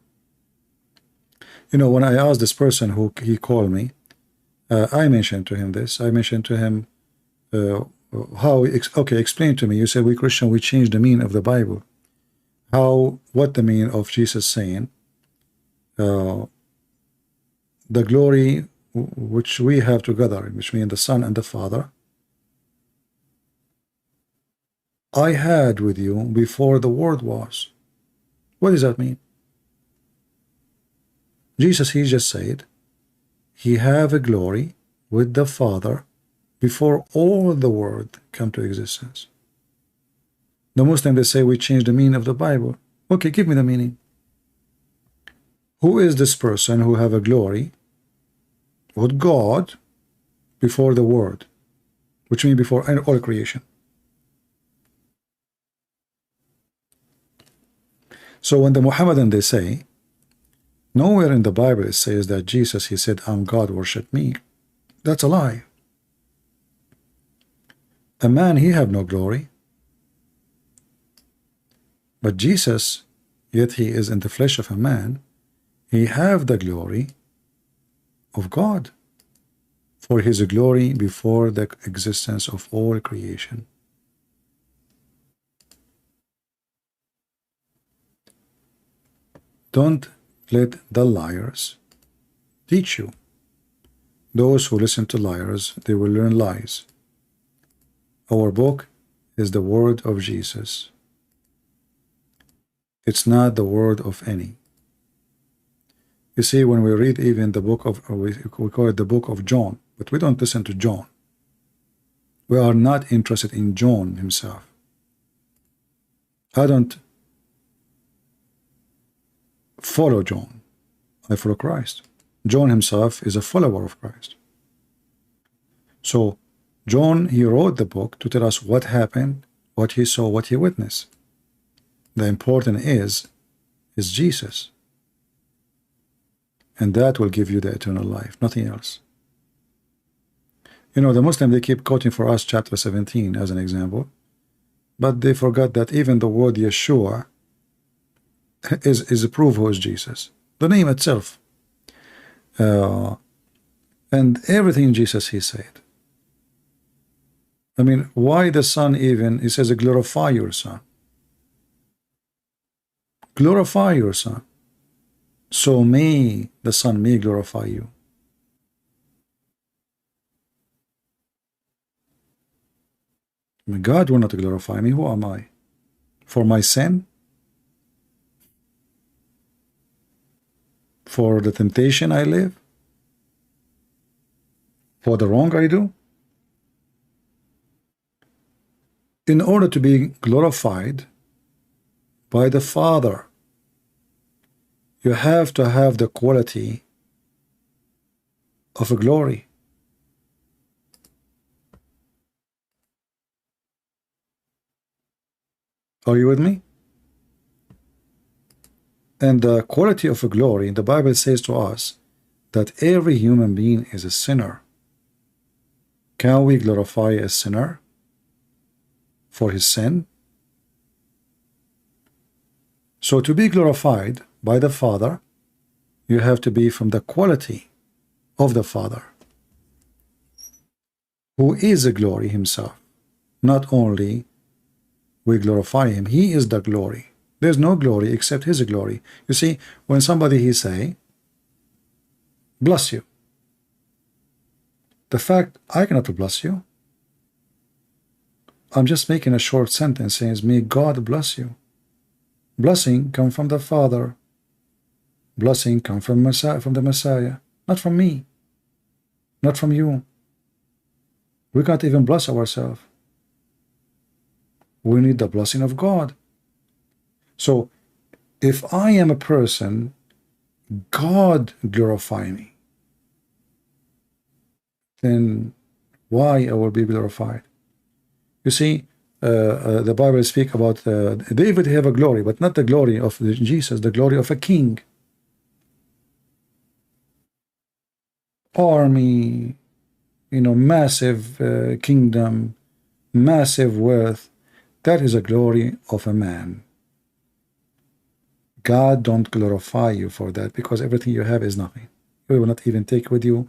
When I asked this person who he called me, I mentioned to him this. I mentioned to him explain to me. You said we Christian, we change the meaning of the Bible. What the meaning of Jesus saying, the glory which we have together, which means the Son and the Father, I had with you before the world was. What does that mean? Jesus, he just said, he have a glory with the Father before all the world come to existence. The Muslims, they say we change the meaning of the Bible. Okay, give me the meaning. Who is this person who have a glory with God before the world, which means before all creation? So when the Muhammadan, they say, nowhere in the Bible it says that Jesus, he said, I'm God, worship me. That's a lie. A man, he have no glory. But Jesus, yet he is in the flesh of a man, he have the glory of God, for his glory before the existence of all creation. Don't let the liars teach you. Those who listen to liars, they will learn lies. Our book is the word of Jesus. It's not the word of any. You see, when we read even the book of, we call it the book of John, but we don't listen to John. We are not interested in John himself. I don't follow John. I follow Christ. John himself is a follower of Christ. So John, he wrote the book to tell us what happened, what he saw, what he witnessed. The important is Jesus. And that will give you the eternal life, nothing else. You know, the Muslim, they keep quoting for us chapter 17 as an example, but they forgot that even the word Yeshua is a proof who is Jesus. The name itself. And everything Jesus, he said. I mean, why the Son even, he says, glorify your Son. Glorify your Son. So may the Son may glorify you. I mean, God will not glorify me. Who am I? For my sin? For the temptation I live? For the wrong I do? In order to be glorified by the Father, you have to have the quality of a glory. Are you with me? And the quality of a glory, the Bible says to us that every human being is a sinner. Can we glorify a sinner for his sin? So to be glorified by the Father, you have to be from the quality of the Father, who is a glory himself. Not only we glorify him, he is the glory. There's no glory except his glory. You see, when somebody he say, bless you, the fact I cannot bless you, I'm just making a short sentence saying, may God bless you. Blessing come from the Father. Blessing come from the Messiah, not from me, not from you. We can't even bless ourselves. We need the blessing of God. So if I am a person, God glorify me, then why I will be glorified? You see, the Bible speaks about David have a glory, but not the glory of Jesus, the glory of a king. Army, you know, massive kingdom, massive wealth. That is a glory of a man. God don't glorify you for that, because everything you have is nothing. You will not even take with you,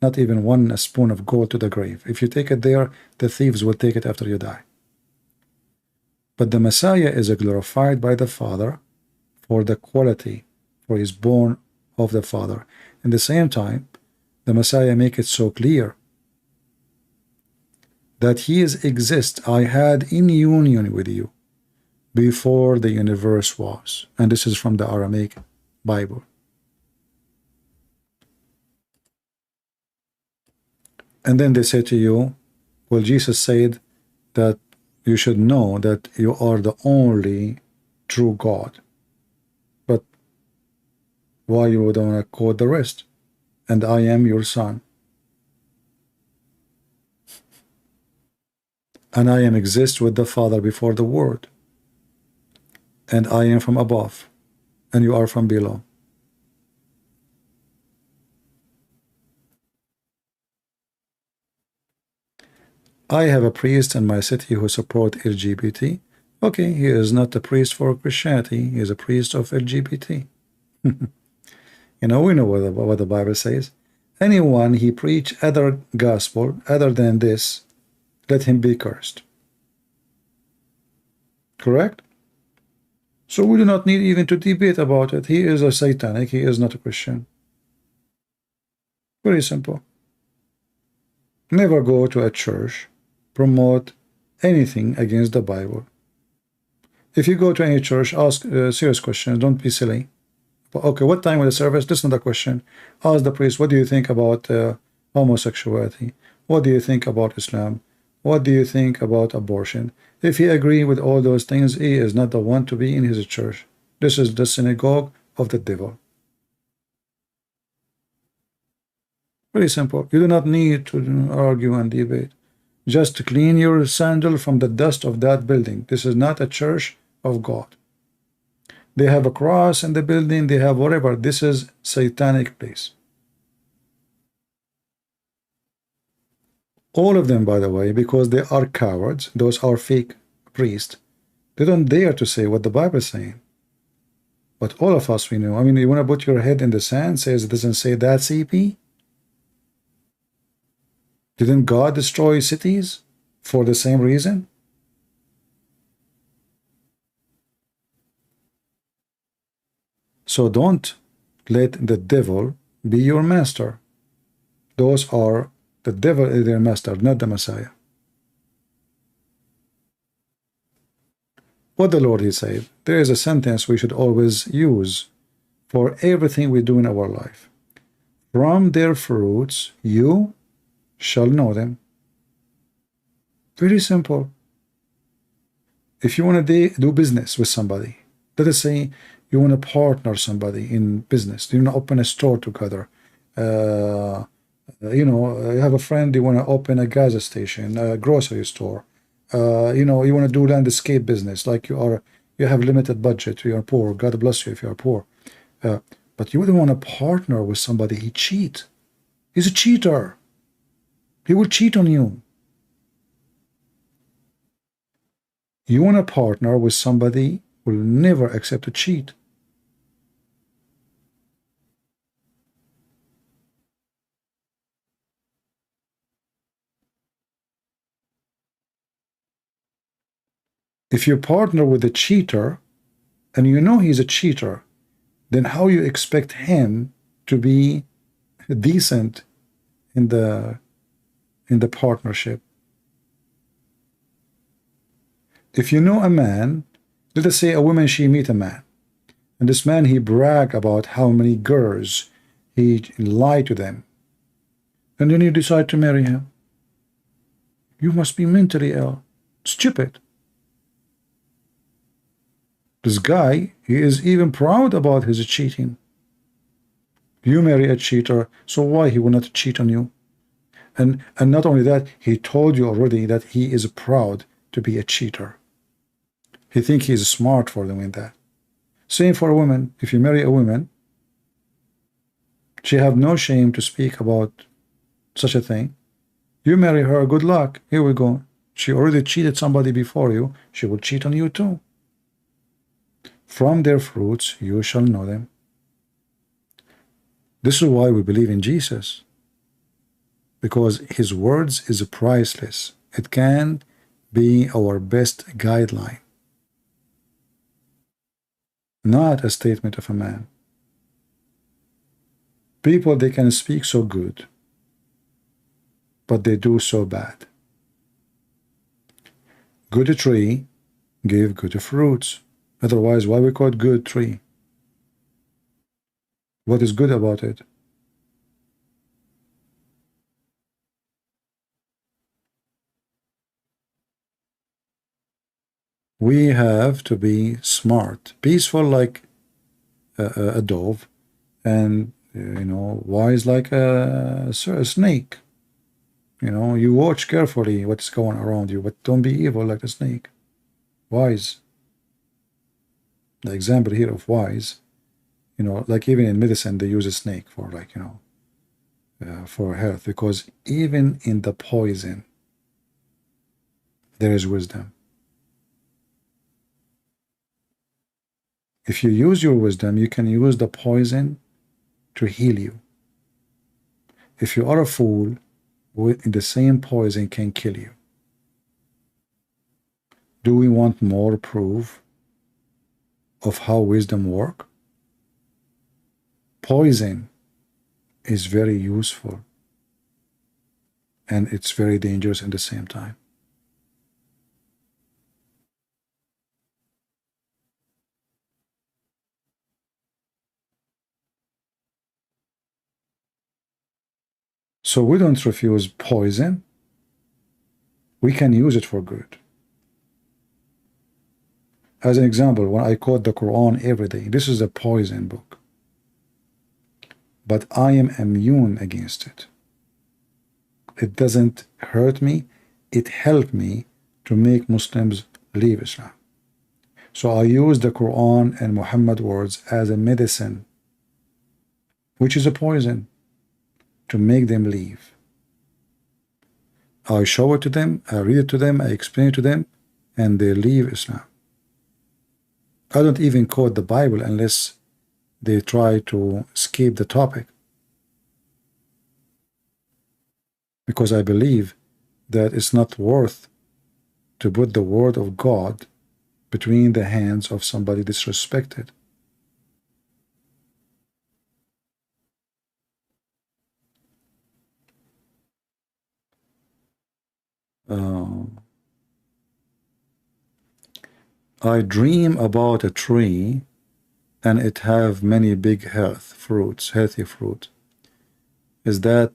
not even one spoon of gold to the grave. If you take it there, the thieves will take it after you die. But the Messiah is glorified by the Father for the quality, for he is born of the Father. In the same time, the Messiah make it so clear that he exists. I had in union with you before the universe was. And this is from the Aramaic Bible. And then they say to you, well, Jesus said that you should know that you are the only true God. But why you don't want to quote the rest? And I am your son. And I am exist with the Father before the world. And I am from above, and you are from below. I have a priest in my city who support LGBT. Okay, he is not a priest for Christianity. He is a priest of LGBT. You know, we know what the Bible says. Anyone he preach other gospel other than this, let him be cursed. Correct? So we do not need even to debate about it. He is a satanic. He is not a Christian. Very simple. Never go to a church, promote anything against the Bible. If you go to any church, ask serious questions. Don't be silly. Okay, what time of the service? This is not a question. Ask the priest, what do you think about homosexuality? What do you think about Islam? What do you think about abortion? If he agrees with all those things, he is not the one to be in his church. This is the synagogue of the devil. Very simple. You do not need to argue and debate. Just clean your sandal from the dust of that building. This is not a church of God. They have a cross in the building, they have whatever. This is satanic place. All of them, by the way, because they are cowards. Those are fake priests. They don't dare to say what the Bible is saying. But all of us, we know. I mean, you want to put your head in the sand, says it doesn't say that, CP? Didn't God destroy cities for the same reason? So don't let the devil be your master. Those are, the devil is their master, not the Messiah. What the Lord, he said, there is a sentence we should always use for everything we do in our life. From their fruits you shall know them. Very simple. If you want to do business with somebody, let us say you want to partner somebody in business, you want to open a store together, you know, you have a friend, you want to open a gas station, a grocery store, you know, you want to do landscape business, like you have limited budget, you are poor, God bless you if you are poor, but you wouldn't want to partner with somebody, he cheat. He's a cheater. He will cheat on you. You want to partner with somebody who will never accept a cheat. If you partner with a cheater and you know he's a cheater, then how you expect him to be decent in the partnership? If you know a man, let us say a woman, she meet a man, and this man, he brag about how many girls he lied to them, and then you decide to marry him. You must be mentally ill, stupid. This guy, he is even proud about his cheating. You marry a cheater, so why he will not cheat on you? And not only that, he told you already that he is proud to be a cheater. He thinks he's smart for doing that. Same for a woman. If you marry a woman, she have no shame to speak about such a thing. You marry her, good luck. Here we go. She already cheated somebody before you. She will cheat on you too. From their fruits you shall know them. This is why we believe in Jesus, because his words is priceless. It can be our best guideline, not a statement of a man. People, they can speak so good, but they do so bad. Good tree give good fruits. Otherwise, why we call it good tree? What is good about it? We have to be smart, peaceful like a dove, and you know, wise like a snake. You know, you watch carefully what's going around you, but don't be evil like a snake. Wise. The example here of wise, you know, like even in medicine they use a snake for, like, you know, for health, because even in the poison there is wisdom. If you use your wisdom, you can use the poison to heal you. If you are a fool, the same poison can kill you. Do we want more proof of how wisdom works? Poison is very useful, and it's very dangerous at the same time. So we don't refuse poison. We can use it for good. As an example, when I quote the Quran every day, this is a poison book, but I am immune against it. it doesn't hurt me. It helped me to make Muslims leave Islam. So I use the Quran and Muhammad words as a medicine, which is a poison, to make them leave. I show it to them, I read it to them, I explain it to them, and they leave Islam. I don't even quote the Bible unless they try to escape the topic, because I believe that it's not worth to put the word of God between the hands of somebody disrespected. I dream about a tree and it have many big healthy fruit. Is that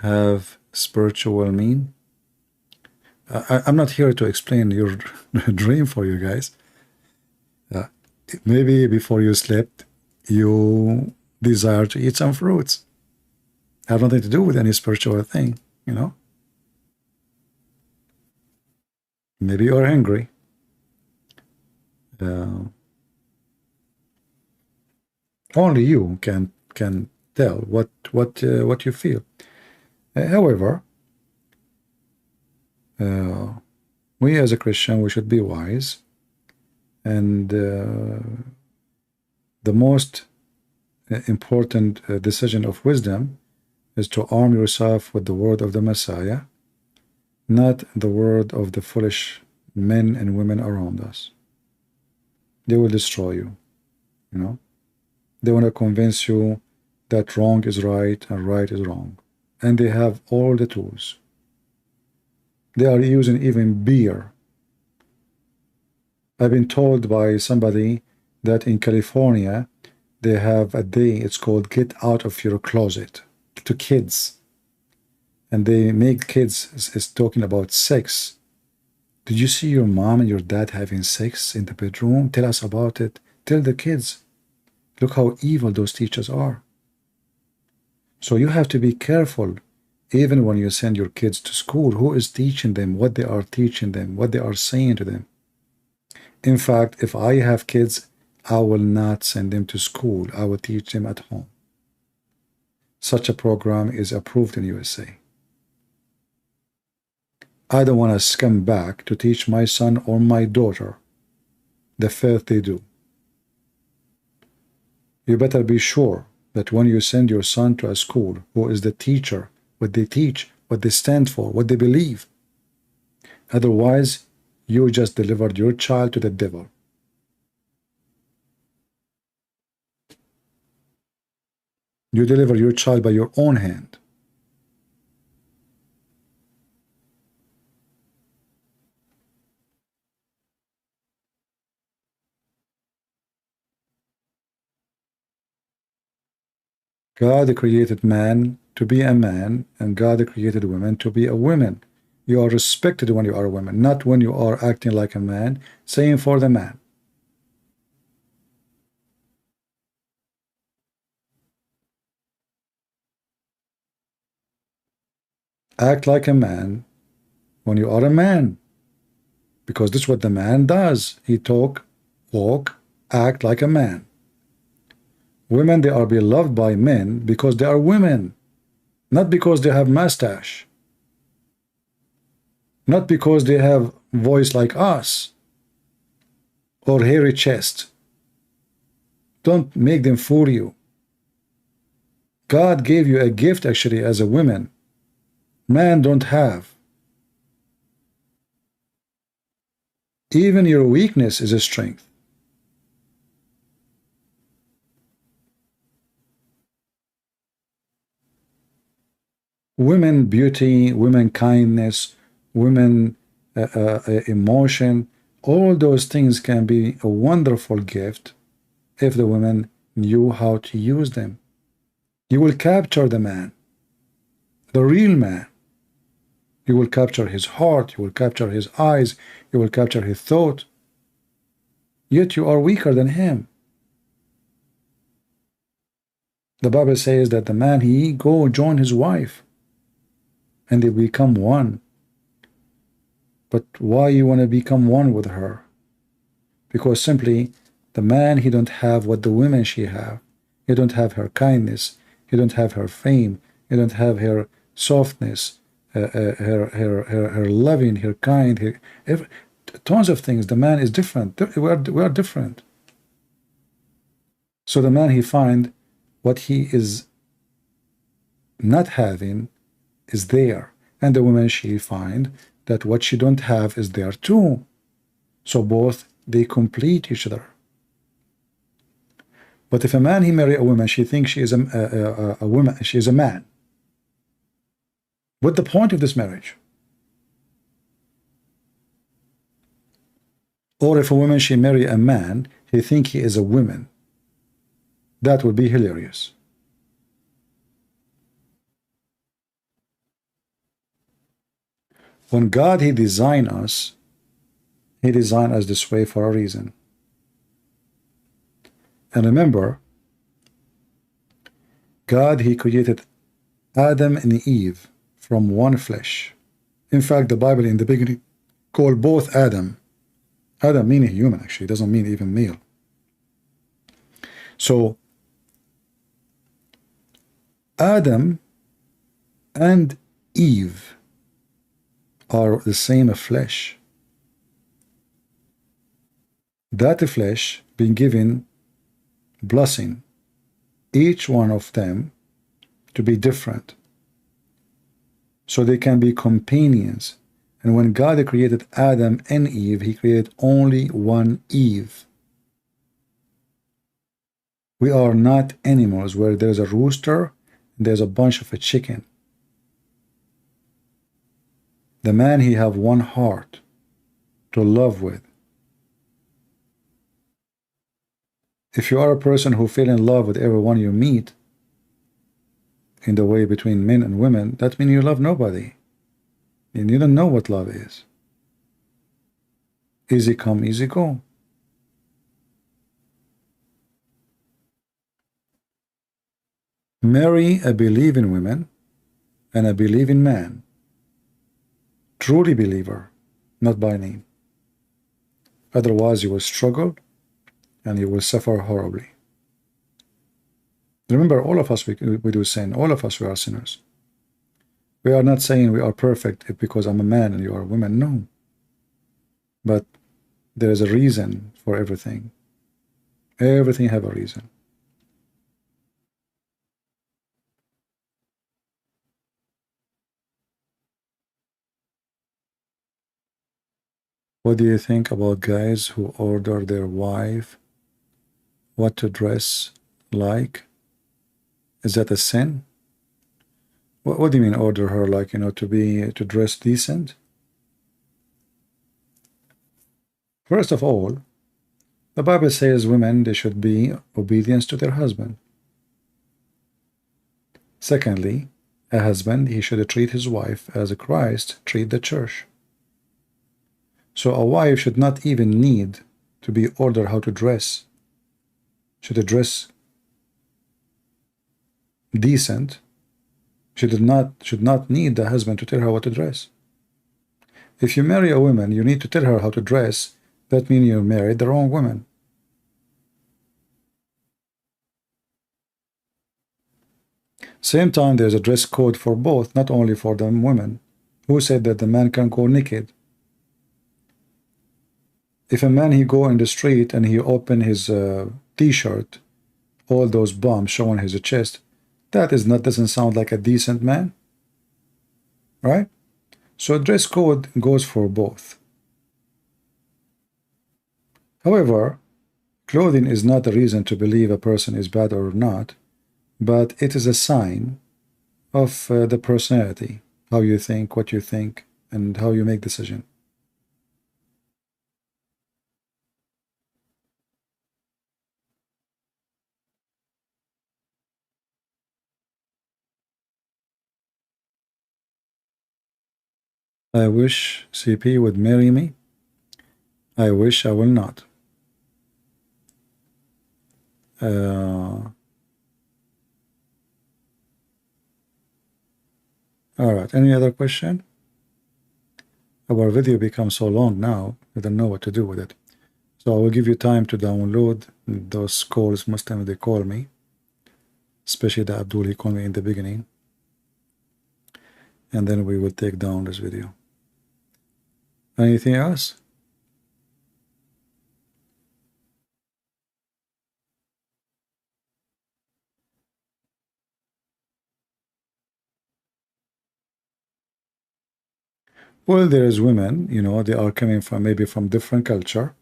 have spiritual mean? I'm not here to explain your dream for you guys. Maybe before you slept, you desire to eat some fruits. Have nothing to do with any spiritual thing, you know. Maybe you're angry. Only you can tell what you feel. However, we as a Christian, we should be wise, and the most important decision of wisdom is to arm yourself with the word of the Messiah, not the word of the foolish men and women around us. They will destroy you, you know. They want to convince you that wrong is right and right is wrong, and they have all the tools. They are using even beer. I've been told by somebody that in California they have a day, it's called Get Out of Your Closet, to kids, and they make kids is talking about sex. Did you see your mom and your dad having sex in the bedroom? Tell us about it. Tell the kids. Look how evil those teachers are. So you have to be careful, even when you send your kids to school, who is teaching them, what they are teaching them, what they are saying to them. In fact, if I have kids, I will not send them to school. I will teach them at home. Such a program is approved in USA. I don't want to come back to teach my son or my daughter the filth they do. You better be sure that when you send your son to a school, who is the teacher, what they teach, what they stand for, what they believe. Otherwise, you just delivered your child to the devil. You deliver your child by your own hand. God created man to be a man, and God created women to be a woman. You are respected when you are a woman, not when you are acting like a man, saying for the man. Act like a man when you are a man, because this is what the man does. He talk, walk, act like a man. Women, they are beloved by men because they are women, not because they have mustache, not because they have voice like us or hairy chest. Don't make them fool you. God gave you a gift actually as a woman. Man don't have. Even your weakness is a strength. Women beauty, women kindness, women emotion, all those things can be a wonderful gift if the women knew how to use them. You will capture the man, the real man. You will capture his heart, you will capture his eyes, you will capture his thought. Yet you are weaker than him. The Bible says that the man, he go join his wife. and they become one. But why you want to become one with her? Because simply the man, he don't have what the women she have. He don't have her kindness. He don't have her fame. He don't have her softness, her loving, her kind, tons of things. The man is different. We are different. So the man, he find what he is not having is there, and the woman, she find that what she don't have is there too. So both, they complete each other. But if a man, he marry a woman, she thinks she is a woman, she is a man. What's the point of this marriage? Or if a woman, she marry a man, he think he is a woman. That would be hilarious. When God, he designed us, he designed us this way for a reason. And remember, God, he created Adam and Eve from one flesh. In fact, the Bible in the beginning called both Adam. Adam meaning human, actually, it doesn't mean even male. So Adam and Eve are the same flesh. That flesh being given blessing, each one of them to be different, so they can be companions. And when God created Adam and Eve, he created only one Eve. We are not animals where there's a rooster and there's a bunch of a chicken. The man, he have one heart to love with. If you are a person who fell in love with everyone you meet in the way between men and women, that means you love nobody. And you don't know what love is. Easy come, easy go. Marry a believing woman and a believing man. Truly believer, not by name. Otherwise you will struggle and you will suffer horribly. Remember, all of us, we do sin. All of us, we are sinners. We are not saying we are perfect because I'm a man and you are a woman. No. But there is a reason for everything. Everything have a reason. What do you think about guys who order their wife what to dress like? Is that a sin? What do you mean order her, like, to dress decent? First of all, the Bible says women, they should be obedient to their husband. Secondly, a husband, he should treat his wife as Christ treat the church. So a wife should not even need to be ordered how to dress. Should dress decent. Should not need the husband to tell her what to dress. If you marry a woman, you need to tell her how to dress. That means you married the wrong woman. Same time, there's a dress code for both, not only for the women. Who said that the man can go naked? If a man, he go in the street and he open his t-shirt, all those bumps showing his chest, that doesn't sound like a decent man, right? So dress code goes for both. However, clothing is not a reason to believe a person is bad or not, but it is a sign of the personality, how you think, what you think, and how you make decision. I wish CP would marry me. I wish I will not. All right, any other question? Our video becomes so long now, I don't know what to do with it. So I will give you time to download those calls. Most times they call me, especially the Abdul, he called me in the beginning. And then we will take down this video. Anything else? Well, there's women, you know, they are coming from maybe from different culture.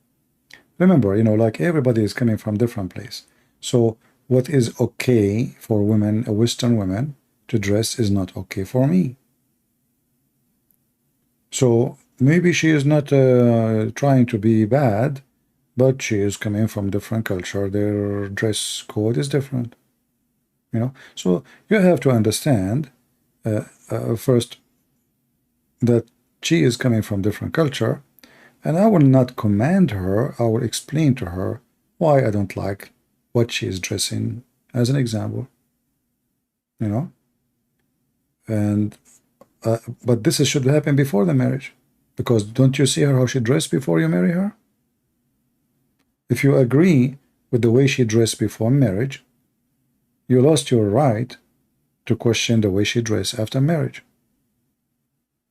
Remember, you know, like everybody is coming from different place. So what is okay for women, Western women, to dress is not okay for me. So maybe she is not trying to be bad, but she is coming from different culture. Their dress code is different, you know. So you have to understand first that she is coming from different culture, and I will not command her. I will explain to her why I don't like what she is dressing, as an example, you know. And but this should happen before the marriage, because don't you see her how she dressed before you marry her? If you agree with the way she dressed before marriage, you lost your right to question the way she dressed after marriage,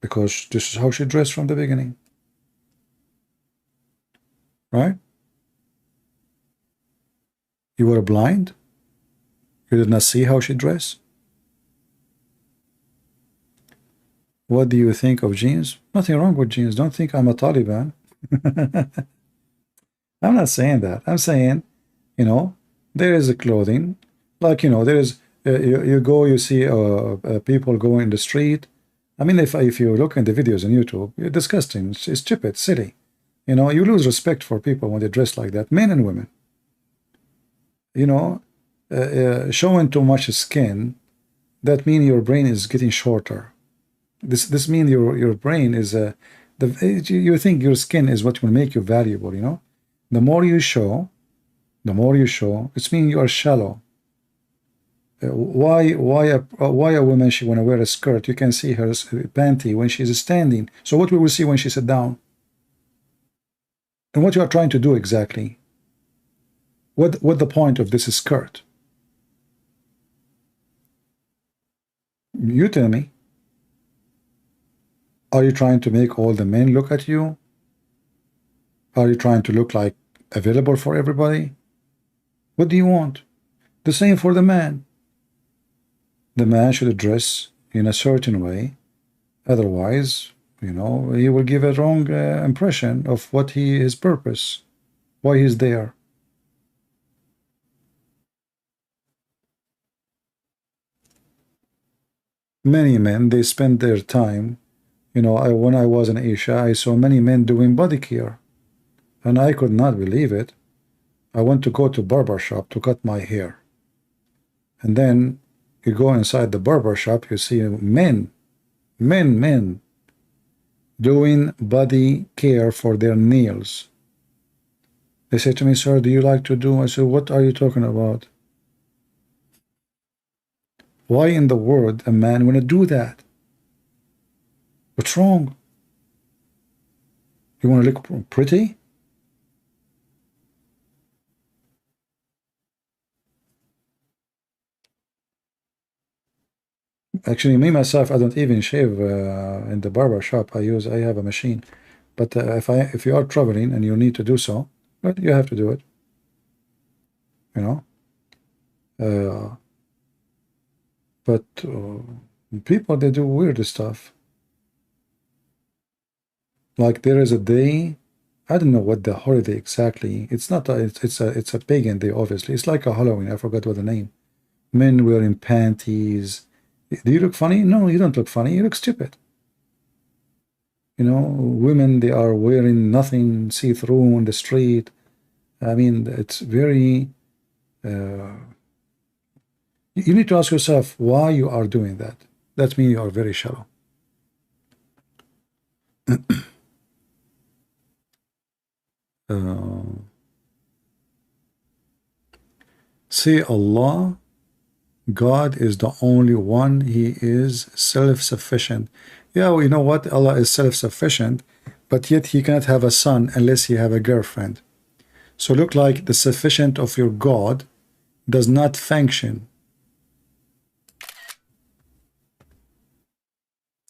because this is how she dressed from the beginning, right? You were blind? You did not see how she dressed? What do you think of jeans? Nothing wrong with jeans. Don't think I'm a Taliban. I'm not saying that. I'm saying, you know, there is a clothing, like, you know, there is, you go, you see people go in the street. I mean, if you look in the videos on YouTube, you're disgusting. It's stupid, silly. You know, you lose respect for people when they dress like that, men and women. You know, showing too much skin, that means your brain is getting shorter. This means your brain is you think your skin is what will make you valuable, you know. The more you show, it means you are shallow. Why a woman, she want to wear a skirt? You can see her panty when she's standing. So what we will see when she sit down? And what you are trying to do exactly? What the point of this skirt? You tell me. Are you trying to make all the men look at you? Are you trying to look like available for everybody? What do you want? The same for the man. The man should dress in a certain way. Otherwise, you know, he will give a wrong impression of what his purpose, why he's there. Many men, they spend their time, you know, when I was in Asia, I saw many men doing body care, and I could not believe it. I went to go to barber shop to cut my hair, and then you go inside the barber shop, you see men doing body care for their nails. They say to me, sir, do you like to do? I said, what are you talking about? Why in the world a man want to do that? What's wrong? You want to look pretty? Actually, me myself, I don't even shave in the barber shop. I have a machine. But if you are traveling and you need to do so, but you have to do it. You know. But people, they do weird stuff. Like there is a day, I don't know what the holiday exactly. It's not. It's a pagan day. Obviously, it's like a Halloween. I forgot what the name. Men wearing panties. Do you look funny? No, you don't look funny. You look stupid. You know, women, they are wearing nothing see-through on the street. I mean, it's very. You need to ask yourself why you are doing that. That means you are very shallow. See, Allah God is the only one. He is self-sufficient. Yeah, well, you know what? Allah is self-sufficient, but yet he cannot have a son unless he have a girlfriend. So look like the sufficient of your God does not function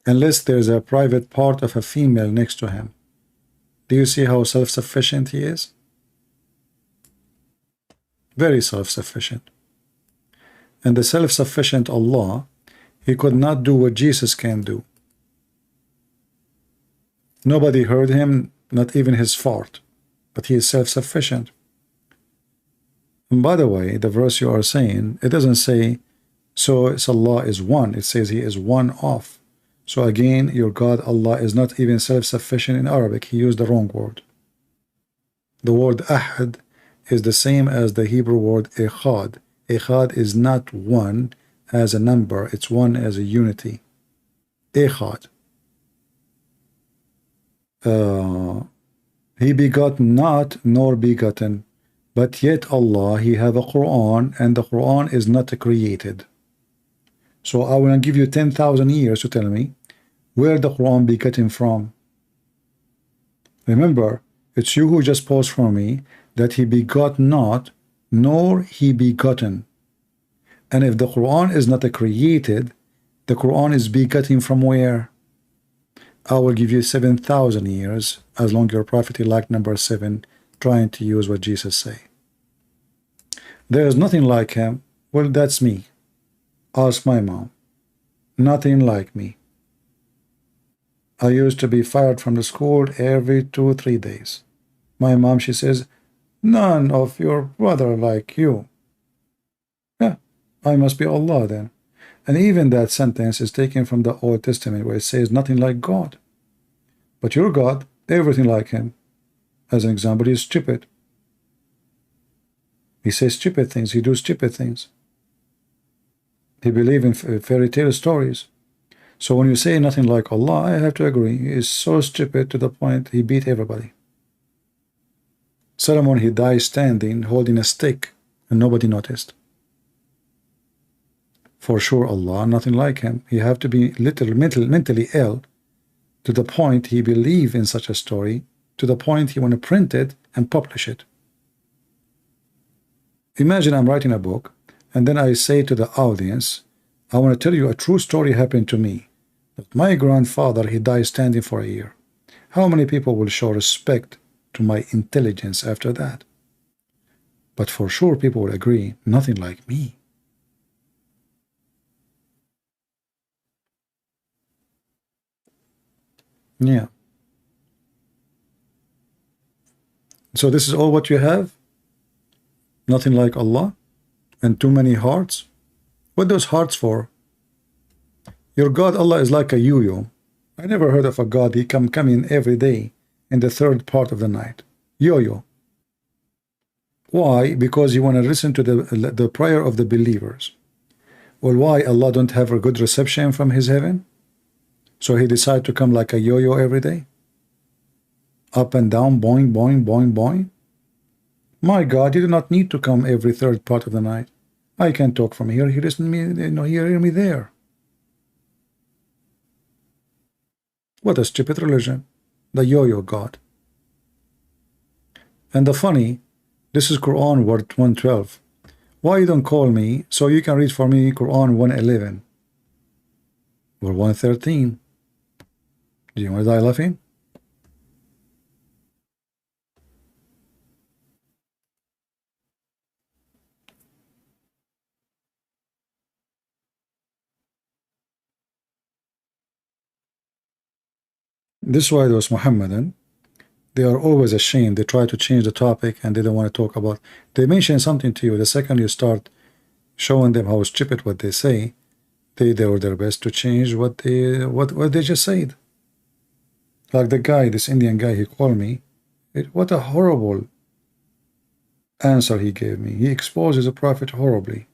unless there's a private part of a female next to him. Do you see how self-sufficient he is? Very self-sufficient. And the self-sufficient Allah, he could not do what Jesus can do. Nobody heard him, not even his fart, but he is self-sufficient. And by the way, the verse you are saying, it doesn't say, so it's Allah is one. It says he is one of. So again, your God Allah is not even self-sufficient in Arabic. He used the wrong word. The word ahad is the same as the Hebrew word echad. Echad is not one as a number. It's one as a unity. Echad. He begot not nor begotten, but yet Allah, he have a Quran, and the Quran is not created. So I will give you 10,000 years to tell me where the Quran begotten from. Remember, it's you who just posed for me that he begot not nor he begotten. And if the Quran is not created, the Quran is begotten from where? I will give you 7,000 years as long as your prophet like number 7 trying to use what Jesus say. There is nothing like him. Well, that's me. Ask my mom. Nothing like me. I used to be fired from the school every 2-3 days. My mom, she says, none of your brother like you. Yeah, I must be Allah then. And even that sentence is taken from the Old Testament where it says nothing like God. But your God, everything like him. As an example, he's stupid. He says stupid things. He does stupid things. He believes in fairy tale stories. So when you say nothing like Allah, I have to agree. He is so stupid to the point he beat everybody. Solomon, he died standing, holding a stick, and nobody noticed. For sure, Allah, nothing like him. He have to be mentally ill to the point he believe in such a story, to the point he want to print it and publish it. Imagine I'm writing a book, and then I say to the audience, I want to tell you a true story happened to me. That my grandfather, he died standing for a year. How many people will show respect to my intelligence after that? But for sure, people will agree, nothing like me. Yeah. So this is all what you have? Nothing like Allah? And too many hearts? What those hearts for? Your God Allah is like a yo-yo. I never heard of a God he come in every day in the third part of the night. Yo-yo. Why? Because you want to listen to the prayer of the believers. Well, why Allah don't have a good reception from his heaven? So he decided to come like a yo-yo every day? Up and down, boing, boing, boing, boing? My God, you do not need to come every third part of the night. I can talk from here, he listen me, hear me there. What a stupid religion. The yo-yo God. And the funny, this is Quran word 112. Why you don't call me so you can read for me Quran 111 or 113? Do you want to die laughing? This is why those Muhammadan, they are always ashamed. They try to change the topic and they don't want to talk about. They mention something to you. The second you start showing them how stupid what they say, they do their best to change what they just said. Like the guy, this Indian guy, he called me. What a horrible answer he gave me. He exposes the Prophet horribly.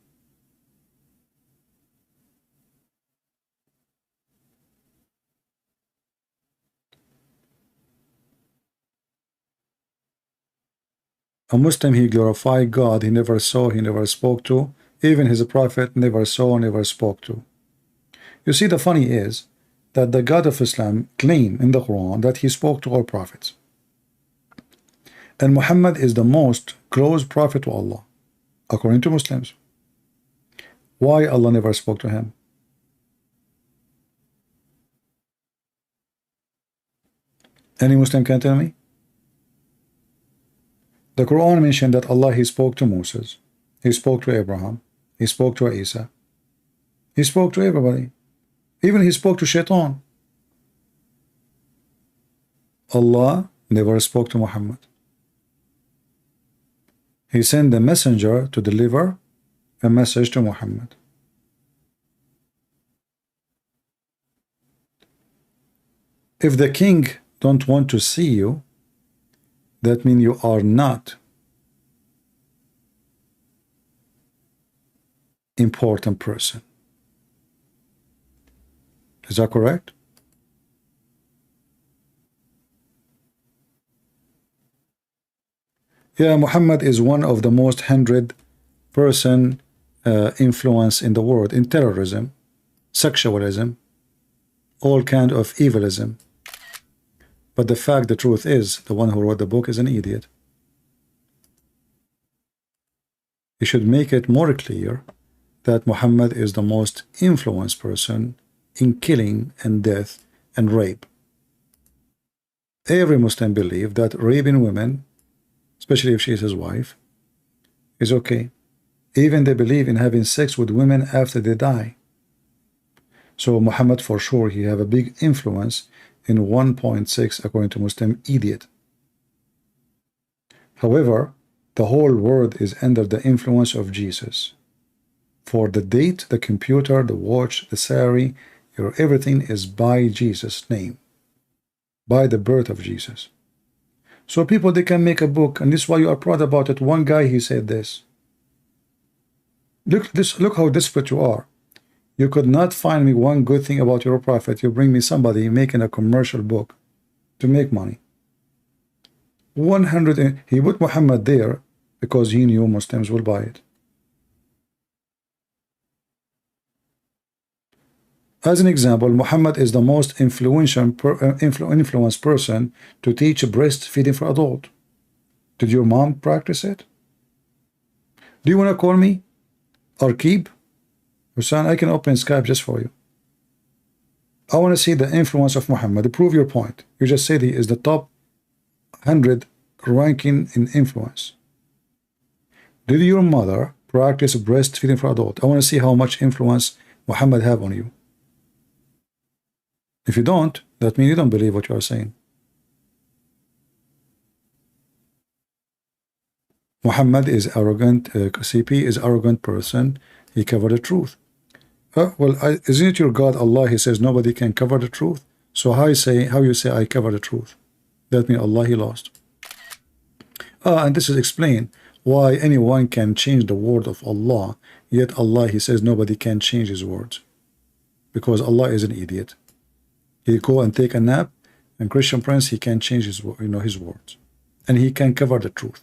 A Muslim, he glorified God he never saw, he never spoke to, even his prophet never saw, never spoke to. You see, the funny is that the God of Islam claim in the Quran that he spoke to all prophets. And Muhammad is the most close prophet to Allah, according to Muslims. Why Allah never spoke to him? Any Muslim can tell me? The Quran mentioned that Allah, he spoke to Moses, he spoke to Abraham, he spoke to Isa, he spoke to everybody. Even he spoke to Shaitan. Allah never spoke to Muhammad. He sent a messenger to deliver a message to Muhammad. If the king don't want to see you, that means you are not important person. Is that correct? Yeah, Muhammad is one of the most 100% influence in the world in terrorism, sexualism, all kind of evilism. But the truth is, the one who wrote the book is an idiot. You should make it more clear that Muhammad is the most influenced person in killing and death and rape. Every Muslim believes that raping women, especially if she is his wife, is okay. Even they believe in having sex with women after they die. So Muhammad, for sure, he have a big influence in 1.6 according to Muslim idiot. However, the whole world is under the influence of Jesus. For the date, the computer, the watch, the salary, everything is by Jesus' name, by the birth of Jesus. So people, they can make a book, and this is why you are proud about it. One guy, he said this. Look how desperate you are. You could not find me one good thing about your prophet. You bring me somebody making a commercial book to make money. 100, he put Muhammad there because he knew Muslims will buy it. As an example, Muhammad is the most influenced person to teach breastfeeding for adult. Did your mom practice it? Do you want to call me? Or keep? Hussein, I can open Skype just for you. I want to see the influence of Muhammad. Prove your point. You just said he is the top 100 ranking in influence. Did your mother practice breastfeeding for adult? I want to see how much influence Muhammad have on you. If you don't, that means you don't believe what you are saying. Muhammad is arrogant. CP is arrogant person. He covered the truth. Well, isn't it your God Allah? He says nobody can cover the truth. So how you say I cover the truth? That means Allah, he lost. And this is explained why anyone can change the word of Allah, yet Allah, he says nobody can change his words, because Allah is an idiot. He go and take a nap, and Christian Prince, he can change his his words, and he can cover the truth.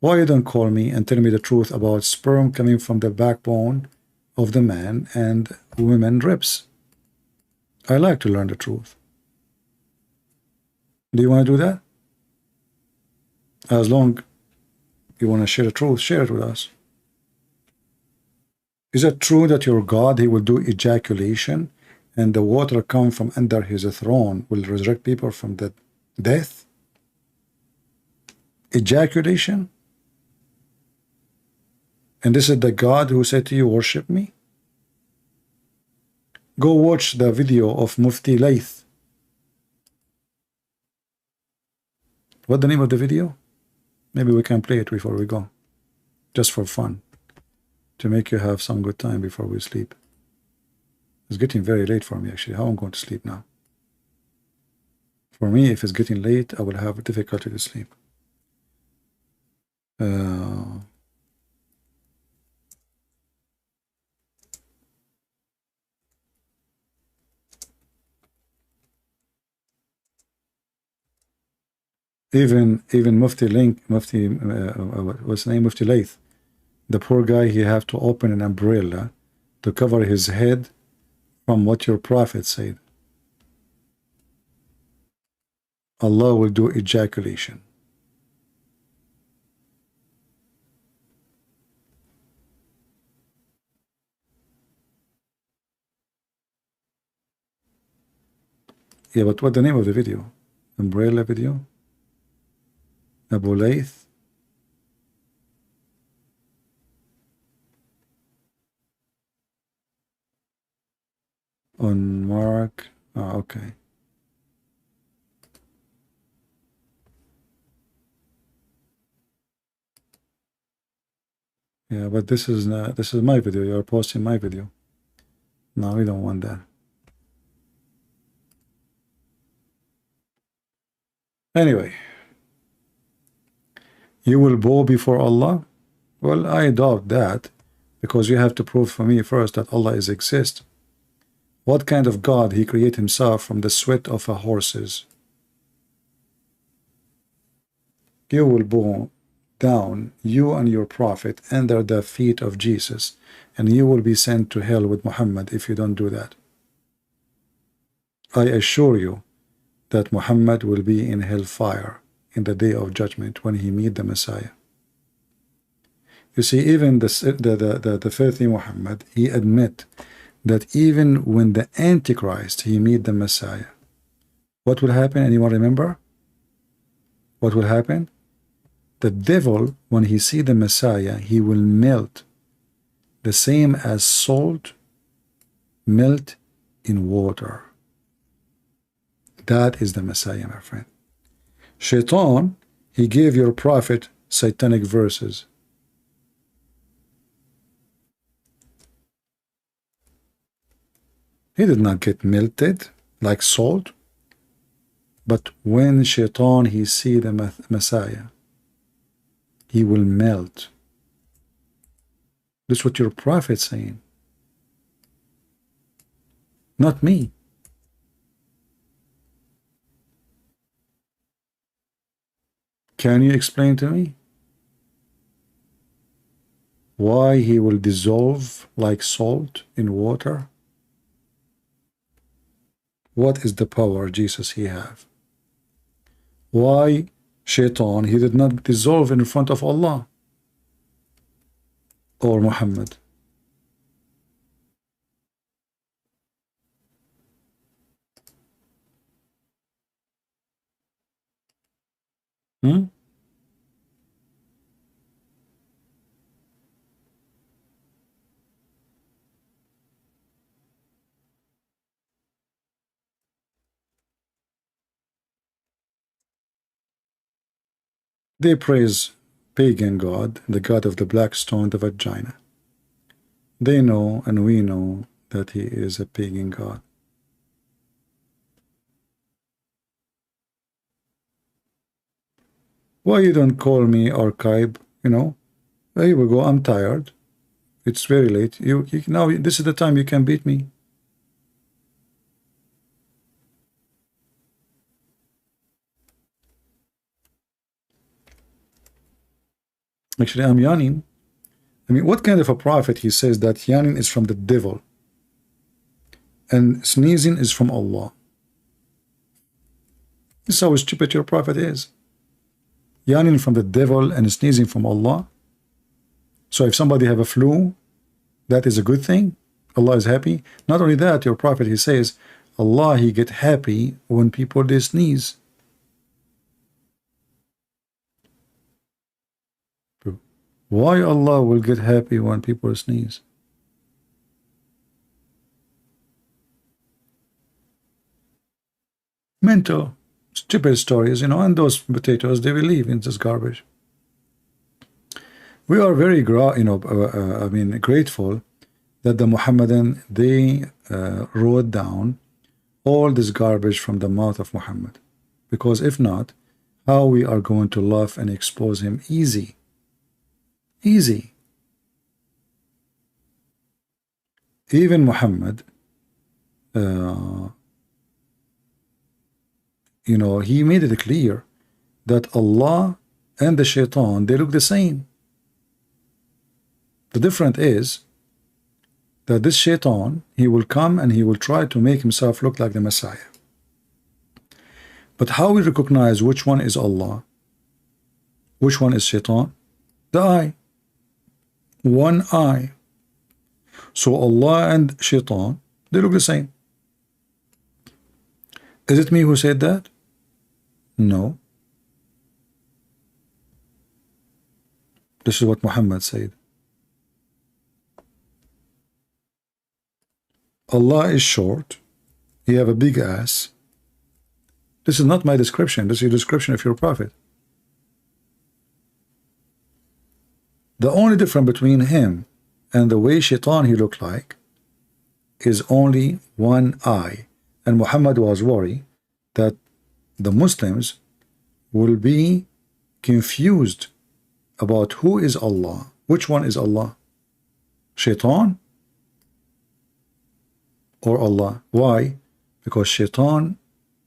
Why you don't call me and tell me the truth about sperm coming from the backbone of the man and women ribs? I like to learn the truth. Do you want to do that? As long you want to share the truth, share it with us. Is it true that your God, he will do ejaculation and the water come from under his throne will resurrect people from the death? Ejaculation? And this is the God who said to you, worship me? Go watch the video of Mufti Layth. What the name of the video? Maybe we can play it before we go, just for fun, to make you have some good time before we sleep. It's getting very late for me, actually. How am I going to sleep now? For me, if it's getting late, I will have difficulty to sleep. Even Mufti what's the name, Mufti Layth, The poor guy, he have to open an umbrella to cover his head from what your prophet said. Allah will do ejaculation. Yeah, but what's the name of the video? Umbrella video? Abu Layth? On Mark? Oh, okay. Yeah, but this is my video. You're posting my video. No, we don't want that. Anyway, you will bow before Allah? Well, I doubt that, because you have to prove for me first that Allah is exist. What kind of God he create himself from the sweat of a horses? You will bow down, you and your prophet, under the feet of Jesus, and you will be sent to hell with Muhammad if you don't do that. I assure you that Muhammad will be in hellfire in the day of judgment when he meet the Messiah. You see, even the filthy Muhammad, he admit that even when the Antichrist, he meet the Messiah, what will happen? Anyone remember? What will happen? The devil, when he see the Messiah, he will melt, the same as salt melt in water. That is the Messiah, my friend. Shaitan, he gave your prophet satanic verses. He did not get melted like salt. But when Shaitan, he see the Messiah, he will melt. That's what your prophet saying. Not me. Can you explain to me why he will dissolve like salt in water? What is the power Jesus he have? Why Shaitan, he did not dissolve in front of Allah or Muhammad? They praise pagan God, the God of the black stone, the vagina. They know and we know that he is a pagan God. Why you don't call me archive? You know, here we go. I'm tired. It's very late. You now. This is the time you can beat me. Actually, I'm yawning. I mean, what kind of a prophet he says that yawning is from the devil and sneezing is from Allah? This is how stupid your prophet is. Yawning from the devil and sneezing from Allah. So if somebody have a flu, that is a good thing. Allah is happy. Not only that, your prophet, he says, Allah, he get happy when people, they sneeze. Why Allah will get happy when people sneeze? Mental, stupid stories, you know, and those potatoes, they believe in this garbage. We are very, grateful that the Muhammadan, they wrote down all this garbage from the mouth of Muhammad. Because if not, how we are going to love and expose him easy? Easy. Even Muhammad, he made it clear that Allah and the Shaitan, they look the same. The difference is that this shaitan, he will come and he will try to make himself look like the Messiah. But how we recognize which one is Allah, which one is shaitan? The eye. One eye. So Allah and shaitan, they look the same. Is it me who said that? No. This is what Muhammad said. Allah is short. He have a big ass. This is not my description. This is your description of your prophet. The only difference between him and the way shaitan he looked like is only one eye. And Muhammad was worried that the Muslims will be confused about who is Allah. Which one is Allah? Shaitan or Allah? Why? Because shaitan,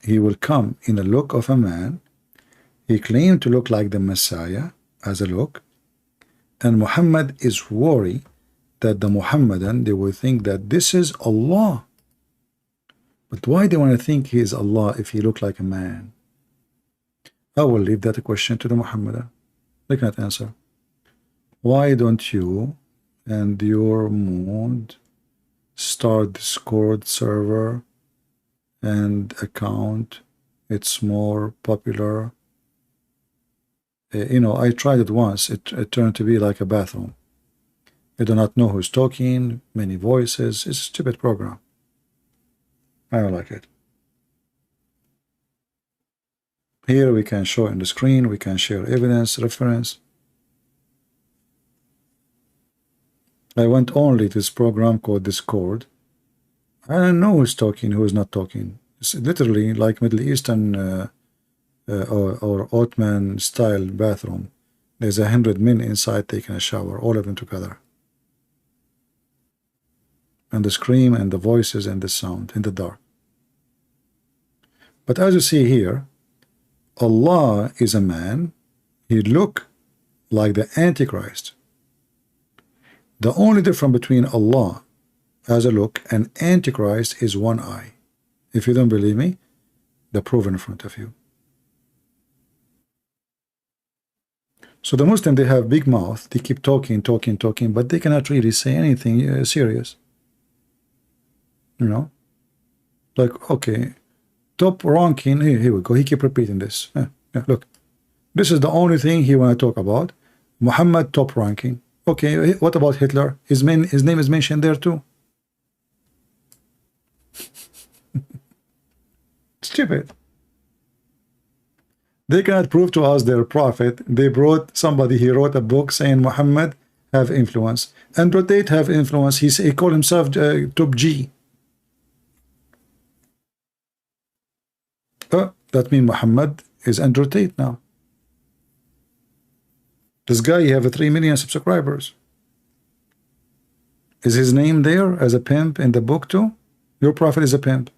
he will come in the look of a man. He claimed to look like the Messiah as a look. And Muhammad is worried that the Muhammadan, they will think that this is Allah. But why they want to think he is Allah if he look like a man? I will leave that question to the Muhammadan. They cannot answer. Why don't you and your mood start Discord server and account? It's more popular. You know, I tried it once. It turned to be like a bathroom. I do not know who's talking, many voices. It's a stupid program. I don't like it. Here we can show on the screen, we can share evidence, reference. I went only to this program called Discord. I don't know who's talking, who is not talking. It's literally like Middle Eastern or Ottoman style bathroom. There's 100 men inside taking a shower, all of them together. And the scream and the voices and the sound in the dark. But as you see here, Allah is a man. He look like the Antichrist. The only difference between Allah as a look and Antichrist is one eye. If you don't believe me, the proof in front of you. So the Muslim, they have big mouth. They keep talking, but they cannot really say anything serious. You know, like, okay, top ranking. Here we go. He keep repeating this. Yeah, look, this is the only thing he want to talk about. Muhammad top ranking. Okay, what about Hitler? His name is mentioned there too. Stupid. They cannot prove to us their prophet. They brought somebody. He wrote a book saying Muhammad have influence. Andrew Tate have influence. He called himself top G. That means Muhammad is Andrew Tate now. This guy, he have 3 million subscribers. Is his name there as a pimp in the book too? Your prophet is a pimp.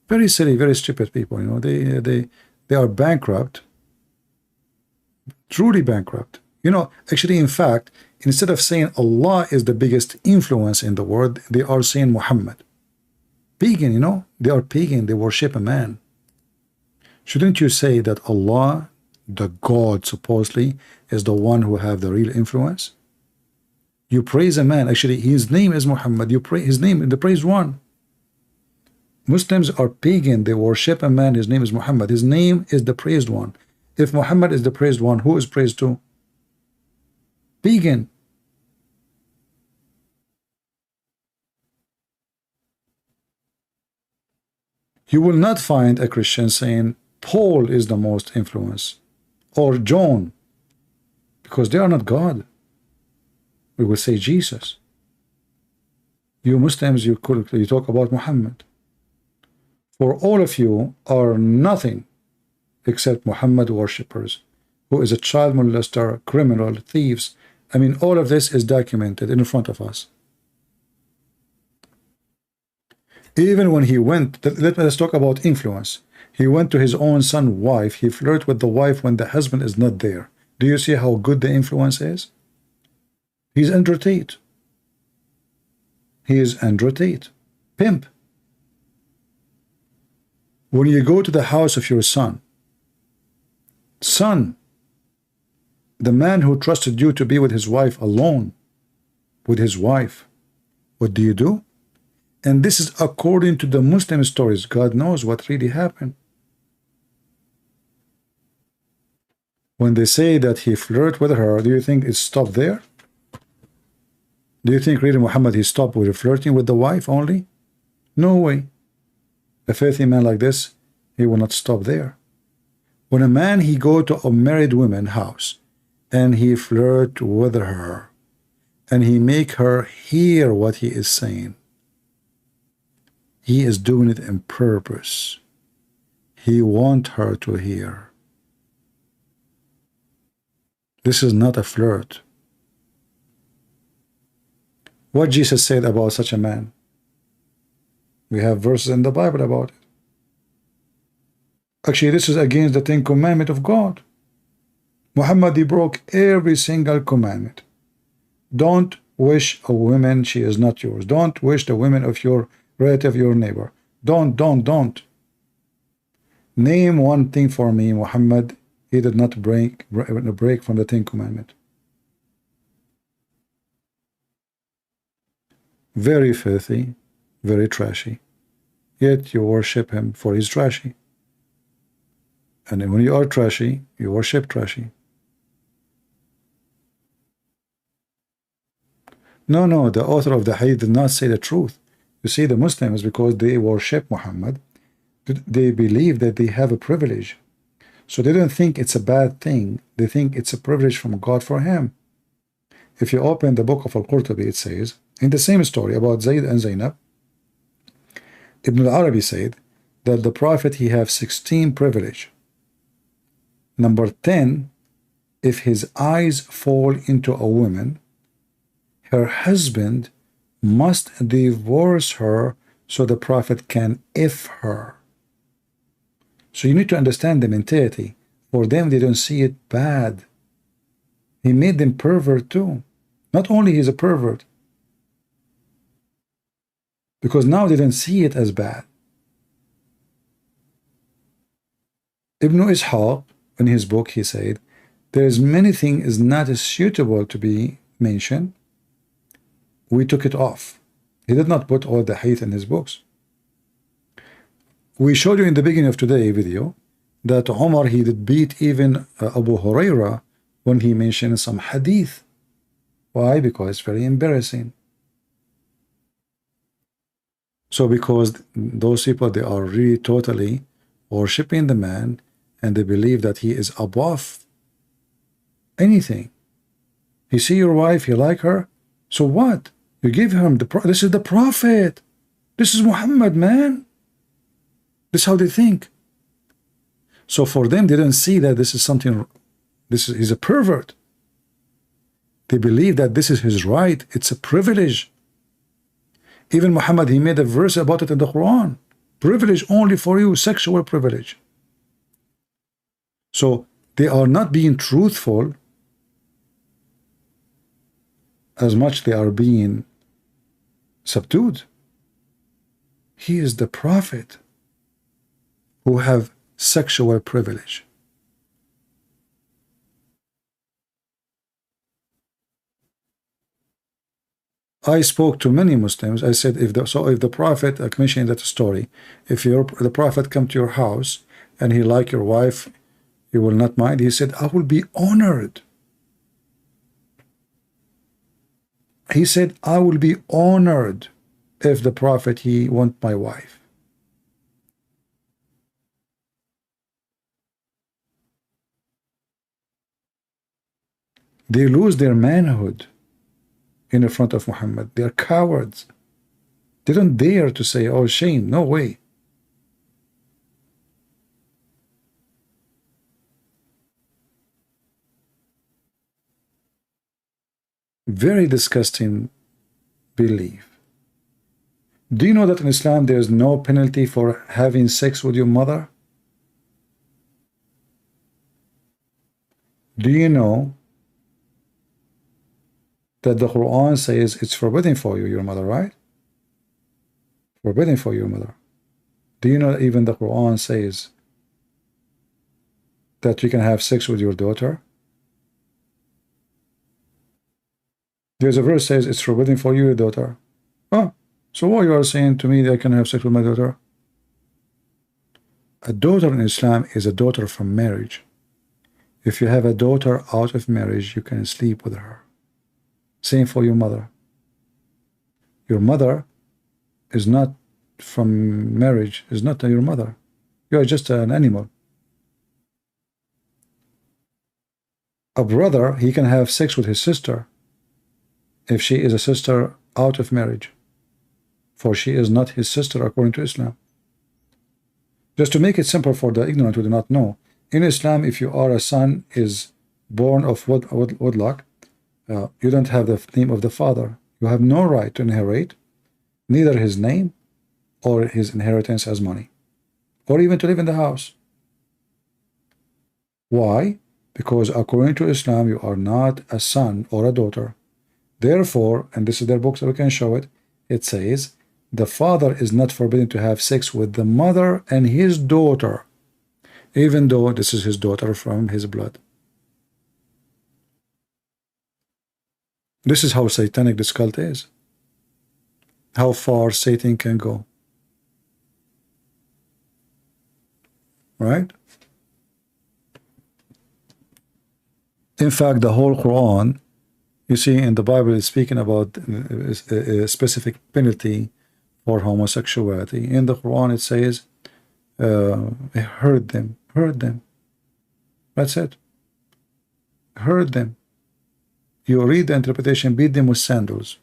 Very silly, very stupid people. You know, they are bankrupt, truly bankrupt. You know, actually, in fact, instead of saying Allah is the biggest influence in the world, they are saying Muhammad. Pagan, you know, they are pagan. They worship a man. Shouldn't you say that Allah, the God, supposedly, is the one who have the real influence? You praise a man. Actually, his name is Muhammad. You praise his name, the praised one. Muslims are pagan. They worship a man. His name is Muhammad. His name is the praised one. If Muhammad is the praised one, who is praised to? Pagan. You will not find a Christian saying Paul is the most influence or John, because they are not God. We will say Jesus. You Muslims, you talk about Muhammad. For all of you are nothing except Muhammad worshippers, who is a child molester, criminal, thieves. I mean, all of this is documented in front of us. Even when he went, let's talk about influence. He went to his own son's wife. He flirted with the wife when the husband is not there. Do you see how good the influence is? He's Andrew Tate. He is Andrew Tate. Pimp. When you go to the house of your son, the man who trusted you to be with his wife alone, with his wife, what do you do? And this is according to the Muslim stories. God knows what really happened. When they say that he flirted with her, do you think it stopped there? Do you think really Muhammad he stopped with flirting with the wife only? No way. A faithful man like this, he will not stop there. When a man he go to a married woman house and he flirt with her and he make her hear what he is saying, he is doing it on purpose. He want her to hear. This is not a flirt. What Jesus said about such a man? We have verses in the Bible about it. Actually, this is against the 10 commandments of God. Muhammad, he broke every single commandment. Don't wish a woman she is not yours. Don't wish the women of your relative, your neighbor. Don't. Name one thing for me, Muhammad, he did not break from the 10 commandments. Very filthy, very trashy. Yet you worship him for his trashy. And when you are trashy, you worship trashy. No, the author of the hadith did not say the truth. You see, the Muslims, because they worship Muhammad, they believe that they have a privilege. So they don't think it's a bad thing. They think it's a privilege from God for him. If you open the book of Al-Qurtubi, it says, in the same story about Zayd and Zainab, Ibn al-Arabi said that the Prophet, he have 16 privilege. Number 10, if his eyes fall into a woman, her husband must divorce her so the Prophet can if her. So you need to understand the mentality. For them, they don't see it bad. He made them pervert too. Not only he's a pervert, because now they don't see it as bad. Ibn Ishaq, in his book, he said, there is many things is not as suitable to be mentioned. We took it off. He did not put all the hadith in his books. We showed you in the beginning of today's video that Umar, he did beat even Abu Huraira when he mentioned some hadith. Why? Because it's very embarrassing. So because those people, they are really totally worshipping the man, and they believe that he is above anything. You see your wife, you like her, so what? You give him this is the Prophet. This is Muhammad, man. This is how they think. So for them, they don't see that this is something, he's a pervert. They believe that this is his right. It's a privilege. Even Muhammad, he made a verse about it in the Quran. Privilege only for you, sexual privilege. So they are not being truthful as much they are being subdued. He is the Prophet who have sexual privilege. I spoke to many Muslims. I said, if the Prophet, I mentioned that story, if the Prophet come to your house and he like your wife, you will not mind. He said, I will be honored. He said, I will be honored if the Prophet, he want my wife. They lose their manhood in the front of Muhammad. They are cowards. They don't dare to say, oh, shame, no way. Very disgusting belief. Do you know that in Islam there is no penalty for having sex with your mother? Do you know that the Quran says it's forbidden for you, your mother, right? Forbidden for your mother. Do you know that even the Quran says that you can have sex with your daughter? There's a verse says it's forbidden for you, your daughter. Oh, so why you are saying to me that I can have sex with my daughter? A daughter in Islam is a daughter from marriage. If you have a daughter out of marriage, you can sleep with her. Same for your mother. Your mother is not from marriage, is not your mother. You are just an animal. A brother, he can have sex with his sister if she is a sister out of marriage, for she is not his sister according to Islam. Just to make it simple for the ignorant who do not know, in Islam, if you are a son is born of wedlock, you don't have the name of the father. You have no right to inherit neither his name or his inheritance as money, or even to live in the house. Why? Because according to Islam, you are not a son or a daughter. Therefore, and this is their book, so we can show it, it says, the father is not forbidden to have sex with the mother and his daughter, even though this is his daughter from his blood. This is how satanic this cult is. How far Satan can go. Right? In fact, the whole Quran, you see in the Bible, is speaking about a specific penalty for homosexuality. In the Quran, it says, hurt them, hurt them. That's it. Hurt them. You read the interpretation, beat them with sandals.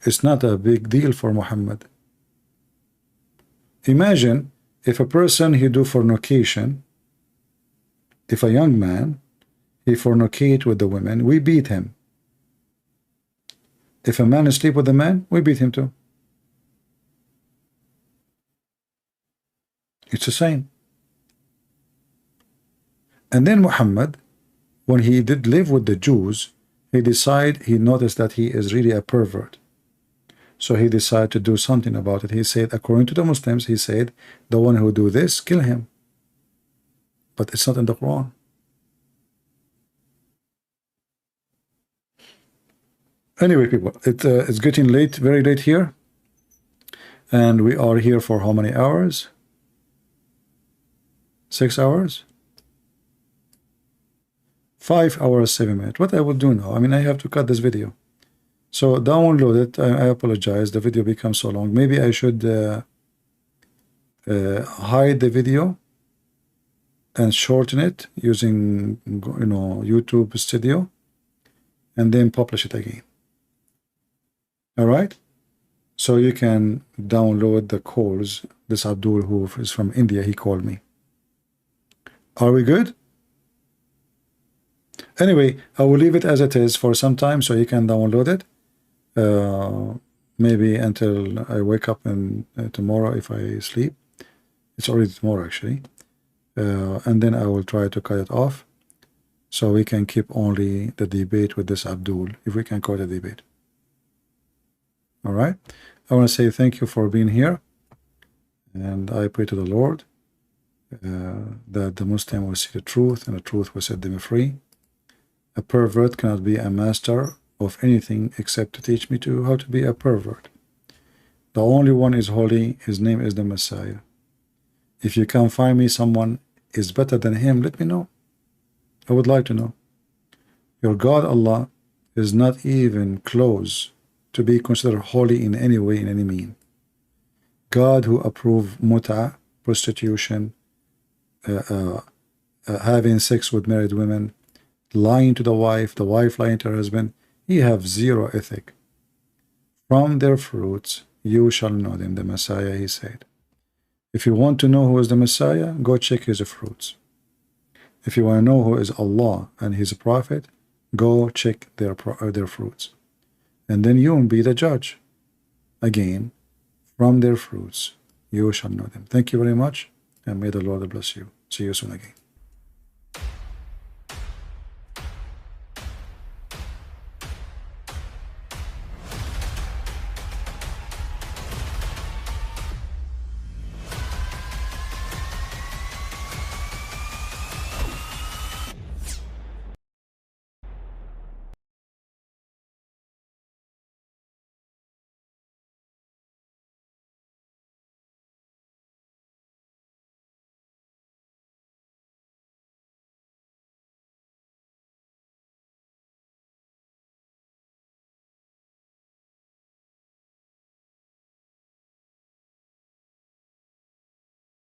It's not a big deal for Muhammad. Imagine if a person, he do fornication, if a young man, he fornicate with the women, we beat him. If a man sleep with a man, we beat him too. It's the same. And then Muhammad, when he did live with the Jews, he noticed that he is really a pervert. So he decided to do something about it. He said, according to the Muslims, he said, the one who do this, kill him. But it's not in the Quran. Anyway, people, it's getting late, very late here. And we are here for how many hours? 6 hours? 5 hours, 7 minutes. What I will do now? I mean, I have to cut this video. So download it. I apologize. The video becomes so long. Maybe I should hide the video and shorten it using, YouTube Studio, and then publish it again. All right. So you can download the calls. This Abdul, who is from India, he called me. Are we good? Anyway, I will leave it as it is for some time so you can download it. Maybe until I wake up and tomorrow if I sleep. It's already tomorrow actually. And then I will try to cut it off so we can keep only the debate with this Abdul, if we can call it a debate. All right. I want to say thank you for being here, and I pray to the Lord that the Muslim will see the truth, and the truth will set them free. A pervert cannot be a master of anything except to teach me how to be a pervert. The only one is holy. His name is the Messiah. If you can find me someone is better than him, let me know. I would like to know. Your God Allah is not even close to be considered holy in any way, in any mean. God who approved muta, prostitution, having sex with married women, lying to the wife lying to her husband, he have zero ethic. From their fruits you shall know them, the Messiah, he said. If you want to know who is the Messiah, go check his fruits. If you want to know who is Allah and his prophet, go check their fruits. And then you will be the judge. Again, from their fruits you shall know them. Thank you very much, and may the Lord bless you. See you soon again.